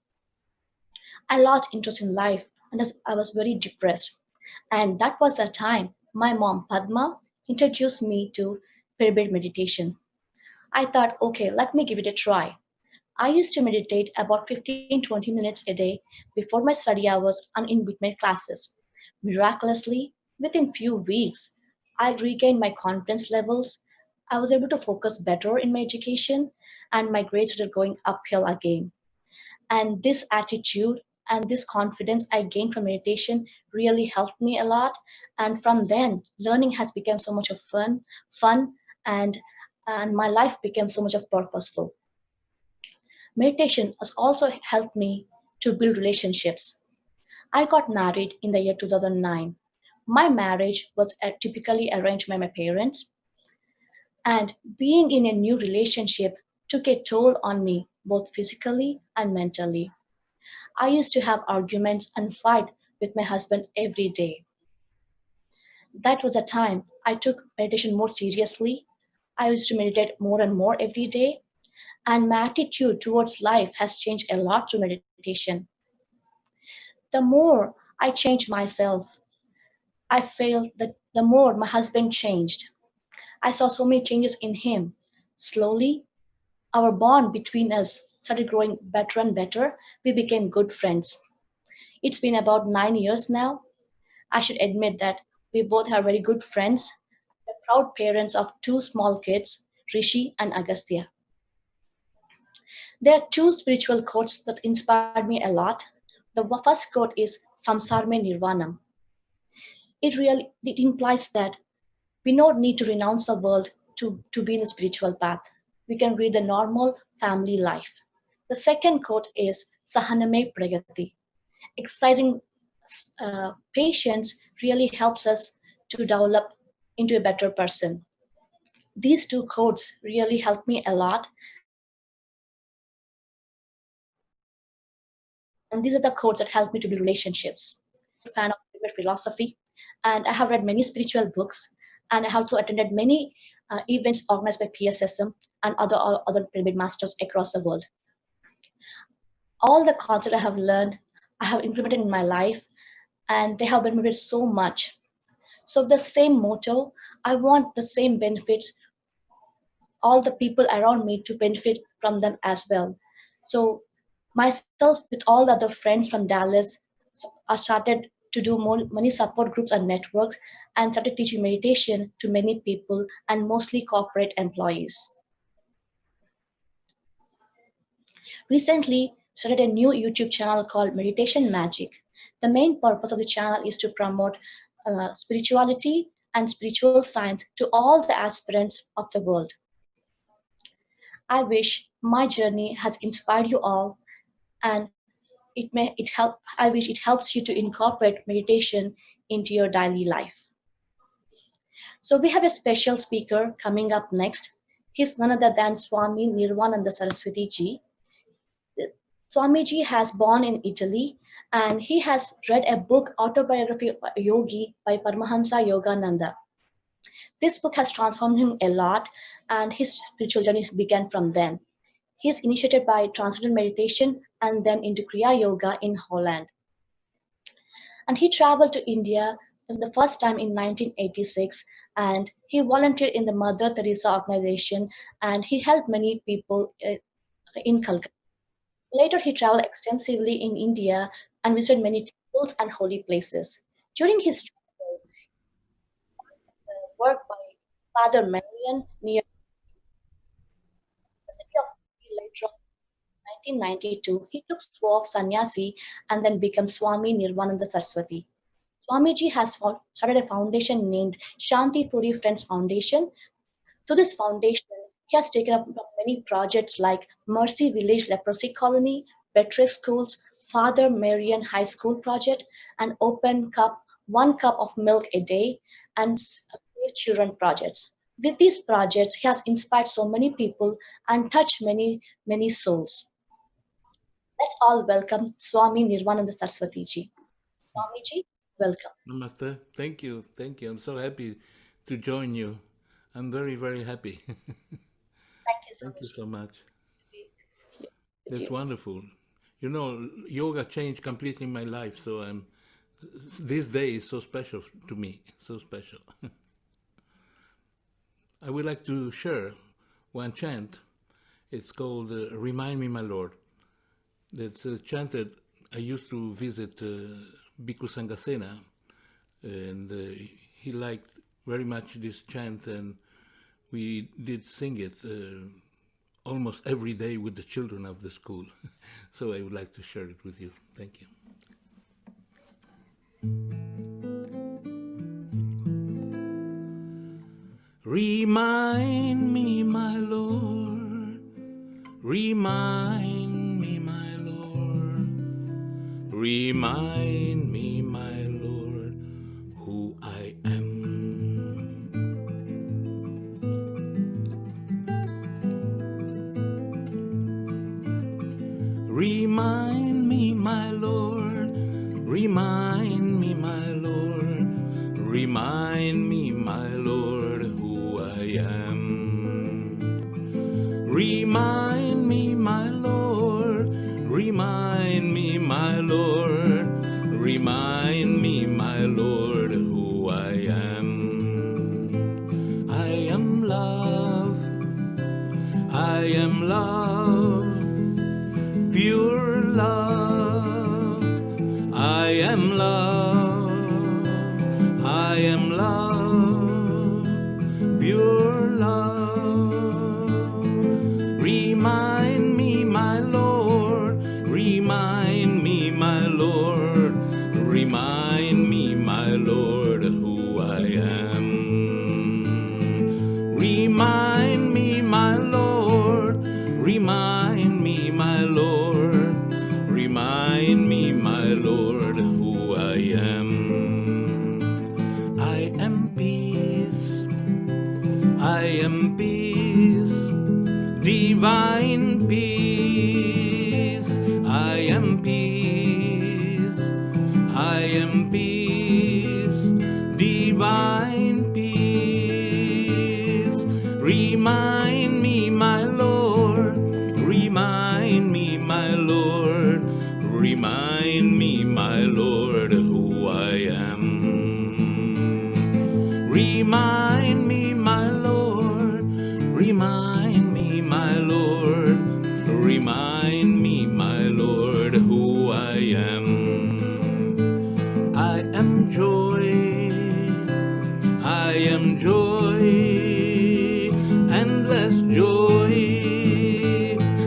I lost interest in life and I was very depressed. And that was the time my mom, Padma, introduced me to pyramid meditation. I thought, okay, let me give it a try. I used to meditate about 15-20 minutes a day before my study hours and in between classes. Miraculously, within few weeks, I regained my confidence levels. I was able to focus better in my education and my grades started going uphill again. And this attitude and this confidence I gained from meditation really helped me a lot. And from then, learning has become so much of fun, and my life became so much of purposeful. Meditation has also helped me to build relationships. I got married in the year 2009. My marriage was typically arranged by my parents, and being in a new relationship took a toll on me, both physically and mentally. I used to have arguments and fight with my husband every day. That was a time I took meditation more seriously. I used to meditate more and more every day, and my attitude towards life has changed a lot through meditation. The more I changed myself, I felt that the more my husband changed. I saw so many changes in him. Slowly, our bond between us started growing better and better. We became good friends. It's been about 9 years now. I should admit that we both are very good friends. We're proud parents of two small kids, Rishi and Agastya. There are two spiritual quotes that inspired me a lot. The first quote is Samsarme Nirvanam. It implies that we don't need to renounce the world to be in the spiritual path. We can lead the normal family life. The second quote is Sahaname Pragati. Exercising patience really helps us to develop into a better person. These two quotes really helped me a lot. And these are the quotes that help me to build relationships. Fan of philosophy, and I have read many spiritual books, and I have also attended many events organized by PSSM and other pyramid masters across the world. All the concepts I have learned, I have implemented in my life, and they have benefited so much. So the same motto, I want the same benefits, all the people around me to benefit from them as well. So myself with all the other friends from Dallas, I started to do many support groups and networks and started teaching meditation to many people and mostly corporate employees. Recently, started a new YouTube channel called Meditation Magic. The main purpose of the channel is to promote spirituality and spiritual science to all the aspirants of the world. I wish my journey has inspired you all, and I wish it helps you to incorporate meditation into your daily life. So we have a special speaker coming up next. He's none other than Swami Nirvananda Saraswati ji. Swamiji has born in Italy, and he has read a book, Autobiography of a Yogi by Paramahamsa Yogananda. This book has transformed him a lot, and his spiritual journey began from then. He is initiated by Transcendental Meditation and then into Kriya Yoga in Holland. And he traveled to India for the first time in 1986, and he volunteered in the Mother Teresa organization, and he helped many people in Calcutta. Later, he traveled extensively in India and visited many temples and holy places. During his travel, work by Father Marian near the city of later on, 1992, he took vow of sannyasi and then became Swami Nirvananda Saraswati. Swamiji has started a foundation named Shanti Puri Friends Foundation. To this foundation, he has taken up many projects like Mercy Village Leprosy Colony, Betre Schools, Father Marian High School Project, and Open Cup, 1 cup of milk a day, and Save Children projects. With these projects, he has inspired so many people and touched many, many souls. Let's all welcome Swami Nirvananda Saraswati ji. Swami ji, welcome. Namaste. Thank you. Thank you. I'm so happy to join you. I'm very, very happy. Thank you so much. That's That's wonderful. You know, yoga changed completely my life. So this day is so special to me. So special. I would like to share one chant. It's called Remind Me, My Lord. That's chanted. I used to visit Bhikkhu Sangasena, and he liked very much this chant, and we did sing it almost every day with the children of the school. So I would like to share it with you. Thank you. Remind me, my Lord, remind me, my Lord, remind me, my Lord, who I am. Remind me, my Lord, remind me, my Lord, remind remind me, my Lord, who I am. Remind me, my Lord, remind me, my Lord, remind me, my Lord, who I am. I am love, I am love, pure love. I am love, I am love, pure love. Remind me, my Lord, remind me, my Lord, remind me, my Lord, who I am. Remind me, my Lord, remind me, my Lord, remind me, my Lord, who I am. I am peace, I am peace, divine peace. I am peace, I am peace, divine peace. Remind me, my Lord, remind me, my Lord, remind me, my Lord, who I am. Remind me, my Lord, remind me, my Lord, remind me, my Lord, who I am. I am joy, I am joy, endless joy.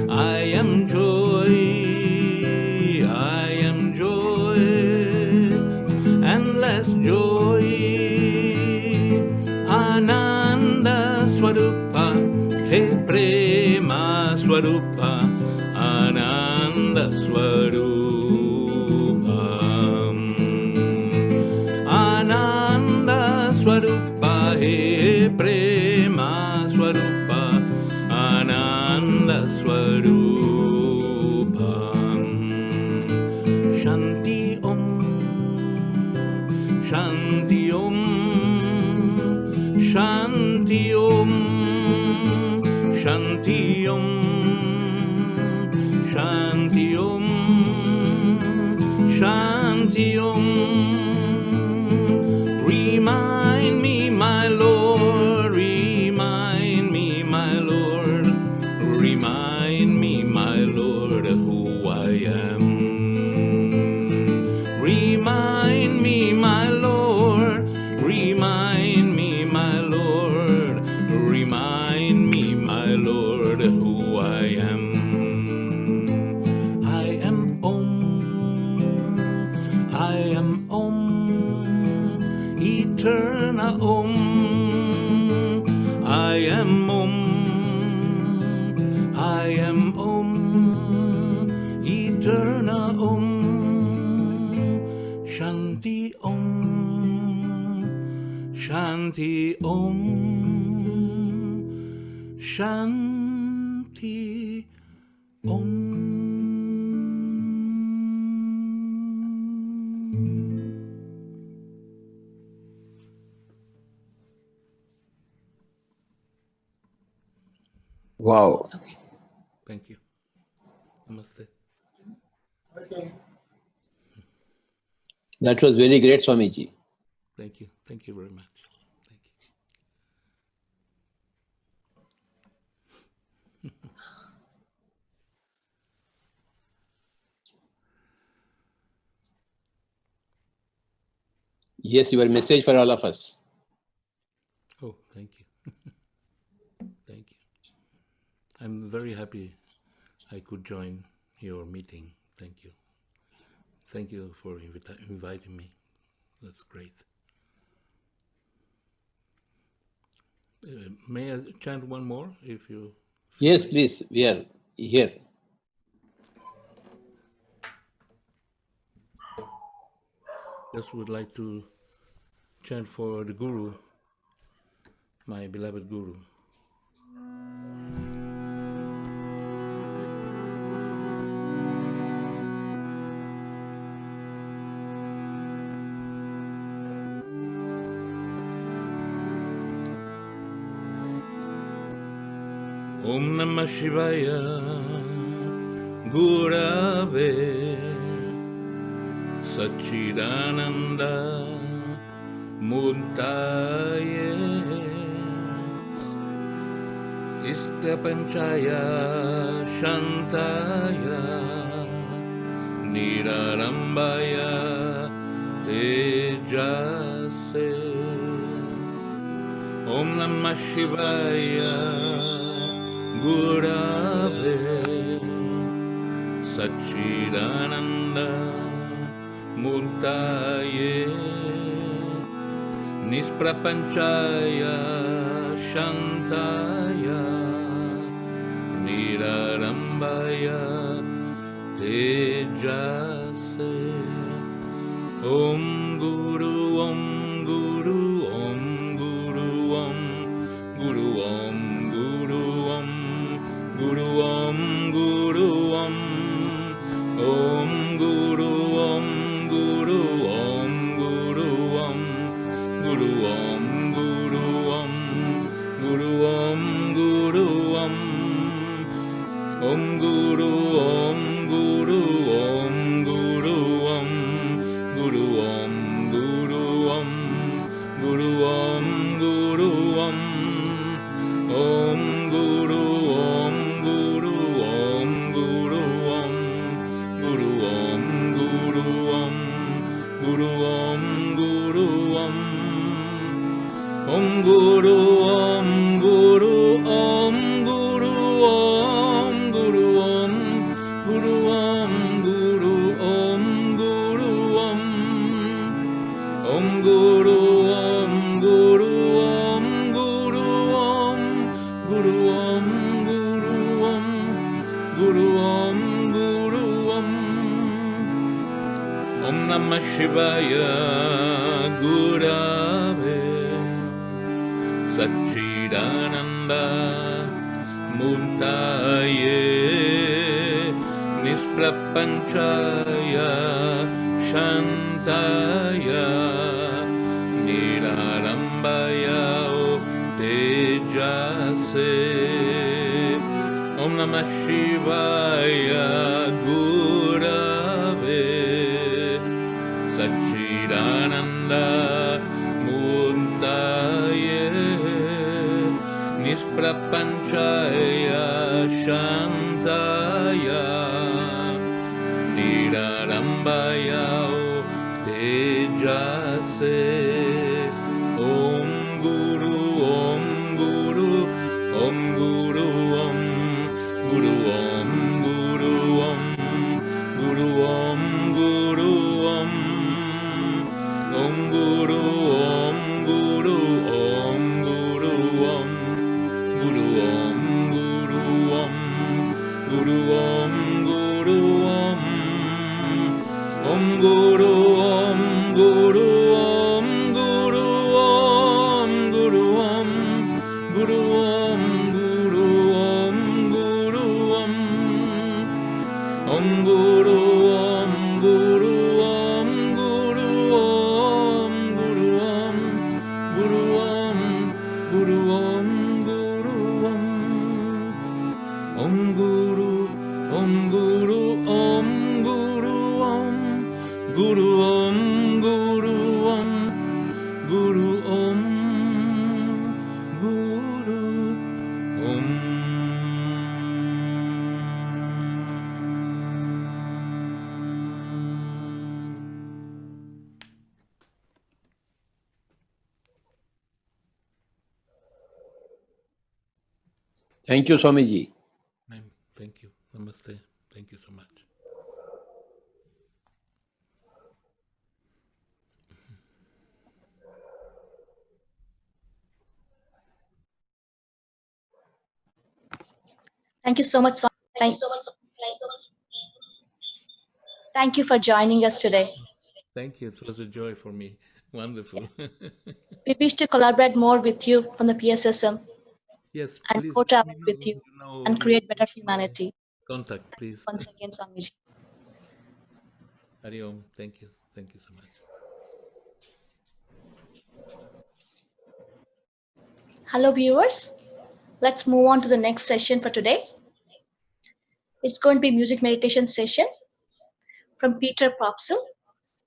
I am joy, I am joy, endless joy. Ananda Swarupa, He Prema Swarupa, Ananda Swarupa. Ananda Swarupa, He Prema Swarupa, Ananda Swarupa. Shanti Om, Shanti Om, Shanti Om, Shanti Om, Shanti Om, Shanti Om. Remind me, my Lord, remind me, my Lord, remind me, my Lord, who I am. Remind me, my Lord, remind me, my Lord, remind me, my Lord, who I am. I am Om, I am Om, eternal Om. I am Om, I am Om, eternal Om. Shanti Om, Shanti Om, Shanti Om. Wow. Thank you. Namaste. That was very great, Swamiji. Thank you very much. Yes, your message for all of us. Oh, thank you. Thank you. I'm very happy I could join your meeting. Thank you. Thank you for inviting me. That's great. May I chant one more if you... Yes, please. We are here. Just would like to chant for the Guru, my beloved Guru. Om Namah Shivaya Gurave Sachidananda Muntaye Istapanchaya Shantaya Nirarambaya Tejase Om Namah Shivaya Gurave Sachidananda Murtaye Nisprapanchaya Shantaya Nirarambaya Tejase Om Guru Om Guru Om Guru Om Guru Om Guru Om Guru Om Guru Om Om Guru Om Guru Om Guru Om Guru Om Guru Om Guru Om Guru Om Om Guru Om Guru Om Guru Om Guru Om Guru Om Guru Om Guru Om Om Guru Om Guru Om Guru Om Guru Om Guru Om Guru Om Guru Om Om Guru Om Guru Om Guru Om Guru Om Guru Om Guru Om Guru Om Om Guru Om Guru Om Guru Om Guru Om Guru Om Guru Om Guru Om Om Namah Shivaya Gurave Sachidananda Muntaye Nisprapanchaya Shantaya Nirarambaya Tejase Om Namah Shivaya Gurave Sachidananda Muntaye Nisprapanchaya Shantaya Nirarambaya Tejase Om Guru Om Guru Om Guru Om Guru Om Guru Om Guru Om Guru Om Om Guru Om Guru Om Guru Om Guru Om Guru Om Guru Om Guru Om Om Guru Om Guru Om Guru Om Guru Om Guru Om Guru Om Guru Om Om Guru Om Guru Om Guru Om Guru Om Guru Om Guru Om Guru Om Om Guru Om Guru Om Guru Om Guru Om Guru Om Guru Om Guru Om Thank you, Swamiji. Thank you. Namaste. Thank you so much. Thank you so much. Thank you for joining us today. Thank you. It was a joy for me. Wonderful. We wish to collaborate more with you from the PSSM Yes, and please. co-travel with you and create better humanity. Contact, please. Once again, Swamiji. Hari Om. Thank you. Thank you so much. Hello, viewers. Let's move on to the next session for today. It's going to be music meditation session from Peter Popsil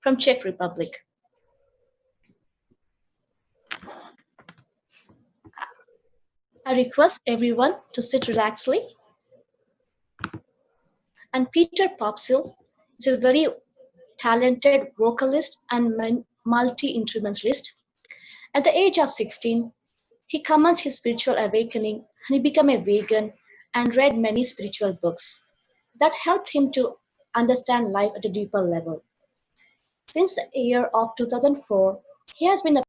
from Czech Republic. I request everyone to sit relaxedly. And Peter Popsil is a very talented vocalist and multi-instrumentalist. At the age of 16, he commenced his spiritual awakening and he became a vegan and read many spiritual books that helped him to understand life at a deeper level. Since the year of 2004, he has been a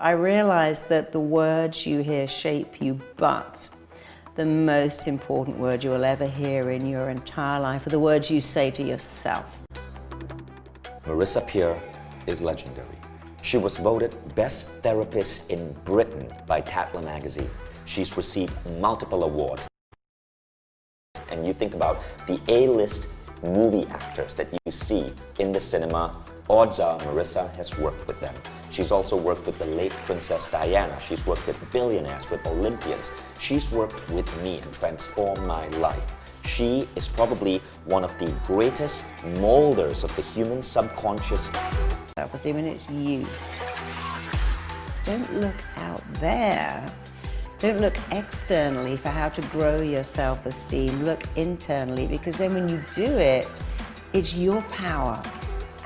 I realize that the words you hear shape you, but the most important word you will ever hear in your entire life are the words you say to yourself. Marissa Peer is legendary. She was voted Best Therapist in Britain by Tatler magazine. She's received multiple awards. And you think about the A-list movie actors that you see in the cinema, odds are Marissa has worked with them. She's also worked with the late Princess Diana. She's worked with billionaires, with Olympians. She's worked with me and transformed my life. She is probably one of the greatest molders of the human subconscious. Obviously, when it's you, don't look out there. Don't look externally for how to grow your self-esteem. Look internally, because then when you do it, it's your power.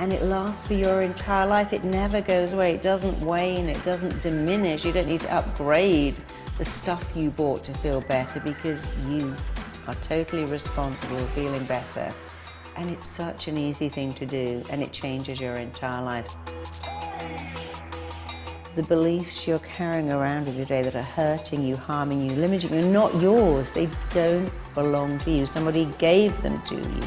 And it lasts for your entire life. It never goes away. It doesn't wane. It doesn't diminish. You don't need to upgrade the stuff you bought to feel better, because you are totally responsible for feeling better. And it's such an easy thing to do, and it changes your entire life. The beliefs you're carrying around every day that are hurting you, harming you, limiting you, are not yours. They don't belong to you. Somebody gave them to you.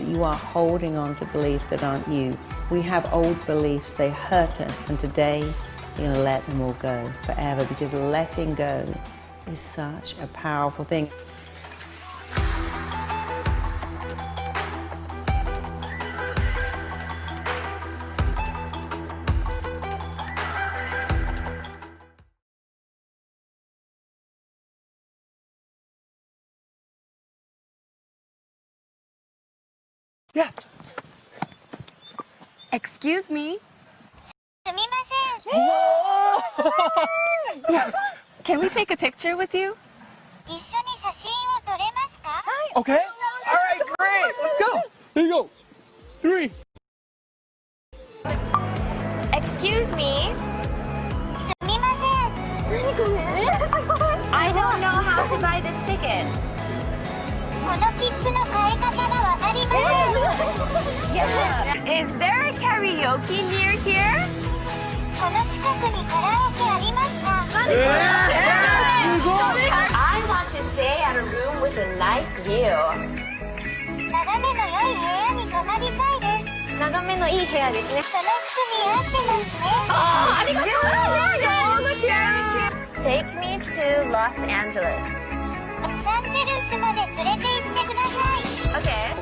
You are holding on to beliefs that aren't you. We have old beliefs, they hurt us, and today you're going to let them all go forever, because letting go is such a powerful thing. Yeah. Excuse me. Whoa! Can we take a picture with you? Okay. All right, great. Let's go. Here you go. 3. Excuse me. I don't know how to buy this ticket. Is there a karaoke near here? I want to stay at a room with a nice view. 眺めのいい部屋ですね。その服に合ってますね。ありがとう。Take me to Los Angeles. ロサンゼルスまで連れて行ってください。Okay.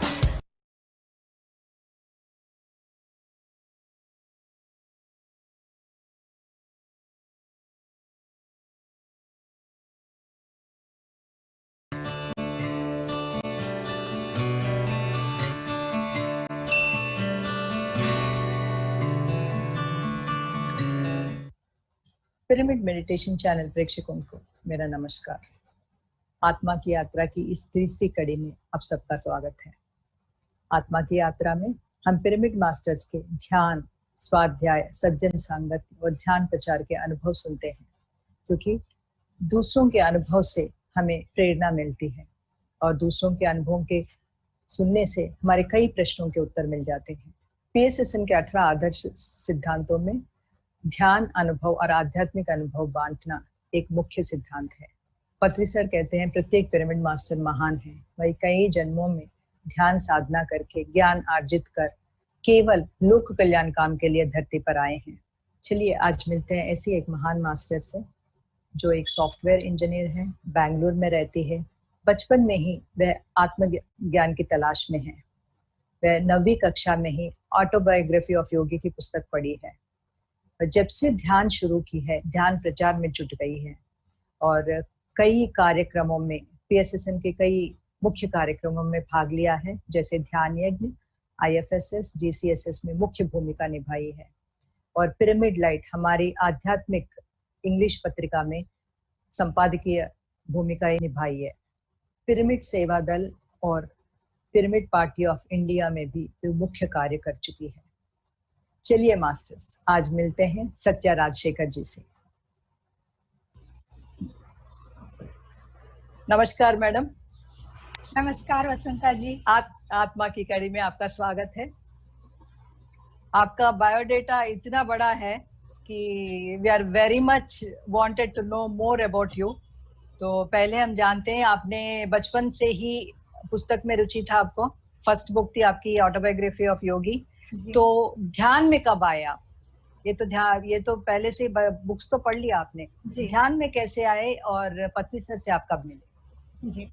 Pyramid meditation channel प्रेक्षकों को मेरा नमस्कार। आत्मा की यात्रा की इस तीसरी कड़ी में आप सबका स्वागत है। आत्मा की यात्रा में हम पिरामिड मास्टर्स के ध्यान, स्वाध्याय, सज्जन संगत और ध्यान प्रचार के अनुभव सुनते हैं, क्योंकि दूसरों के अनुभव से हमें प्रेरणा मिलती है और दूसरों के अनुभवों के सुनने से हमारे कई प्रश्नों के उत्तर मिल जाते हैं। PSSM के 18 आदर्श सिद्धांतों में ध्यान अनुभव और आध्यात्मिक अनुभव बांटना एक मुख्य सिद्धांत है। पत्री सर कहते हैं प्रत्येक पिरामिड मास्टर महान है। वही कई जन्मों में ध्यान साधना करके ज्ञान अर्जित कर केवल लोक कल्याण काम के लिए धरती पर आए हैं। चलिए आज मिलते हैं ऐसी एक महान मास्टर से जो एक सॉफ्टवेयर इंजीनियर है, बेंगलुरु में रहती है। बचपन में ही वह आत्मज्ञान की तलाश में है। वह 9वीं कक्षा में ही ऑटोबायोग्राफी ऑफ योगी की पुस्तक पढ़ी है। जब से ध्यान शुरू की है, ध्यान प्रचार में जुट गई है और कई कार्यक्रमों में, PSSM के कई मुख्य कार्यक्रमों में भाग लिया है, जैसे ध्यान यज्ञ, IFSS, GCSS में मुख्य भूमिका निभाई है और पिरामिड लाइट हमारी आध्यात्मिक इंग्लिश पत्रिका में संपादकीय भूमिका निभाई है। पिरामिड सेवा दल और पिरामिड पार्टी ऑफ इंडिया में भी मुख्य कार्य कर चुकी है। चलिए मास्टर्स, आज मिलते हैं सत्या राजशेखर जी से। नमस्कार मैडम। नमस्कार वसंता जी। आत्मा की कड़ी में आपका स्वागत है। आपका बायोडेटा इतना बड़ा है कि we are very much wanted to know more about you. तो पहले हम जानते हैं आपने बचपन से ही पुस्तक में रुचि था आपको। फर्स्ट बुक थी आपकी ऑटोबायोग्राफी ऑफ योगी। तो ध्यान में कब आया? ये तो पहले से बुक्स तो पढ़ लिया आपने, ध्यान में कैसे आए और पति सर से आप कब मिले? जी,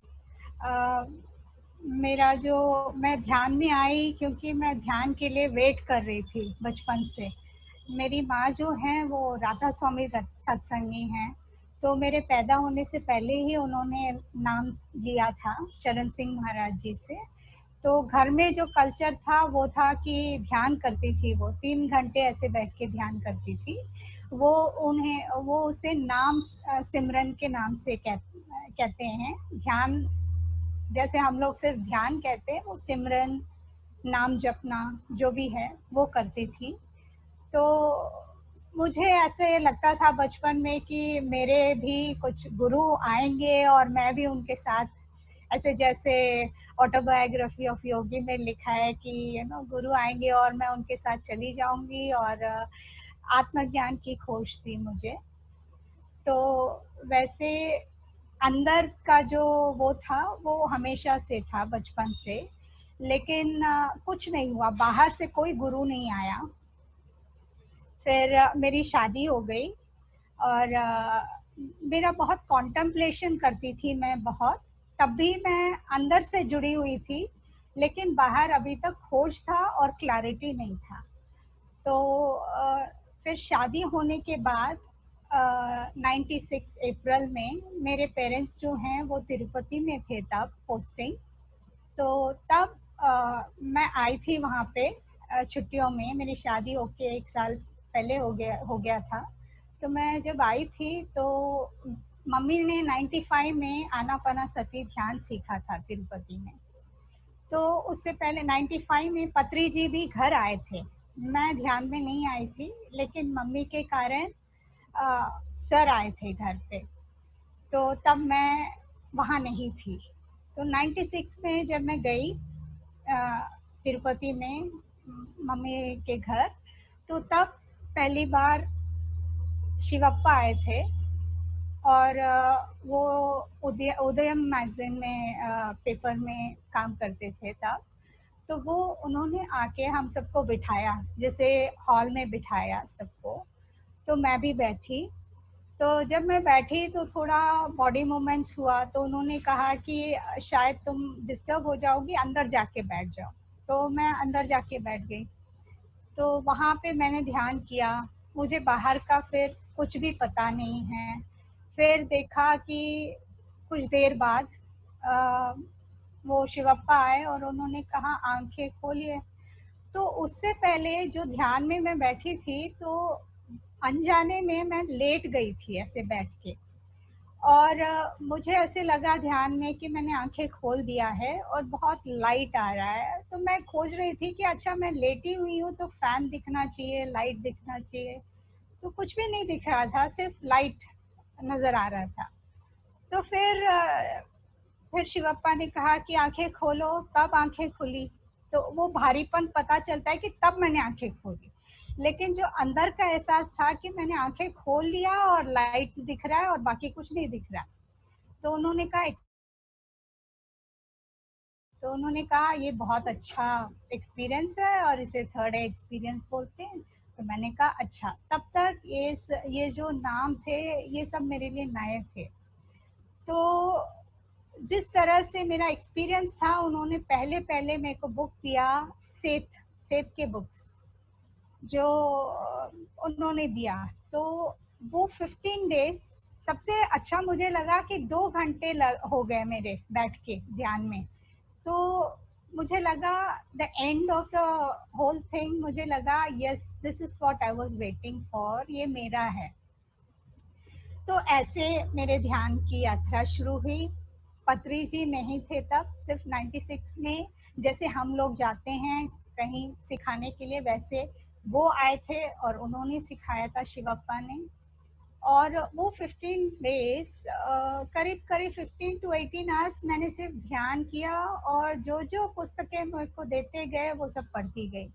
मैं ध्यान में आई क्योंकि मैं ध्यान के लिए वेट कर रही थी बचपन से। मेरी माँ जो है वो राधा स्वामी सत्संगी हैं, तो मेरे पैदा होने से पहले ही उन्होंने नाम लिया था चरण सिंह महाराज जी से। तो घर में जो कल्चर था वो था कि ध्यान करती थी, वो 3 घंटे ऐसे बैठ के ध्यान करती थी। वो उसे नाम सिमरन के नाम से कहते हैं। ध्यान जैसे हम लोग सिर्फ ध्यान कहते हैं, वो सिमरन, नाम जपना जो भी है वो करती थी। तो मुझे ऐसे लगता था बचपन में कि मेरे भी कुछ गुरु आएंगे और मैं भी उनके साथ, ऐसे जैसे ऑटोबायोग्राफी ऑफ योगी में लिखा है कि गुरु आएंगे और मैं उनके साथ चली जाऊंगी, और आत्मज्ञान की खोज थी मुझे। तो वैसे अंदर का जो वो था वो हमेशा से था, बचपन से। लेकिन कुछ नहीं हुआ, बाहर से कोई गुरु नहीं आया। फिर मेरी शादी हो गई और मेरा बहुत कॉन्टेम्पलेशन करती थी मैं बहुत, तब भी मैं अंदर से जुड़ी हुई थी, लेकिन बाहर अभी तक खोज था और क्लैरिटी नहीं था। तो फिर शादी होने के बाद 96 अप्रैल में मेरे पेरेंट्स जो हैं वो तिरुपति में थे तब पोस्टिंग। तो तब मैं आई थी वहाँ पे छुट्टियों में। मेरी शादी होके 1 साल पहले हो गया था। तो मैं जब आई थी तो मम्मी ने 95 में आनापानासती ध्यान सीखा था तिरुपति में। तो उससे पहले 95 में पत्री जी भी घर आए थे। मैं ध्यान में नहीं आई थी, लेकिन मम्मी के कारण सर आए थे घर पे, तो तब मैं वहाँ नहीं थी। तो 96 में जब मैं गई तिरुपति में मम्मी के घर, तो तब पहली बार शिवप्पा आए थे और वो उदयम मैगजीन में पेपर में काम करते थे तब। तो वो उन्होंने आके हम सबको बिठाया, जैसे हॉल में बिठाया सबको। तो मैं भी बैठी। तो जब मैं बैठी तो थोड़ा बॉडी मूवमेंट्स हुआ, तो उन्होंने कहा कि शायद तुम डिस्टर्ब हो जाओगी, अंदर जाके बैठ जाओ। तो मैं अंदर जाके बैठ गई। तो वहाँ पे मैंने ध्यान किया। मुझे बाहर का फिर कुछ भी पता नहीं है। फिर देखा कि कुछ देर बाद वो शिवप्पा आए और उन्होंने कहा आंखें खोलिए। तो उससे पहले जो ध्यान में मैं बैठी थी, तो अनजाने में मैं लेट गई थी ऐसे बैठ के, और मुझे ऐसे लगा ध्यान में कि मैंने आंखें खोल दिया है और बहुत लाइट आ रहा है। तो मैं खोज रही थी कि अच्छा मैं लेटी हुई हूँ तो फैन दिखना चाहिए, लाइट दिखना चाहिए। तो कुछ भी नहीं दिख रहा था, सिर्फ लाइट नज़र आ रहा था। तो फिर शिवप्पा ने कहा कि आंखें खोलो, तब आंखें खुली। तो वो भारीपन पता चलता है कि तब मैंने आंखें खोली। लेकिन जो अंदर का एहसास था कि मैंने आंखें खोल लिया और लाइट दिख रहा है और बाकी कुछ नहीं दिख रहा। तो उन्होंने कहा ये बहुत अच्छा एक्सपीरियंस है और इसे थर्ड एक्सपीरियंस बोलते हैं। तो मैंने कहा अच्छा। तब तक ये जो नाम थे ये सब मेरे लिए नए थे। तो जिस तरह से मेरा एक्सपीरियंस था, उन्होंने पहले पहले मेरे को बुक दिया सेठ के बुक्स जो उन्होंने दिया। तो वो 15 डेज सबसे अच्छा मुझे लगा कि 2 घंटे हो गए मेरे बैठ के ध्यान में। तो मुझे लगा the end of the whole thing, मुझे लगा yes this is what I was waiting for, ये मेरा है। तो ऐसे मेरे ध्यान की यात्रा शुरू हुई। पत्री जी नहीं थे तब, सिर्फ 96 में जैसे हम लोग जाते हैं कहीं सिखाने के लिए, वैसे वो आए थे और उन्होंने सिखाया था, शिवप्पा ने। और वो 15 डेज करीब 15 to 18 आवर्स मैंने सिर्फ ध्यान किया और जो जो पुस्तकें मेरे को देते गए वो सब पढ़ती गई।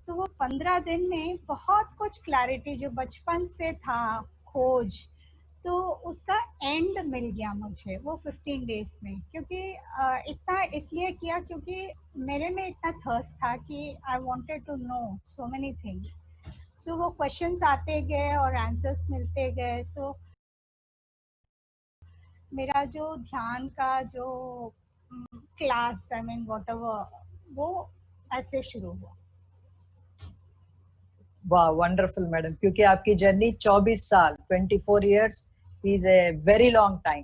तो वो 15 दिन में बहुत कुछ क्लैरिटी जो बचपन से था खोज, तो उसका एंड मिल गया मुझे वो 15 डेज में। क्योंकि इतना इसलिए किया क्योंकि मेरे में इतना थर्स्ट था कि I wanted to know so many things. So वो क्वेश्चंस आते गए और आंसर्स मिलते गए। सो मेरा जो ध्यान का जो क्लास आई मीन व्हाटएवर वो ऐसे शुरू हुआ। वाह, वंडरफुल मैडम, क्योंकि आपकी जर्नी 24 साल 24 years is a very long time.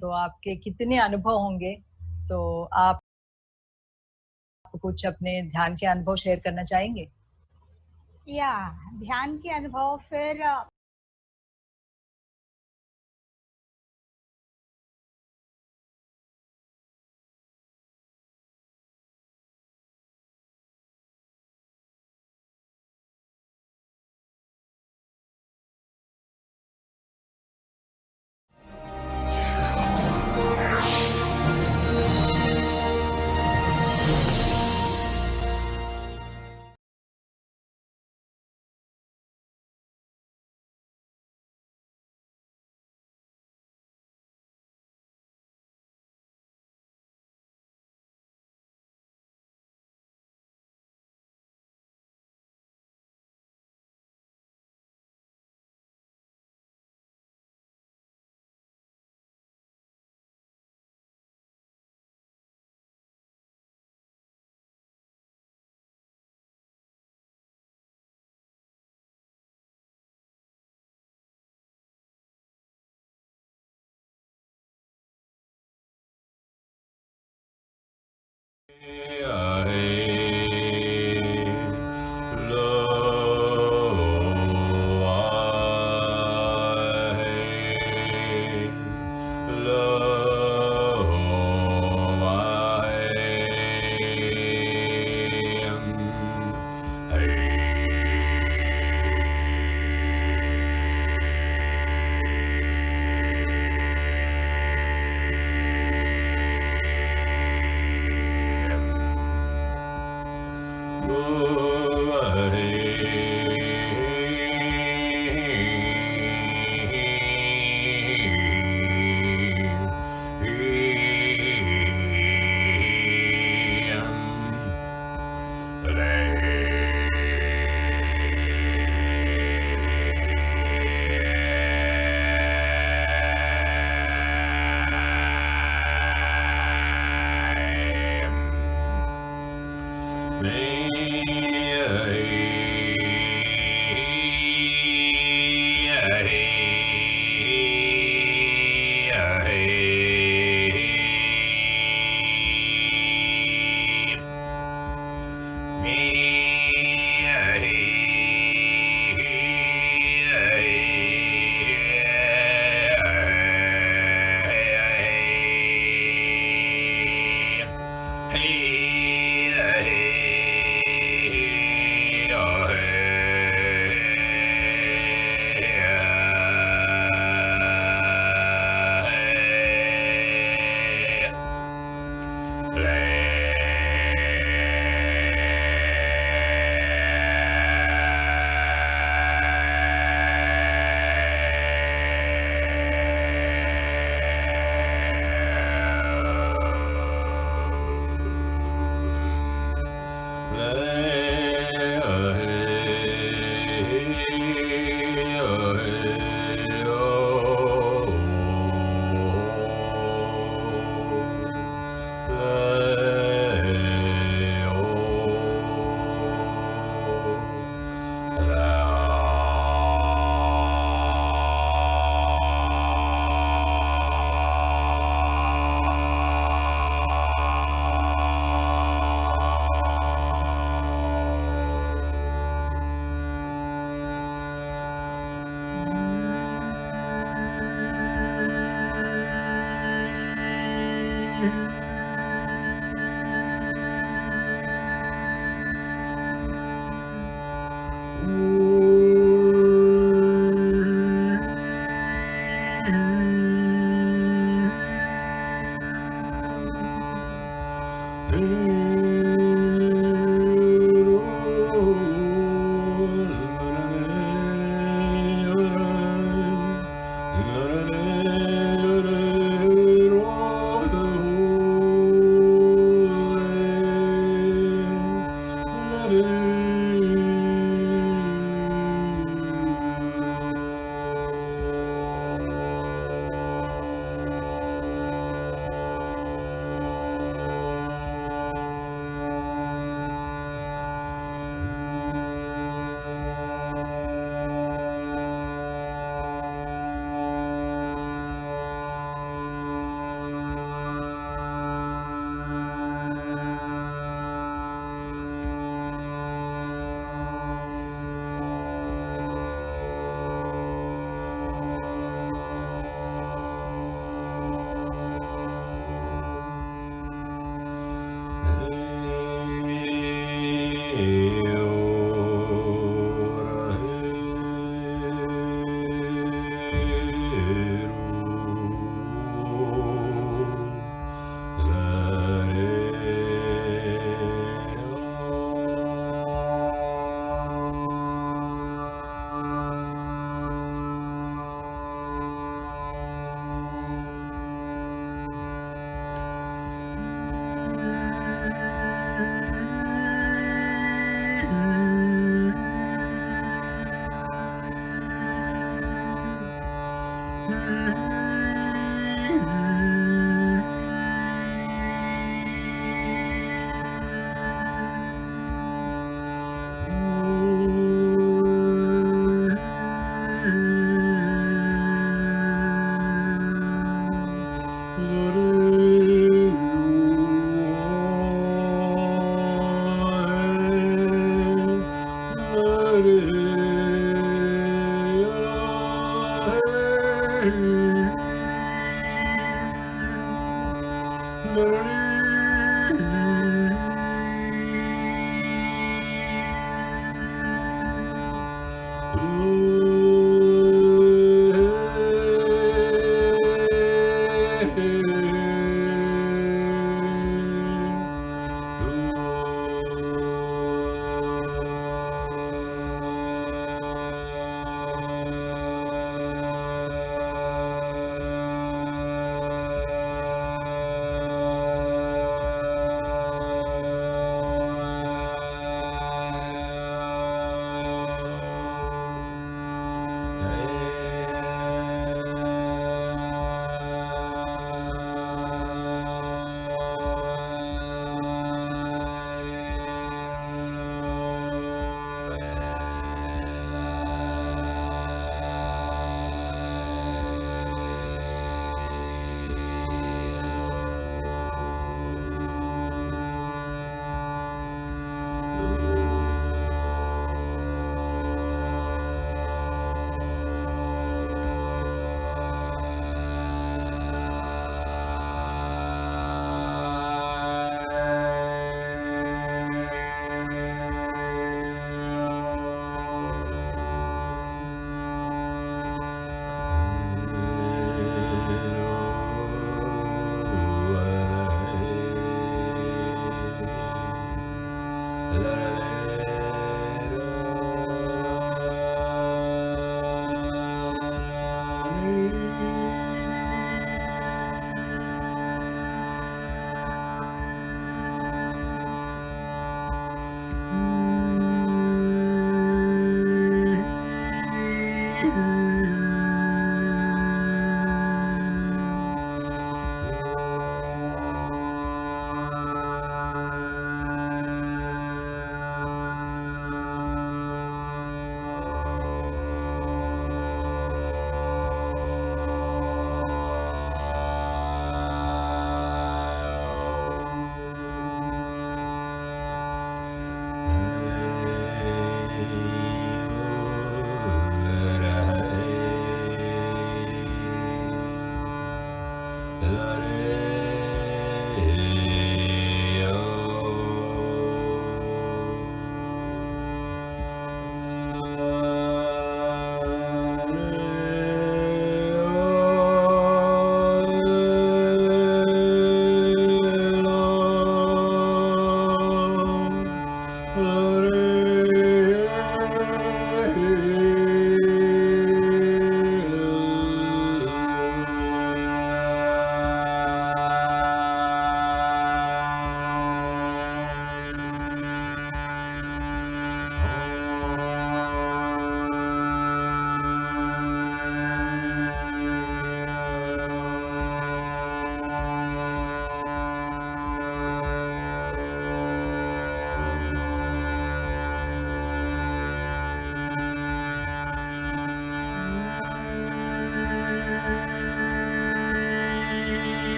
तो आपके कितने अनुभव होंगे, तो आप कुछ अपने ध्यान के अनुभव शेयर करना चाहेंगे? या ध्यान के अनुभव फिर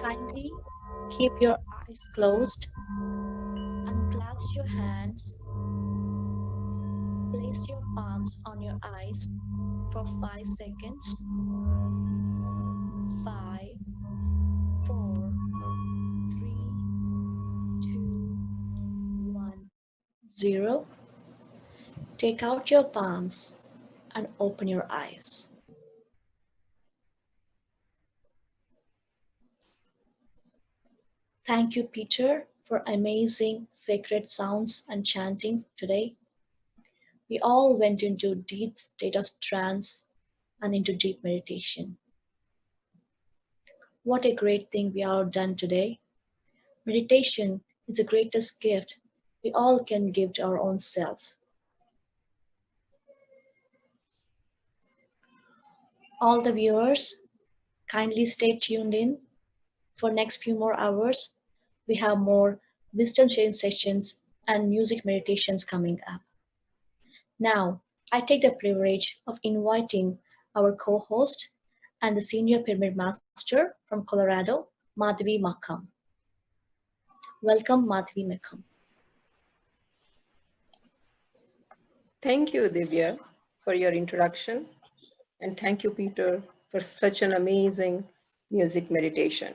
Kindly keep your eyes closed, unclasp your hands, place your palms on your eyes for 5 seconds. 5, 4, 3, 2, 1, 0. Take out your palms and open your eyes. Thank you, Peter, for amazing sacred sounds and chanting today. We all went into deep state of trance and into deep meditation. What a great thing we all done today. Meditation is the greatest gift we all can give to our own self. All the viewers, kindly stay tuned in for next few more hours. We have more wisdom sharing sessions and music meditations coming up. Now, I take the privilege of inviting our co-host and the Senior Pyramid Master from Colorado, Madhavi Makam. Welcome, Madhavi Makam. Thank you, Divya, for your introduction. And thank you, Peter, for such an amazing music meditation.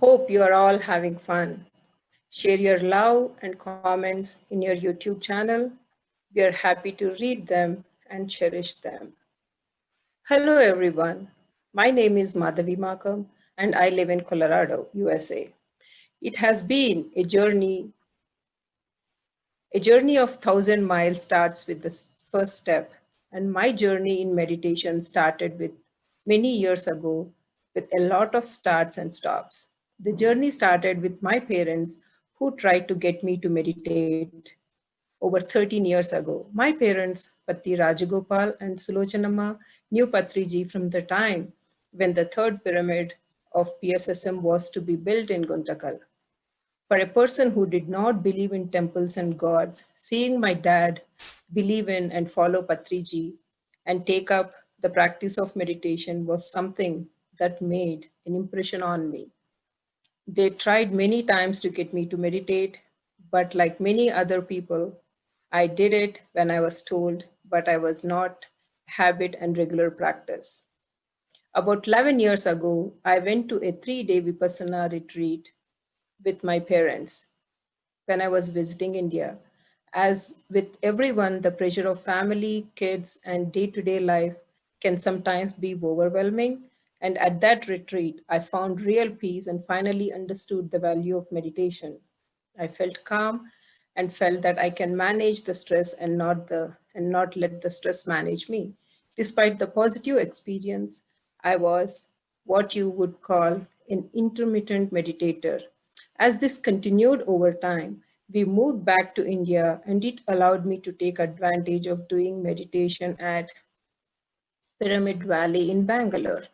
Hope you are all having fun. Share your love and comments in your YouTube channel. We are happy to read them and cherish them. Hello, everyone. My name is Madhavi Makam, and I live in Colorado, USA. It has been a journey. A journey of 1,000 miles starts with the first step, and my journey in meditation started with many years ago with a lot of starts and stops. The journey started with my parents who tried to get me to meditate over 13 years ago. My parents, Patti Rajagopal and Sulochanamma, knew Patriji from the time when the third pyramid of PSSM was to be built in Guntakal. For a person who did not believe in temples and gods, seeing my dad believe in and follow Patriji and take up the practice of meditation was something that made an impression on me. They tried many times to get me to meditate, but like many other people, I did it when I was told, but I was not habit and regular practice. About 11 years ago, I went to a 3-day Vipassana retreat with my parents when I was visiting India. As with everyone, the pressure of family, kids, and day-to-day life can sometimes be overwhelming. And at that retreat, I found real peace and finally understood the value of meditation. I felt calm and felt that I can manage the stress and not let the stress manage me. Despite the positive experience, I was what you would call an intermittent meditator. As this continued over time, we moved back to India and it allowed me to take advantage of doing meditation at Pyramid Valley in Bangalore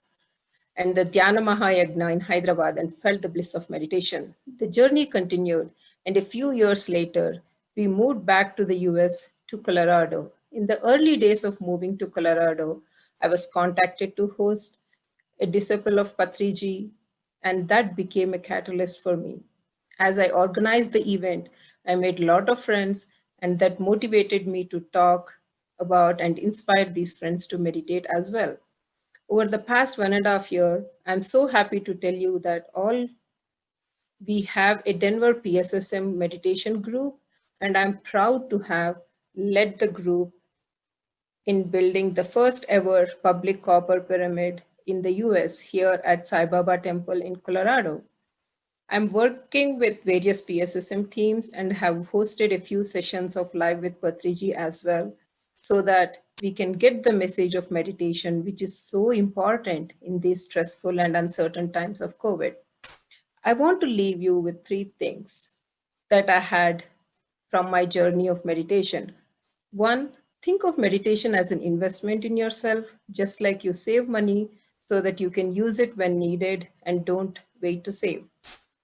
and the Dhyana Mahayagna in Hyderabad and felt the bliss of meditation. The journey continued, and a few years later, we moved back to the US to Colorado. In the early days of moving to Colorado, I was contacted to host a disciple of Patriji, and that became a catalyst for me. As I organized the event, I made a lot of friends, and that motivated me to talk about and inspire these friends to meditate as well. Over the past 1.5 years, I'm so happy to tell you that we have a Denver PSSM meditation group, and I'm proud to have led the group in building the first ever public copper pyramid in the US here at Sai Baba Temple in Colorado. I'm working with various PSSM teams and have hosted a few sessions of live with Patriji as well, so that we can get the message of meditation, which is so important in these stressful and uncertain times of COVID. I want to leave you with 3 things that I had from my journey of meditation. 1, think of meditation as an investment in yourself, just like you save money so that you can use it when needed and don't wait to save.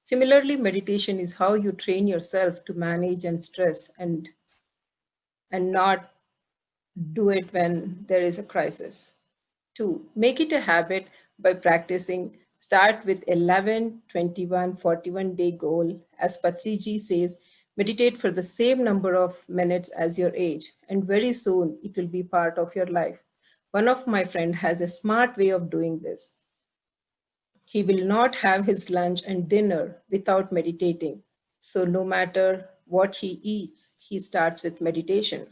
Similarly, meditation is how you train yourself to manage and stress and not do it when there is a crisis. 2, make it a habit by practicing Start with 11, 21, 41-day goal. As Patriji says, meditate for the same number of minutes as your age, and very soon it will be part of your life. One of my friends has a smart way of doing this. He will not have his lunch and dinner without meditating. So no matter what he eats, he starts with meditation.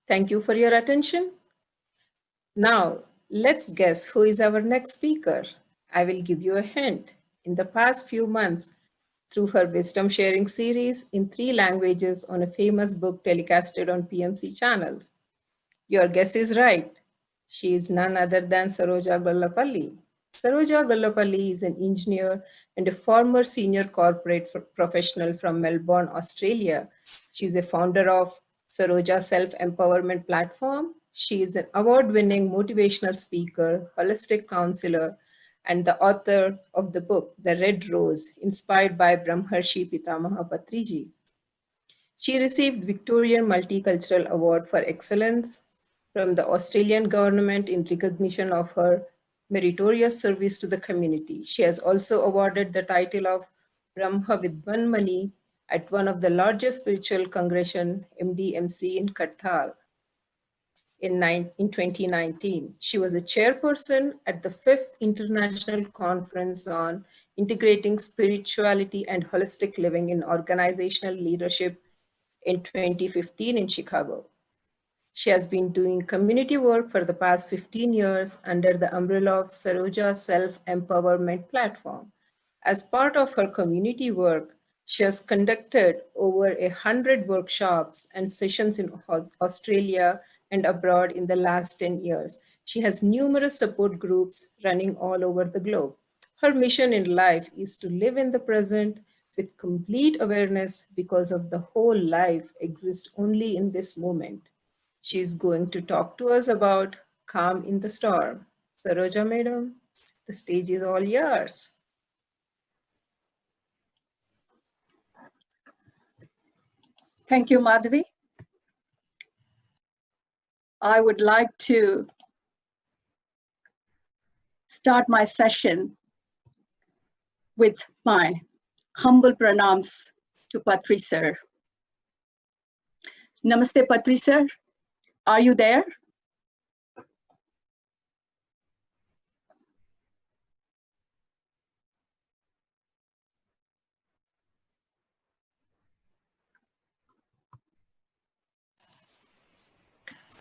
Thank you for your attention. Now, let's guess who is our next speaker. I will give you a hint. In the past few months, through her wisdom sharing series in 3 languages on a famous book telecasted on PMC channels. Your guess is right. She is none other than Saroja Gollapalli. Saroja Gollapalli is an engineer and a former senior corporate professional from Melbourne, Australia. She is a founder of Saroja Self-Empowerment Platform. She is an award-winning motivational speaker, holistic counselor, and the author of the book, The Red Rose, inspired by Brahmarshi Pitamaha Patriji. She received Victorian Multicultural Award for Excellence from the Australian government in recognition of her meritorious service to the community. She has also awarded the title of Brahma Vidvanmani at one of the largest spiritual congregation, MDMC, in Karthal. In 2019, she was a chairperson at the 5th International Conference on Integrating Spirituality and Holistic Living in Organizational Leadership in 2015 in Chicago. She has been doing community work for the past 15 years under the umbrella of Saroja Self-Empowerment Platform. As part of her community work, she has conducted over 100 workshops and sessions in Australia and abroad in the last 10 years. She has numerous support groups running all over the globe. Her mission in life is to live in the present with complete awareness because of the whole life exists only in this moment. She's going to talk to us about calm in the storm. Saroja madam, the stage is all yours. Thank you, Madhavi. I would like to start my session with my humble pranams to Patri sir. Namaste, Patri sir. Are you there?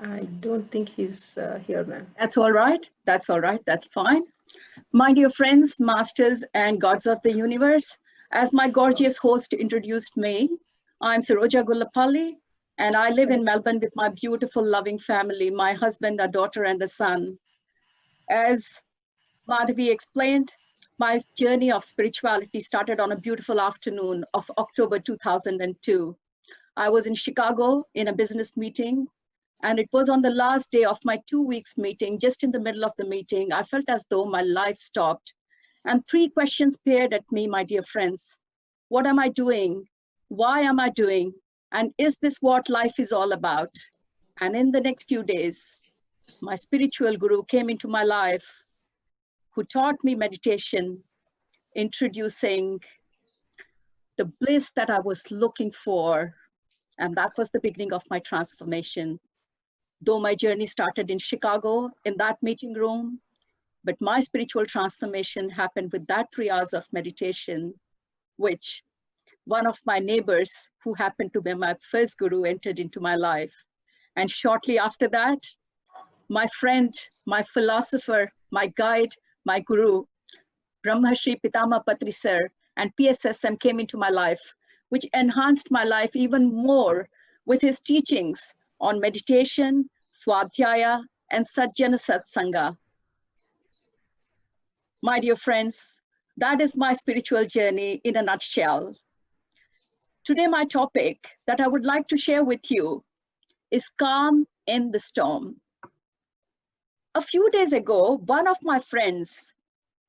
I don't think he's here, ma'am. That's all right. That's all right. That's fine. My dear friends, masters, and gods of the universe, as my gorgeous host introduced me, I'm Saroja Gollapalli, and I live in Melbourne with my beautiful, loving family, my husband, a daughter, and a son. As Madhavi explained, my journey of spirituality started on a beautiful afternoon of October 2002. I was in Chicago in a business meeting, and it was on the last day of my 2 weeks meeting. Just in the middle of the meeting, I felt as though my life stopped. And 3 questions peered at me, my dear friends. What am I doing? Why am I doing? And is this what life is all about? And in the next few days, my spiritual guru came into my life, who taught me meditation, introducing the bliss that I was looking for. And that was the beginning of my transformation. Though my journey started in Chicago in that meeting room, but my spiritual transformation happened with that 3 hours of meditation, which one of my neighbors, who happened to be my first guru, entered into my life. And shortly after that, my friend, my philosopher, my guide, my guru, Brahmarshi Pitamaha Patri sir and PSSM came into my life, which enhanced my life even more with his teachings on meditation, Swadhyaya, and Sajjana Satsanga. My dear friends, that is my spiritual journey in a nutshell. Today, my topic that I would like to share with you is calm in the storm. A few days ago, one of my friends,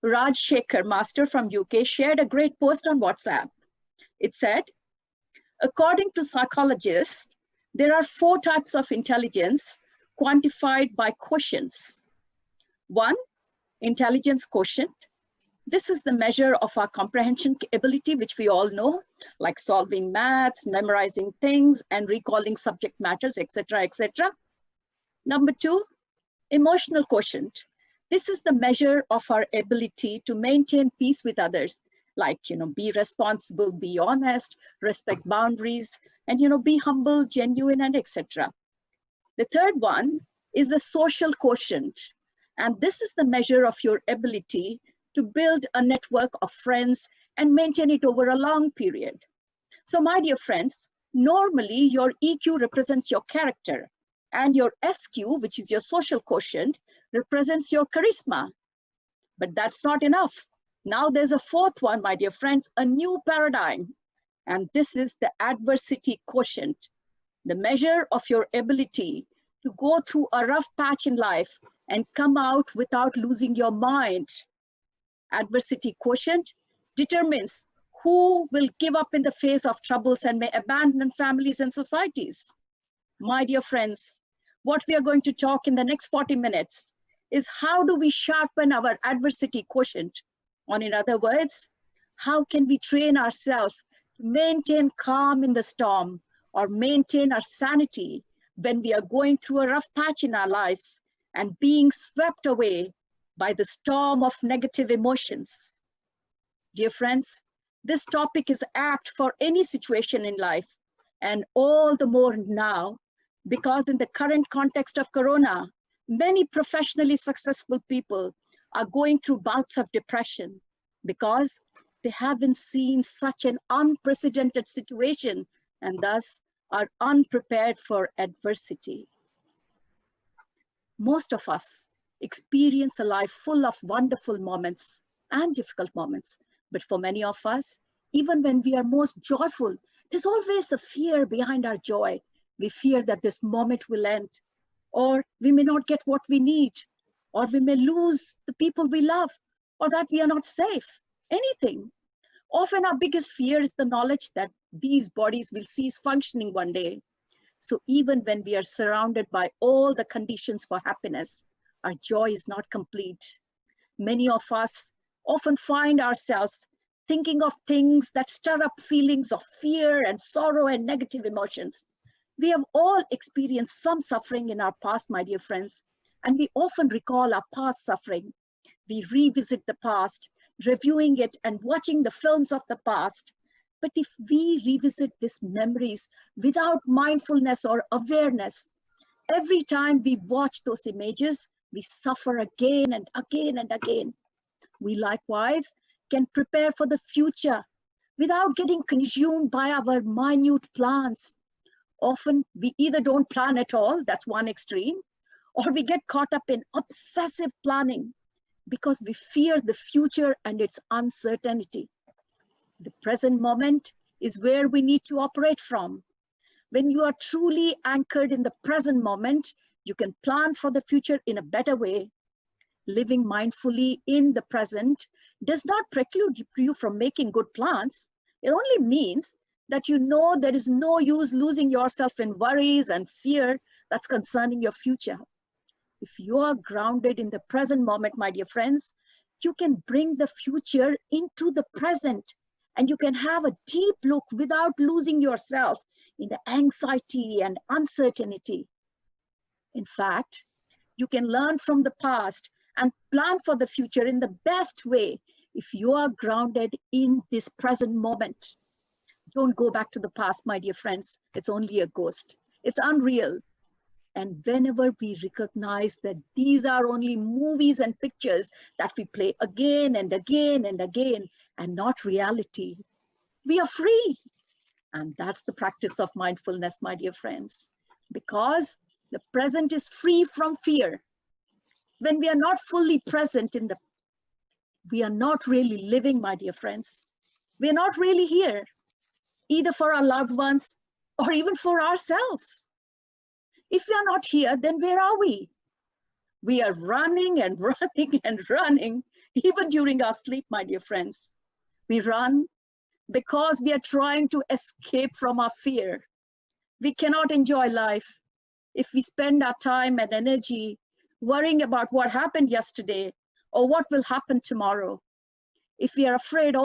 Raj Shekhar, master from UK, shared a great post on WhatsApp. It said, according to psychologists, there are 4 types of intelligence quantified by quotients. 1, intelligence quotient, This is the measure of our comprehension ability, which we all know, like solving maths, memorizing things, and recalling subject matters, etc., etc. Number 2, emotional quotient. This is the measure of our ability to maintain peace with others, like, be responsible, be honest, respect boundaries, and, be humble, genuine, and etc. The third one is the social quotient. And this is the measure of your ability to build a network of friends and maintain it over a long period. So my dear friends, normally your EQ represents your character and your SQ, which is your social quotient, represents your charisma. But that's not enough. Now there's a fourth one, my dear friends, a new paradigm. And this is the adversity quotient, the measure of your ability to go through a rough patch in life and come out without losing your mind. Adversity quotient determines who will give up in the face of troubles and may abandon families and societies. My dear friends, what we are going to talk in the next 40 minutes is how do we sharpen our adversity quotient? Or in other words, how can we train ourselves to maintain calm in the storm or maintain our sanity when we are going through a rough patch in our lives and being swept away by the storm of negative emotions. Dear friends, this topic is apt for any situation in life, and all the more now, because in the current context of Corona, many professionally successful people are going through bouts of depression because they haven't seen such an unprecedented situation and thus are unprepared for adversity. Most of us experience a life full of wonderful moments and difficult moments. But for many of us, even when we are most joyful, there's always a fear behind our joy. We fear that this moment will end, or we may not get what we need, or we may lose the people we love, or that we are not safe, anything. Often our biggest fear is the knowledge that these bodies will cease functioning one day. So even when we are surrounded by all the conditions for happiness, our joy is not complete. Many of us often find ourselves thinking of things that stir up feelings of fear and sorrow and negative emotions. We have all experienced some suffering in our past, my dear friends, and we often recall our past suffering. We revisit the past, reviewing it and watching the films of the past. But if we revisit these memories without mindfulness or awareness, every time we watch those images, we suffer again and again and again. We likewise can prepare for the future without getting consumed by our minute plans. Often we either don't plan at all, that's one extreme, or we get caught up in obsessive planning because we fear the future and its uncertainty. The present moment is where we need to operate from. When you are truly anchored in the present moment, you can plan for the future in a better way. Living mindfully in the present does not preclude you from making good plans. It only means that you know there is no use losing yourself in worries and fear that's concerning your future. If you are grounded in the present moment, my dear friends, you can bring the future into the present and you can have a deep look without losing yourself in the anxiety and uncertainty. In fact, you can learn from the past and plan for the future in the best way if you are grounded in this present moment. Don't go back to the past, my dear friends. It's only a ghost. It's unreal. And whenever we recognize that these are only movies and pictures that we play again and again and again and not reality, we are free. And that's the practice of mindfulness, my dear friends, because the present is free from fear. When we are not fully present we are not really living, my dear friends. We are not really here, either for our loved ones or even for ourselves. If we are not here, then where are we? We are running and running and running, even during our sleep, my dear friends. We run because we are trying to escape from our fear. We cannot enjoy life if we spend our time and energy worrying about what happened yesterday or what will happen tomorrow. If we are afraid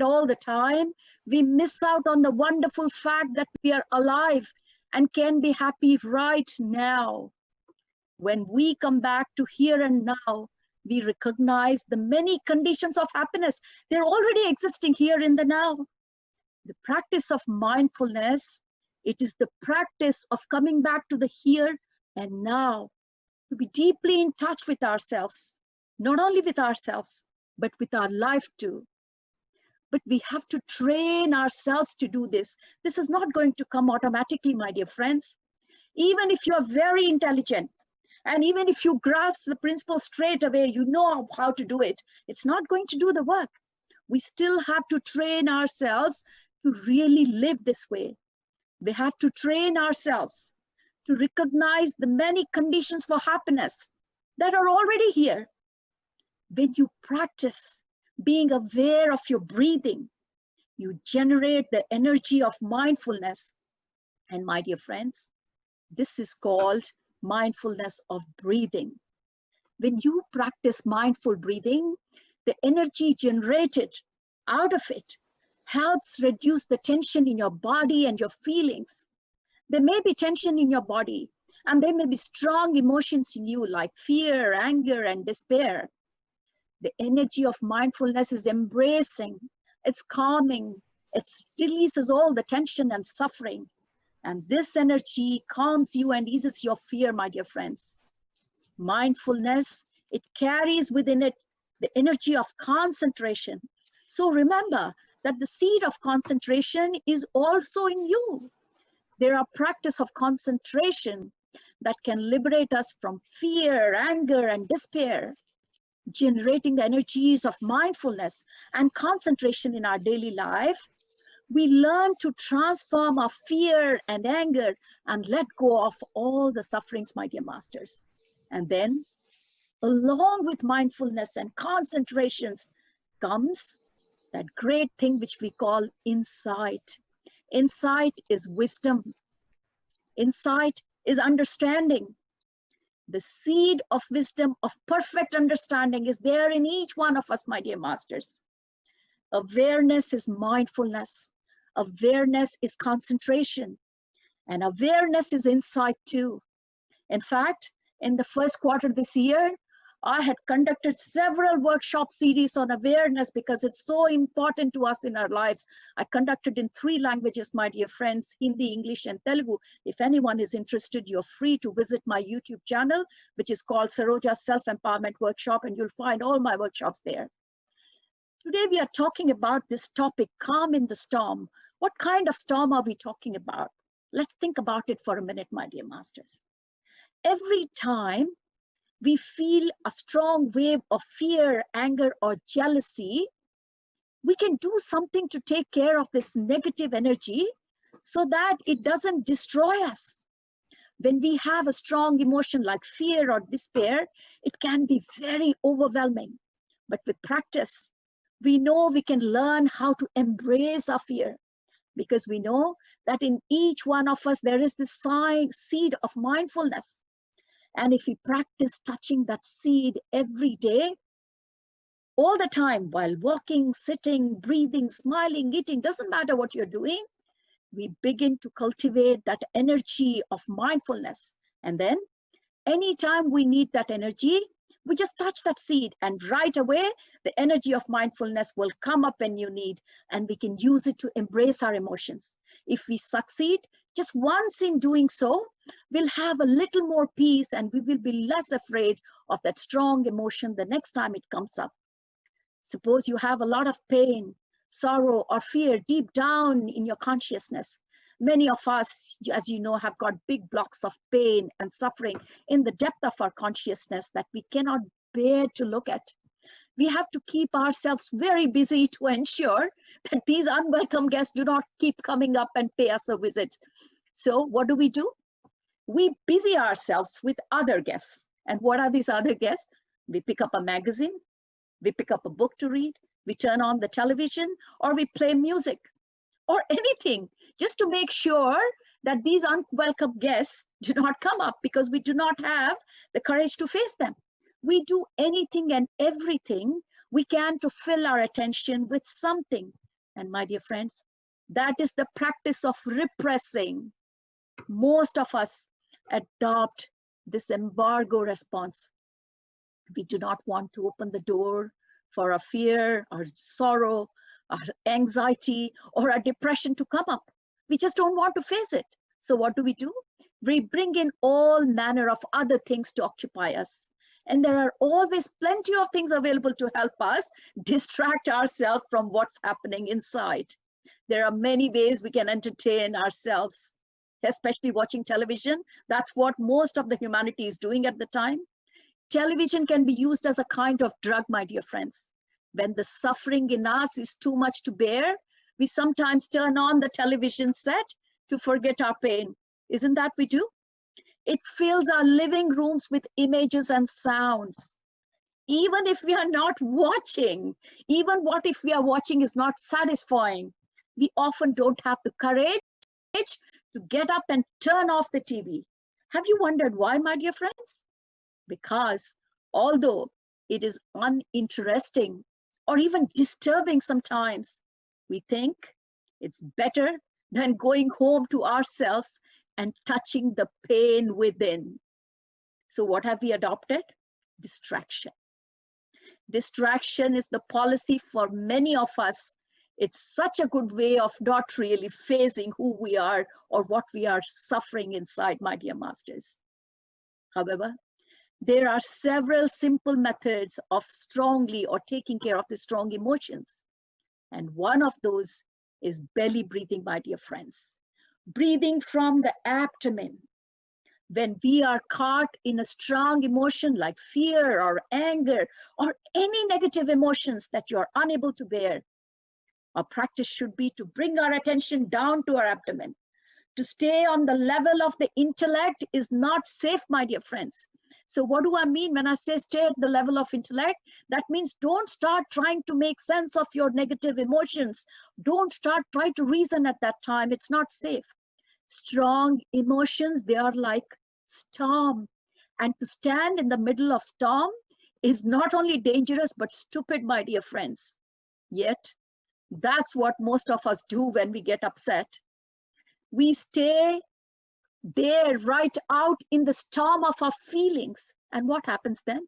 all the time, we miss out on the wonderful fact that we are alive and can be happy right now. When we come back to here and now, we recognize the many conditions of happiness. They're already existing here in the now. The practice of mindfulness, it is the practice of coming back to the here and now, to be deeply in touch with ourselves, not only with ourselves, but with our life too. But we have to train ourselves to do this. This is not going to come automatically, my dear friends. Even if you are very intelligent, and even if you grasp the principle straight away, you know how to do it, it's not going to do the work. We still have to train ourselves to really live this way. We have to train ourselves to recognize the many conditions for happiness that are already here. When you practice being aware of your breathing, you generate the energy of mindfulness. And my dear friends, this is called mindfulness of breathing. When you practice mindful breathing, the energy generated out of it helps reduce the tension in your body and your feelings. There may be tension in your body, and there may be strong emotions in you like fear, anger, and despair. The energy of mindfulness is embracing, it's calming, it releases all the tension and suffering. And this energy calms you and eases your fear, my dear friends. Mindfulness, it carries within it the energy of concentration. So remember that the seed of concentration is also in you. There are practice of concentration that can liberate us from fear, anger, and despair, generating the energies of mindfulness and concentration in our daily life. We learn to transform our fear and anger and let go of all the sufferings, my dear masters. And then, along with mindfulness and concentrations, comes that great thing which we call insight. Insight is wisdom. Insight is understanding. The seed of wisdom, of perfect understanding is there in each one of us, my dear masters. Awareness is mindfulness. Awareness is concentration. And awareness is insight too. In fact, in the first quarter this year, I had conducted several workshop series on awareness because it's so important to us in our lives. I conducted in 3 languages, my dear friends, Hindi, English, and Telugu. If anyone is interested, you're free to visit my YouTube channel, which is called Saroja Self-Empowerment Workshop, and you'll find all my workshops there. Today, we are talking about this topic, calm in the storm. What kind of storm are we talking about? Let's think about it for a minute, my dear masters. Every time we feel a strong wave of fear, anger, or jealousy, we can do something to take care of this negative energy so that it doesn't destroy us. When we have a strong emotion like fear or despair, it can be very overwhelming. But with practice, we know we can learn how to embrace our fear, because we know that in each one of us, there is this seed of mindfulness. And if we practice touching that seed every day, all the time, while walking, sitting, breathing, smiling, eating, doesn't matter what you're doing, we begin to cultivate that energy of mindfulness. And then anytime we need that energy, we just touch that seed, and right away, the energy of mindfulness will come up when you need, and we can use it to embrace our emotions. If we succeed just once in doing so, we'll have a little more peace, and we will be less afraid of that strong emotion the next time it comes up. Suppose you have a lot of pain, sorrow, or fear deep down in your consciousness. Many of us, as you know, have got big blocks of pain and suffering in the depth of our consciousness that we cannot bear to look at. We have to keep ourselves very busy to ensure that these unwelcome guests do not keep coming up and pay us a visit. So what do? We busy ourselves with other guests. And what are these other guests? We pick up a magazine, we pick up a book to read, we turn on the television, or we play music, or anything, just to make sure that these unwelcome guests do not come up, because we do not have the courage to face them. We do anything and everything we can to fill our attention with something. And my dear friends, that is the practice of repressing. Most of us adopt this embargo response. We do not want to open the door for our fear, our sorrow, our anxiety, or our depression to come up. We just don't want to face it. So what do? We bring in all manner of other things to occupy us. And there are always plenty of things available to help us distract ourselves from what's happening inside. There are many ways we can entertain ourselves, especially watching television. That's what most of the humanity is doing at the time. Television can be used as a kind of drug, my dear friends. When the suffering in us is too much to bear, we sometimes turn on the television set to forget our pain. Isn't that we do? It fills our living rooms with images and sounds. Even if we are not watching, even what if we are watching is not satisfying, we often don't have the courage to get up and turn off the TV. Have you wondered why, my dear friends? Because although it is uninteresting or even disturbing sometimes, we think it's better than going home to ourselves and touching the pain within. So what have we adopted? Distraction. Distraction is the policy for many of us. It's such a good way of not really facing who we are or what we are suffering inside, my dear masters. However, there are several simple methods of strongly or taking care of the strong emotions. And one of those is belly breathing, my dear friends. Breathing from the abdomen. When we are caught in a strong emotion like fear or anger or any negative emotions that you're unable to bear, our practice should be to bring our attention down to our abdomen. To stay on the level of the intellect is not safe, my dear friends. So what do I mean when I say stay at the level of intellect? That means don't start trying to make sense of your negative emotions. Don't start trying to reason at that time. It's not safe. Strong emotions, they are like storm. And to stand in the middle of storm is not only dangerous, but stupid, my dear friends. Yet, that's what most of us do when we get upset. We stay there right out in the storm of our feelings. And what happens then?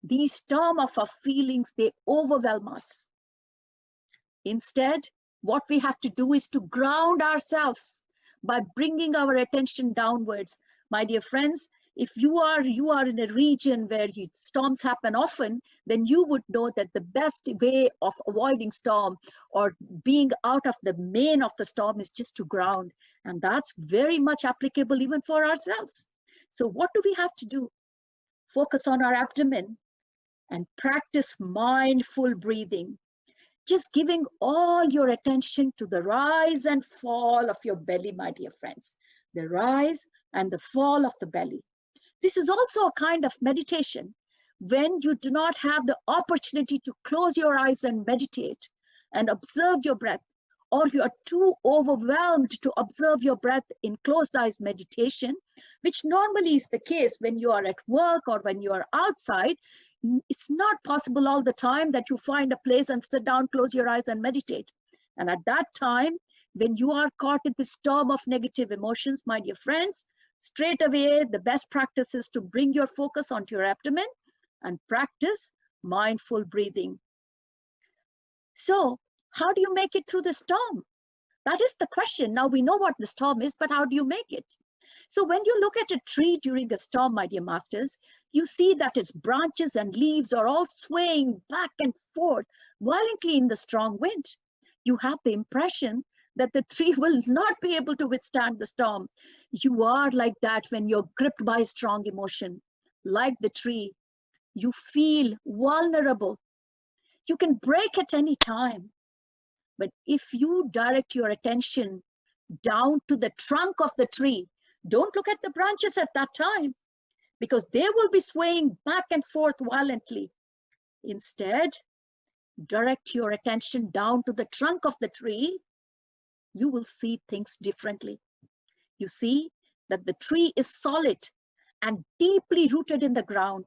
These storm of our feelings, they overwhelm us. Instead, what we have to do is to ground ourselves by bringing our attention downwards. My dear friends, if you are in a region where storms happen often, then you would know that the best way of avoiding storm or being out of the main of the storm is just to ground. And that's very much applicable even for ourselves. So what do we have to do? Focus on our abdomen and practice mindful breathing. Just giving all your attention to the rise and fall of your belly, my dear friends. The rise and the fall of the belly. This is also a kind of meditation. When you do not have the opportunity to close your eyes and meditate and observe your breath, or you are too overwhelmed to observe your breath in closed eyes meditation, which normally is the case when you are at work or when you are outside, it's not possible all the time that you find a place and sit down, close your eyes and meditate. And at that time, when you are caught in the storm of negative emotions, my dear friends, straight away, the best practice is to bring your focus onto your abdomen and practice mindful breathing. So, how do you make it through the storm? That is the question. Now we know what the storm is, but how do you make it? So when you look at a tree during a storm, my dear masters, you see that its branches and leaves are all swaying back and forth violently in the strong wind. You have the impression that the tree will not be able to withstand the storm. You are like that when you're gripped by strong emotion. Like the tree, you feel vulnerable. You can break at any time. But if you direct your attention down to the trunk of the tree, don't look at the branches at that time, because they will be swaying back and forth violently. Instead, direct your attention down to the trunk of the tree. You will see things differently. You see that the tree is solid and deeply rooted in the ground.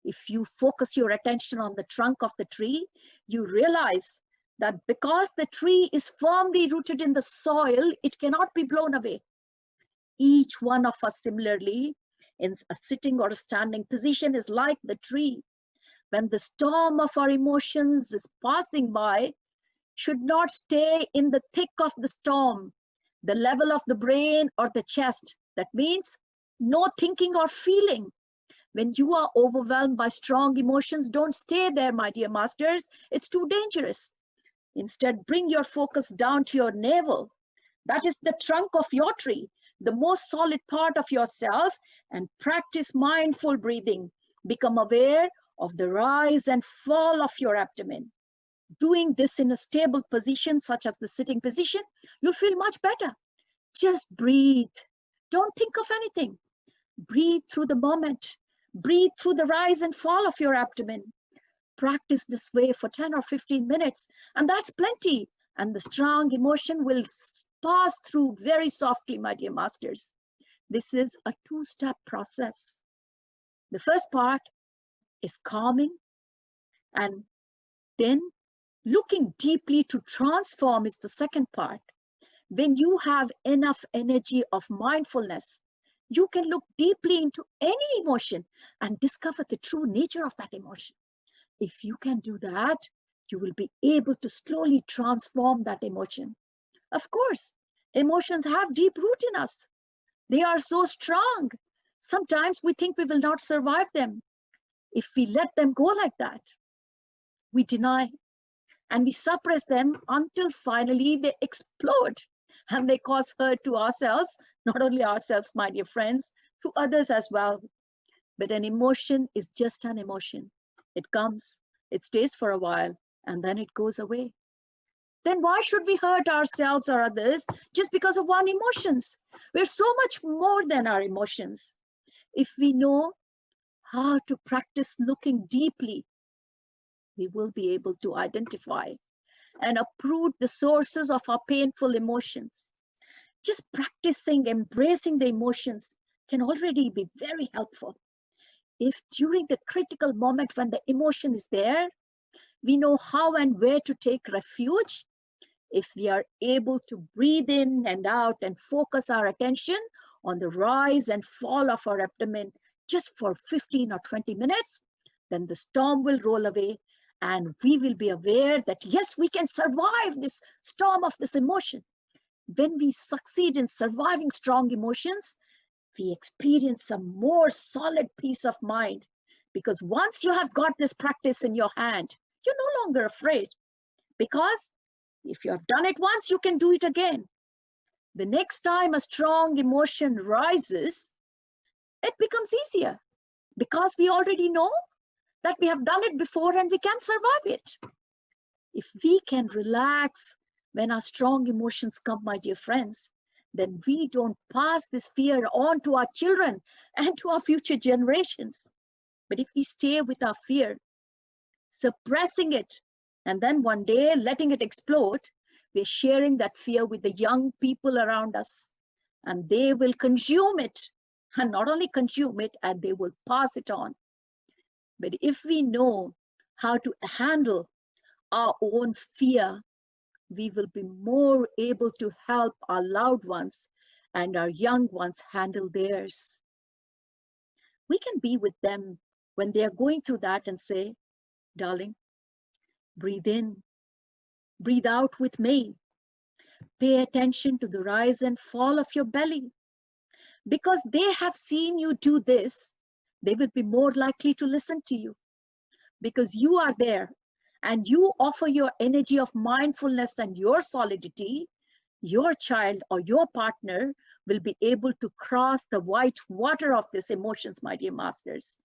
If you focus your attention on the trunk of the tree, you realize that because the tree is firmly rooted in the soil, it cannot be blown away. Each one of us similarly, in a sitting or a standing position, is like the tree. When the storm of our emotions is passing by, should not stay in the thick of the storm, the level of the brain or the chest. That means no thinking or feeling. When you are overwhelmed by strong emotions, don't stay there, my dear masters. It's too dangerous. Instead, bring your focus down to your navel. That is the trunk of your tree, the most solid part of yourself, and practice mindful breathing. Become aware of the rise and fall of your abdomen. Doing this in a stable position, such as the sitting position, you'll feel much better. Just breathe. Don't think of anything. Breathe through the moment. Breathe through the rise and fall of your abdomen. Practice this way for 10 or 15 minutes, and that's plenty. And the strong emotion will pass through very softly, my dear masters. This is a two-step process. The first part is calming, and then looking deeply to transform is the second part. When you have enough energy of mindfulness, you can look deeply into any emotion and discover the true nature of that emotion. If you can do that, you will be able to slowly transform that emotion. Of course, emotions have deep root in us. They are so strong. Sometimes we think we will not survive them. If we let them go like that, we deny and we suppress them until finally they explode and they cause hurt to ourselves, not only ourselves, my dear friends, to others as well. But an emotion is just an emotion. It comes, it stays for a while, and then it goes away. Then why should we hurt ourselves or others just because of one emotions? We're so much more than our emotions. If we know how to practice looking deeply, we will be able to identify and uproot the sources of our painful emotions. Just practicing embracing the emotions can already be very helpful. If during the critical moment when the emotion is there, we know how and where to take refuge, if we are able to breathe in and out and focus our attention on the rise and fall of our abdomen just for 15 or 20 minutes, then the storm will roll away and we will be aware that yes, we can survive this storm of this emotion. When we succeed in surviving strong emotions, we experience a more solid peace of mind, because once you have got this practice in your hand, you're no longer afraid, because if you have done it once, you can do it again. The next time a strong emotion rises, it becomes easier because we already know that we have done it before and we can survive it. If we can relax when our strong emotions come, my dear friends, then we don't pass this fear on to our children and to our future generations. But if we stay with our fear, suppressing it, and then one day letting it explode, we're sharing that fear with the young people around us, and they will consume it, and not only consume it, and they will pass it on. But if we know how to handle our own fear, we will be more able to help our loved ones and our young ones handle theirs. We can be with them when they are going through that and say, darling, breathe in, breathe out with me. Pay attention to the rise and fall of your belly. Because they have seen you do this, they will be more likely to listen to you. Because you are there and you offer your energy of mindfulness and your solidity, your child or your partner will be able to cross the white water of these emotions, my dear masters.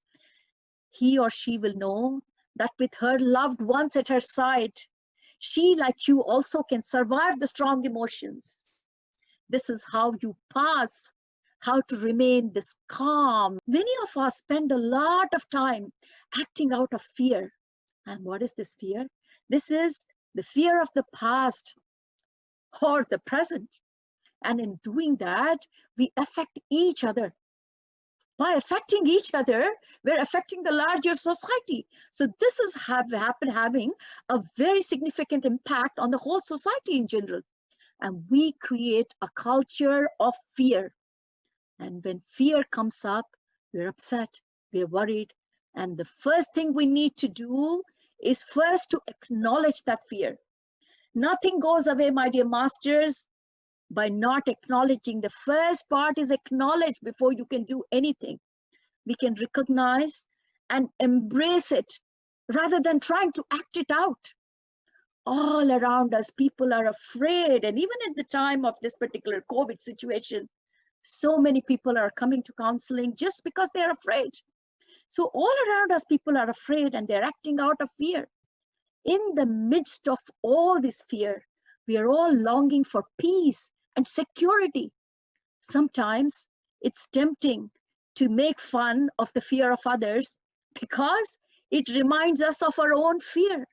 He or she will know that with her loved ones at her side, she, like you, also can survive the strong emotions. This is how you pass, how to remain this calm. Many of us spend a lot of time acting out of fear. And what is this fear? This is the fear of the past or the present. And in doing that, we affect each other. By affecting each other, we're affecting the larger society. So this is having a very significant impact on the whole society in general. And we create a culture of fear. And when fear comes up, we're upset, we're worried. And the first thing we need to do is first to acknowledge that fear. Nothing goes away, my dear masters, by not acknowledging. The first part is acknowledge before you can do anything. We can recognize and embrace it rather than trying to act it out. All around us, people are afraid. And even at the time of this particular COVID situation, so many people are coming to counseling just because they're afraid. So all around us, people are afraid and they're acting out of fear. In the midst of all this fear, we are all longing for peace and security. Sometimes it's tempting to make fun of the fear of others because it reminds us of our own fear.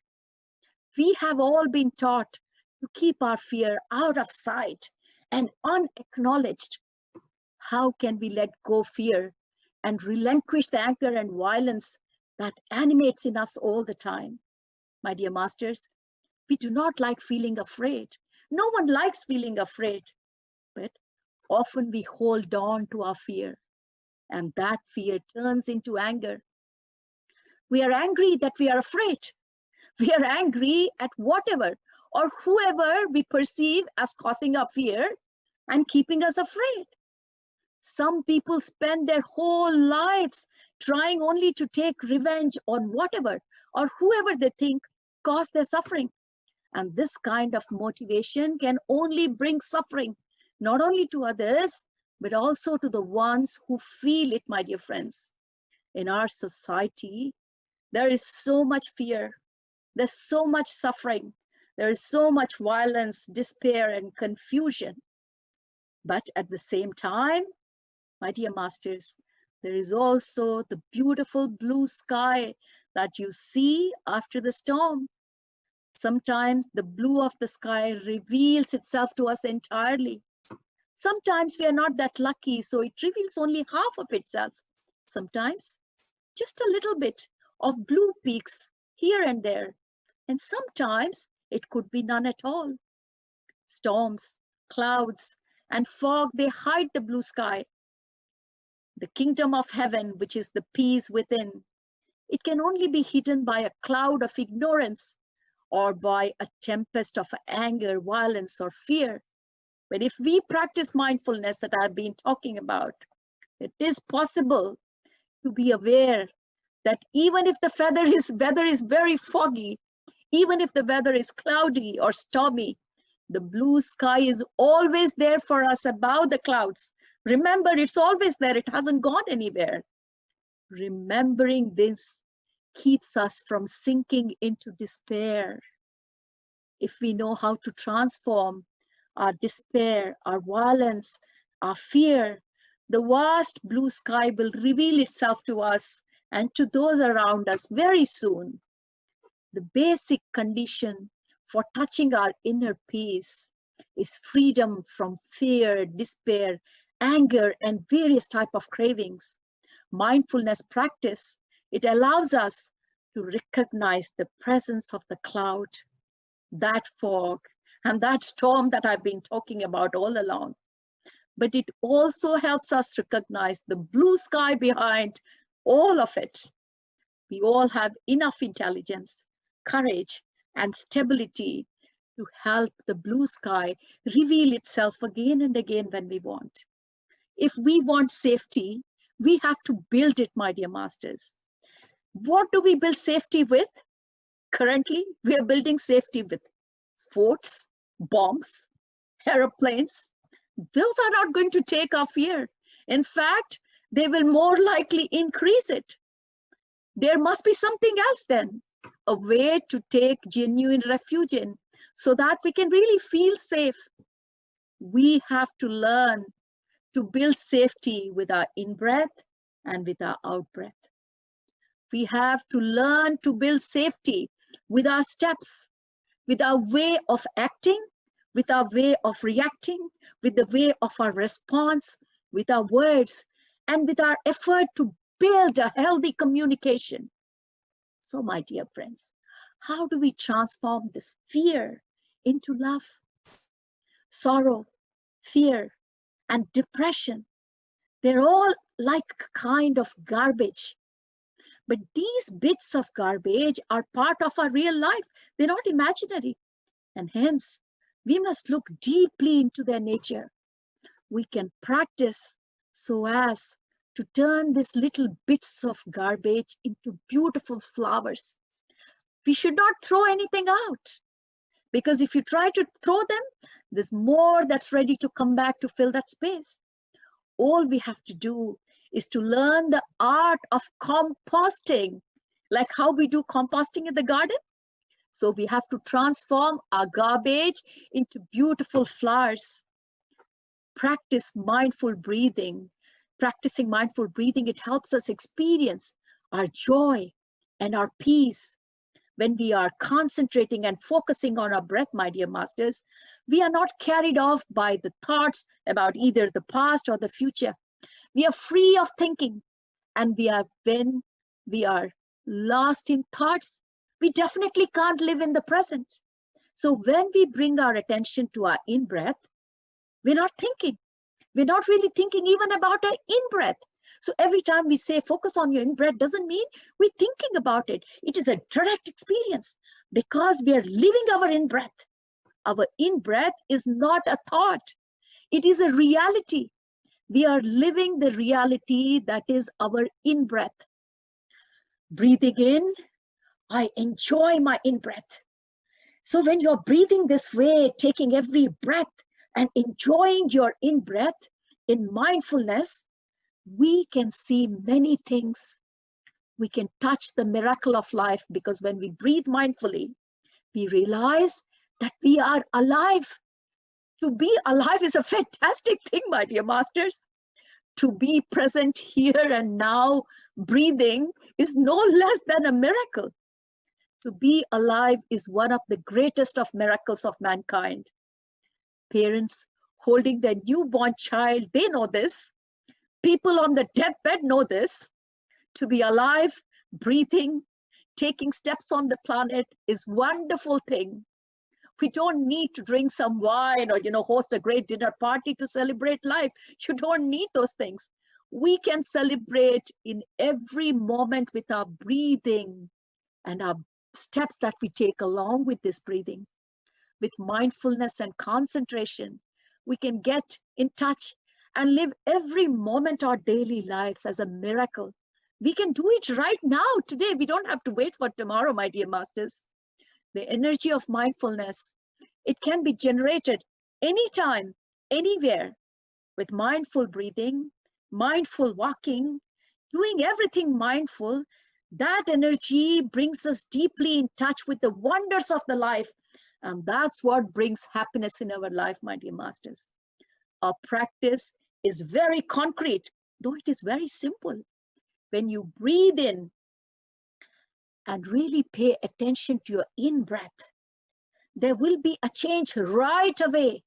We have all been taught to keep our fear out of sight and unacknowledged. How can we let go fear and relinquish the anger and violence that animates in us all the time? My dear masters, we do not like feeling afraid. No one likes feeling afraid, but often we hold on to our fear, and that fear turns into anger. We are angry that we are afraid. We are angry at whatever or whoever we perceive as causing our fear and keeping us afraid. Some people spend their whole lives trying only to take revenge on whatever or whoever they think caused their suffering. And this kind of motivation can only bring suffering, not only to others, but also to the ones who feel it, my dear friends. In our society, there is so much fear. There's so much suffering. There is so much violence, despair, and confusion. But at the same time, my dear masters, there is also the beautiful blue sky that you see after the storm. Sometimes the blue of the sky reveals itself to us entirely. Sometimes we are not that lucky, so it reveals only half of itself. Sometimes just a little bit of blue peaks here and there. And sometimes it could be none at all. Storms, clouds, and fog, they hide the blue sky. The kingdom of heaven, which is the peace within, it can only be hidden by a cloud of ignorance or by a tempest of anger, violence, or fear. But if we practice mindfulness that I've been talking about, it is possible to be aware that even if the weather is very foggy, even if the weather is cloudy or stormy, the blue sky is always there for us above the clouds. Remember, it's always there. It hasn't gone anywhere. Remembering this keeps us from sinking into despair. If we know how to transform our despair, our violence, our fear, the vast blue sky will reveal itself to us and to those around us very soon. The basic condition for touching our inner peace is freedom from fear, despair, anger, and various types of cravings. Mindfulness practice, it allows us to recognize the presence of the cloud, that fog, and that storm that I've been talking about all along. But it also helps us recognize the blue sky behind all of it. We all have enough intelligence, courage, and stability to help the blue sky reveal itself again and again when we want. If we want safety, we have to build it, my dear masters. What do we build safety with? Currently, we are building safety with forts, bombs, airplanes. Those are not going to take our fear. In fact, they will more likely increase it. There must be something else then, a way to take genuine refuge in so that we can really feel safe. We have to learn to build safety with our in-breath and with our out-breath. We have to learn to build safety with our steps, with our way of acting, with our way of reacting, with the way of our response, with our words, and with our effort to build a healthy communication. So, my dear friends, how do we transform this fear into love? Sorrow, fear, and depression, they're all like a kind of garbage. But these bits of garbage are part of our real life. They're not imaginary. And hence, we must look deeply into their nature. We can practice so as to turn these little bits of garbage into beautiful flowers. We should not throw anything out, because if you try to throw them, there's more that's ready to come back to fill that space. All we have to do is to learn the art of composting, like how we do composting in the garden. So we have to transform our garbage into beautiful flowers. Practice mindful breathing. Practicing mindful breathing, it helps us experience our joy and our peace. When we are concentrating and focusing on our breath, my dear masters, we are not carried off by the thoughts about either the past or the future. We are free of thinking, and when we are lost in thoughts, we definitely can't live in the present. So when we bring our attention to our in-breath, we're not thinking. We're not really thinking even about our in-breath. So every time we say focus on your in-breath doesn't mean we're thinking about it. It is a direct experience because we are living our in-breath. Our in-breath is not a thought. It is a reality. We are living the reality that is our in-breath. Breathing in, I enjoy my in-breath. So when you're breathing this way, taking every breath and enjoying your in-breath in mindfulness, we can see many things. We can touch the miracle of life, because when we breathe mindfully, we realize that we are alive. To be alive is a fantastic thing, my dear masters. To be present here and now, breathing, is no less than a miracle. To be alive is one of the greatest of miracles of mankind. Parents holding their newborn child, they know this. People on the deathbed know this. To be alive, breathing, taking steps on the planet is a wonderful thing. We don't need to drink some wine or, host a great dinner party to celebrate life. You don't need those things. We can celebrate in every moment with our breathing and our steps that we take along with this breathing. With mindfulness and concentration, we can get in touch and live every moment of our daily lives as a miracle. We can do it right now, today. We don't have to wait for tomorrow, my dear masters. The energy of mindfulness, it can be generated anytime, anywhere, with mindful breathing, mindful walking, doing everything mindful. That energy brings us deeply in touch with the wonders of the life. And that's what brings happiness in our life, my dear masters. Our practice is very concrete, though it is very simple. When you breathe in and really pay attention to your in-breath, there will be a change right away.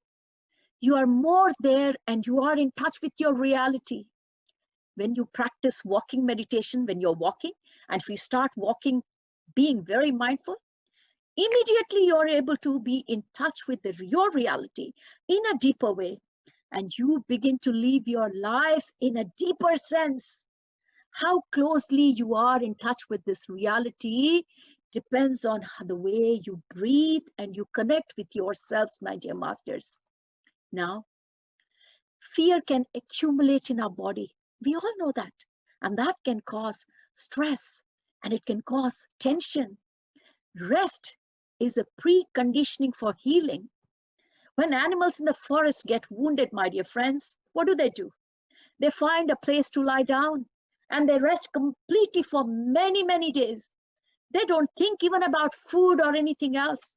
You are more there and you are in touch with your reality. When you practice walking meditation, when you're walking, and if you start walking, being very mindful, immediately you're able to be in touch with your reality in a deeper way. And you begin to live your life in a deeper sense. How closely you are in touch with this reality depends on the way you breathe and you connect with yourselves, my dear masters. Now, fear can accumulate in our body. We all know that. And that can cause stress and it can cause tension. Rest is a preconditioning for healing. When animals in the forest get wounded, my dear friends, what do? They find a place to lie down and they rest completely for many, many days. They don't think even about food or anything else.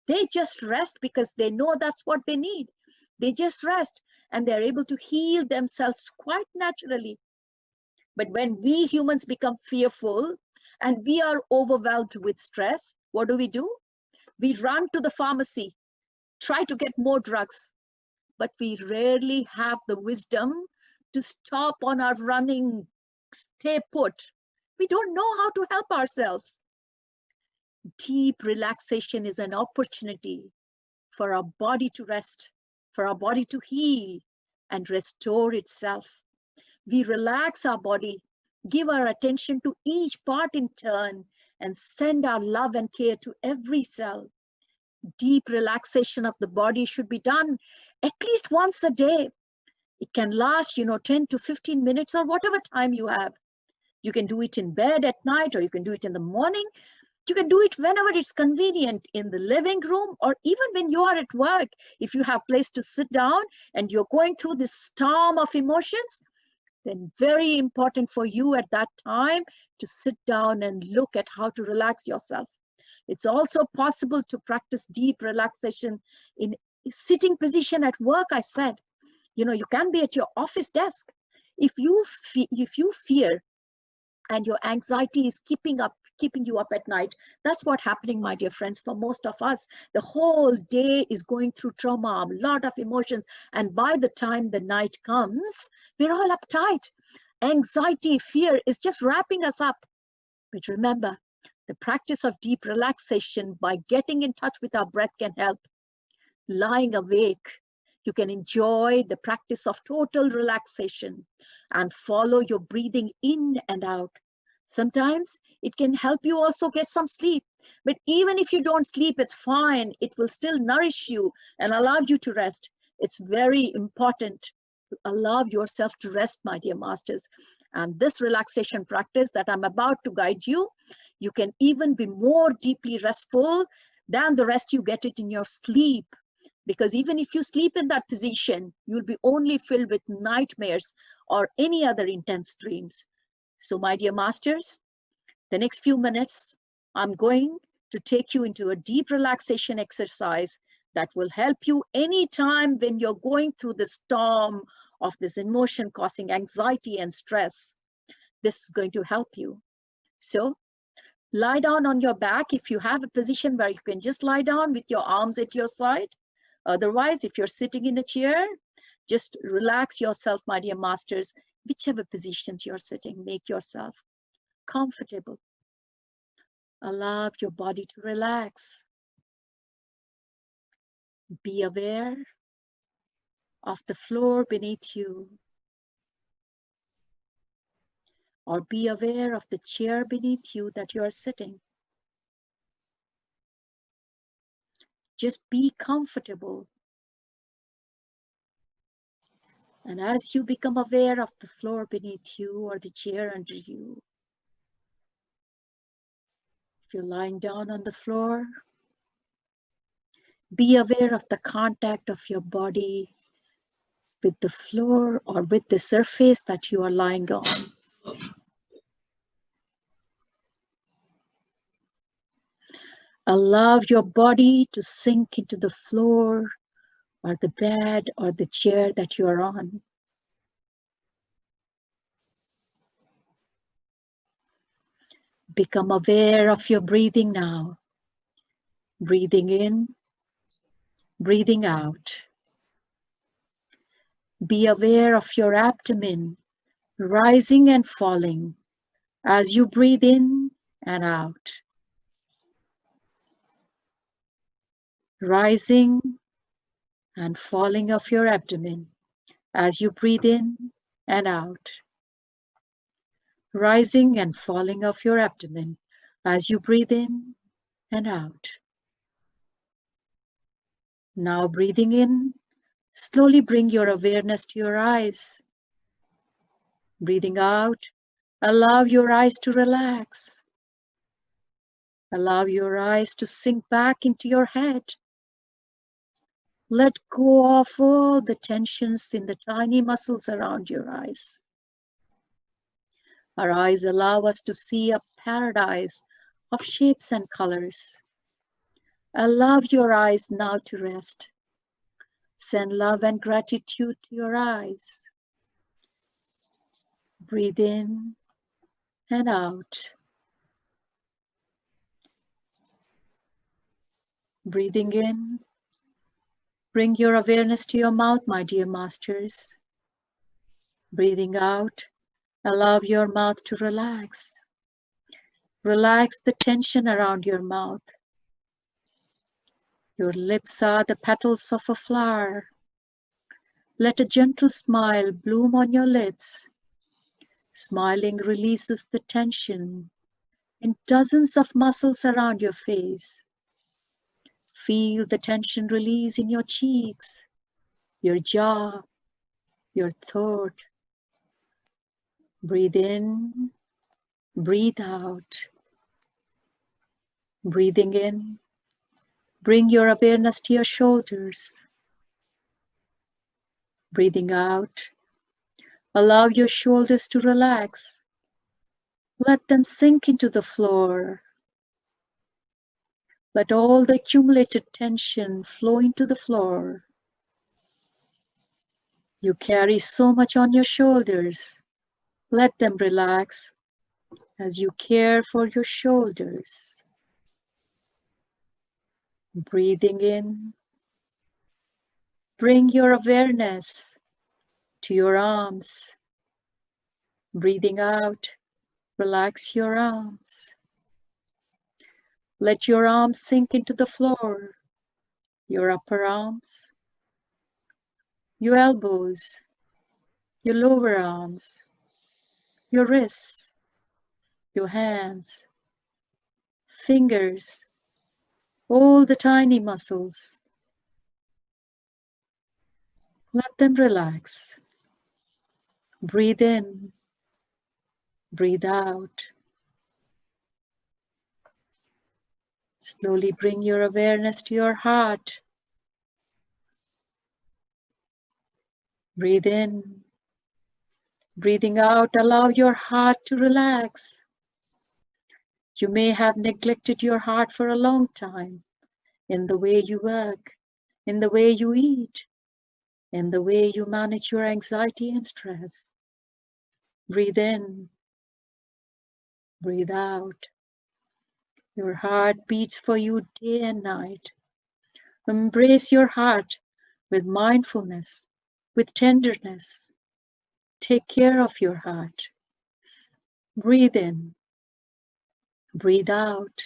They just rest because they know that's what they need. They just rest and they're able to heal themselves quite naturally. But when we humans become fearful and we are overwhelmed with stress, what do? We run to the pharmacy, try to get more drugs, but we rarely have the wisdom to stop on our running, stay put. We don't know how to help ourselves. Deep relaxation is an opportunity for our body to rest, for our body to heal and restore itself. We relax our body, give our attention to each part in turn, and send our love and care to every cell. Deep relaxation of the body should be done at least once a day. It can last, 10 to 15 minutes or whatever time you have. You can do it in bed at night, or you can do it in the morning. You can do it whenever it's convenient, in the living room, or even when you are at work. If you have place to sit down and you're going through this storm of emotions, then very important for you at that time to sit down and look at how to relax yourself. It's also possible to practice deep relaxation in sitting position at work. I said, you can be at your office desk. If you fear and your anxiety is keeping you up at night, that's what's happening, my dear friends, for most of us. The whole day is going through trauma, a lot of emotions, and by the time the night comes, we're all uptight. Anxiety, fear is just wrapping us up. But remember, the practice of deep relaxation by getting in touch with our breath can help. Lying awake, you can enjoy the practice of total relaxation and follow your breathing in and out. Sometimes it can help you also get some sleep. But even if you don't sleep, it's fine. It will still nourish you and allow you to rest. It's very important to allow yourself to rest, my dear masters. And this relaxation practice that I'm about to guide you, you can even be more deeply restful than the rest you get it in your sleep. Because even if you sleep in that position, you'll be only filled with nightmares or any other intense dreams. So my dear masters, the next few minutes, I'm going to take you into a deep relaxation exercise that will help you anytime when you're going through the storm of this emotion causing anxiety and stress. This is going to help you. So lie down on your back if you have a position where you can just lie down with your arms at your side. Otherwise, if you're sitting in a chair, just relax yourself, my dear masters. Whichever positions you're sitting, make yourself comfortable. Allow your body to relax. Be aware of the floor beneath you, or be aware of the chair beneath you that you are sitting. Just be comfortable. And as you become aware of the floor beneath you or the chair under you, if you're lying down on the floor, be aware of the contact of your body with the floor or with the surface that you are lying on. Allow your body to sink into the floor or the bed or the chair that you are on. Become aware of your breathing now. Breathing in, breathing out. Be aware of your abdomen rising and falling as you breathe in and out. Rising and falling of your abdomen as you breathe in and out. Rising and falling of your abdomen as you breathe in and out. Now breathing in, slowly bring your awareness to your eyes. Breathing out, allow your eyes to relax. Allow your eyes to sink back into your head. Let go of all the tensions in the tiny muscles around your eyes. Our eyes allow us to see a paradise of shapes and colors. Allow your eyes now to rest. Send love and gratitude to your eyes. Breathe in and out. Breathing in, bring your awareness to your mouth, my dear masters. Breathing out, allow your mouth to relax. Relax the tension around your mouth. Your lips are the petals of a flower. Let a gentle smile bloom on your lips. Smiling releases the tension in dozens of muscles around your face. Feel the tension release in your cheeks, your jaw, your throat. Breathe in, breathe out. Breathing in, bring your awareness to your shoulders. Breathing out, allow your shoulders to relax. Let them sink into the floor. Let all the accumulated tension flow into the floor. You carry so much on your shoulders. Let them relax as you care for your shoulders. Breathing in, bring your awareness to your arms. Breathing out, relax your arms. Let your arms sink into the floor, your upper arms, your elbows, your lower arms, your wrists, your hands, fingers, all the tiny muscles. Let them relax. Breathe in, breathe out. Slowly bring your awareness to your heart. Breathe in. Breathing out, allow your heart to relax. You may have neglected your heart for a long time in the way you work, in the way you eat, in the way you manage your anxiety and stress. Breathe in. Breathe out. Your heart beats for you day and night. Embrace your heart with mindfulness, with tenderness. Take care of your heart. Breathe in. Breathe out.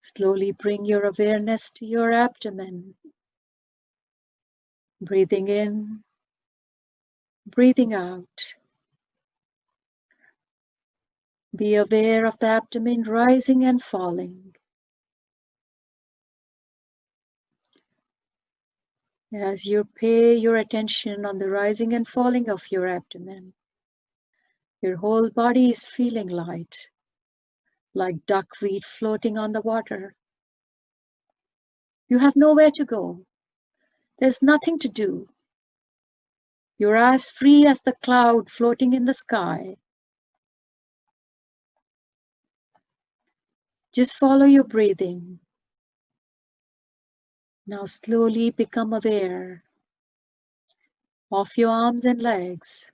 Slowly bring your awareness to your abdomen. Breathing in, breathing out. Be aware of the abdomen rising and falling. As you pay your attention on the rising and falling of your abdomen, your whole body is feeling light, like duckweed floating on the water. You have nowhere to go. There's nothing to do. You're as free as the cloud floating in the sky. Just follow your breathing. Now slowly become aware of your arms and legs.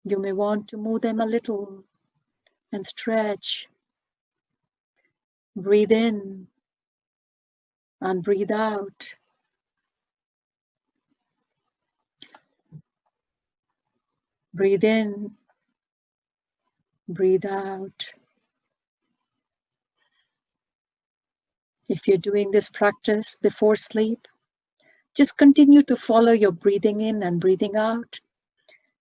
You may want to move them a little and stretch. Breathe in and breathe out. Breathe in, breathe out. If you're doing this practice before sleep, just continue to follow your breathing in and breathing out.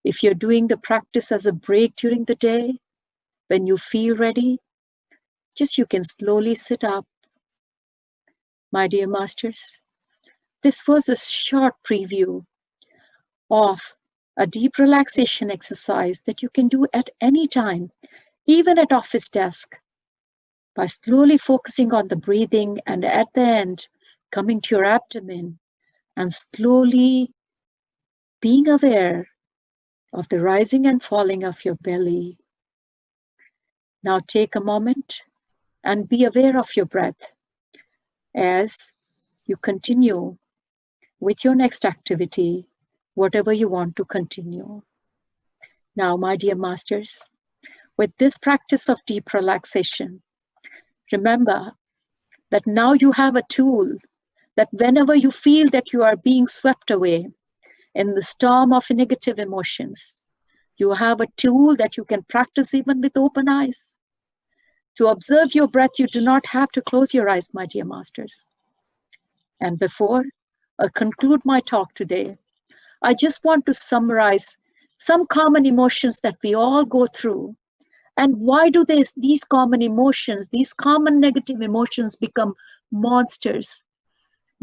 If you're doing the practice as a break during the day, when you feel ready, just you can slowly sit up. My dear masters, this was a short preview of a deep relaxation exercise that you can do at any time, even at office desk, by slowly focusing on the breathing and at the end, coming to your abdomen and slowly being aware of the rising and falling of your belly. Now take a moment and be aware of your breath as you continue with your next activity, whatever you want to continue. Now, my dear masters, with this practice of deep relaxation, remember that now you have a tool that whenever you feel that you are being swept away in the storm of negative emotions, you have a tool that you can practice even with open eyes. To observe your breath, you do not have to close your eyes, my dear masters. And before I conclude my talk today, I just want to summarize some common emotions that we all go through. And why do these common emotions, these common negative emotions become monsters?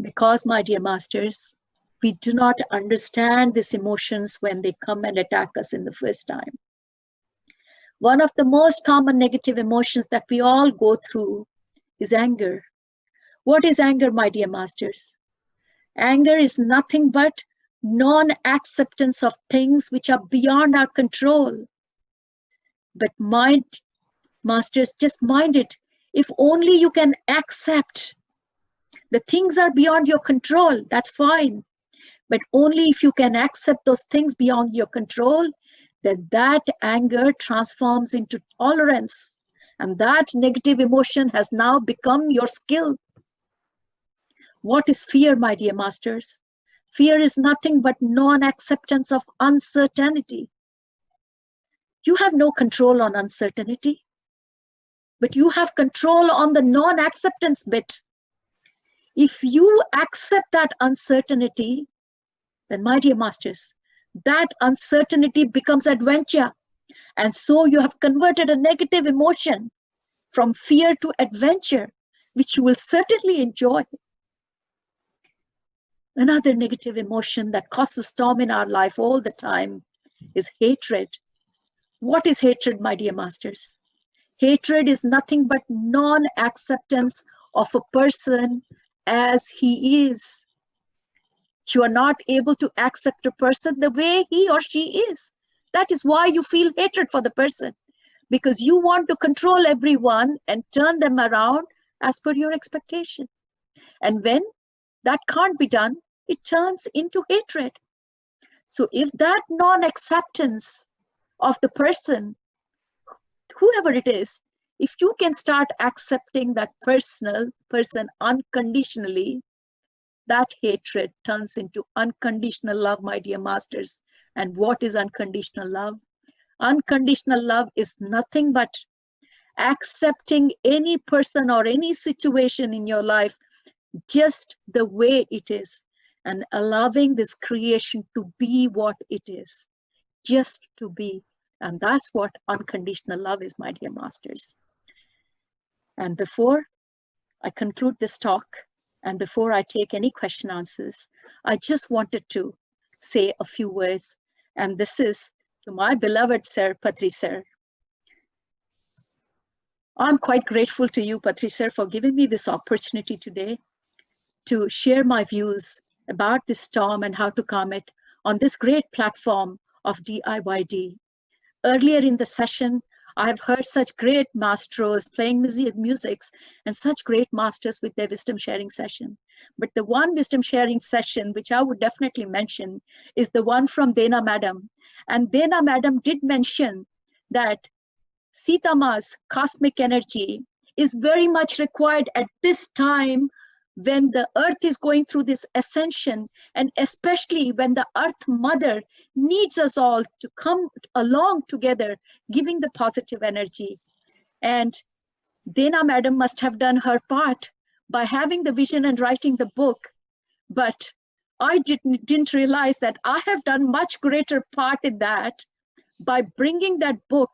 Because, my dear masters, we do not understand these emotions when they come and attack us in the first time. One of the most common negative emotions that we all go through is anger. What is anger, my dear masters? Anger is nothing but non-acceptance of things which are beyond our control. But mind, masters, just mind it. If only you can accept the things are beyond your control, that's fine. But only if you can accept those things beyond your control, then that anger transforms into tolerance. And that negative emotion has now become your skill. What is fear, my dear masters? Fear is nothing but non-acceptance of uncertainty. You have no control on uncertainty, but you have control on the non-acceptance bit. If you accept that uncertainty, then, my dear masters, that uncertainty becomes adventure. And so you have converted a negative emotion from fear to adventure, which you will certainly enjoy. Another negative emotion that causes storm in our life all the time is hatred. What is hatred, my dear masters? Hatred is nothing but non-acceptance of a person as he is. You are not able to accept a person the way he or she is. That is why you feel hatred for the person, because you want to control everyone and turn them around as per your expectation. And when that can't be done, it turns into hatred. So if that non-acceptance of the person, whoever it is, if you can start accepting that person unconditionally, that hatred turns into unconditional love, my dear masters. And what is unconditional love? Unconditional love is nothing but accepting any person or any situation in your life just the way it is, and allowing this creation to be what it is, just to be. And that's what unconditional love is, my dear masters. And before I conclude this talk, and before I take any question answers, I just wanted to say a few words. And this is to my beloved Sir Patri Sir. I'm quite grateful to you, Patri Sir, for giving me this opportunity today to share my views about this storm and how to calm it on this great platform of DIYD. Earlier in the session, I have heard such great maestros playing musics and such great masters with their wisdom sharing session. But the one wisdom sharing session which I would definitely mention is the one from Dena Madam. And Dena Madam did mention that Sita Ma's cosmic energy is very much required at this time when the earth is going through this ascension, and especially when the earth mother needs us all to come along together, giving the positive energy. And Dena Madam must have done her part by having the vision and writing the book. But I didn't realize that I have done much greater part in that by bringing that book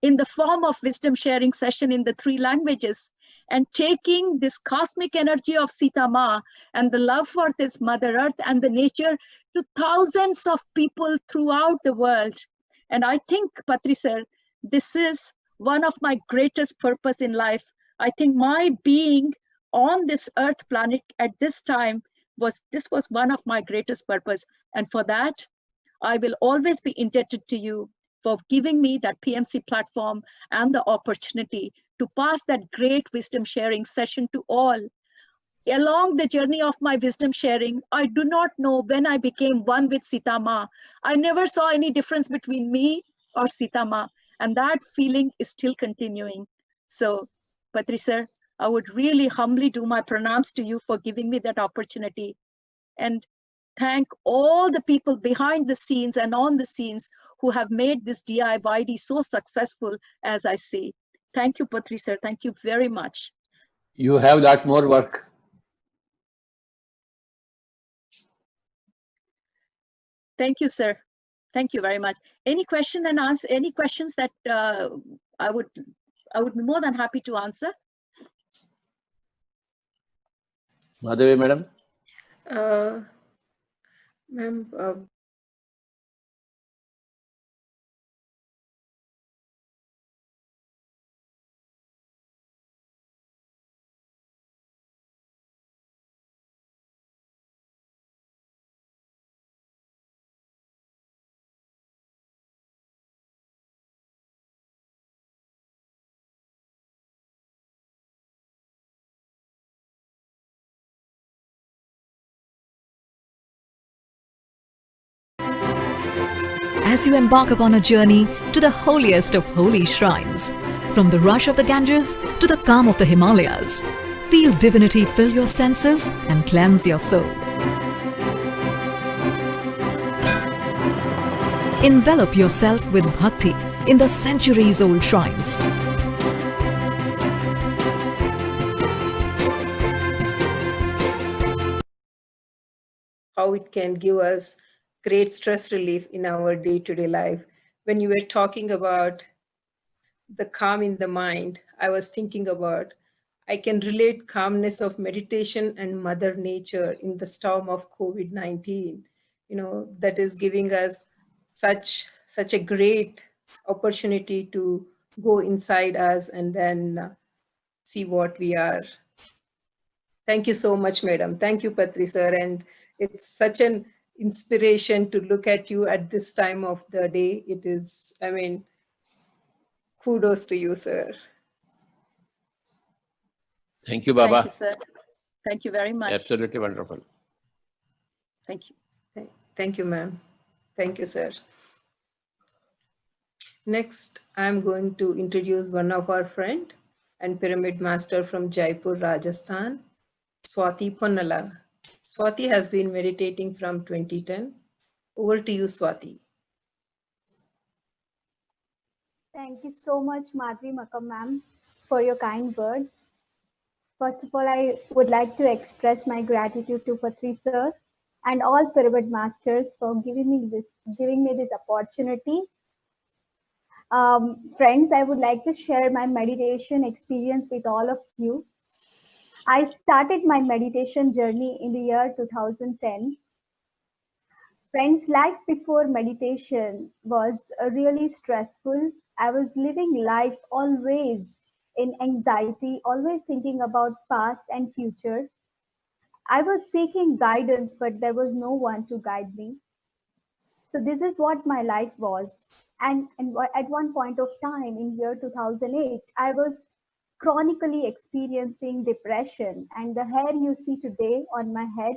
in the form of wisdom sharing session in the 3 languages, and taking this cosmic energy of Sita Ma and the love for this Mother Earth and the nature to thousands of people throughout the world. And I think, Patri Sir, this is one of my greatest purpose in life. I think my being on this earth planet at this time was one of my greatest purpose. And for that, I will always be indebted to you for giving me that PMC platform and the opportunity to pass that great wisdom sharing session to all. Along the journey of my wisdom sharing, I do not know when I became one with Sita Ma. I never saw any difference between me or Sita Ma, and that feeling is still continuing. So, Patri Sir, I would really humbly do my pranams to you for giving me that opportunity. And thank all the people behind the scenes and on the scenes who have made this DIYD so successful, as I say. Thank you, Patri sir. Thank you very much. You have a lot more work. Thank you, sir. Thank you very much. Any question and answer? Any questions that I would be more than happy to answer. Madhavi, madam. Ma'am, as you embark upon a journey to the holiest of holy shrines, from the rush of the Ganges to the calm of the Himalayas, feel divinity fill your senses and cleanse your soul. Envelop yourself with bhakti in the centuries-old shrines. how it can give us great stress relief in our day-to-day life. When you were talking about the calm in the mind, I was thinking about, I can relate calmness of meditation and Mother Nature in the storm of COVID-19. You know, that is giving us such a great opportunity to go inside us and then see what we are. Thank you so much, madam. Thank you, Patri sir. And it's such an inspiration to look at you at this time of the day. It is, I mean, kudos to you, sir. Thank you, Baba. Thank you, sir. Thank you very much. Absolutely wonderful. Thank you. Thank you, ma'am. Thank you, sir. Next, I'm going to introduce one of our friend and pyramid master from Jaipur, Rajasthan, Swati Ponnala. Swati has been meditating from 2010. Over to you, Swati. Thank you so much, Madhvi Makam ma'am, for your kind words. First of all, I would like to express my gratitude to Patri sir and all pyramid masters for giving me this opportunity. Friends, I would like to share my meditation experience with all of you. I started my meditation journey in the year 2010. Friends, life before meditation was really stressful. I was living life always in anxiety, always thinking about past and future. I was seeking guidance, but there was no one to guide me. So this is what my life was. And at one point of time in year 2008, I was chronically experiencing depression. And the hair you see today on my head,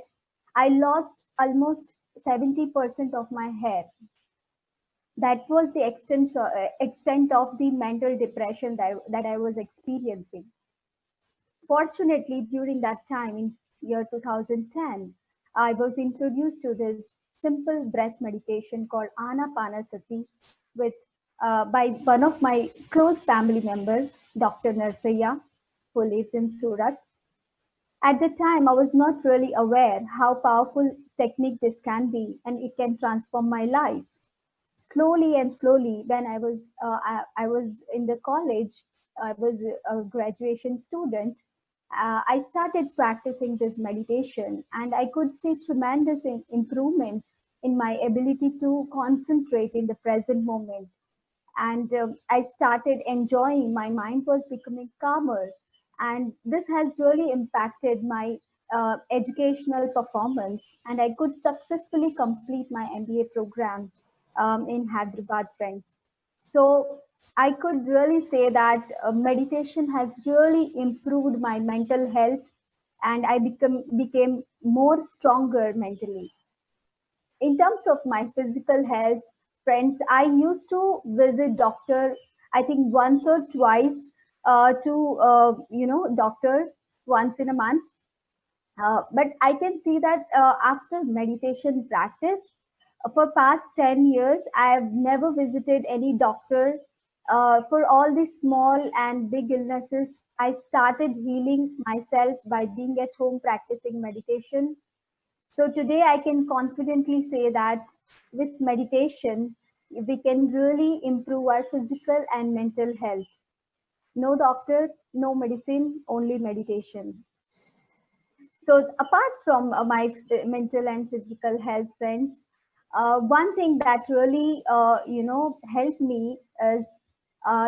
I lost almost 70% of my hair. That was the extent of the mental depression that I was experiencing. Fortunately, during that time in year 2010, I was introduced to this simple breath meditation called Anapanasati by one of my close family members, Dr. Narsaya, who lives in Surat. At the time, I was not really aware how powerful technique this can be, and it can transform my life. Slowly and slowly, when I was in the college, I was a graduation student. I started practicing this meditation, and I could see tremendous improvement in my ability to concentrate in the present moment. And I started enjoying. My mind was becoming calmer, and this has really impacted my educational performance. And I could successfully complete my MBA program in Hyderabad, friends. So I could really say that meditation has really improved my mental health, and I became more stronger mentally. In terms of my physical health, friends, I used to visit doctor, I think once or twice to doctor once in a month. But I can see that after meditation practice, for past 10 years, I have never visited any doctor. For all these small and big illnesses, I started healing myself by being at home practicing meditation. So today I can confidently say that with meditation, we can really improve our physical and mental health. No doctor, no medicine, only meditation. So apart from my mental and physical health, friends, one thing that really helped me is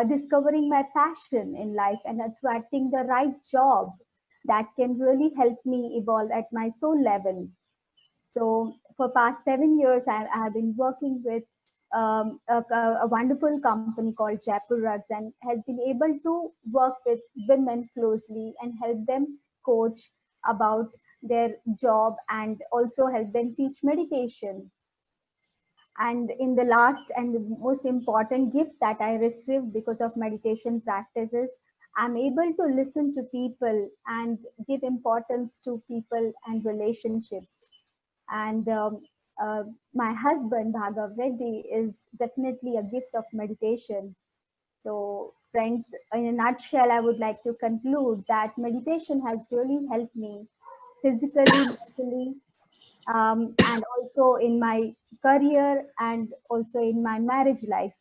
discovering my passion in life and attracting the right job that can really help me evolve at my soul level. So for past 7 years, I have been working with a wonderful company called Jaipur Rugs, and has been able to work with women closely and help them coach about their job and also help them teach meditation. And in the last and the most important gift that I received because of meditation practices, I'm able to listen to people and give importance to people and relationships. And my husband, Bhagav Reddy, is definitely a gift of meditation. So, friends, in a nutshell, I would like to conclude that meditation has really helped me physically, mentally, and also in my career and also in my marriage life.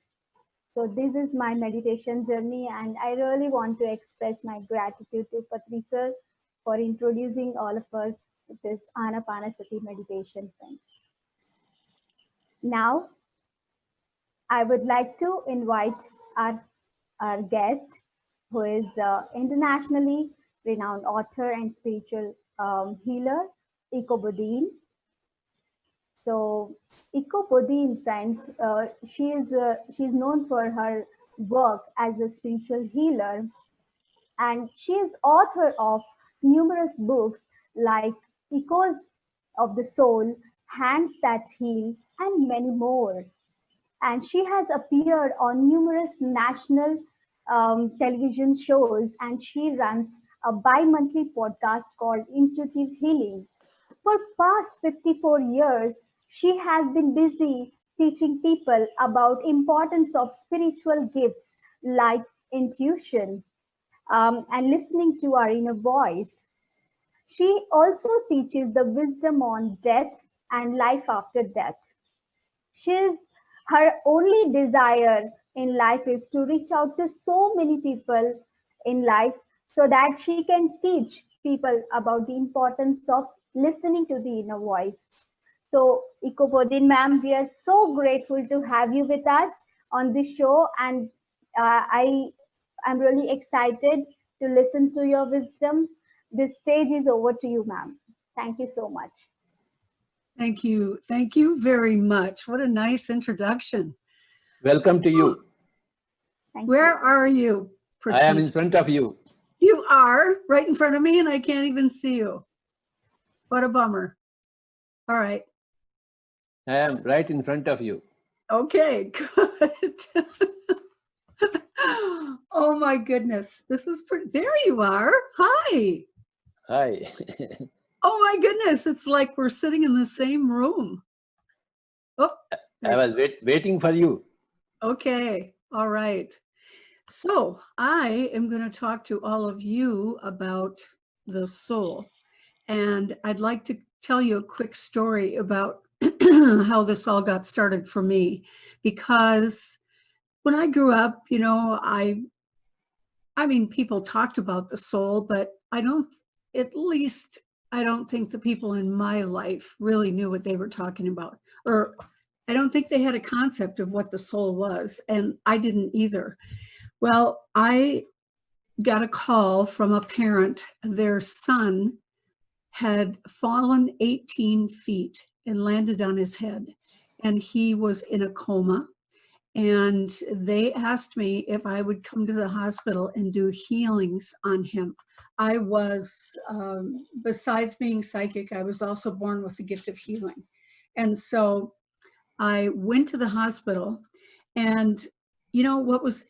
So this is my meditation journey, and I really want to express my gratitude to Patri sir for introducing all of us to this Anapanasati meditation, friends. Now, I would like to invite our guest, who is internationally renowned author and spiritual healer, Iko Bodine. So Iko Bodine, friends, she's known for her work as a spiritual healer, and she is author of numerous books like Echoes of the Soul, Hands That Heal, and many more. And she has appeared on numerous national television shows, and she runs a bi-monthly podcast called Intuitive Healing. For past 54 years, she has been busy teaching people about importance of spiritual gifts like intuition, and listening to our inner voice. She also teaches the wisdom on death and life after death. Her only desire in life is to reach out to so many people in life so that she can teach people about the importance of listening to the inner voice. So, Iko Bodine ma'am, we are so grateful to have you with us on this show, and I am really excited to listen to your wisdom. This stage is over to you, ma'am. Thank you so much. Thank you. Thank you very much. What a nice introduction. Welcome to you. Where are you? I am in front of you. You are right in front of me, and I can't even see you. What a bummer. All right. I am right in front of you. Okay, good. Oh my goodness. This is pretty. There you are. Hi. Hi. Oh my goodness. It's like we're sitting in the same room. Oh, I was waiting for you. okay. All right. So I am going to talk to all of you about the soul. And I'd like to tell you a quick story about how this all got started for me. Because when I grew up, you know, I mean, people talked about the soul, but I don't think the people in my life really knew what they were talking about. Or I don't think they had a concept of what the soul was. And I didn't either. Well, I got a call from a parent. Their son had fallen 18 feet and landed on his head, and he was in a coma. And they asked me if I would come to the hospital and do healings on him. I was, besides being psychic, I was also born with the gift of healing. And so I went to the hospital, and you know what was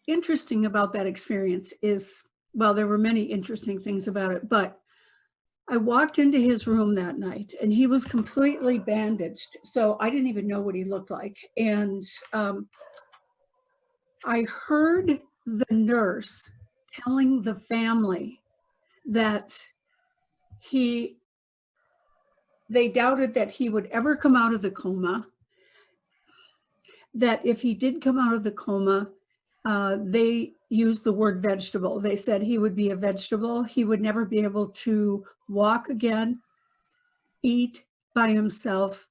interesting about that experience is, well, there were many interesting things about it, but I walked into his room that night and he was completely bandaged. So I didn't even know what he looked like. And I heard the nurse telling the family that they doubted that he would ever come out of the coma, that if he did come out of the coma, they used the word vegetable. They said he would be a vegetable. He would never be able to walk again, eat by himself,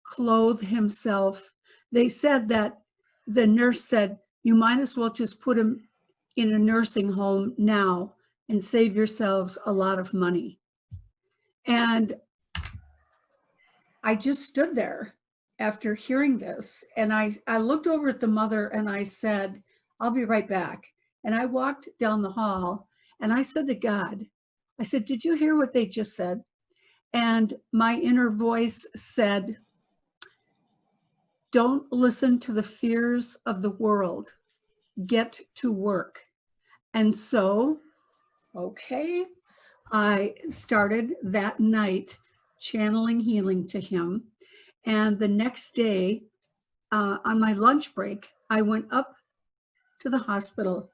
clothe himself. They said that the nurse said, you might as well just put him in a nursing home now and save yourselves a lot of money. And I just stood there after hearing this, and I looked over at the mother and I said, I'll be right back. And I walked down the hall and I said to God, I said, did you hear what they just said? And my inner voice said, don't listen to the fears of the world. Get to work. And so, okay, I started that night channeling healing to him. And the next day, on my lunch break, I went up to the hospital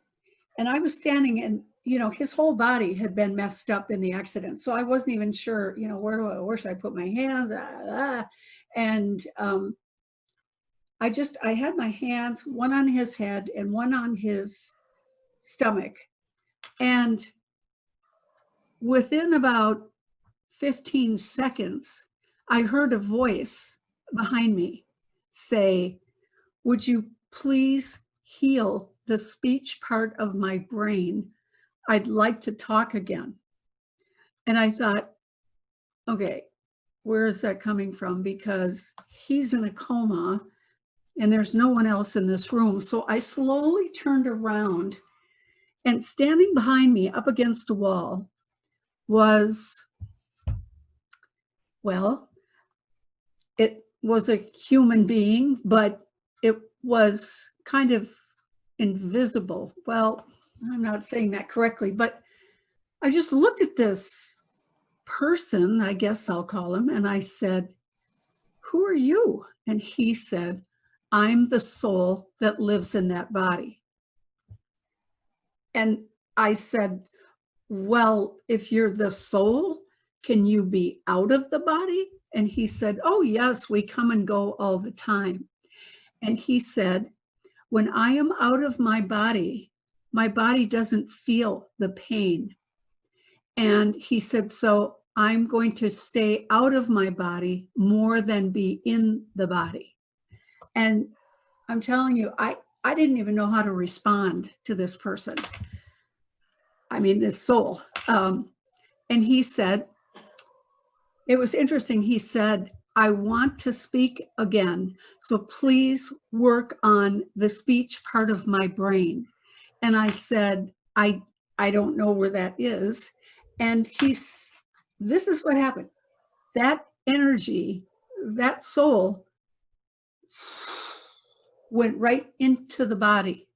and I was standing, and, you know, his whole body had been messed up in the accident. So I wasn't even sure, you know, where should I put my hands? And I had my hands, one on his head and one on his stomach. And within about 15 seconds, I heard a voice behind me say, would you please heal the speech part of my brain? I'd like to talk again. And I thought, okay, where is that coming from? Because he's in a coma and there's no one else in this room. So I slowly turned around, and standing behind me up against a wall was, well, it was a human being, but it was kind of invisible. Well, I'm not saying that correctly, but I just looked at this person, I guess I'll call him, and I said, who are you? And he said, I'm the soul that lives in that body. And I said, well, if you're the soul, can you be out of the body? And he said, oh yes, we come and go all the time. And he said, when I am out of my body doesn't feel the pain. And he said, so I'm going to stay out of my body more than be in the body. And I'm telling you, I didn't even know how to respond to this person. I mean, this soul. And he said, it was interesting. He said, I want to speak again. So please work on the speech part of my brain. And I said, I don't know where that is. And this is what happened. That energy, that soul went right into the body,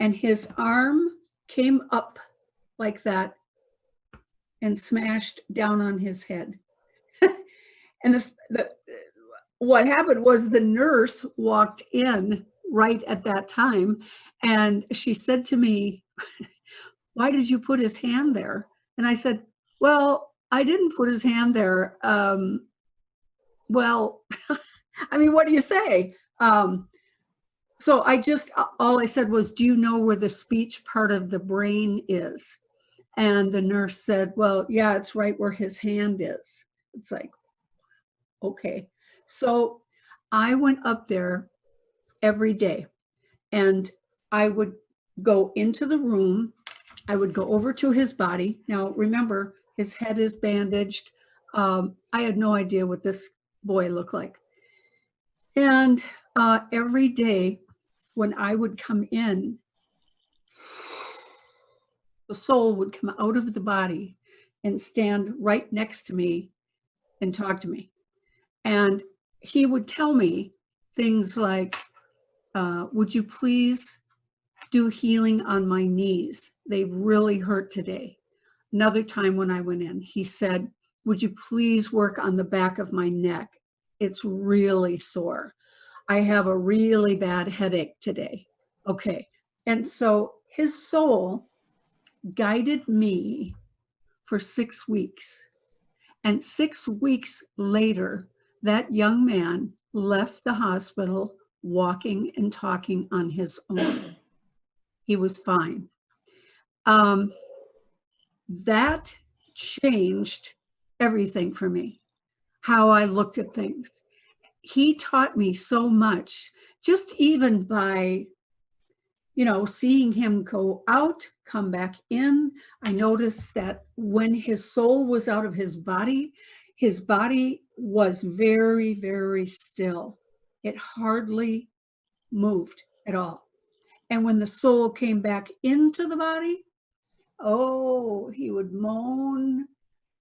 and his arm came up like that and smashed down on his head. And what happened was the nurse walked in right at that time, and she said to me, why did you put his hand there? And I said, well, I didn't put his hand there. Well, I mean, what do you say? So all I said was, do you know where the speech part of the brain is? And the nurse said, well, yeah, it's right where his hand is. It's like, okay. So I went up there every day, and I would go into the room. I would go over to his body. Now, remember, his head is bandaged. I had no idea what this boy looked like. And every day when I would come in, the soul would come out of the body and stand right next to me and talk to me. And he would tell me things like, would you please do healing on my knees. They really hurt today. Another time when I went in, he said, would you please work on the back of my neck? It's really sore. I have a really bad headache today. Okay. And so his soul guided me for 6 weeks. And 6 weeks later, that young man left the hospital walking and talking on his own. He was fine. That changed everything for me, how I looked at things. He taught me so much, just even by, you know, seeing him go out, come back in. I noticed that when his soul was out of his body was very, very still. It hardly moved at all. And when the soul came back into the body, oh, he would moan.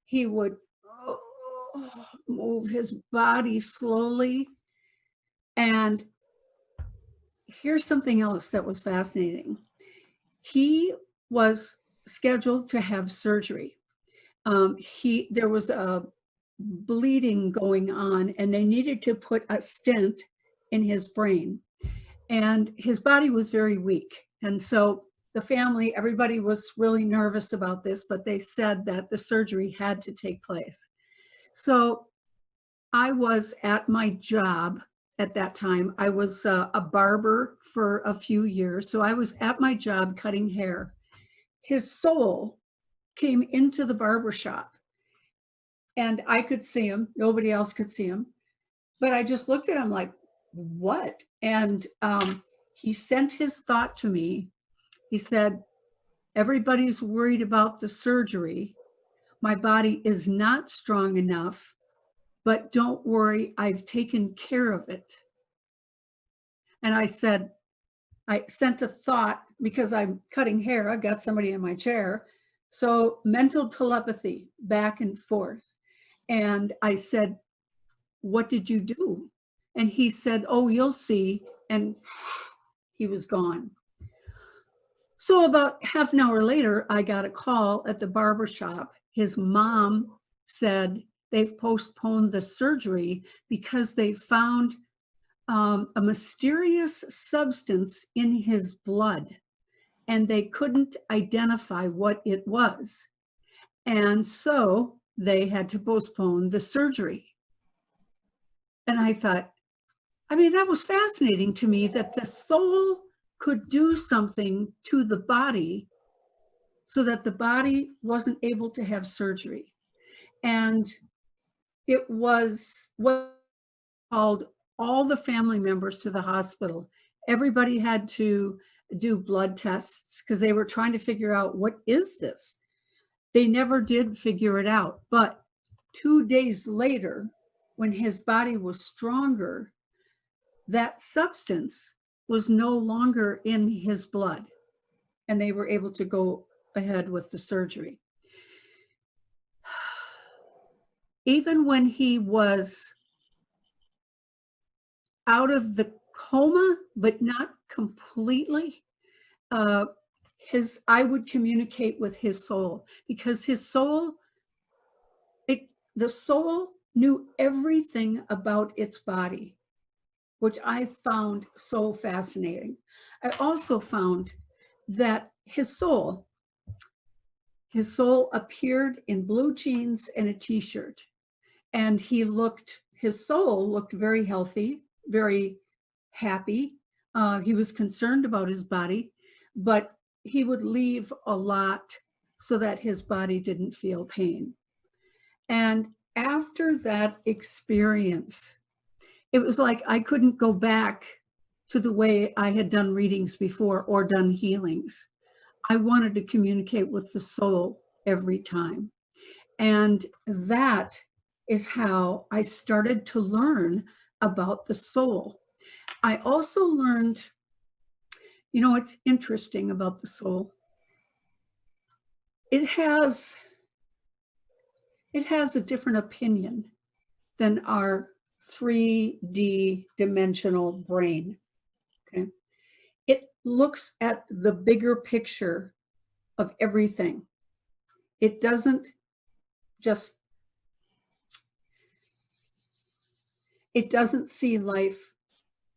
He would move his body slowly. And here's something else that was fascinating. He was scheduled to have surgery. There was a bleeding going on, and they needed to put a stent in his brain. And his body was very weak. And so the family, everybody was really nervous about this, but they said that the surgery had to take place. So I was at my job at that time. I was a barber for a few years. So I was at my job cutting hair. His soul came into the barber shop, and I could see him. Nobody else could see him. But I just looked at him like, what? And he sent his thought to me. He said, everybody's worried about the surgery. My body is not strong enough, but don't worry, I've taken care of it. And I said, I sent a thought, because I'm cutting hair, I've got somebody in my chair. So mental telepathy back and forth. And I said, what did you do? And he said, oh, you'll see. And he was gone. So about half an hour later, I got a call at the barber shop. His mom said they've postponed the surgery because they found a mysterious substance in his blood, and they couldn't identify what it was. And so they had to postpone the surgery. And I thought, I mean, that was fascinating to me, that the soul could do something to the body so that the body wasn't able to have surgery. And it was what called all the family members to the hospital. Everybody had to do blood tests because they were trying to figure out, what is this? They never did figure it out. But 2 days later, when his body was stronger, that substance was no longer in his blood, and they were able to go ahead with the surgery. Even when he was out of the coma, but not completely, I would communicate with his soul, because his soul, the soul knew everything about its body, which I found so fascinating. I also found that his soul appeared in blue jeans and a t-shirt, and his soul looked very healthy, very happy. He was concerned about his body, but he would leave a lot so that his body didn't feel pain. And after that experience, it was like I couldn't go back to the way I had done readings before or done healings. I wanted to communicate with the soul every time. And that is how I started to learn about the soul. I also learned, you know, it's interesting about the soul. It has a different opinion than our 3D dimensional brain. Okay. it looks at the bigger picture of everything. It doesn't just, it doesn't see life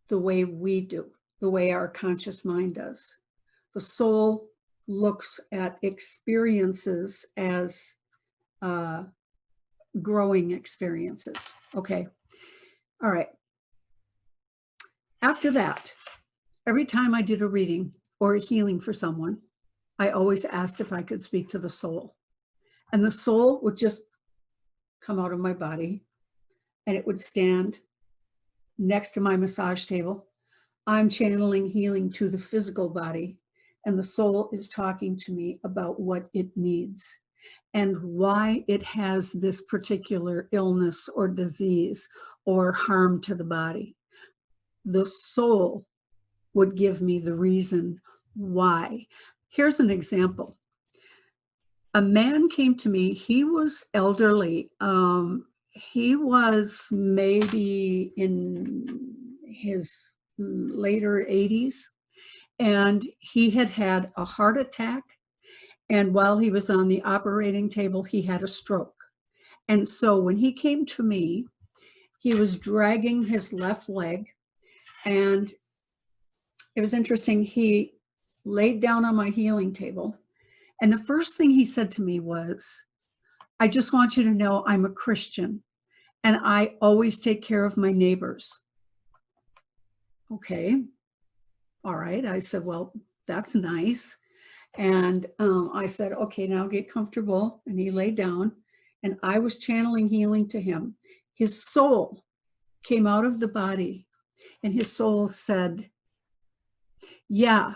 the way we do, the way our conscious mind does. The soul looks at experiences as growing experiences. Okay. All right. After that, every time I did a reading or a healing for someone, I always asked if I could speak to the soul. And the soul would just come out of my body and it would stand next to my massage table. I'm channeling healing to the physical body, and the soul is talking to me about what it needs and why it has this particular illness or disease or harm to the body. The soul would give me the reason why. Here's an example. A man came to me, he was elderly. He was maybe in his later 80s, and he had had a heart attack. And while he was on the operating table, he had a stroke. And so when he came to me, he was dragging his left leg, and it was interesting. He laid down on my healing table, and the first thing he said to me was, I just want you to know I'm a Christian and I always take care of my neighbors. Okay. All right. I said, well, that's nice. And I said, okay, now get comfortable. And he laid down, and I was channeling healing to him. His soul came out of the body, and his soul said, yeah,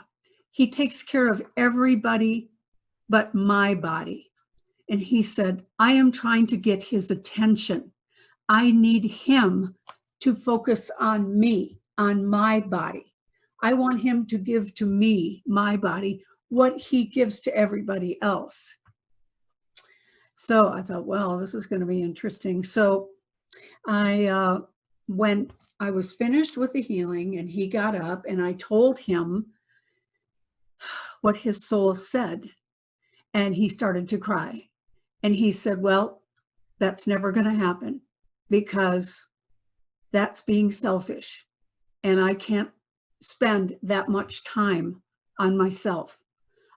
he takes care of everybody but my body. And he said, I am trying to get his attention. I need him to focus on me, on my body. I want him to give to me, my body, what he gives to everybody else. So I thought, well, this is going to be interesting. So when I was finished with the healing and he got up, and I told him what his soul said, and he started to cry. And he said, well, that's never going to happen because that's being selfish. And I can't spend that much time on myself.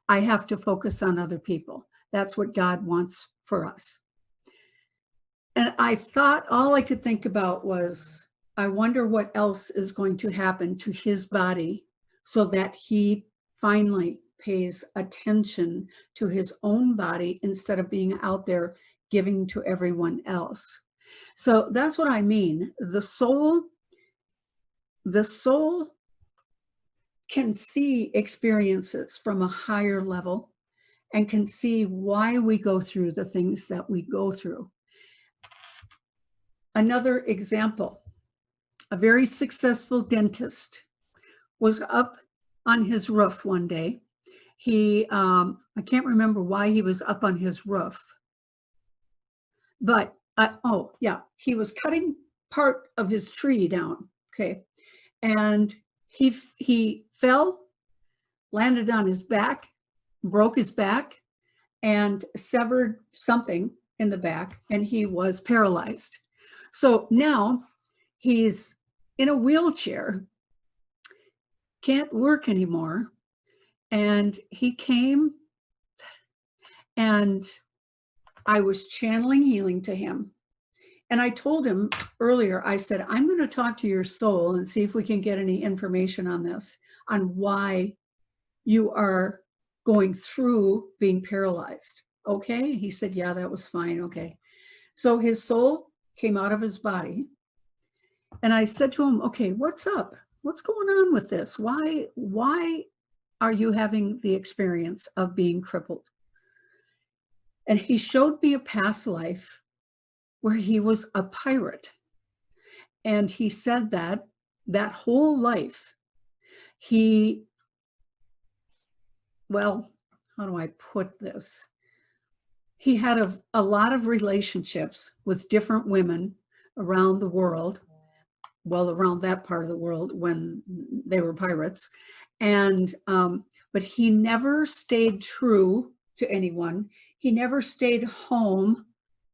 I have to focus on other people. That's what God wants for us. And I thought, all I could think about was, I wonder what else is going to happen to his body so that he finally pays attention to his own body instead of being out there giving to everyone else. So that's what I mean. The soul can see experiences from a higher level and can see why we go through the things that we go through. Another example, a very successful dentist was up on his roof one day. I can't remember why he was up on his roof, but he was cutting part of his tree down, okay, and he fell, landed on his back, broke his back, and severed something in the back, and he was paralyzed. So now he's in a wheelchair, can't work anymore. And he came, and I was channeling healing to him. And I told him earlier, I said, I'm going to talk to your soul and see if we can get any information on this, on why you are going through being paralyzed. Okay. He said, yeah, that was fine. Okay. So his soul came out of his body. And I said to him, okay, what's up? What's going on with this? Why are you having the experience of being crippled? And he showed me a past life where he was a pirate. And he said that whole life, how do I put this? He had a lot of relationships with different women around the world, well, around that part of the world when they were pirates. And, but he never stayed true to anyone. He never stayed home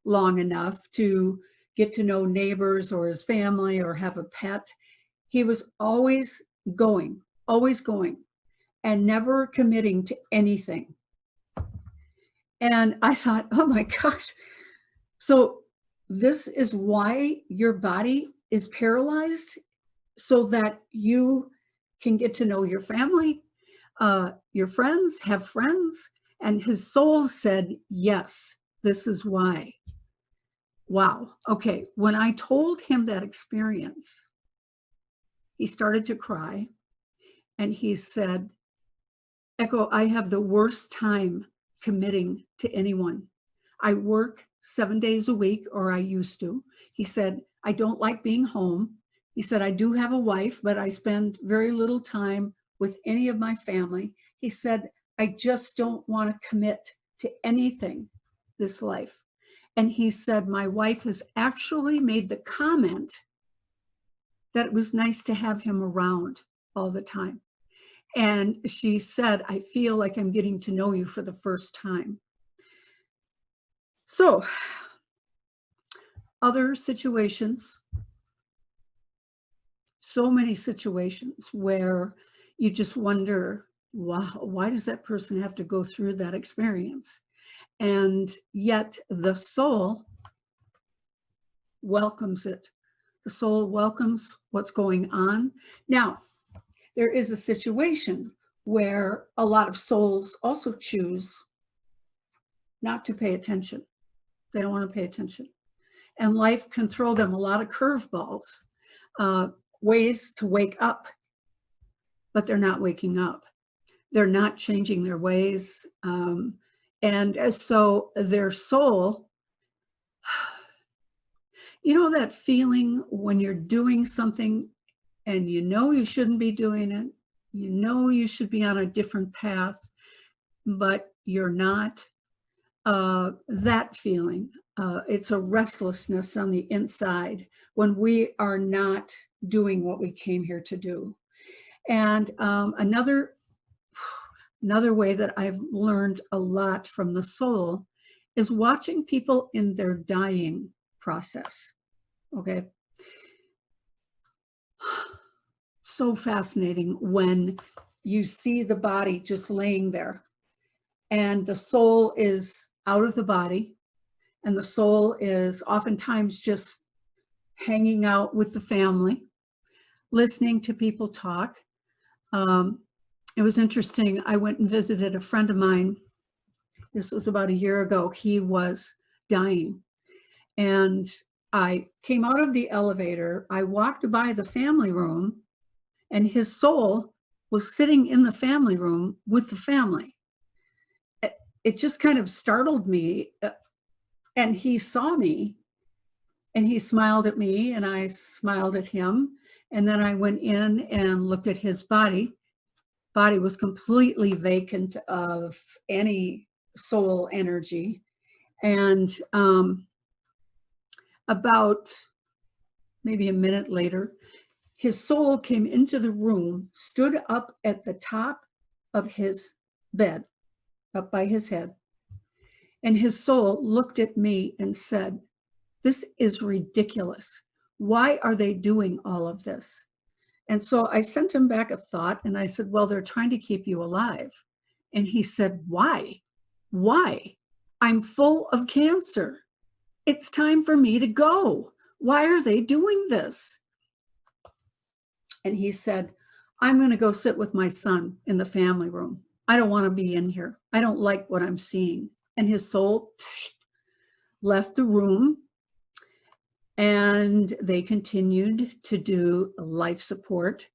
long enough to get to know neighbors or his family or have a pet. He was always going, and never committing to anything. And I thought, oh my gosh, so this is why your body is paralyzed, so that you can get to know your family, your friends, have friends. And his soul said, yes, this is why. Wow. Okay. When I told him that experience, he started to cry and he said, Echo, I have the worst time committing to anyone. I work 7 days a week, or I used to. He said, I don't like being home. He said, I do have a wife, but I spend very little time with any of my family. He said, I just don't want to commit to anything this life. And he said, my wife has actually made the comment that it was nice to have him around all the time. And she said, I feel like I'm getting to know you for the first time. So, other situations, so many situations where you just wonder, wow, why does that person have to go through that experience? And yet the soul welcomes it. The soul welcomes what's going on. Now, there is a situation where a lot of souls also choose not to pay attention. They don't want to pay attention. And life can throw them a lot of curveballs, ways to wake up, but they're not waking up. They're not changing their ways. And so their soul, you know that feeling when you're doing something and you know you shouldn't be doing it, you know you should be on a different path, but you're not? That feeling, it's a restlessness on the inside when we are not doing what we came here to do. And another way that I've learned a lot from the soul is watching people in their dying process. Okay. So fascinating when you see the body just laying there and the soul is out of the body, and the soul is oftentimes just hanging out with the family, listening to people talk. It was interesting. I went and visited a friend of mine. This was about a year ago. He was dying. And I came out of the elevator. I walked by the family room, and his soul was sitting in the family room with the family. It just kind of startled me. And he saw me, and he smiled at me, and I smiled at him. And then I went in and looked at his body. Body was completely vacant of any soul energy. And about maybe a minute later, his soul came into the room, stood up at the top of his bed, up by his head. And his soul looked at me and said, this is ridiculous. Why are they doing all of this? And so I sent him back a thought and I said, well, they're trying to keep you alive. And he said, why? Why? I'm full of cancer. It's time for me to go. Why are they doing this? And he said, I'm going to go sit with my son in the family room. I don't want to be in here. I don't like what I'm seeing. And his soul left the room, and they continued to do life support.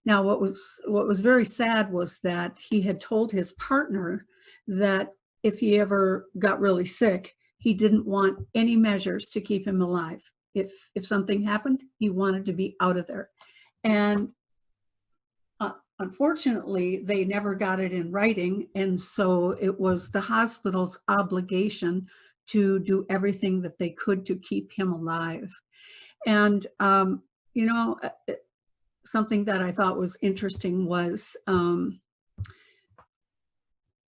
Now, what was very sad was that he had told his partner that if he ever got really sick, he didn't want any measures to keep him alive. If something happened, he wanted to be out of there. And unfortunately, they never got it in writing. And so it was the hospital's obligation to do everything that they could to keep him alive. And, you know, something that I thought was interesting was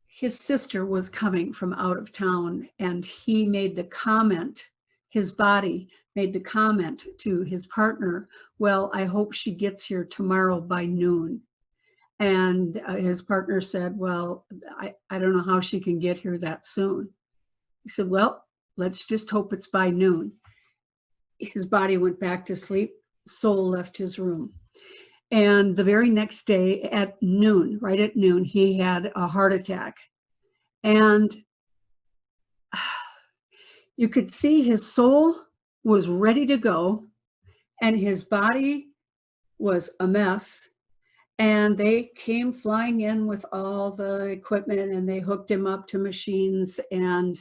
his sister was coming from out of town, and he made the comment, his body made the comment to his partner, well, I hope she gets here tomorrow by noon. And his partner said, well, I don't know how she can get here that soon. He said, well, let's just hope it's by noon. His body went back to sleep, soul left his room. And the very next day at noon, right at noon, he had a heart attack. And you could see his soul was ready to go and his body was a mess. And they came flying in with all the equipment and they hooked him up to machines, and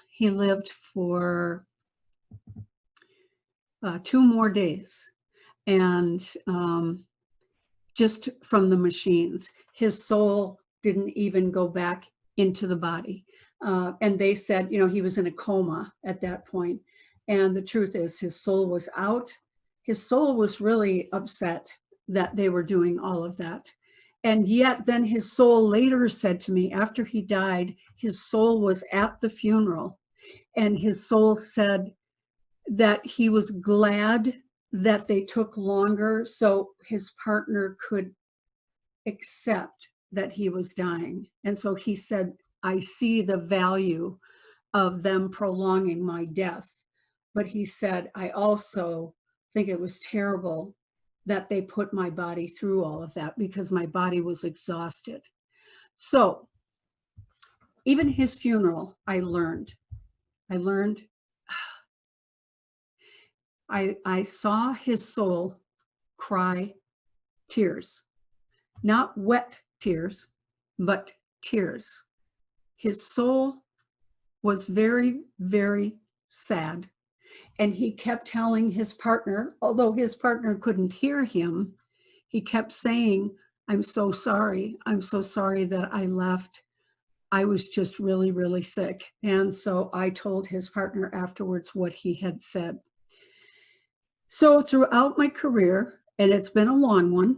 he lived for 2 more days. And just from the machines, his soul didn't even go back into the body. And they said, you know, he was in a coma at that point. And the truth is his soul was out. His soul was really upset that they were doing all of that. And yet then his soul later said to me, after he died, his soul was at the funeral, and his soul said that he was glad that they took longer so his partner could accept that he was dying. And so he said, I see the value of them prolonging my death. But he said, I also think it was terrible that they put my body through all of that because my body was exhausted. So even his funeral, I learned, I saw his soul cry tears, not wet tears, but tears. His soul was very, very sad. And he kept telling his partner, although his partner couldn't hear him, he kept saying, I'm so sorry. I'm so sorry that I left. I was just really, really sick. And so I told his partner afterwards what he had said. So throughout my career, and it's been a long one,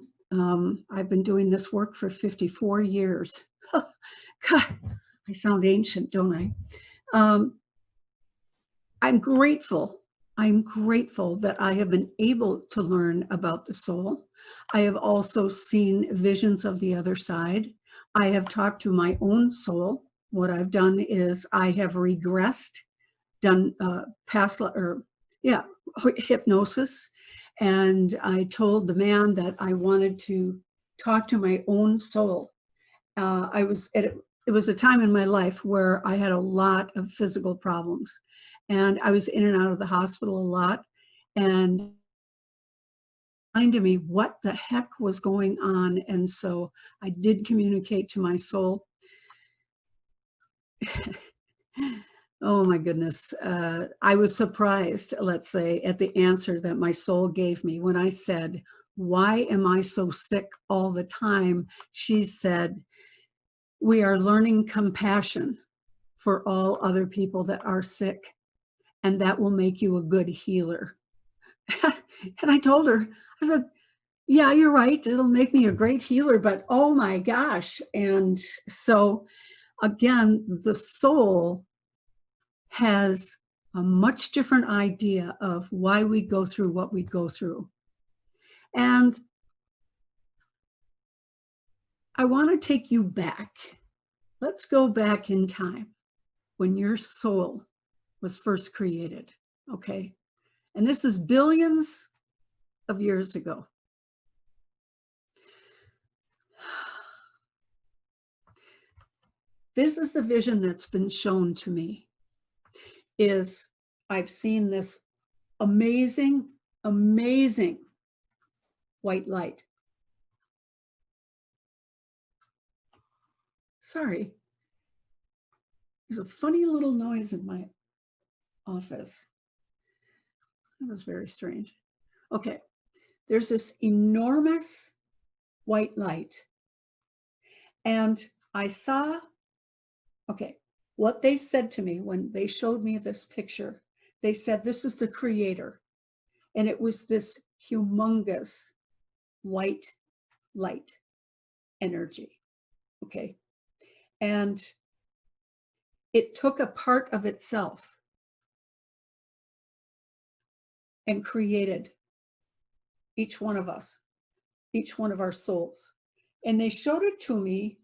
I've been doing this work for 54 years. God, I sound ancient, don't I? I'm grateful that I have been able to learn about the soul. I have also seen visions of the other side. I have talked to my own soul. What I've done is I have regressed, done hypnosis. And I told the man that I wanted to talk to my own soul. It was a time in my life where I had a lot of physical problems. And I was in and out of the hospital a lot, and reminded me what the heck was going on. And so I did communicate to my soul. Oh my goodness. I was surprised, let's say, at the answer that my soul gave me when I said, why am I so sick all the time? She said, we are learning compassion for all other people that are sick. And that will make you a good healer. And I told her, I said, yeah, you're right. It'll make me a great healer, but oh my gosh. And so again, the soul has a much different idea of why we go through what we go through. And I want to take you back. Let's go back in time when your soul was first created, okay? And this is billions of years ago. This is the vision that's been shown to me, is I've seen this amazing, amazing white light. Sorry, there's a funny little noise in my office. That was very strange. Okay, there's this enormous white light. And I saw, okay, what they said to me when they showed me this picture, they said, this is the creator. And it was this humongous white light energy, okay? And it took a part of itself and created each one of us, each one of our souls. And they showed it to me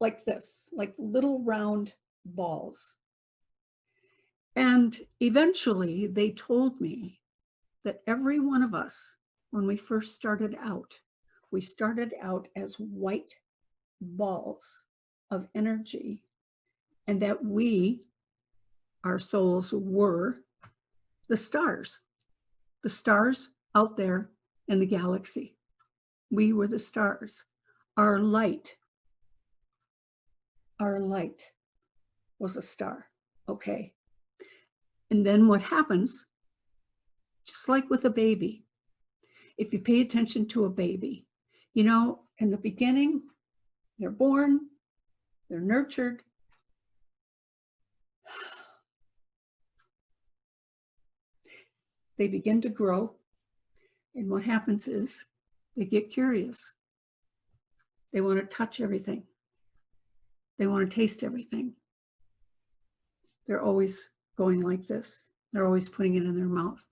like this, like little round balls. And eventually they told me that every one of us, when we first started out, we started out as white balls of energy, and that we, our souls, were the stars out there in the galaxy. We were the stars. Our light was a star, okay? And then what happens, just like with a baby, if you pay attention to a baby, you know, in the beginning, they're born, they're nurtured. They begin to grow. And what happens is they get curious. They want to touch everything. They want to taste everything. They're always going like this. They're always putting it in their mouth.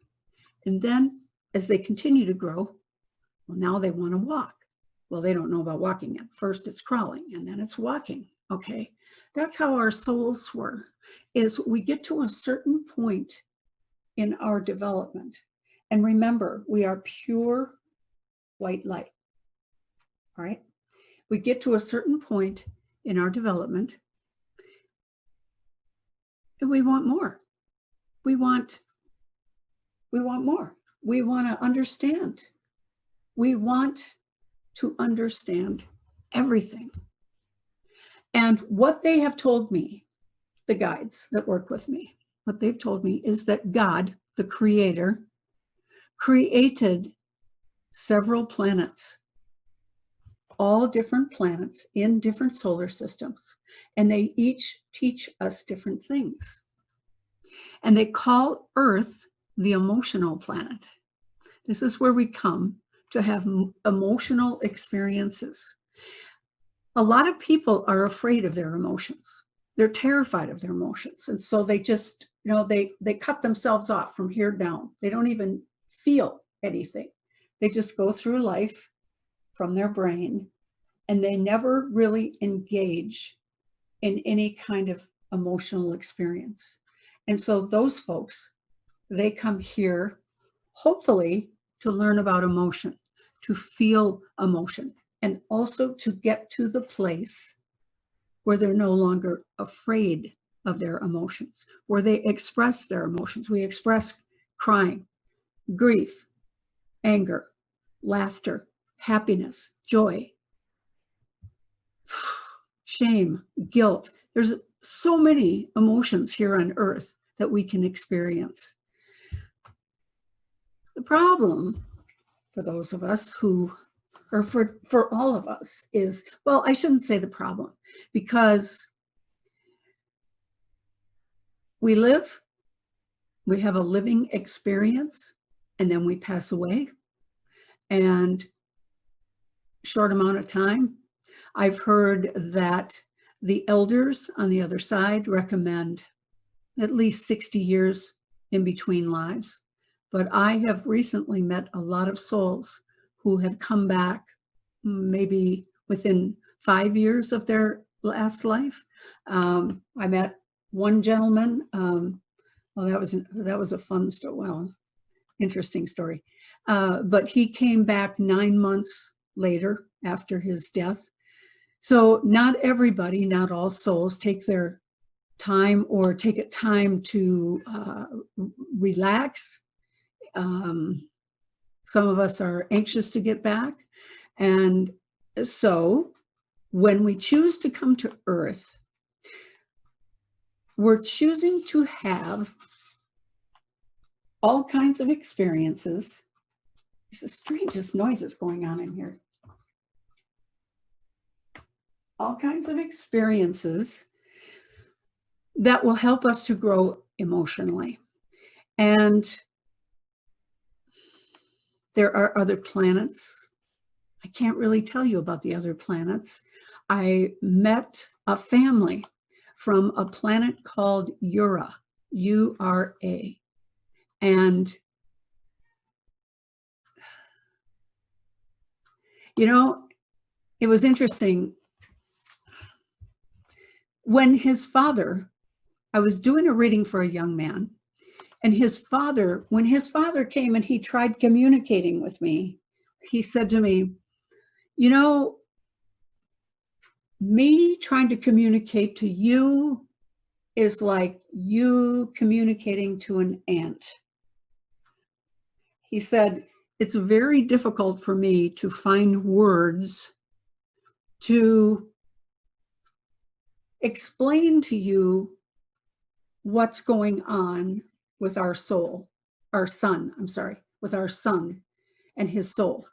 And then as they continue to grow, well, now they want to walk. Well, they don't know about walking yet. First it's crawling and then it's walking, okay? That's how our souls were, is we get to a certain point in our development. And remember, we are pure white light, all right? We get to a certain point in our development and we want more. We want more. We want to understand. We want to understand everything. And what they have told me, the guides that work with me, what they've told me is that God, the creator, created several planets, all different planets in different solar systems, and they each teach us different things. And they call Earth the emotional planet. This is where we come to have emotional experiences. A lot of people are afraid of their emotions. They're terrified of their emotions. And so they just, you know, they cut themselves off from here down. They don't even feel anything. They just go through life from their brain, and they never really engage in any kind of emotional experience. And so those folks, they come here hopefully to learn about emotion, to feel emotion, and also to get to the place where they're no longer afraid of their emotions, where they express their emotions. We express crying, grief, anger, laughter, happiness, joy, shame, guilt. There's so many emotions here on Earth that we can experience. The problem for those of us who, or for all of us is, well, I shouldn't say the problem, because we live, we have a living experience, and then we pass away. And short amount of time, I've heard that the elders on the other side recommend at least 60 years in between lives. But I have recently met a lot of souls who have come back maybe within 5 years of their last life. I met one gentleman, well, that was a fun story, well, interesting story. But he came back 9 months later after his death. So not everybody, not all souls take their time or take it time to relax. Some of us are anxious to get back. And so when we choose to come to Earth, we're choosing to have all kinds of experiences. There's the strangest noises going on in here. All kinds of experiences that will help us to grow emotionally. And There are other planets. I can't really tell you about the other planets. I met a family from a planet called Ura, U-R-A. And, you know, it was interesting. When his father, I was doing a reading for a young man, and his father, when his father came and he tried communicating with me, he said to me, you know, me trying to communicate to you is like you communicating to an ant. He said, it's very difficult for me to find words to explain to you what's going on with our soul, our son, I'm sorry, with our son and his soul.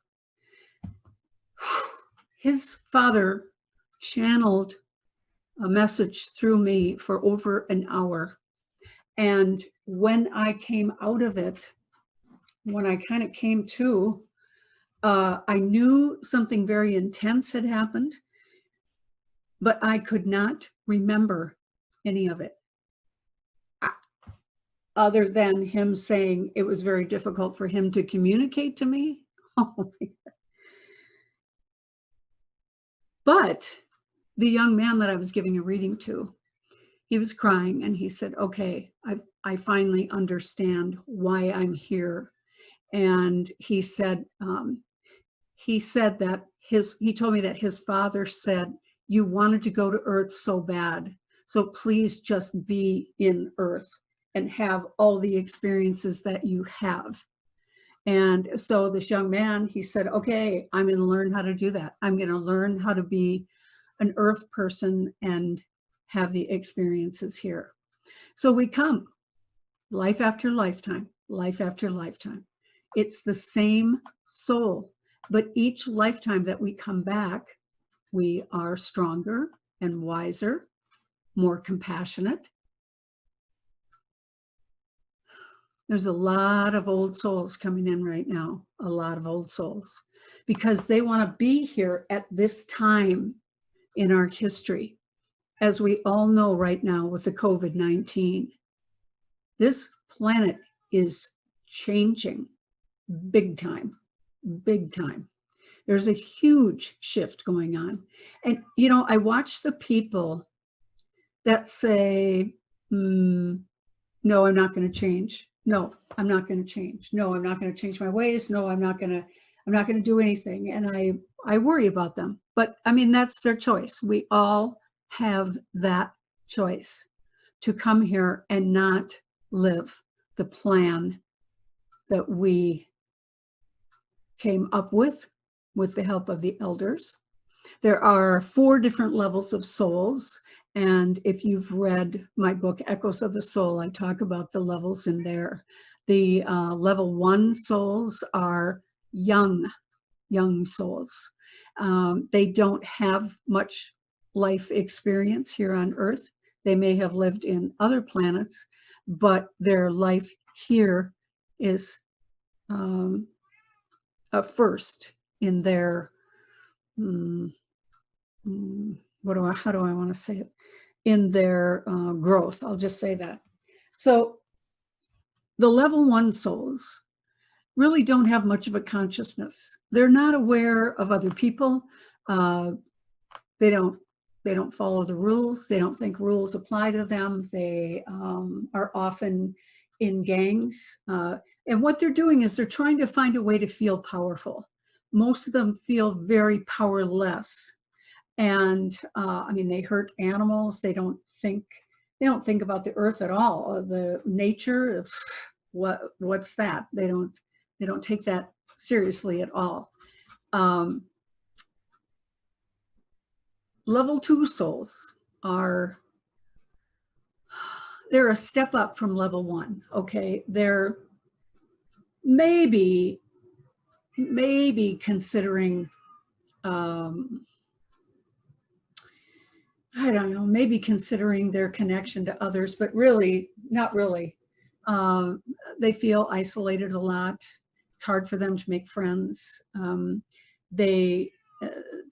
His father channeled a message through me for over an hour. And when I came out of it, when I kind of came to, I knew something very intense had happened, but I could not remember any of it, other than him saying it was very difficult for him to communicate to me. Oh my God. But the young man that I was giving a reading to, he was crying and he said, okay, I finally understand why I'm here. And he said that he told me that his father said, you wanted to go to Earth so bad, so please just be in Earth and have all the experiences that you have. And so this young man, he said, okay, I'm going to learn how to do that. I'm going to learn how to be an Earth person and have the experiences here. So we come life after lifetime, life after lifetime. It's the same soul, but each lifetime that we come back, we are stronger and wiser, more compassionate. There's a lot of old souls coming in right now, a lot of old souls, because they want to be here at this time in our history. As we all know right now with the COVID-19, this planet is changing big time, big time. There's a huge shift going on. And, you know, I watch the people that say, no, I'm not going to change. No, I'm not going to change. No, I'm not going to change my ways. No, I'm not going to do anything. And I worry about them. But I mean, that's their choice. We all have that choice to come here and not live the plan that we came up with the help of the elders. There are 4 different levels of souls. And if you've read my book, Echoes of the Soul, I talk about the levels in there. The level 1 souls are young souls. They don't have much life experience here on Earth. They may have lived in other planets, but their life here is a first in their, how do I want to say it? In their growth, I'll just say that. So the level 1 souls really don't have much of a consciousness. They're not aware of other people. They don't follow the rules. They don't think rules apply to them. They are often in gangs. And what they're doing is they're trying to find a way to feel powerful. Most of them feel very powerless. And I mean, they hurt animals. They don't think about the earth at all. The nature of what's that? They don't take that seriously at all. Level 2 souls they're a step up from level 1. Okay, they're maybe considering, I don't know, maybe considering their connection to others, but really, not really. They feel isolated a lot. It's hard for them to make friends. They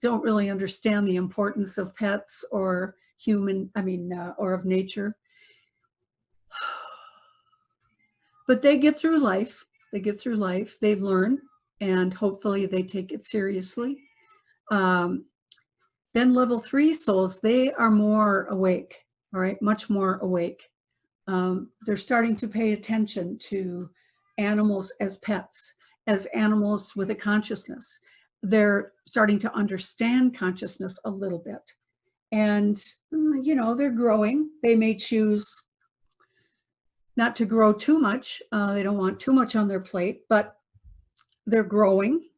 don't really understand the importance of pets or or of nature. But they get through life. They get through life. They learn, and hopefully they take it seriously. Then level 3 souls, they are more awake, all right, much more awake. They're starting to pay attention to animals as pets, as animals with a consciousness. They're starting to understand consciousness a little bit. And, you know, they're growing. They may choose not to grow too much. They don't want too much on their plate, but they're growing.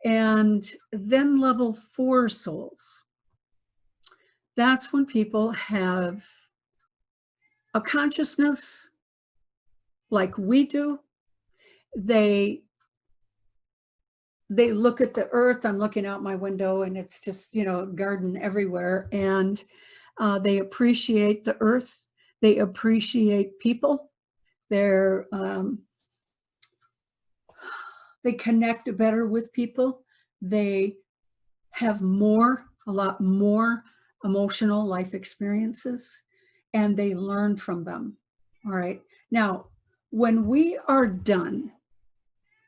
And then level 4 souls. That's when people have a consciousness like we do. They look at the earth. I'm looking out my window and it's just, you know, garden everywhere. And they appreciate the earth. They appreciate people. They connect better with people. They have a lot more emotional life experiences, and they learn from them. All right. Now, when we are done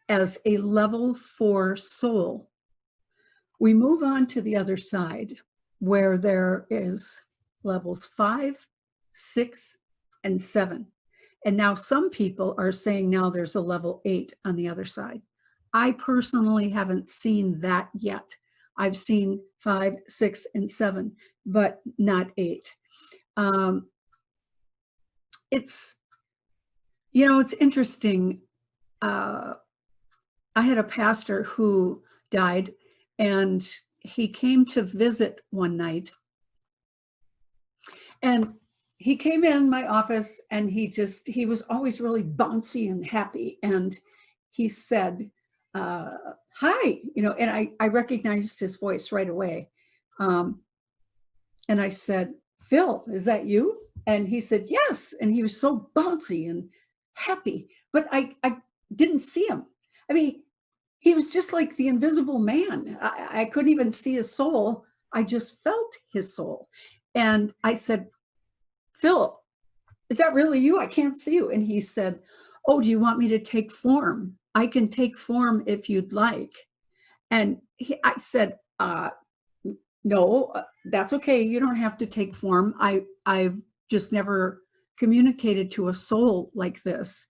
as a level 4 soul, we move on to the other side where there is levels 5, 6, and 7. And now some people are saying now there's a level 8 on the other side. I personally haven't seen that yet. I've seen 5, 6, and 7, but not 8. It's, you know, it's interesting. I had a pastor who died, and he came to visit one night. And he came in my office, and he was always really bouncy and happy. And he said, hi, you know, and I recognized his voice right away. And I said, Phil, is that you? And he said, yes. And he was so bouncy and happy, but I didn't see him. I mean, he was just like the invisible man. I couldn't even see his soul. I just felt his soul. And I said, Phil, is that really you? I can't see you. And he said, oh, do you want me to take form? I can take form if you'd like. And I said, no, that's okay. You don't have to take form. I've just never communicated to a soul like this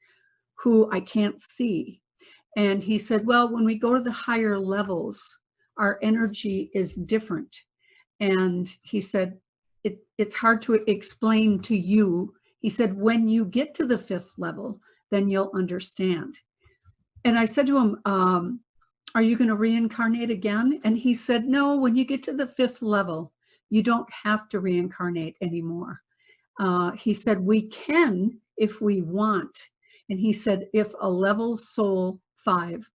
who I can't see. And he said, well, when we go to the higher levels, our energy is different. And he said, it's hard to explain to you. He said, when you get to the 5th level, then you'll understand. And I said to him, are you going to reincarnate again? And he said, no, when you get to the 5th level, you don't have to reincarnate anymore. He said, we can if we want. And he said, if a level 5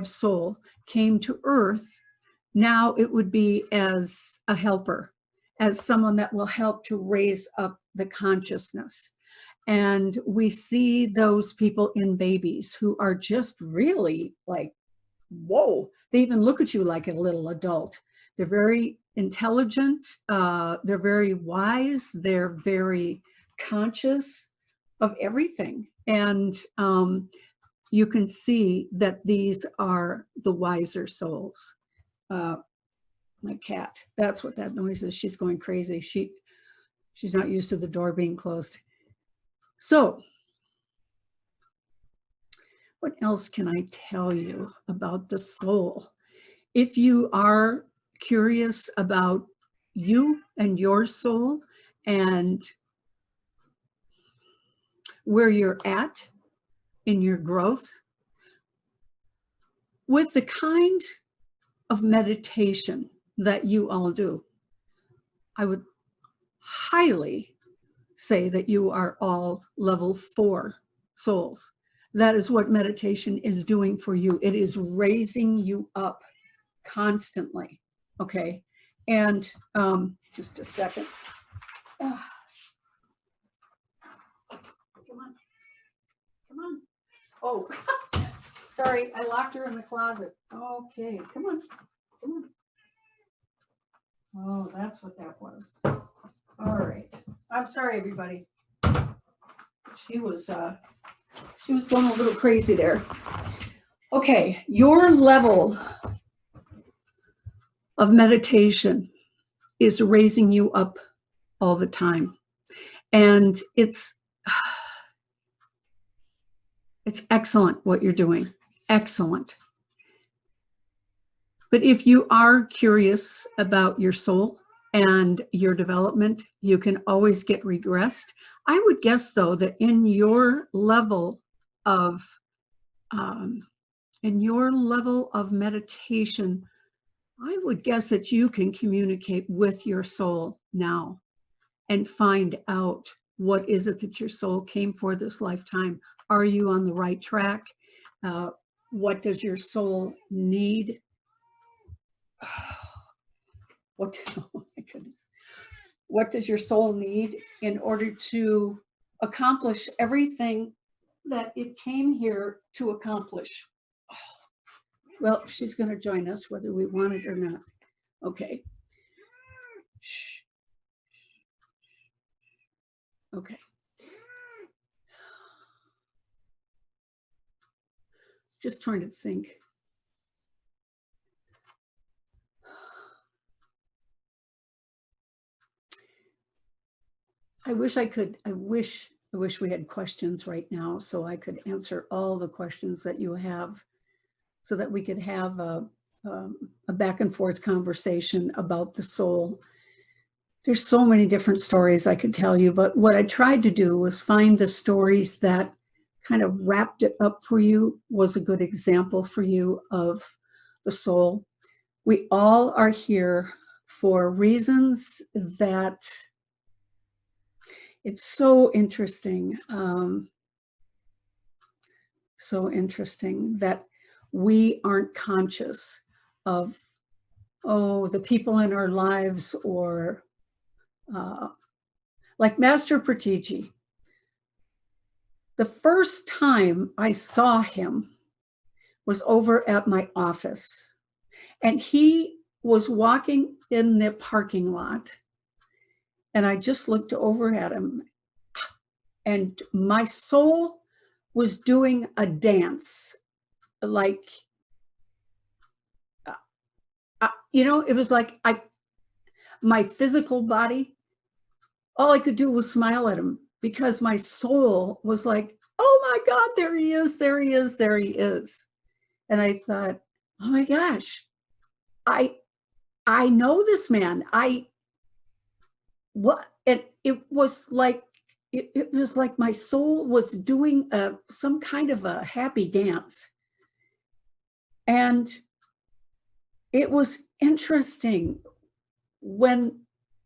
soul came to Earth, now it would be as a helper, as someone that will help to raise up the consciousness. And we see those people in babies who are just really like, whoa, they even look at you like a little adult. They're very intelligent, they're very wise, they're very conscious of everything. And you can see that these are the wiser souls. My cat, that's what that noise is. She's going crazy. She's not used to the door being closed. So what else can I tell you about the soul? If you are curious about you and your soul and where you're at in your growth, with the kind of meditation that you all do, I would highly say that you are all level 4 souls. That is what meditation is doing for you. It is raising you up constantly, okay? And just a second. Come on. Oh, sorry, I locked her in the closet. Okay, come on, come on. Oh, that's what that was. All right. I'm sorry, everybody. She was going a little crazy there. Okay, your level of meditation is raising you up all the time. And it's excellent what you're doing. Excellent. But if you are curious about your soul and your development, you can always get regressed. I would guess, though, that in your level of meditation, I would guess that you can communicate with your soul now and find out what is it that your soul came for this lifetime. Are you on the right track? What does your soul need? Oh my goodness. What does your soul need in order to accomplish everything that it came here to accomplish? Oh, well, she's going to join us whether we want it or not. Okay. Shh. Okay. Just trying to think. I wish we had questions right now so I could answer all the questions that you have so that we could have a back and forth conversation about the soul. There's so many different stories I could tell you, but what I tried to do was find the stories that kind of wrapped it up for you, was a good example for you of the soul. We all are here for reasons that it's so interesting. So interesting that we aren't conscious of, the people in our lives, or like Master Pratiji. The first time I saw him was over at my office, and he was walking in the parking lot, and I just looked over at him, and my soul was doing a dance, like, it was like my physical body, all I could do was smile at him, because my soul was like, oh my God, there he is, there he is, there he is. And I thought, oh my gosh, I know this man. It was like my soul was doing some kind of a happy dance. And it was interesting when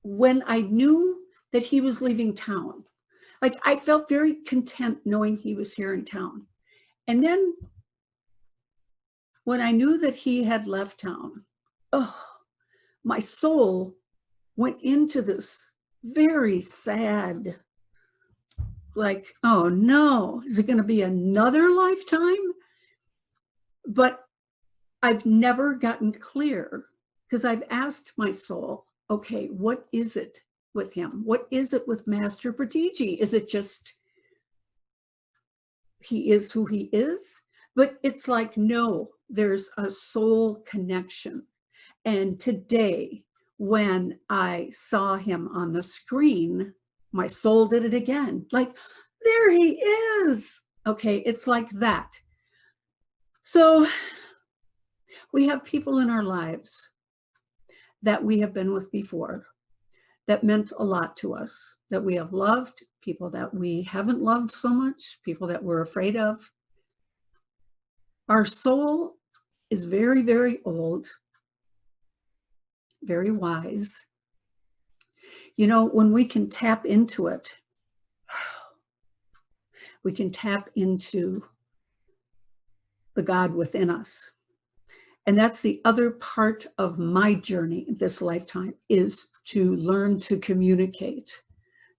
I knew that he was leaving town. Like, I felt very content knowing he was here in town. And then when I knew that he had left town, my soul went into this very sad, like, oh no, is it going to be another lifetime? But I've never gotten clear, because I've asked my soul, okay, what is it with him? What is it with Master Pratiji? Is it just he is who he is? But it's like, no, there's a soul connection. And today, when I saw him on the screen, my soul did it again. Like, there he is. Okay, it's like that. So we have people in our lives that we have been with before that meant a lot to us, that we have loved, people that we haven't loved so much, people that we're afraid of. Our soul is very, very old, very wise. When we can tap into it, we can tap into the God within us. And that's the other part of my journey this lifetime, is to learn to communicate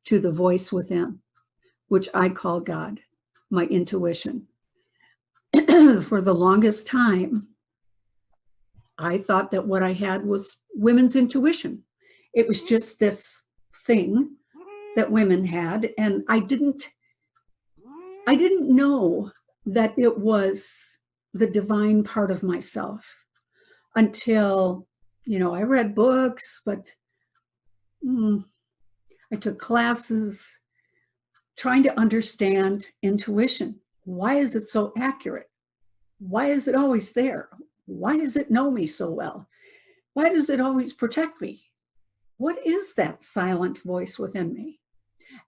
to the voice within, which I call God, my intuition. for the longest time, I thought that what I had was women's intuition. It was just this thing that women had, and I didn't know that it was the divine part of myself until, I read books, but I took classes trying to understand intuition. Why is it so accurate? Why is it always there? Why does it know me so well? Why does it always protect me? What is that silent voice within me?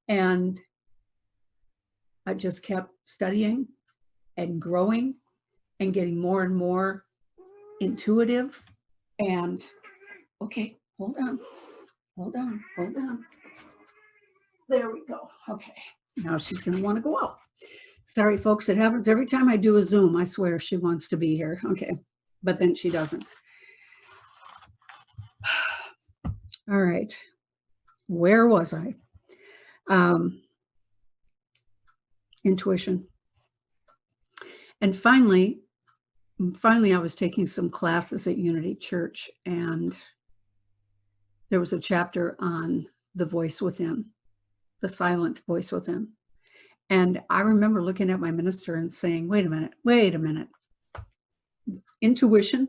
And I just kept studying and growing and getting more and more intuitive. And okay, hold on. There we go. Okay, now she's going to want to go out. Sorry, folks, it happens every time I do a Zoom. I swear she wants to be here. Okay, but then she doesn't. All right, where was I? Intuition. And finally, I was taking some classes at Unity Church, and there was a chapter on the voice within, the silent voice within. And I remember looking at my minister and saying, wait a minute. Intuition,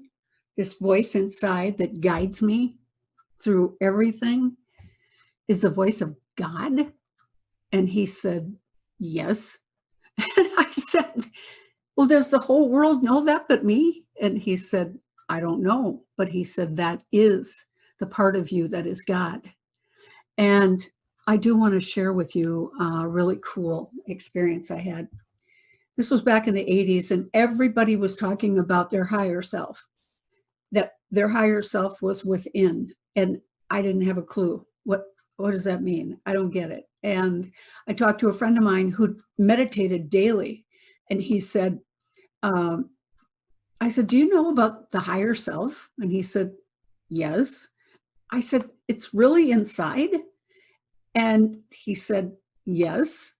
this voice inside that guides me through everything, is the voice of God? And he said, yes. And I said, well, does the whole world know that but me? And he said, I don't know. But he said, that is the part of you that is God. And I do want to share with you a really cool experience I had. This was back in the 80s, and everybody was talking about their higher self, that their higher self was within. And I didn't have a clue. What does that mean? I don't get it. And I talked to a friend of mine who meditated daily, and he said, I said, do you know about the higher self? And he said, yes. I said, it's really inside? And he said, yes.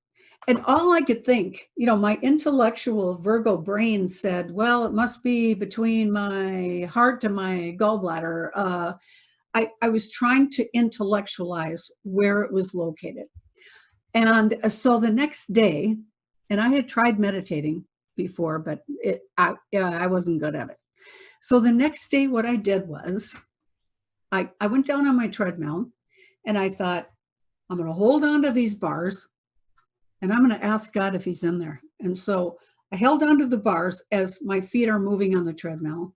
And all I could think, my intellectual Virgo brain said, well, it must be between my heart and my gallbladder. I was trying to intellectualize where it was located. And so the next day, and I had tried meditating before, but I wasn't good at it. So the next day, what I did was I went down on my treadmill, and I thought, I'm going to hold on to these bars, and I'm going to ask God if he's in there. And so I held onto the bars as my feet are moving on the treadmill,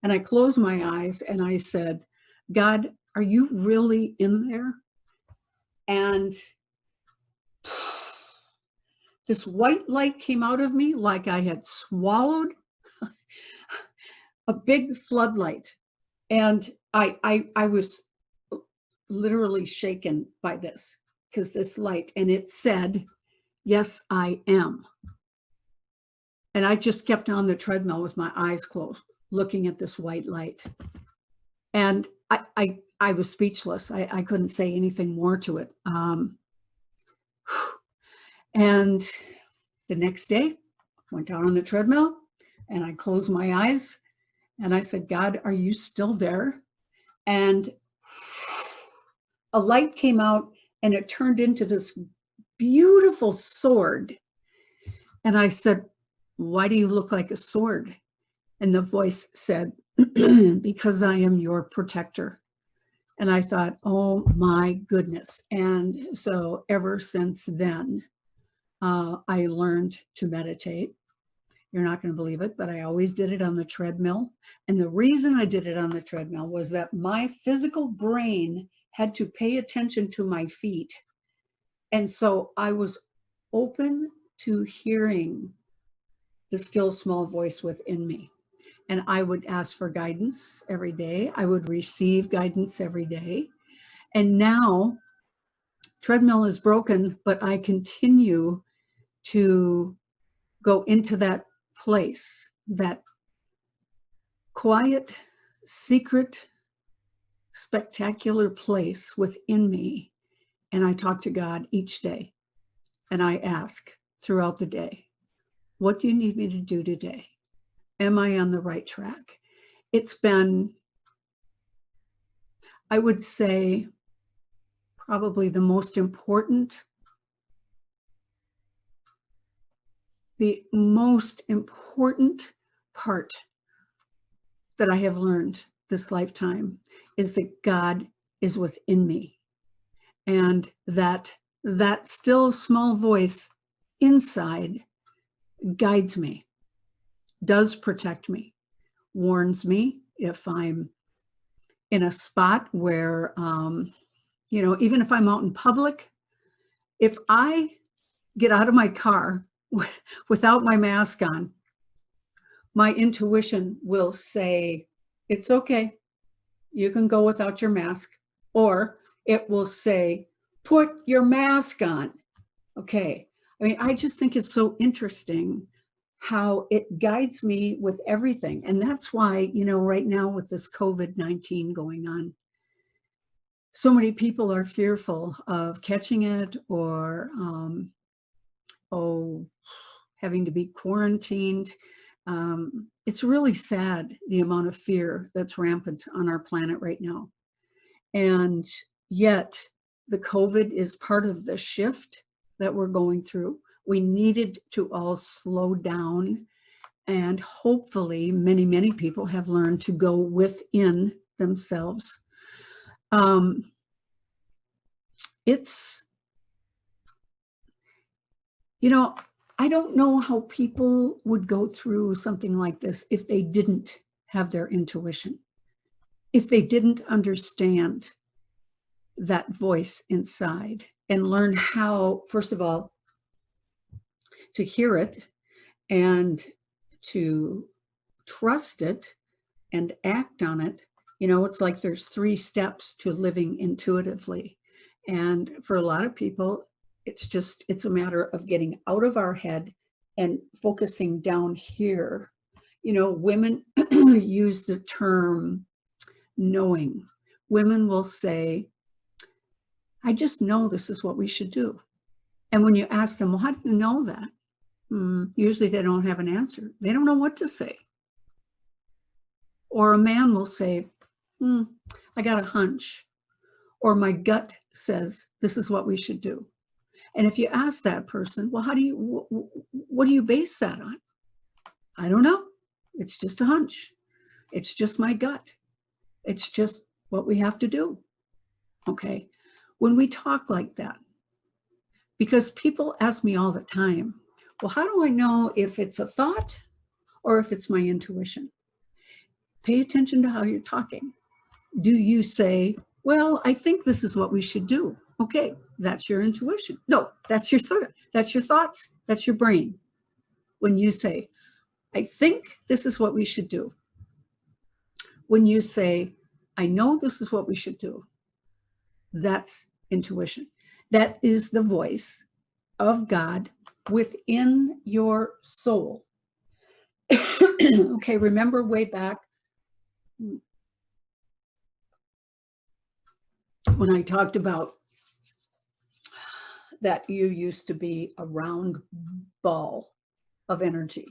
and I closed my eyes and I said, God, are you really in there? And this white light came out of me like I had swallowed a big floodlight. And I was literally shaken by this, because this light, and it said, yes, I am. And I just kept on the treadmill with my eyes closed, looking at this white light. And I was speechless. I couldn't say anything more to it. And the next day, went down on the treadmill, and I closed my eyes, and I said, God, are you still there? And a light came out, and it turned into this beautiful sword. And I said, why do you look like a sword? And the voice said, because I am your protector. And I thought, oh my goodness. And so ever since then, I learned to meditate. You're not going to believe it, but I always did it on the treadmill. And the reason I did it on the treadmill was that my physical brain had to pay attention to my feet. And so I was open to hearing the still small voice within me. And I would ask for guidance every day. I would receive guidance every day. And now, treadmill is broken, but I continue to go into that place, that quiet, secret, spectacular place within me. And I talk to God each day. And I ask throughout the day, What do you need me to do today? Am I on the right track? It's been, I would say, probably the most important part that I have learned this lifetime is that God is within me, and that still small voice inside guides me, does protect me, warns me if I'm in a spot where, you know, even if I'm out in public, if I get out of my car without my mask on, my intuition will say, it's okay, you can go without your mask. Or it will say, put your mask on. Okay. I mean, I just think it's so interesting how it guides me with everything. And that's why, you know, right now with this COVID-19 going on, so many people are fearful of catching it or, having to be quarantined. It's really sad, the amount of fear that's rampant on our planet right now. And yet the COVID is part of the shift that we're going through. We needed to all slow down, and hopefully many, many people have learned to go within themselves. It's, you know, I don't know how people would go through something like this if they didn't have their intuition, if they didn't understand that voice inside and learn how, first of all, to hear it and to trust it and act on it. You know, it's like there's 3 steps to living intuitively. And for a lot of people, it's a matter of getting out of our head and focusing down here. You know, women use the term knowing. Women will say, I just know this is what we should do. And when you ask them, well, how do you know that? Usually they don't have an answer. They don't know what to say. Or a man will say, I got a hunch, or my gut says this is what we should do. And if you ask that person, well, what do you base that on? I don't know. It's just a hunch. It's just my gut. It's just what we have to do. Okay. When we talk like that, because people ask me all the time, well, how do I know if it's a thought or if it's my intuition? Pay attention to how you're talking. Do you say, well, I think this is what we should do? Okay, that's your intuition. No, that's your thoughts, that's your brain. When you say, I think this is what we should do. When you say, I know this is what we should do, that's intuition. That is the voice of God within your soul. Okay, remember way back when I talked about that you used to be a round ball of energy.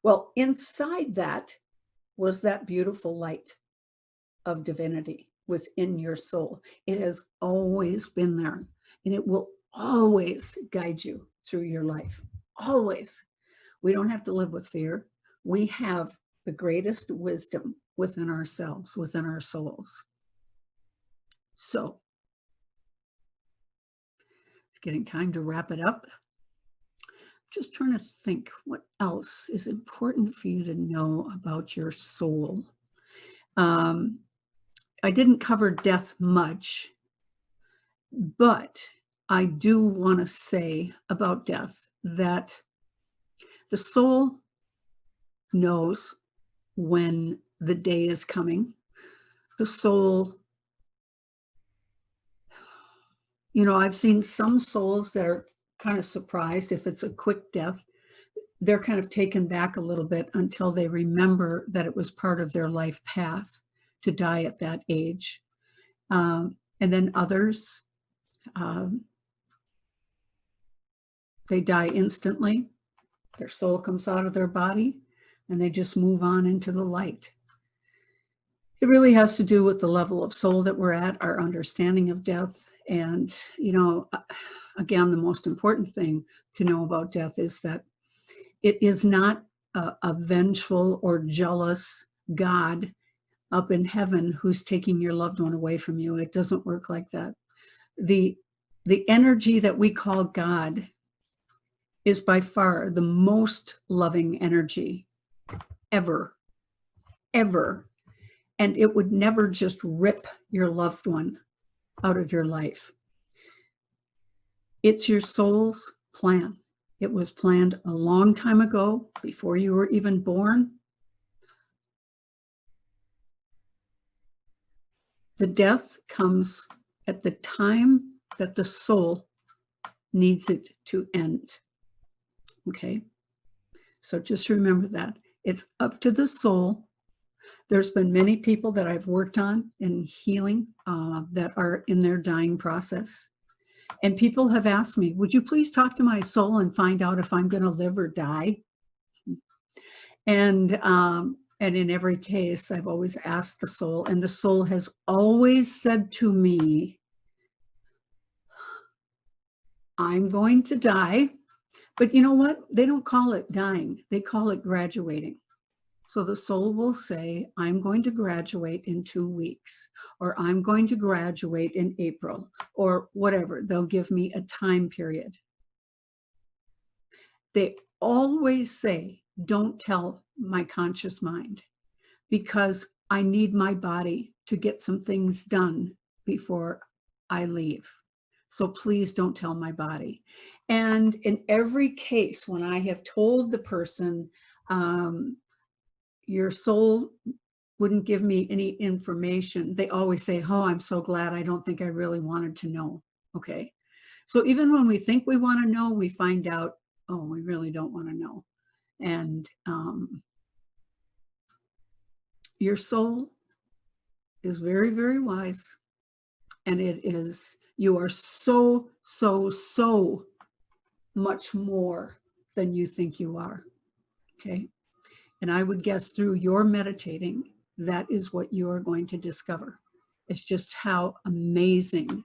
Well, inside that was that beautiful light of divinity within your soul. It has always been there, and it will always guide you through your life. Always. We don't have to live with fear. We have the greatest wisdom within ourselves, within our souls. So it's getting time to wrap it up. Just trying to think what else is important for you to know about your soul. I didn't cover death much, but I do want to say about death that the soul knows when the day is coming. The soul, you know, I've seen some souls that are kind of surprised if it's a quick death. They're kind of taken back a little bit until they remember that it was part of their life path to die at that age. And then others, they die instantly. Their soul comes out of their body and they just move on into the light. It really has to do with the level of soul that we're at, our understanding of death. And, you know, again, the most important thing to know about death is that it is not a vengeful or jealous God up in heaven who's taking your loved one away from you. It doesn't work like that. The energy that we call God is by far the most loving energy ever, ever. And it would never just rip your loved one out of your life. It's your soul's plan. It was planned a long time ago, before you were even born. The death comes at the time that the soul needs it to end. Okay? So just remember that. It's up to the soul. There's been many people that I've worked on in healing that are in their dying process. And people have asked me, would you please talk to my soul and find out if I'm going to live or die? And in every case, I've always asked the soul, and the soul has always said to me, I'm going to die. But you know what? They don't call it dying. They call it graduating. So the soul will say, I'm going to graduate in 2 weeks, or I'm going to graduate in April, or whatever. They'll give me a time period. They always say, don't tell my conscious mind, because I need my body to get some things done before I leave. So please don't tell my body. And in every case, when I have told the person, your soul wouldn't give me any information, they always say, oh, I'm so glad. I don't think I really wanted to know. Okay. So even when we think we want to know, we find out, oh, we really don't want to know. And your soul is very, very wise. And it is, you are so, so, so much more than you think you are. Okay. And I would guess through your meditating, that is what you are going to discover. It's just how amazing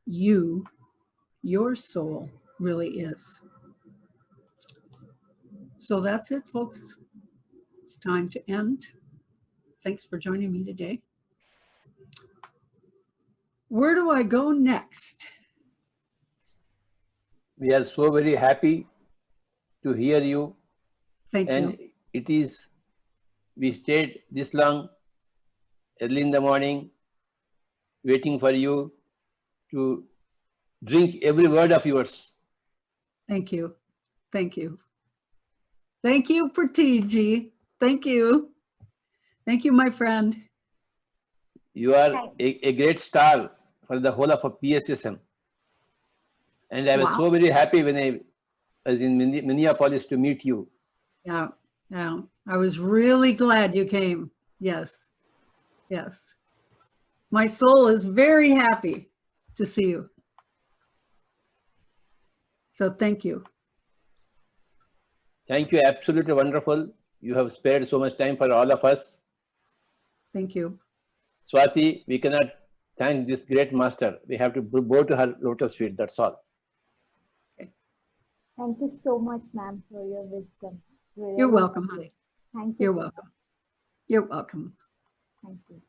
your soul really is. So that's it, folks. It's time to end. Thanks for joining me today. Where do I go next? We are so very happy to hear you. Thank you. And it is, we stayed this long, early in the morning, waiting for you to drink every word of yours. Thank you. Thank you. Thank you, Pratiji. Thank you. Thank you, my friend. You are a great star for the whole of a PSSM. And I was so very happy when I was in Minneapolis to meet you. Yeah, yeah. I was really glad you came. Yes, yes. My soul is very happy to see you. So thank you. Thank you. Absolutely wonderful. You have spared so much time for all of us. Thank you. Swati, we cannot thank this great master. We have to bow to her lotus feet. That's all. Thank you so much, ma'am, for your wisdom. Really You're welcome, honey. Thank you. You're welcome. You're welcome. Thank you.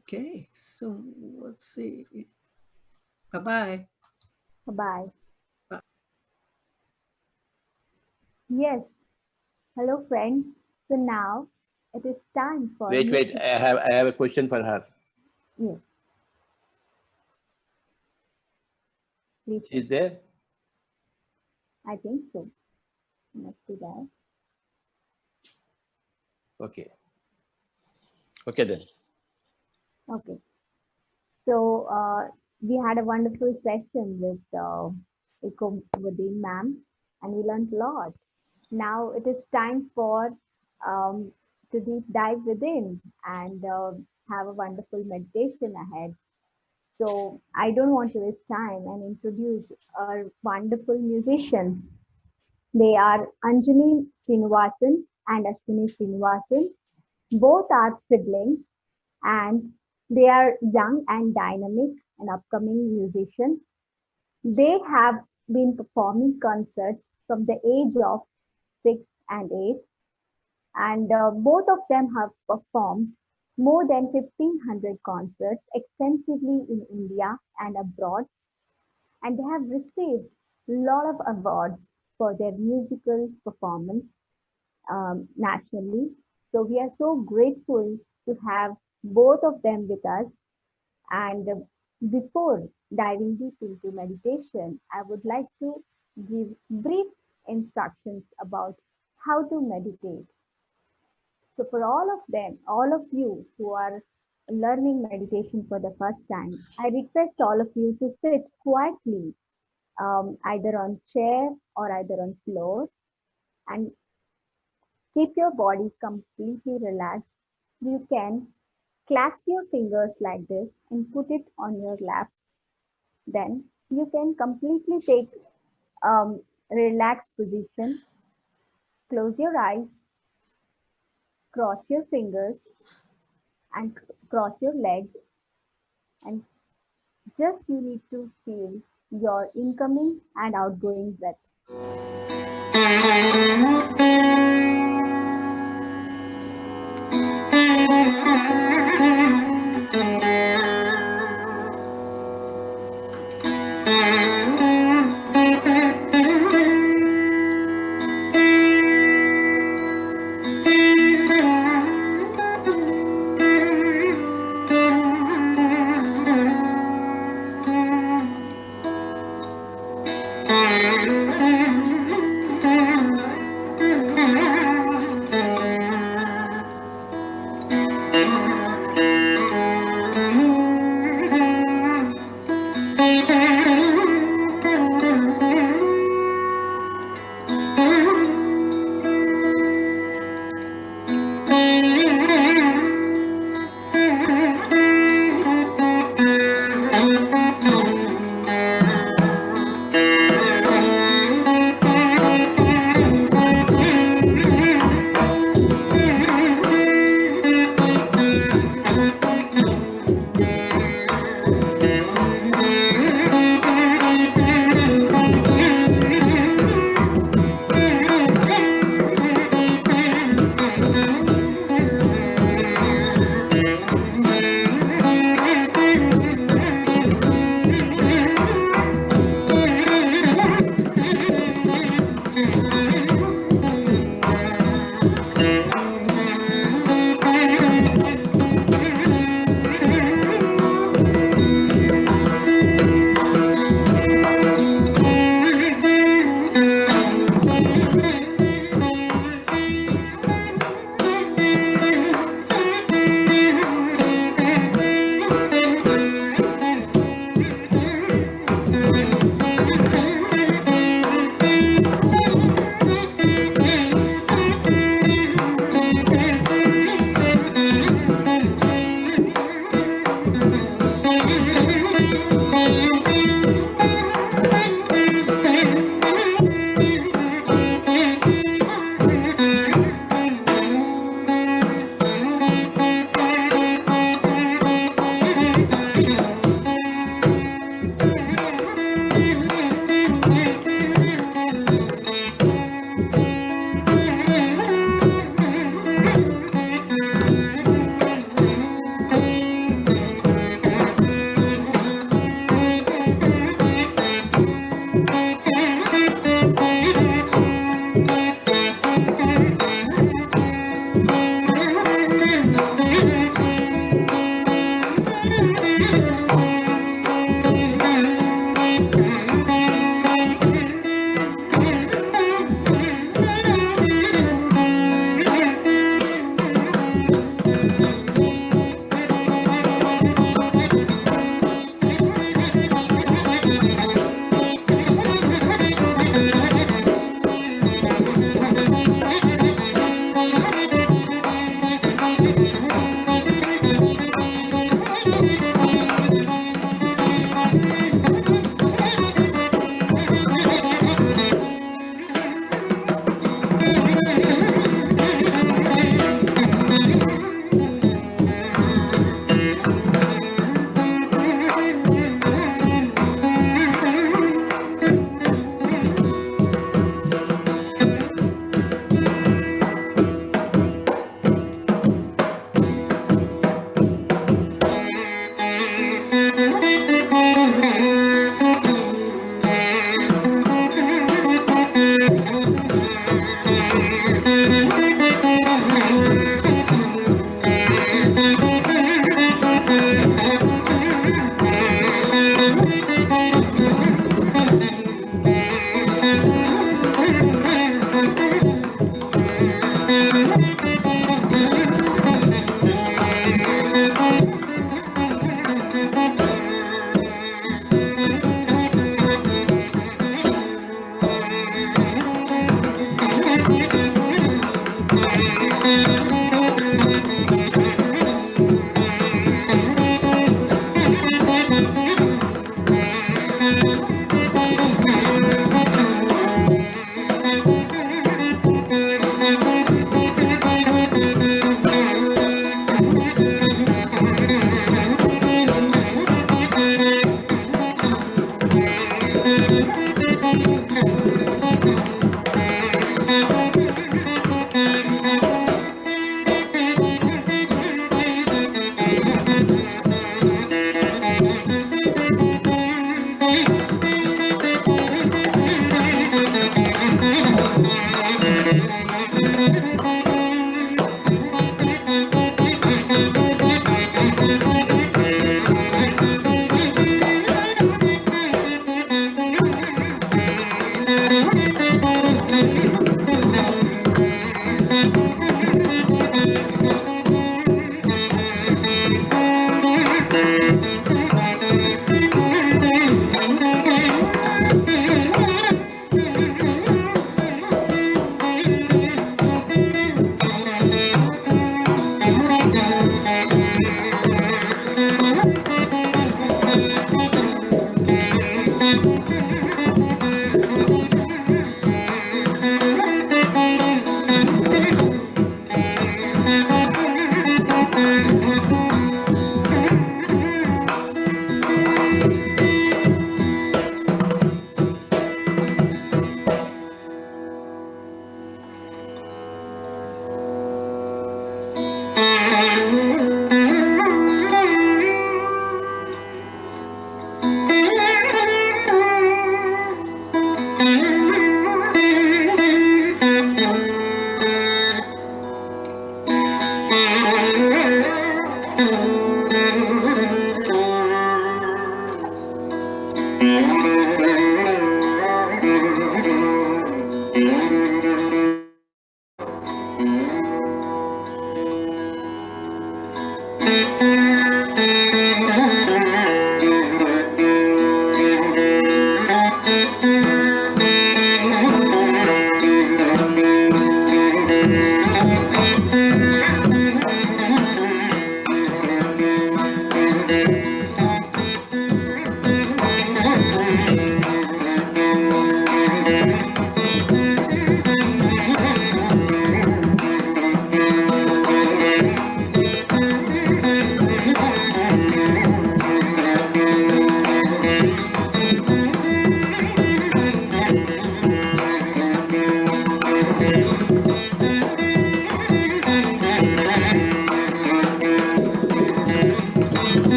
Okay, so let's see. Bye-bye. Bye-bye. Bye. Yes. Hello, friends. So now it is time for Wait. I have a question for her. Yes. Please. She's there? I think so. Must be there. Okay. Okay then. Okay. So we had a wonderful session with Eko Vadim ma'am, and we learned a lot. Now it is time for to deep dive within and have a wonderful meditation ahead. So I don't want to waste time and introduce our wonderful musicians. They are Anjali Srinivasan and Ashwini Srinivasan. Both are siblings and they are young and dynamic and upcoming musicians. They have been performing concerts from the age of 6 and 8, and both of them have performed more than 1,500 concerts extensively in India and abroad, and they have received a lot of awards for their musical performance nationally. So we are so grateful to have both of them with us. And before diving deep into meditation, I would like to give brief instructions about how to meditate. So for all of them, all of you who are learning meditation for the first time, I request all of you to sit quietly, either on chair or either on floor, and keep your body completely relaxed. You can clasp your fingers like this and put it on your lap. Then you can completely take relaxed position. Close your eyes, cross your fingers, and cross your legs, and just you need to feel your incoming and outgoing breath.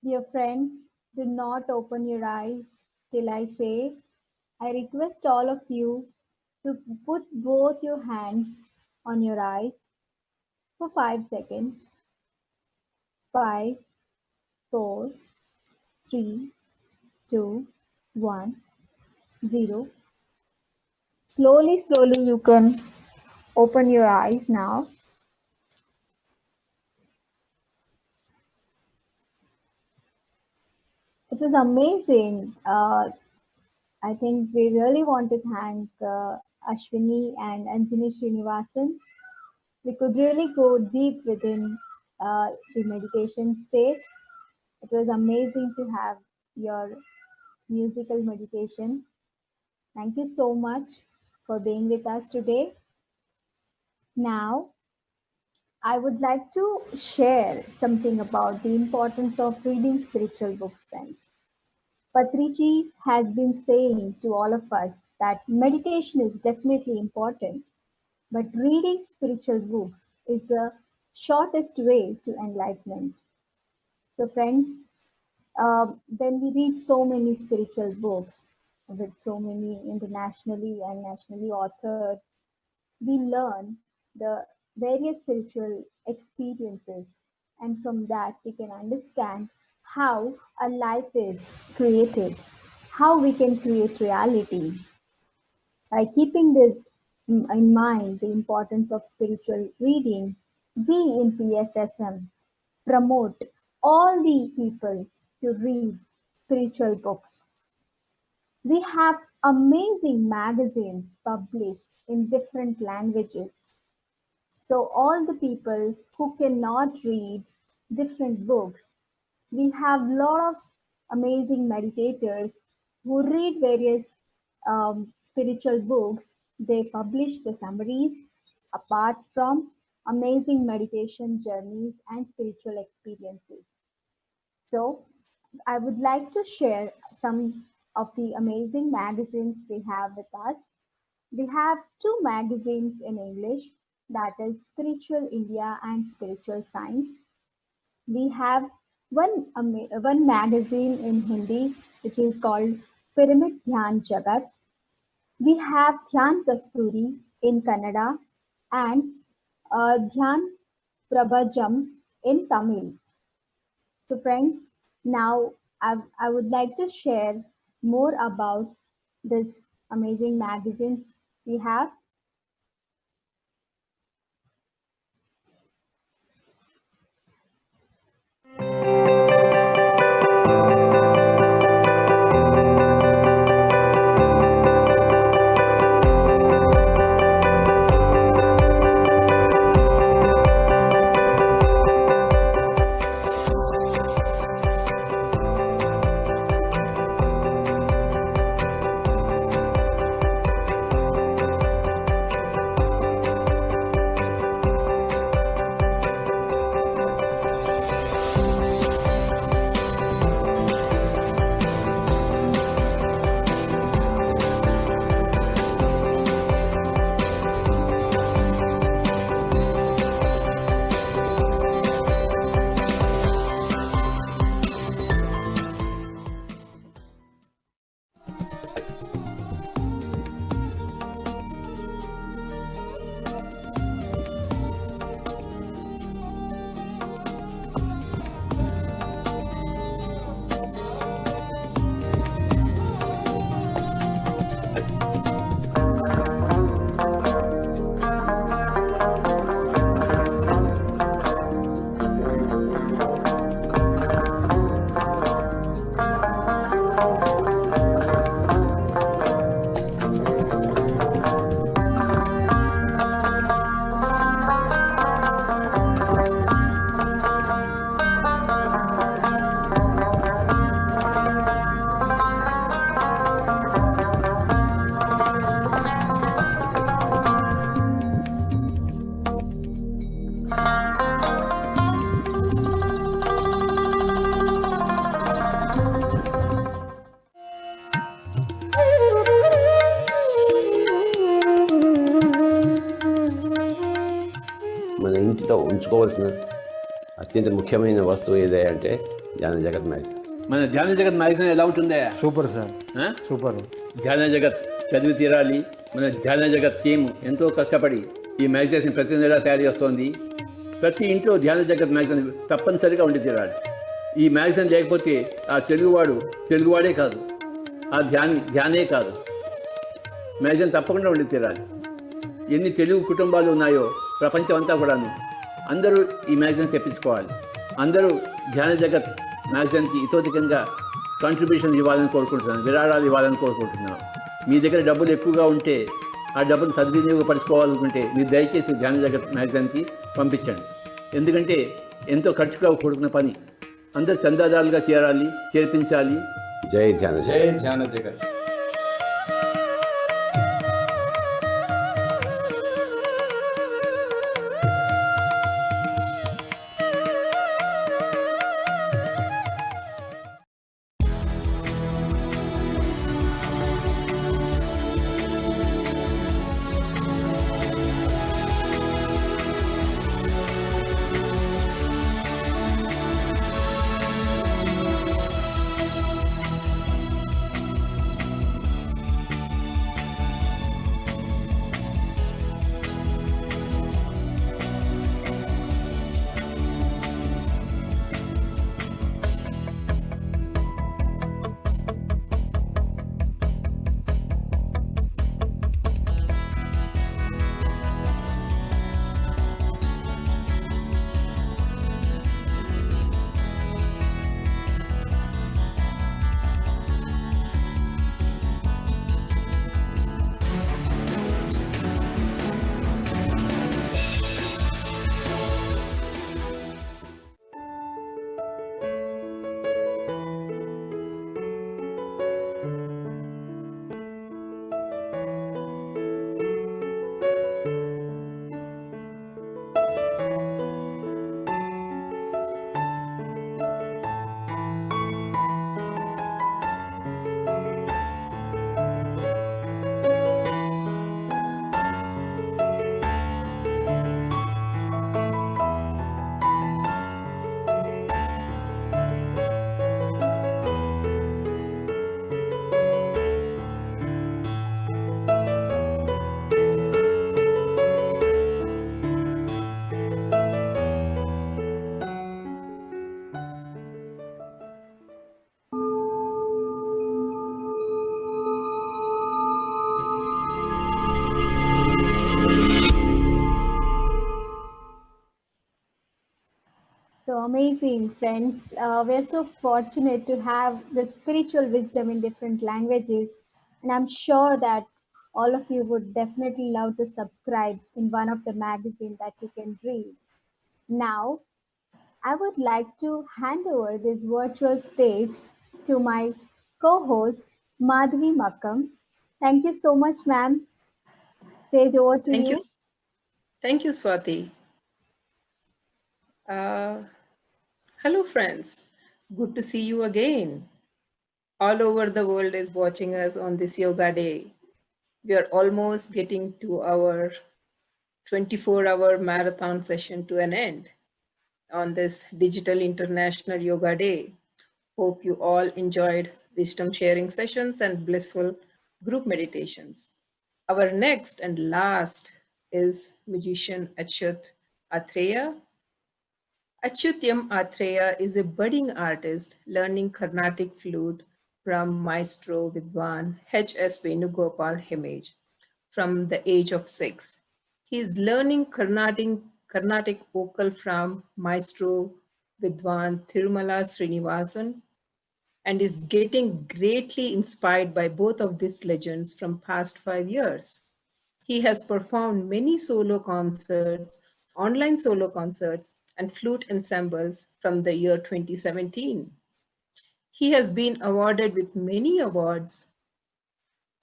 Dear friends, do not open your eyes till I say, I request all of you to put both your hands on your eyes for 5 seconds. 5, 4, 3, 2, 1, 0. Slowly, slowly you can open your eyes now. It was amazing. I think we really want to thank Ashwini and Anjani Srinivasan. We could really go deep within the meditation state. It was amazing to have your musical meditation. Thank you so much for being with us today. Now, I would like to share something about the importance of reading spiritual books, friends. Patriji has been saying to all of us that meditation is definitely important, but reading spiritual books is the shortest way to enlightenment. So friends, when we read so many spiritual books with so many internationally and nationally authored, we learn the various spiritual experiences, and from that we can understand how a life is created, how we can create reality. By keeping this in mind, the importance of spiritual reading, we in PSSM promote all the people to read spiritual books. We have amazing magazines published in different languages. So all the people who cannot read different books, we have a lot of amazing meditators who read various spiritual books. They publish the summaries apart from amazing meditation journeys and spiritual experiences. So I would like to share some of the amazing magazines we have with us. We have 2 magazines in English, that is Spiritual India and Spiritual Science. We have one magazine in Hindi, which is called Pyramid Dhyan Jagat. We have Dhyan Kasturi in Kannada and Dhyan Prabhajam in Tamil. So friends, now I would like to share more about this amazing magazines we have. మన ఇంటిలో ఉంచుకోవాల్సిన అత్యంత ముఖ్యమైన వస్తువు ఏదంటే ధ్యాన జగత్ magazine. మన ధ్యాన జగత్ మ్యాగజైన్ ఎలా ఉంటుందా? Super sir, super. ధ్యాన జగత్ చదివి తీరాలి. మన ధ్యాన జగత్ టీమ్ ఎంతో కష్టపడి ఈ మ్యాగజైన్ ప్రతి నెలా తయారు చేస్తోంది. ప్రతి ఇంట్లో ధ్యాన జగత్ మ్యాగజైన్ తప్పనిసరిగా ఉండి తీరాలి. ఈ మ్యాగజైన్ లేకపోతే ఆ తెలుగువాడే కాదు, ఆ ధ్యానే కాదు. మ్యాగజైన్ తప్పకుండా ఉండి తీరాలి. ఎన్ని తెలుగు కుటుంబాలు ఉన్నాయో ప్రపంచం అంతా కూడాను అందరూ ఈ మ్యాగజైన్ తెప్పించుకోవాలి. అందరూ ధ్యాన జగత్ మ్యాగజైన్కి ఇతోధికంగా కాంట్రిబ్యూషన్ ఇవ్వాలని కోరుకుంటున్నాను, విరాళాలు ఇవ్వాలని కోరుకుంటున్నాను. మీ దగ్గర డబ్బులు ఎక్కువగా ఉంటే ఆ డబ్బును సద్వినియోగపరచుకోవాలనుకుంటే మీరు దయచేసి ధ్యాన జగత్ మ్యాగజైన్కి పంపించండి. ఎందుకంటే ఎంతో ఖర్చుగా కూడుకున్న పని. అందరూ చందాదారులుగా చేర్పించాలి. జై ధ్యాన జగత్. జై ధ్యాన జగత్. So amazing, friends. We're so fortunate to have the spiritual wisdom in different languages. And I'm sure that all of you would definitely love to subscribe in one of the magazines that you can read. Now, I would like to hand over this virtual stage to my co-host, Madhvi Makam. Thank you so much, ma'am. Stage over to Thank you. you. Thank you, Swati. Hello, friends. Good to see you again. All over the world is watching us on this yoga day. We are almost getting to our 24-hour marathon session to an end on this Digital International Yoga Day. Hope you all enjoyed wisdom sharing sessions and blissful group meditations. Our next and last is musician Achyut Athreya. Achyutyam Athreya is a budding artist learning Carnatic flute from Maestro Vidwan H.S. Venugopal Himage from the age of 6. He is learning Carnatic vocal from Maestro Vidwan Thirumala Srinivasan and is getting greatly inspired by both of these legends from past 5 years. He has performed many solo concerts, online solo concerts, and flute ensembles from the year 2017. He has been awarded with many awards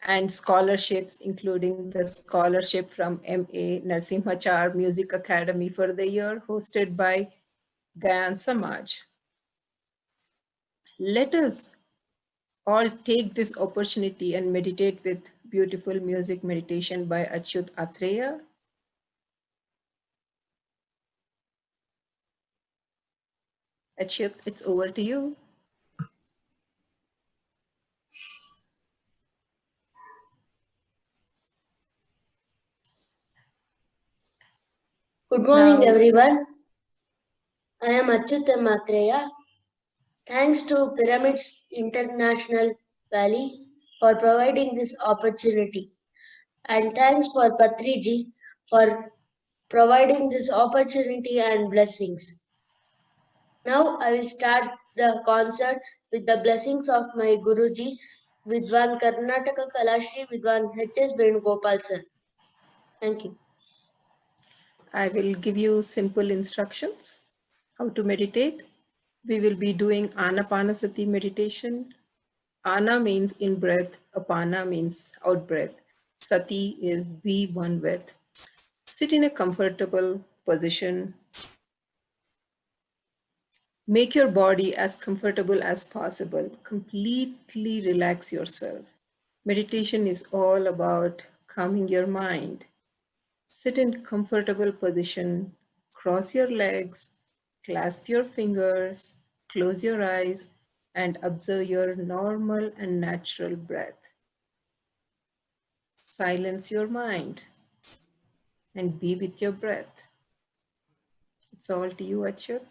and scholarships, including the scholarship from M.A. Narsimhachar Music Academy for the year, hosted by Gayan Samaj. Let us all take this opportunity and meditate with beautiful music meditation by Achyut Athreya. Achyut, it's over to you. Good morning, Now, everyone. I am Achyut Matreya. Thanks to Pyramids International Valley for providing this opportunity. And thanks for Patriji for providing this opportunity and blessings. Now I will start the concert with the blessings of my Guruji, Vidwan Karnataka Kalashri, Vidwan H.S. Venugopal sir. Thank you. I will give you simple instructions how to meditate. We will be doing Anapanasati meditation. Ana means in breath, Apana means out breath. Sati is be one with. Sit in a comfortable position. Make your body as comfortable as possible. Completely relax yourself. Meditation is all about calming your mind. Sit in comfortable position. Cross your legs. Clasp your fingers. Close your eyes and observe your normal and natural breath. Silence your mind and be with your breath. It's all to you, Achyut.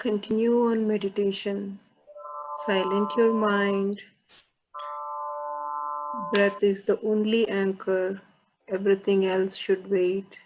Continue on meditation. Silent your mind. Breath is the only anchor. Everything else should wait.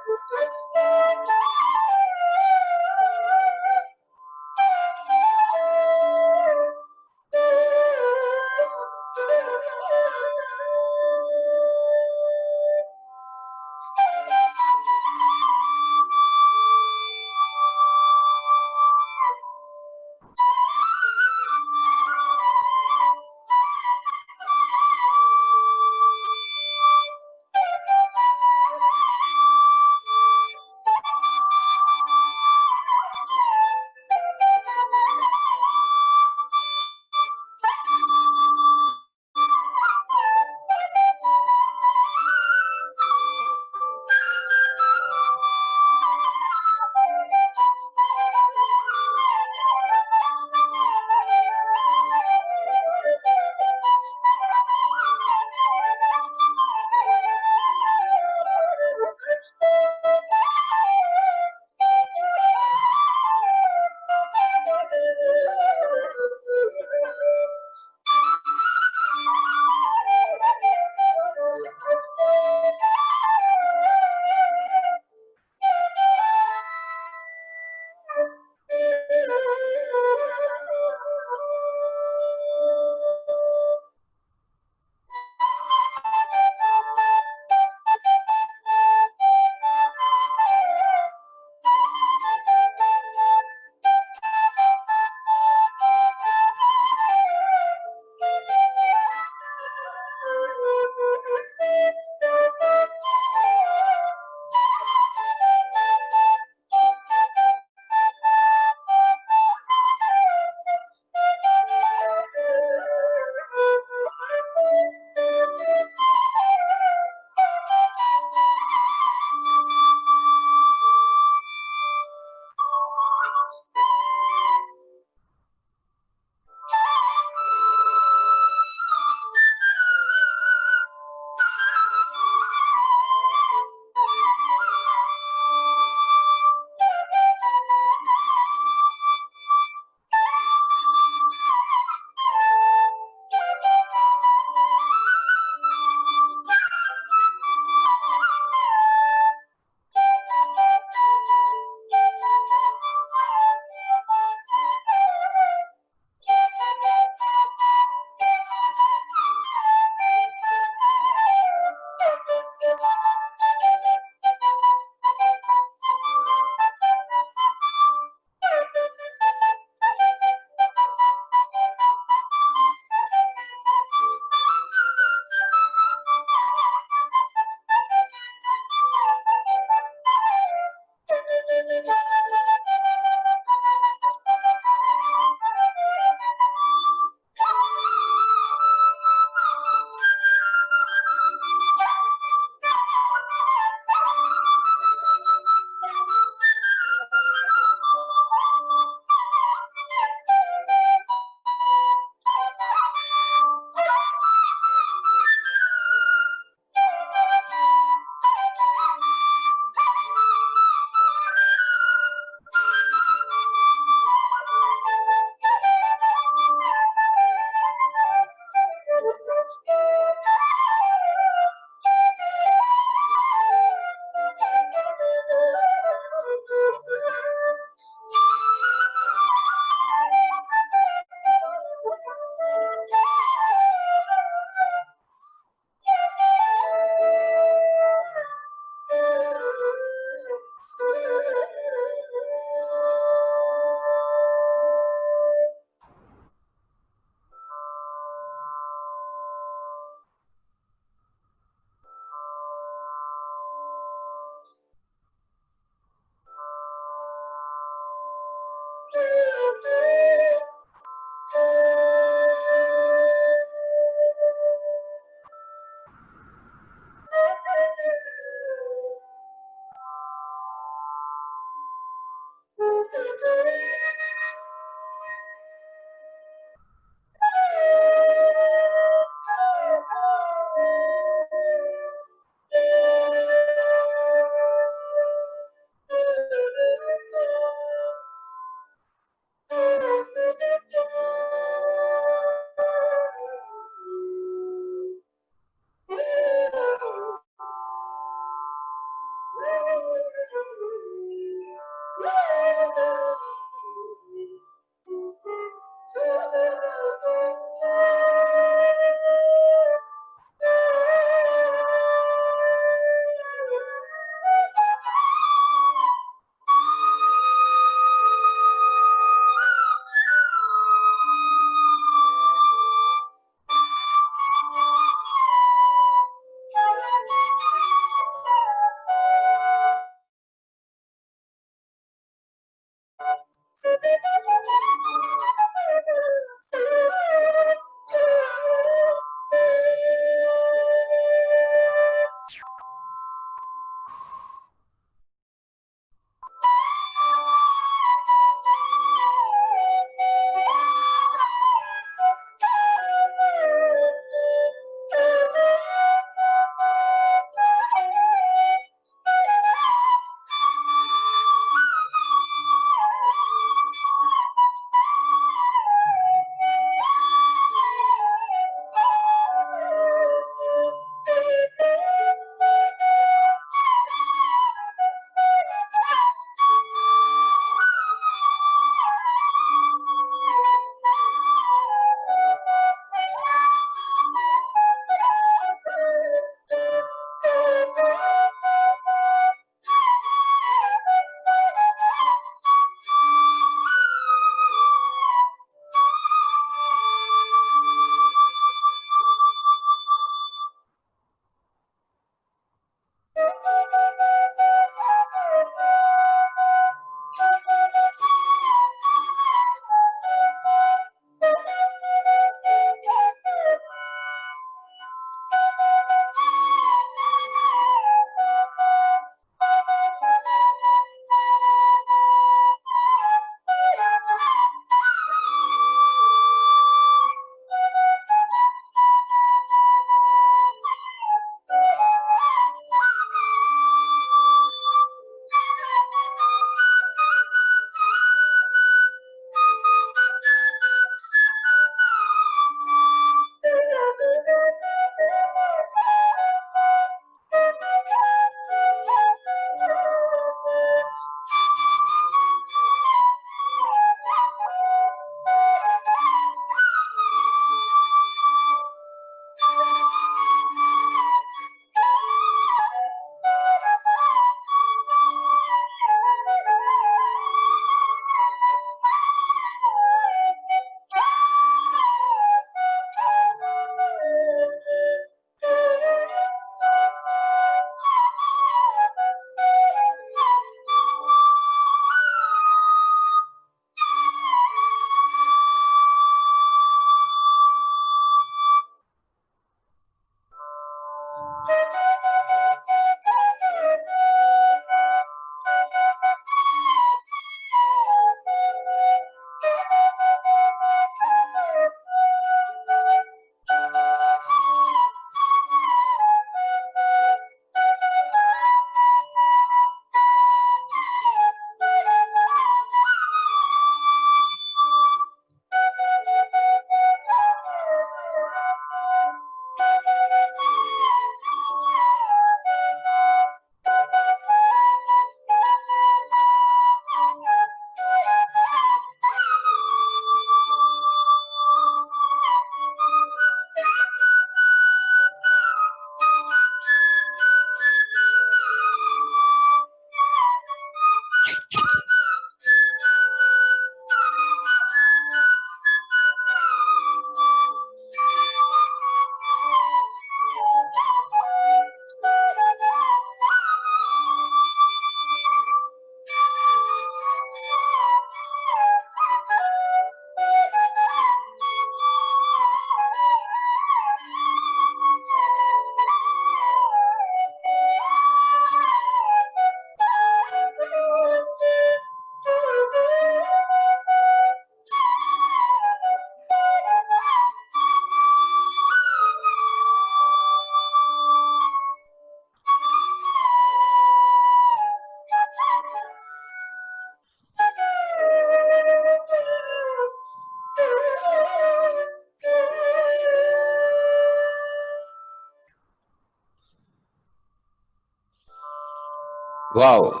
Wow.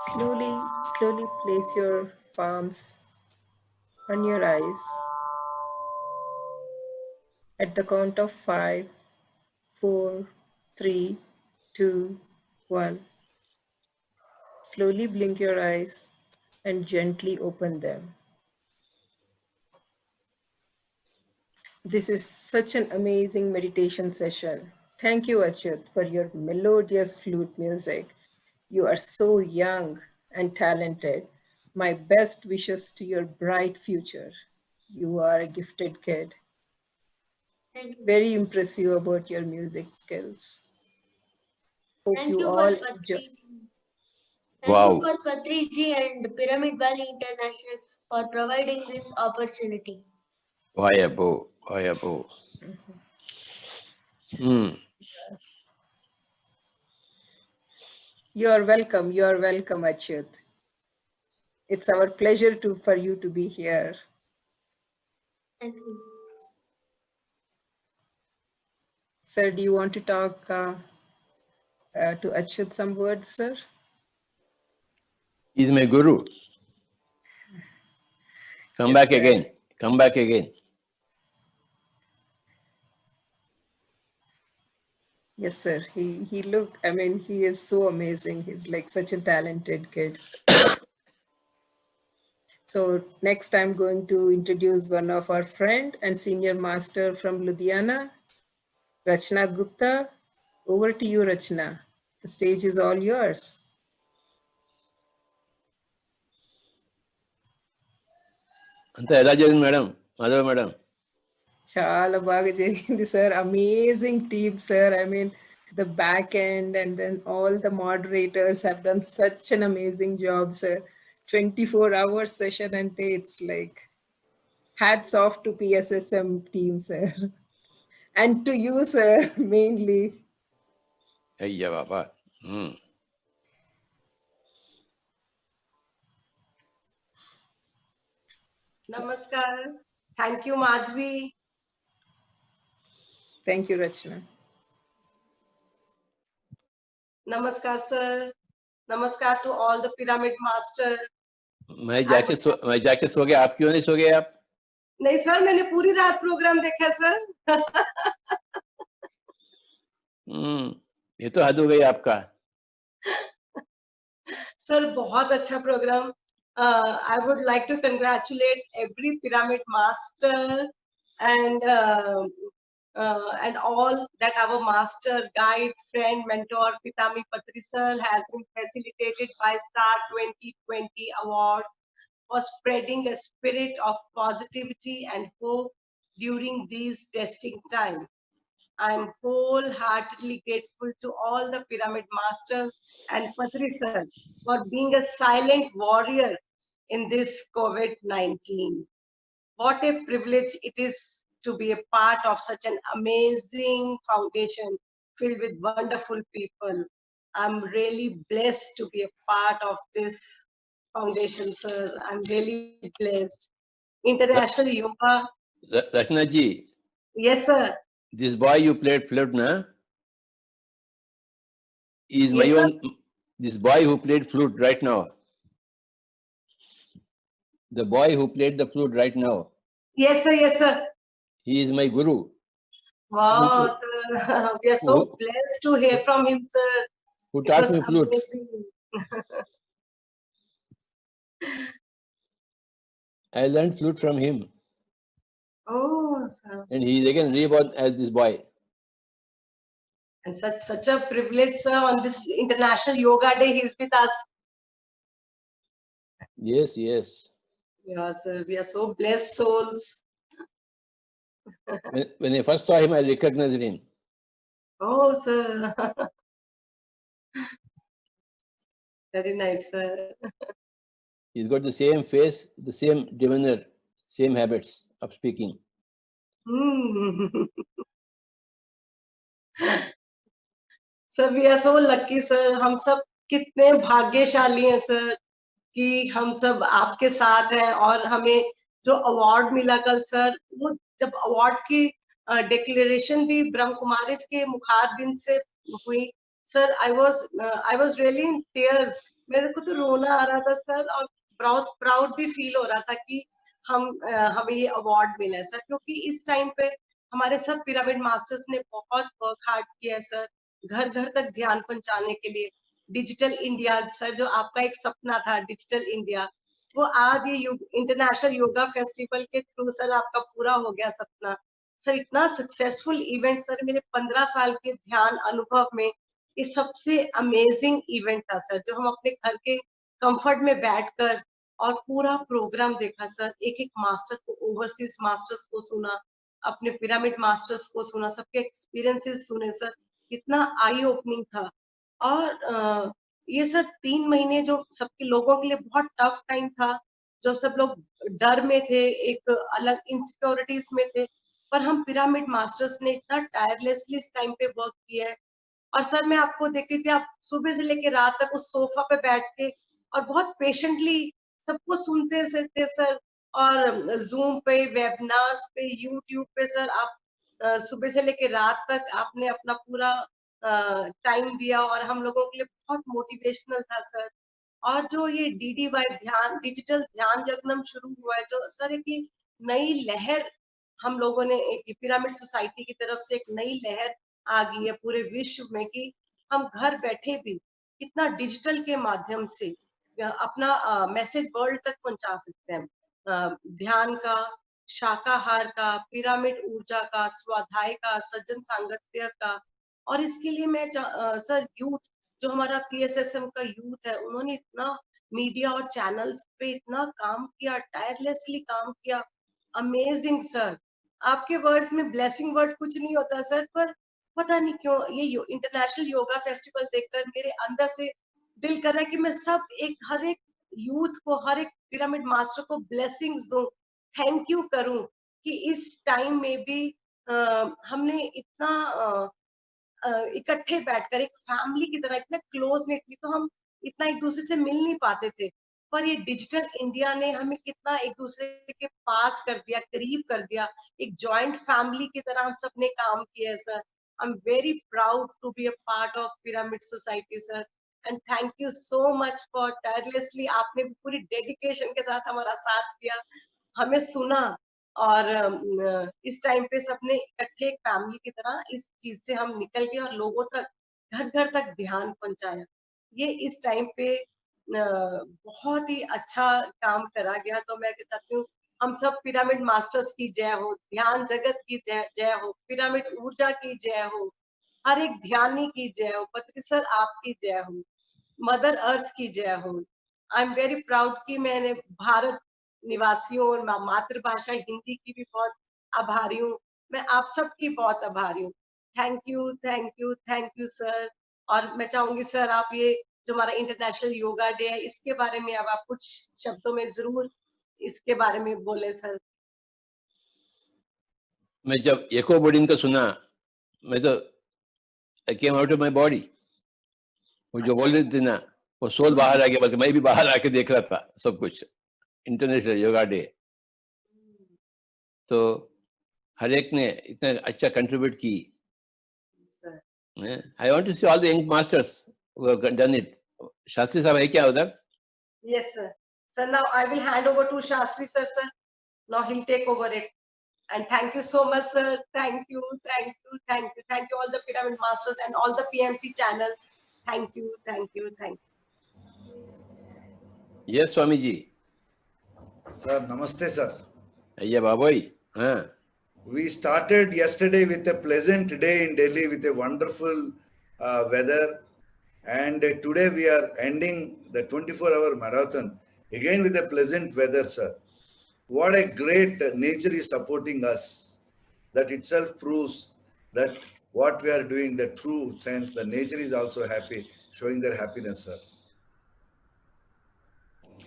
Slowly place your palms on your eyes. At the count of 5, 4, 3, 2, 1. Slowly blink your eyes and gently open them. This is such an amazing meditation session. Thank you, Achyut, for your melodious flute music. You are so young and talented. My best wishes to your bright future. You are a gifted kid. Thank you. Very impressive about your music skills. Hope Thank you you all for enjoy. Thank Wow. you for Patriji and Pyramid Valley International for providing this opportunity. Why above? Why above? You are welcome. You are welcome, Achyut. It's our pleasure for you to be here. Thank you. Sir, do you want to talk to Achyut some words, sir? He's my guru. Come Yes, back sir. again. Come back again. Yes, sir. He is so amazing. He's like such a talented kid. So next I'm going to introduce one of our friend and senior master from Ludhiana, Rachna Gupta. Over to you, Rachna. The stage is all yours. Anta ela జరిగింది madam Madhava madam Chala baga jarindi, sir. Amazing team, sir. I mean, the back end and then all the moderators have done such an amazing job, sir. 24-hour session and it's like hats off to PSSM team, sir. And to you, sir, mainly. అయ్యా బాబా Namaskar. Thank you, Madhvi. Thank you, Rachna. Namaskar, sir. Namaskar to all the pyramid master. मैं जाके सो गया आप क्यों नहीं सो गए आप नहीं सर मैंने पूरी रात प्रोग्राम देखा सर ये तो हद हो गई आपका सर बहुत अच्छा programme I would like to congratulate every pyramid master and all that our master, guide, friend, mentor, Pitami Patrisal has been facilitated by Star 2020 Award for spreading a spirit of positivity and hope during these testing times. I am wholeheartedly grateful to all the pyramid masters and Patrisal for being a silent warrior in this COVID-19. What a privilege it is to be a part of such an amazing foundation filled with wonderful people. I'm really blessed to be a part of this foundation, sir. I'm really blessed. International Yoga. Rachna ji. Yes, sir. This boy you played flute, na? Is Yes, my sir. own. This boy who played flute right now. The boy who played the flute right now. Yes, sir. Yes, sir. He is my guru. Wow, sir. We are so blessed to hear from him, sir. Who taught me flute? Amazing. I learned flute from him. Oh, sir. And he is again reborn as this boy. And such a privilege, sir. On this International Yoga Day, he is with us. Yes, yes. Yeah, sir. We are so blessed souls. When I first saw him, I recognized him. Oh, sir. Very nice, sir. He's got the same face, the same demeanor, same habits of speaking. Sir, we are so lucky, sir. हम सब कितने भाग्यशाली हैं, sir, कि हम सब आपके साथ हैं और हमें जो अवार्ड मिला कल, सर, वो जब अवार्ड की डिक्लेरेशन भी ब्रह्म कुमारी के मुखारबिंद से हुई, sir, I was really in tears. मेरे को तो रोना आ रहा था, सर, और प्राउड भी फील हो रहा था कि हमें ये अवार्ड मिला है, सर, क्योंकि इस टाइम पे हमारे सब पिरामिड मास्टर्स ने बहुत वर्क हार्ड किया है, सर, घर घर तक ध्यान पहुंचाने के लिए। डिजिटल इंडिया, सर, जो आपका एक सपना था, डिजिटल इंडिया, वो आज ये इंटरनेशनल योगा फेस्टिवल के थ्रू, सर, आपका पूरा हो गया सपना। सर, इतना सक्सेसफुल इवेंट, सर, मेरे 15 साल के ध्यान अनुभव में ये सबसे अमेजिंग इवेंट था, सर, जो हम अपने घर के कंफर्ट में बैठकर और पूरा प्रोग्राम देखा सर। एक एक मास्टर को, ओवरसीज मास्टर्स को सुना, अपने पिरामिड मास्टर्स को सुना, सबके एक्सपीरियंसेस सुने सर। कितना आई ओपनिंग था। और ये सर 3 महीने जो सबके लोगों के लिए बहुत टफ टाइम था, जो सब लोग डर में थे, एक अलग इनसिक्योरिटीज में थे, पर हम पिरामिड मास्टर्स ने इतना टायरलेसली इस टाइम पे वर्क किया है। और सर मैं आपको देखती थी, आप सुबह से लेकर रात तक उस सोफा पे बैठ के और बहुत पेशेंटली सबको सुनते थे सर। और जूम पे, वेबिनार्स पे, यूट्यूब पे सर आप सुबह से लेकर रात तक आपने अपना पूरा टाइम दिया और हम लोगों के लिए बहुत मोटिवेशनल था सर। और जो ये DDY ध्यान, डिजिटल ध्यान यज्ञम शुरू हुआ है, जो सर एक नई लहर हम लोगों ने, एक पिरामिड सोसाइटी की तरफ से एक नई लहर आ गई है पूरे विश्व में कि हम घर बैठे भी कितना डिजिटल के माध्यम से अपना मैसेज वर्ल्ड तक पहुंचा सकते हैं। ध्यान का, शाकाहार का, पिरामिड ऊर्जा का, स्वाध्याय का, सज्जन सांगत्य का। और इसके लिए मैं सर यूथ, जो हमारा PSSM का यूथ है, उन्होंने इतना मीडिया और चैनल्स पे इतना काम किया, टायरलेसली काम किया। Amazing sir. आपके वर्ड्स में ब्लेसिंग वर्ड कुछ नहीं होता सर, पर पता नहीं क्यों ये इंटरनेशनल योगा फेस्टिवल देखकर मेरे अंदर से दिल कर रहा है कि मैं सब हर एक यूथ को, हर एक पिरामिड मास्टर को ब्लेसिंग्स दूं, थैंक यू करूं कि इस टाइम में भी हमने इतना इकट्ठे बैठकर एक फैमिली की तरह इतना क्लोज नेटली, तो हम इतना एक दूसरे से मिल नहीं पाते थे, पर ये डिजिटल इंडिया ने हमें कितना एक दूसरे के पास कर दिया, करीब कर दिया। एक जॉइंट फैमिली की तरह हम सब ने काम किया है sir. I am very proud to be a part of Pyramid Society sir, and thank you so much for tirelessly, आपने पूरी डेडिकेशन के साथ हमारा साथ दिया, हमें सुना। और इस टाइम पे सबने इकट्ठे एक फैमिली की तरह इस चीज से हम निकल गए और लोगों तक, घर घर तक ध्यान पहुंचाया। ये इस टाइम पे बहुत ही अच्छा काम करा गया। तो मैं कहती हूँ हम सब पिरामिड मास्टर्स की जय हो, ध्यान जगत की जय हो, पिरामिड ऊर्जा की जय हो, हर एक ध्यानी की जय हो, पत्री सर आपकी जय हो, मदर अर्थ की जय हो। आई एम वेरी प्राउड कि मैंने भारत निवासियों और मातृभाषा हिंदी की भी बहुत आभारी हूँ। मैं आप सबकी बहुत आभारी हूँ। Thank you, thank you, thank you sir. और मैं चाहूंगी सर, आप ये जो हमारा इंटरनेशनल योगा डे है, इसके बारे में अब आप कुछ शब्दों में जरूर इसके बारे में बोले सर। मैं जब एको बोर्डिंग का सुना, मैं तो I came out of my body. वो जो बोल रही थी ना, वो सोल बाहर आ गया, बल्कि मैं भी बाहर आके देख रहा था सब कुछ। इंटरनेशनल योगा डे, तो हर एक ने इतना अच्छा कंट्रीब्यूट की। I want to see all the young masters who have done it. Shastri साहब है क्या उधर? Yes sir. So now I will hand over to Shastri sir. Now he'll take over it. And thank you so much sir. Thank you, thank you, thank you, thank you all the pyramid masters and all the PMC channels. Thank you, thank you, thank you. Yes Swami ji. Sir, namaste sir. Ayya baboy. We started yesterday with a pleasant day in Delhi with a wonderful weather, and today we are ending the 24-hour marathon again with a pleasant weather, sir. What a great nature is supporting us. That itself proves that what we are doing, the true sense, the nature is also happy, showing their happiness, sir.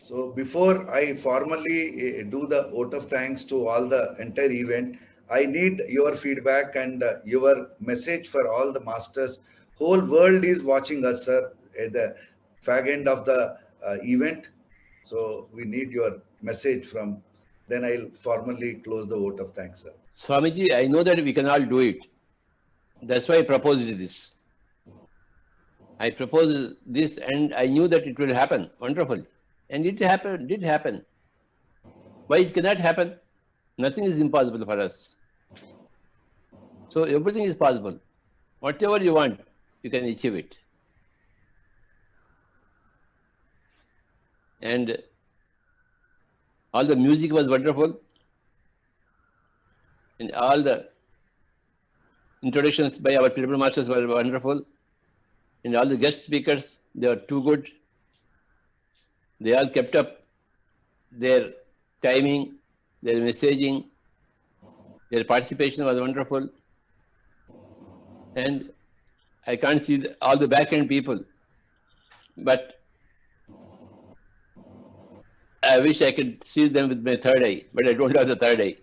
So before I formally do the vote of thanks to all the entire event, I need your feedback and your message for all the masters. Whole world is watching us, sir, at the fag end of the event. So we need your message from, then I'll formally close the vote of thanks, sir. Swamiji, I know that we can all do it. That's why I proposed this. I proposed this and I knew that it will happen. Wonderful. And it happened, did happen. Why it cannot happen? Nothing is impossible for us. So everything is possible. Whatever you want, you can achieve it. And all the music was wonderful. And all the introductions by our pyramid masters were wonderful. And all the guest speakers, they were too good. They all kept up their timing, their messaging, their participation was wonderful. And I can't see all the back-end people, but I wish I could see them with my third eye, but I don't have the third eye.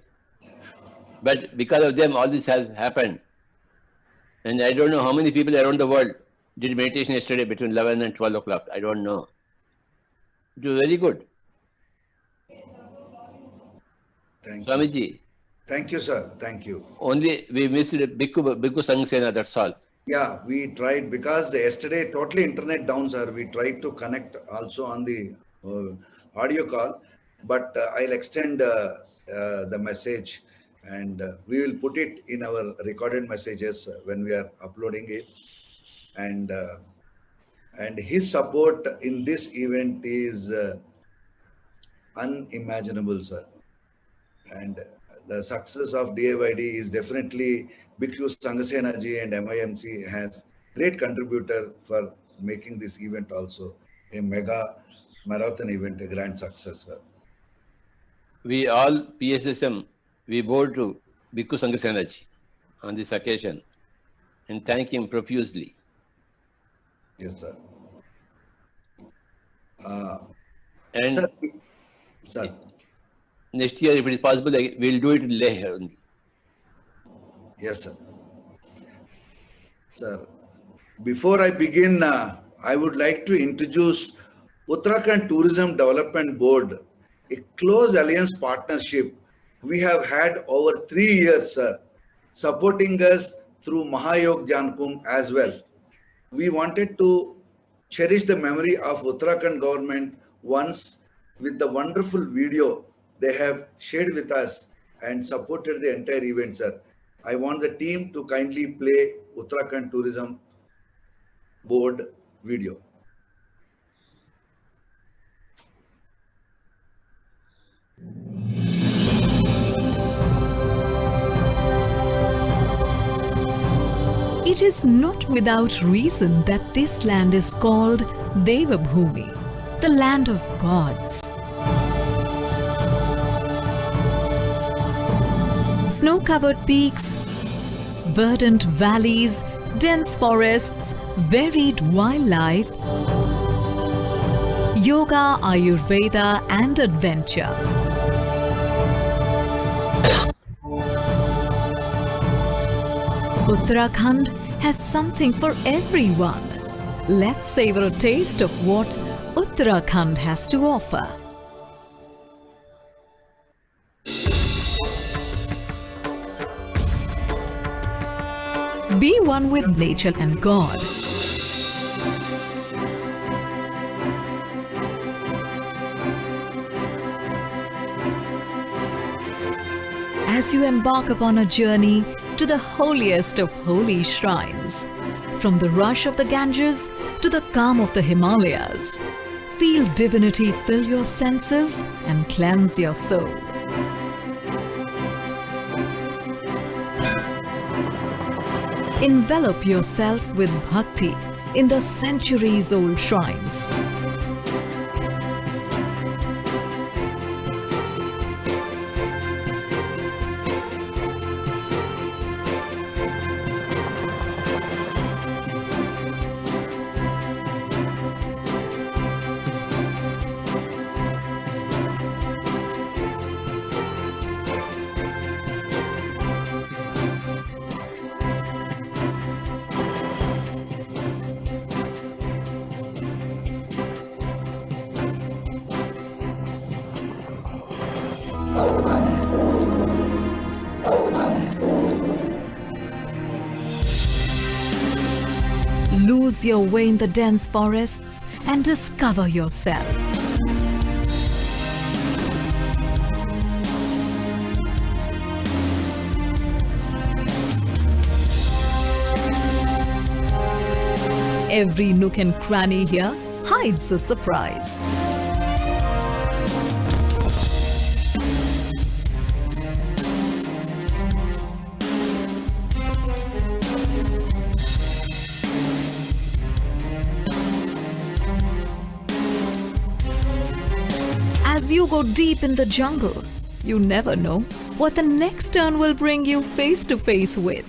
But because of them, all this has happened. And I don't know how many people around the world did meditation yesterday between 11 and 12 o'clock. I don't know. It was very good. Thank Swamiji. you. Thank you, sir. Thank you. Only we missed Bhikkhu Sanghasena, that's all. Yeah, we tried because yesterday totally internet down, sir. We tried to connect also on the audio call, but I'll extend the message and we will put it in our recorded messages when we are uploading it. And his support in this event is unimaginable, sir. And the success of DAYD is definitely Bhikkhu Sanghasena ji and MIMC has great contributor for making this event also a mega marathon event, a grand success, sir. We all, PSSM, we bow to Bhikkhu Sanghasena ji on this occasion and thank him profusely. Yes, sir. And sir, next year, if it is possible, we'll do it in Leh only. Yes, sir. Sir, before I begin, I would like to introduce Uttarakhand Tourism Development Board, a close alliance partnership we have had over 3 years, sir, supporting us through Mahayog Jankum as well. We wanted to cherish the memory of Uttarakhand government once with the wonderful video they have shared with us and supported the entire event, sir. I want the team to kindly play Uttarakhand Tourism Board video. It is not without reason that this land is called Devabhumi, the land of gods. Snow-covered peaks, verdant valleys, dense forests, varied wildlife, yoga, Ayurveda, and adventure. Uttarakhand has something for everyone. Let's savor a taste of what Uttarakhand has to offer. Be one with nature and God. As you embark upon a journey to the holiest of holy shrines, from the rush of the Ganges to the calm of the Himalayas, feel divinity fill your senses and cleanse your soul. Envelop yourself with bhakti in the centuries-old shrines. Lose your way in the dense forests and discover yourself. Every nook and cranny here hides a surprise. As you go deep in the jungle, you never know what the next turn will bring you face to face with.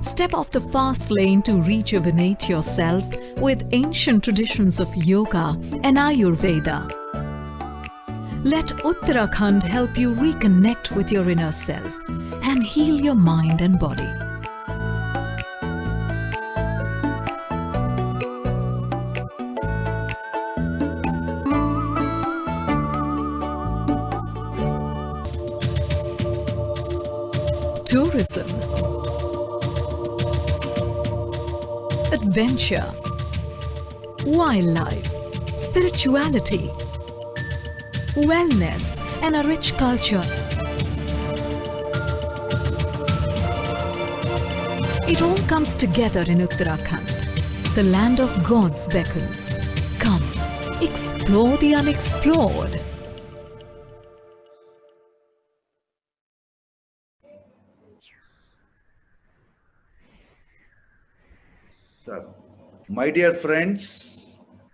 Step off the fast lane to rejuvenate yourself with ancient traditions of yoga and Ayurveda. Let Uttarakhand help you reconnect with your inner self and heal your mind and body. Tourism, adventure, wildlife, spirituality, wellness, and a rich culture. It all comes together in Uttarakhand, the land of God's beckons. Come, explore the unexplored. My dear friends,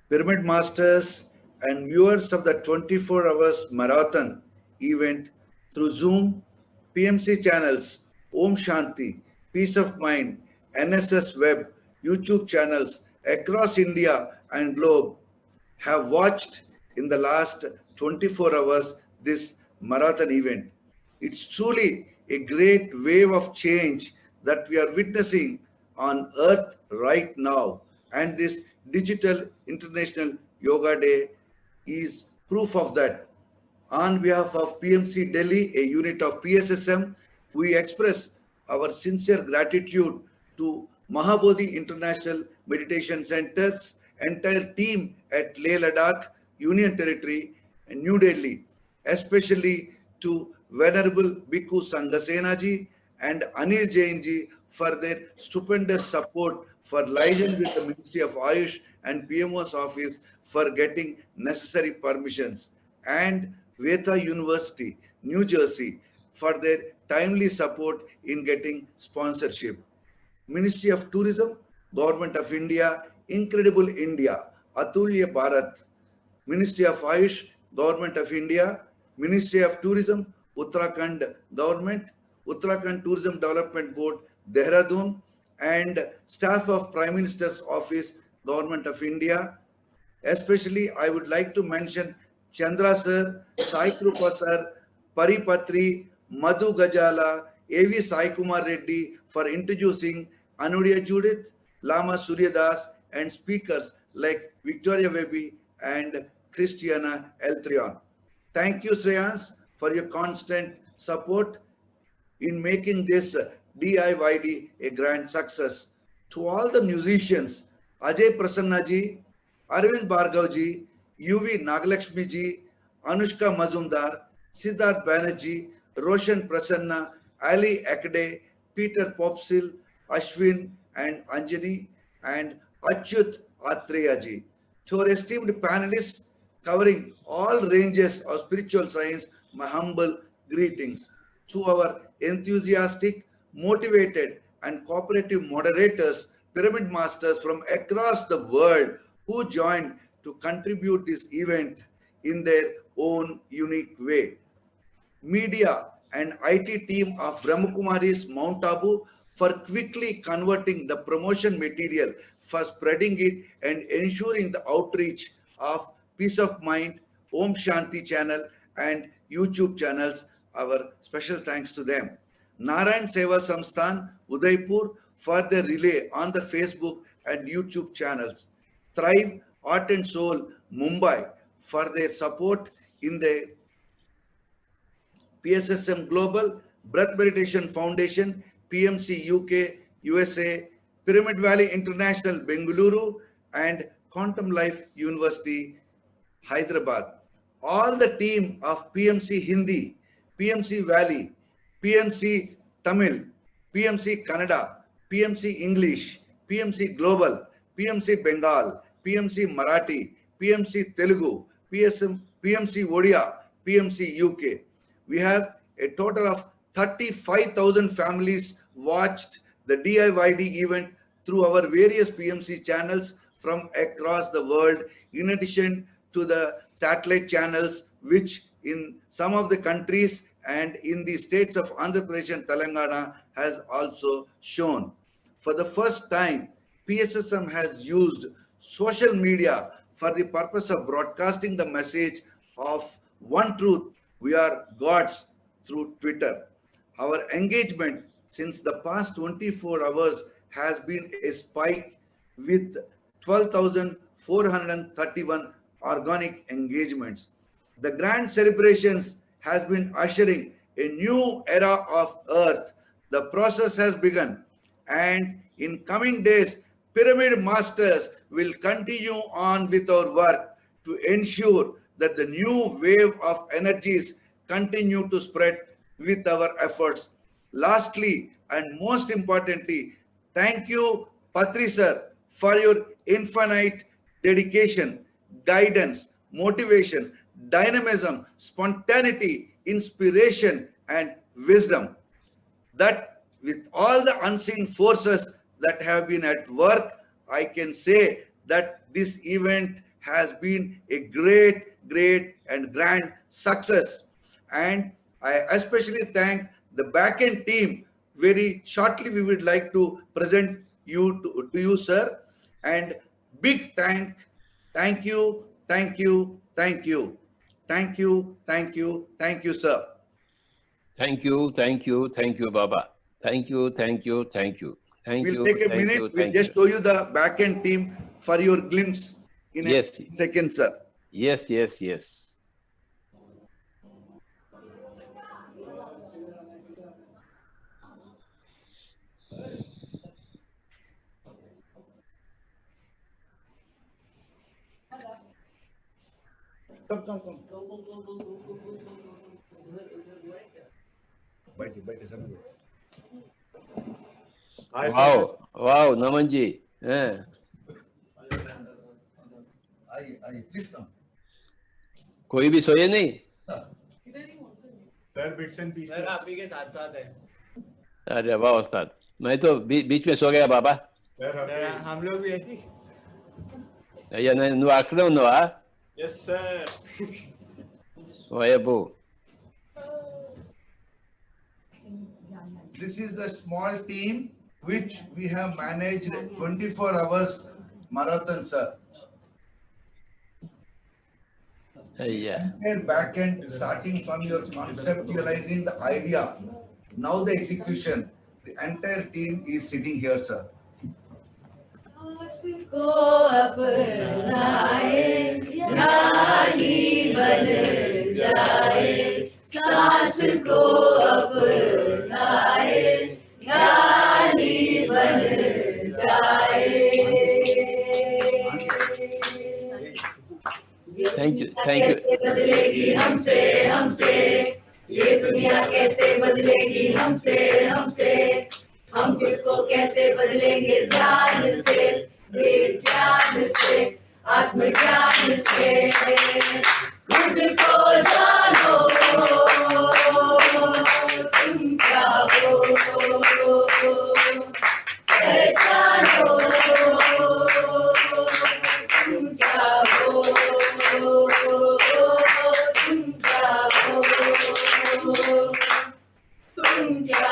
Pyramid Masters and viewers of the 24 hours marathon event through Zoom, PMC channels, Om Shanti, Peace of Mind, NSS Web, YouTube channels across India and globe have watched in the last 24 hours this marathon event. It's truly a great wave of change that we are witnessing on earth right now, and this digital International Yoga Day is proof of that. On behalf of PMC Delhi, a unit of PSSM, we express our sincere gratitude to Mahabodhi International Meditation Center's entire team at Leh Ladakh, Union Territory, and New Delhi, especially to Venerable Bhikkhu Sangasena ji and Anil Jain ji for their stupendous support, for liaison with the Ministry of Ayush and PMO's office for getting necessary permissions, and Veta University, New Jersey, for their timely support in getting sponsorship. Ministry of Tourism, Government of India, Incredible India, Atulya Bharat, Ministry of Ayush, Government of India, Ministry of Tourism, Uttarakhand Government, Uttarakhand Tourism Development Board, Dehradun, and staff of Prime Minister's Office, Government of India. Especially, I would like to mention Chandra sir, Sai Krupa sir, Paripatri, Madhu Gajala, A.V. Sai Kumar Reddy for introducing Anuria Judith, Lama Suryadas, and speakers like Victoria Webby and Christiana Eltrion. Thank you, Shreyans, for your constant support in making this DIYD a grand success. To all the musicians, Ajay Prasanna ji, Arvind Bhargav ji, UV Nagalakshmi ji, Anushka Mazumdar, Siddharth Banerjee, Roshan Prasanna, Ali Akde, Peter Popsil, Ashwin and Anjani, and Achyut Atreya ji. To our esteemed panelists covering all ranges of spiritual science, my humble greetings. To our enthusiastic, motivated, and cooperative moderators, pyramid masters from across the world who joined to contribute this event in their own unique way. Media and IT team of Brahmakumari's Mount Abu for quickly converting the promotion material, for spreading it and ensuring the outreach of Peace of Mind, Om Shanti channel and YouTube channels. Our special thanks to them. Narayan Seva Samsthan, Udaipur for their relay on the Facebook and YouTube channels. Thrive Art and Soul, Mumbai for their support in the PSSM Global, Breath Meditation Foundation, PMC UK, USA, Pyramid Valley International, Bengaluru, and Quantum Life University, Hyderabad. All the team of PMC Hindi, PMC Valley, PMC Tamil, PMC Kannada, PMC English, PMC Global, PMC Bengal, PMC Marathi, PMC Telugu, PMC Odia, PMC UK. We have a total of 35,000 families watched the DIYD event through our various PMC channels from across the world, in addition to the satellite channels, which in some of the countries and in the states of Andhra Pradesh and Telangana has also shown. For the first time, PSSM has used social media for the purpose of broadcasting the message of one truth, we are God's, through Twitter. Our engagement since the past 24 hours has been a spike with 12,431 organic engagements. The grand celebrations has been ushering a new era of Earth. The process has begun, and in coming days, Pyramid Masters will continue on with our work to ensure that the new wave of energies continue to spread with our efforts. Lastly, and most importantly, thank you, Patri sir, for your infinite dedication, guidance, motivation, dynamism, spontaneity, inspiration, and wisdom. That with all the unseen forces that have been at work, I can say that this event has been a great and grand success. And I especially thank the back-end team. Very shortly, we would like to present you to you, sir. And big thank you, thank you, thank you, thank you, thank you, thank you, sir. Thank you, Baba. Thank you. We'll take a minute. We'll just show you the back-end team for your glimpse in a second, sir. Yes. Come. Wow, Namanji. Please come. कोई भी सोए नहीं? Sir, bits and pieces. Sir, आप ही के साथ है. अरे वाह उस्ताद, मैं तो बीच में सो गया बाबा. Sir, हम लोग भी ऐसी. या नु आखिर नु आ? Yes, sir. वाह बो. This is the small team which we have managed 24 hours marathon, sir. Yeah. And back end, starting from your conceptualizing the idea, now the execution, the entire team is sitting here, sir. सास को अपनाए ज्ञानी बन जाए. Thank you. कैसे बदलेगी हमसे ये दुनिया कैसे बदलेगी हमसे हम खुद को कैसे बदलेंगे ध्यान से विज्ञान से आत्मज्ञान से खुद को जानो तुम क्या हो पहचानो तुम क्या हो तुम क्या हो तुम क्या हो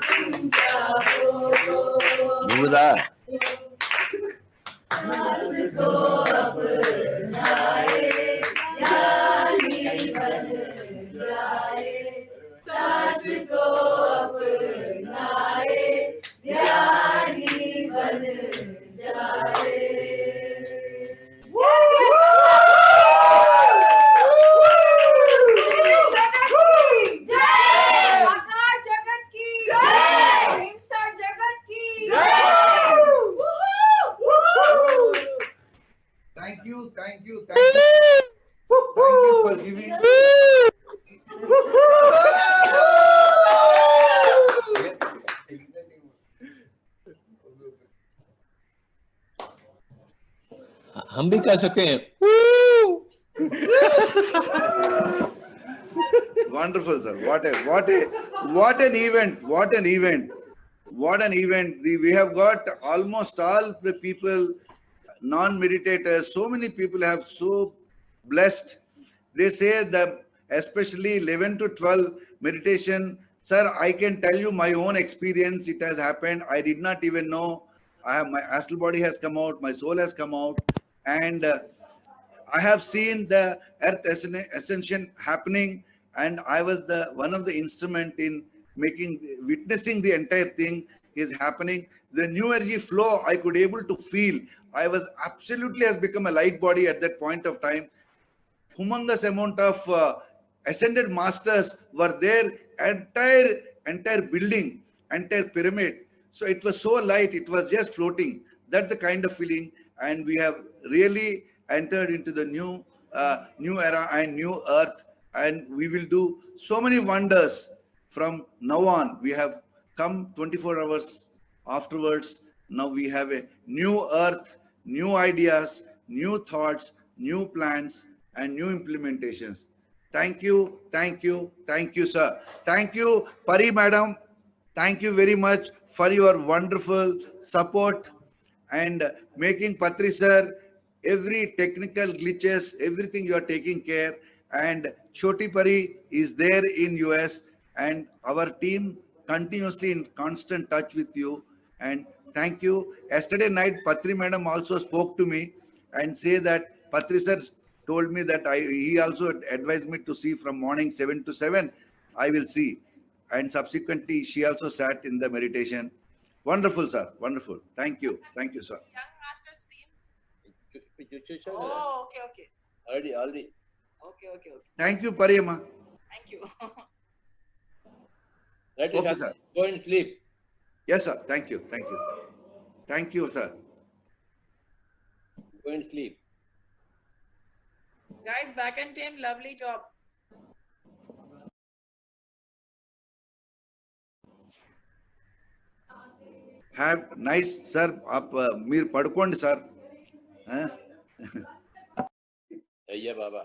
तुम क्या हो Buda. सास को अपनाए ज्ञानी बन जाए सास को अपनाए ज्ञानी बन जाए. Thank you, thank you, thank you. Thank you for giving. हम भी कह सकते हैं. Wonderful, sir. What an event. What an event. What an event. We have got almost all the people, non-meditators, so many people have so blessed. They say that especially 11 to 12 meditation. Sir, I can tell you my own experience. It has happened. I did not even know. My astral body has come out. My soul has come out. And I have seen the earth ascension happening, and I was the one of the instrument in witnessing the entire thing is happening. The new energy flow I could able to feel. I was absolutely has become a light body at that point of time. Humongous amount of ascended masters were there, entire building, entire pyramid. So it was so light, it was just floating. That's the kind of feeling, and we have really entered into the new era and new earth, and we will do so many wonders from now on. We have come 24 hours afterwards. Now we have a new earth, new ideas, new thoughts, new plans, and new implementations. Thank you, thank you, thank you, sir. Thank you, Pari madam. Thank you very much for your wonderful support and making Patri sir every technical glitches, everything you are taking care. And Choti Pari is there in US, and our team continuously in constant touch with you. And thank you. Yesterday night, Patri madam also spoke to me and say that Patri sir told me that he also advised me to see from morning 7 to 7. I will see. And subsequently, she also sat in the meditation. Wonderful, sir. Wonderful. Thank you. Thank you, sir. Oh, okay. Already. Okay. Thank you, Pariyama. Thank you. Right, Okay, sir. Go and sleep. Yes, sir. Thank you. Thank you. Thank you, sir. Go and sleep. Guys, backend team, lovely job. Have nice, sir. మీరు పడుకోండి, sir. అయ్యా బాబా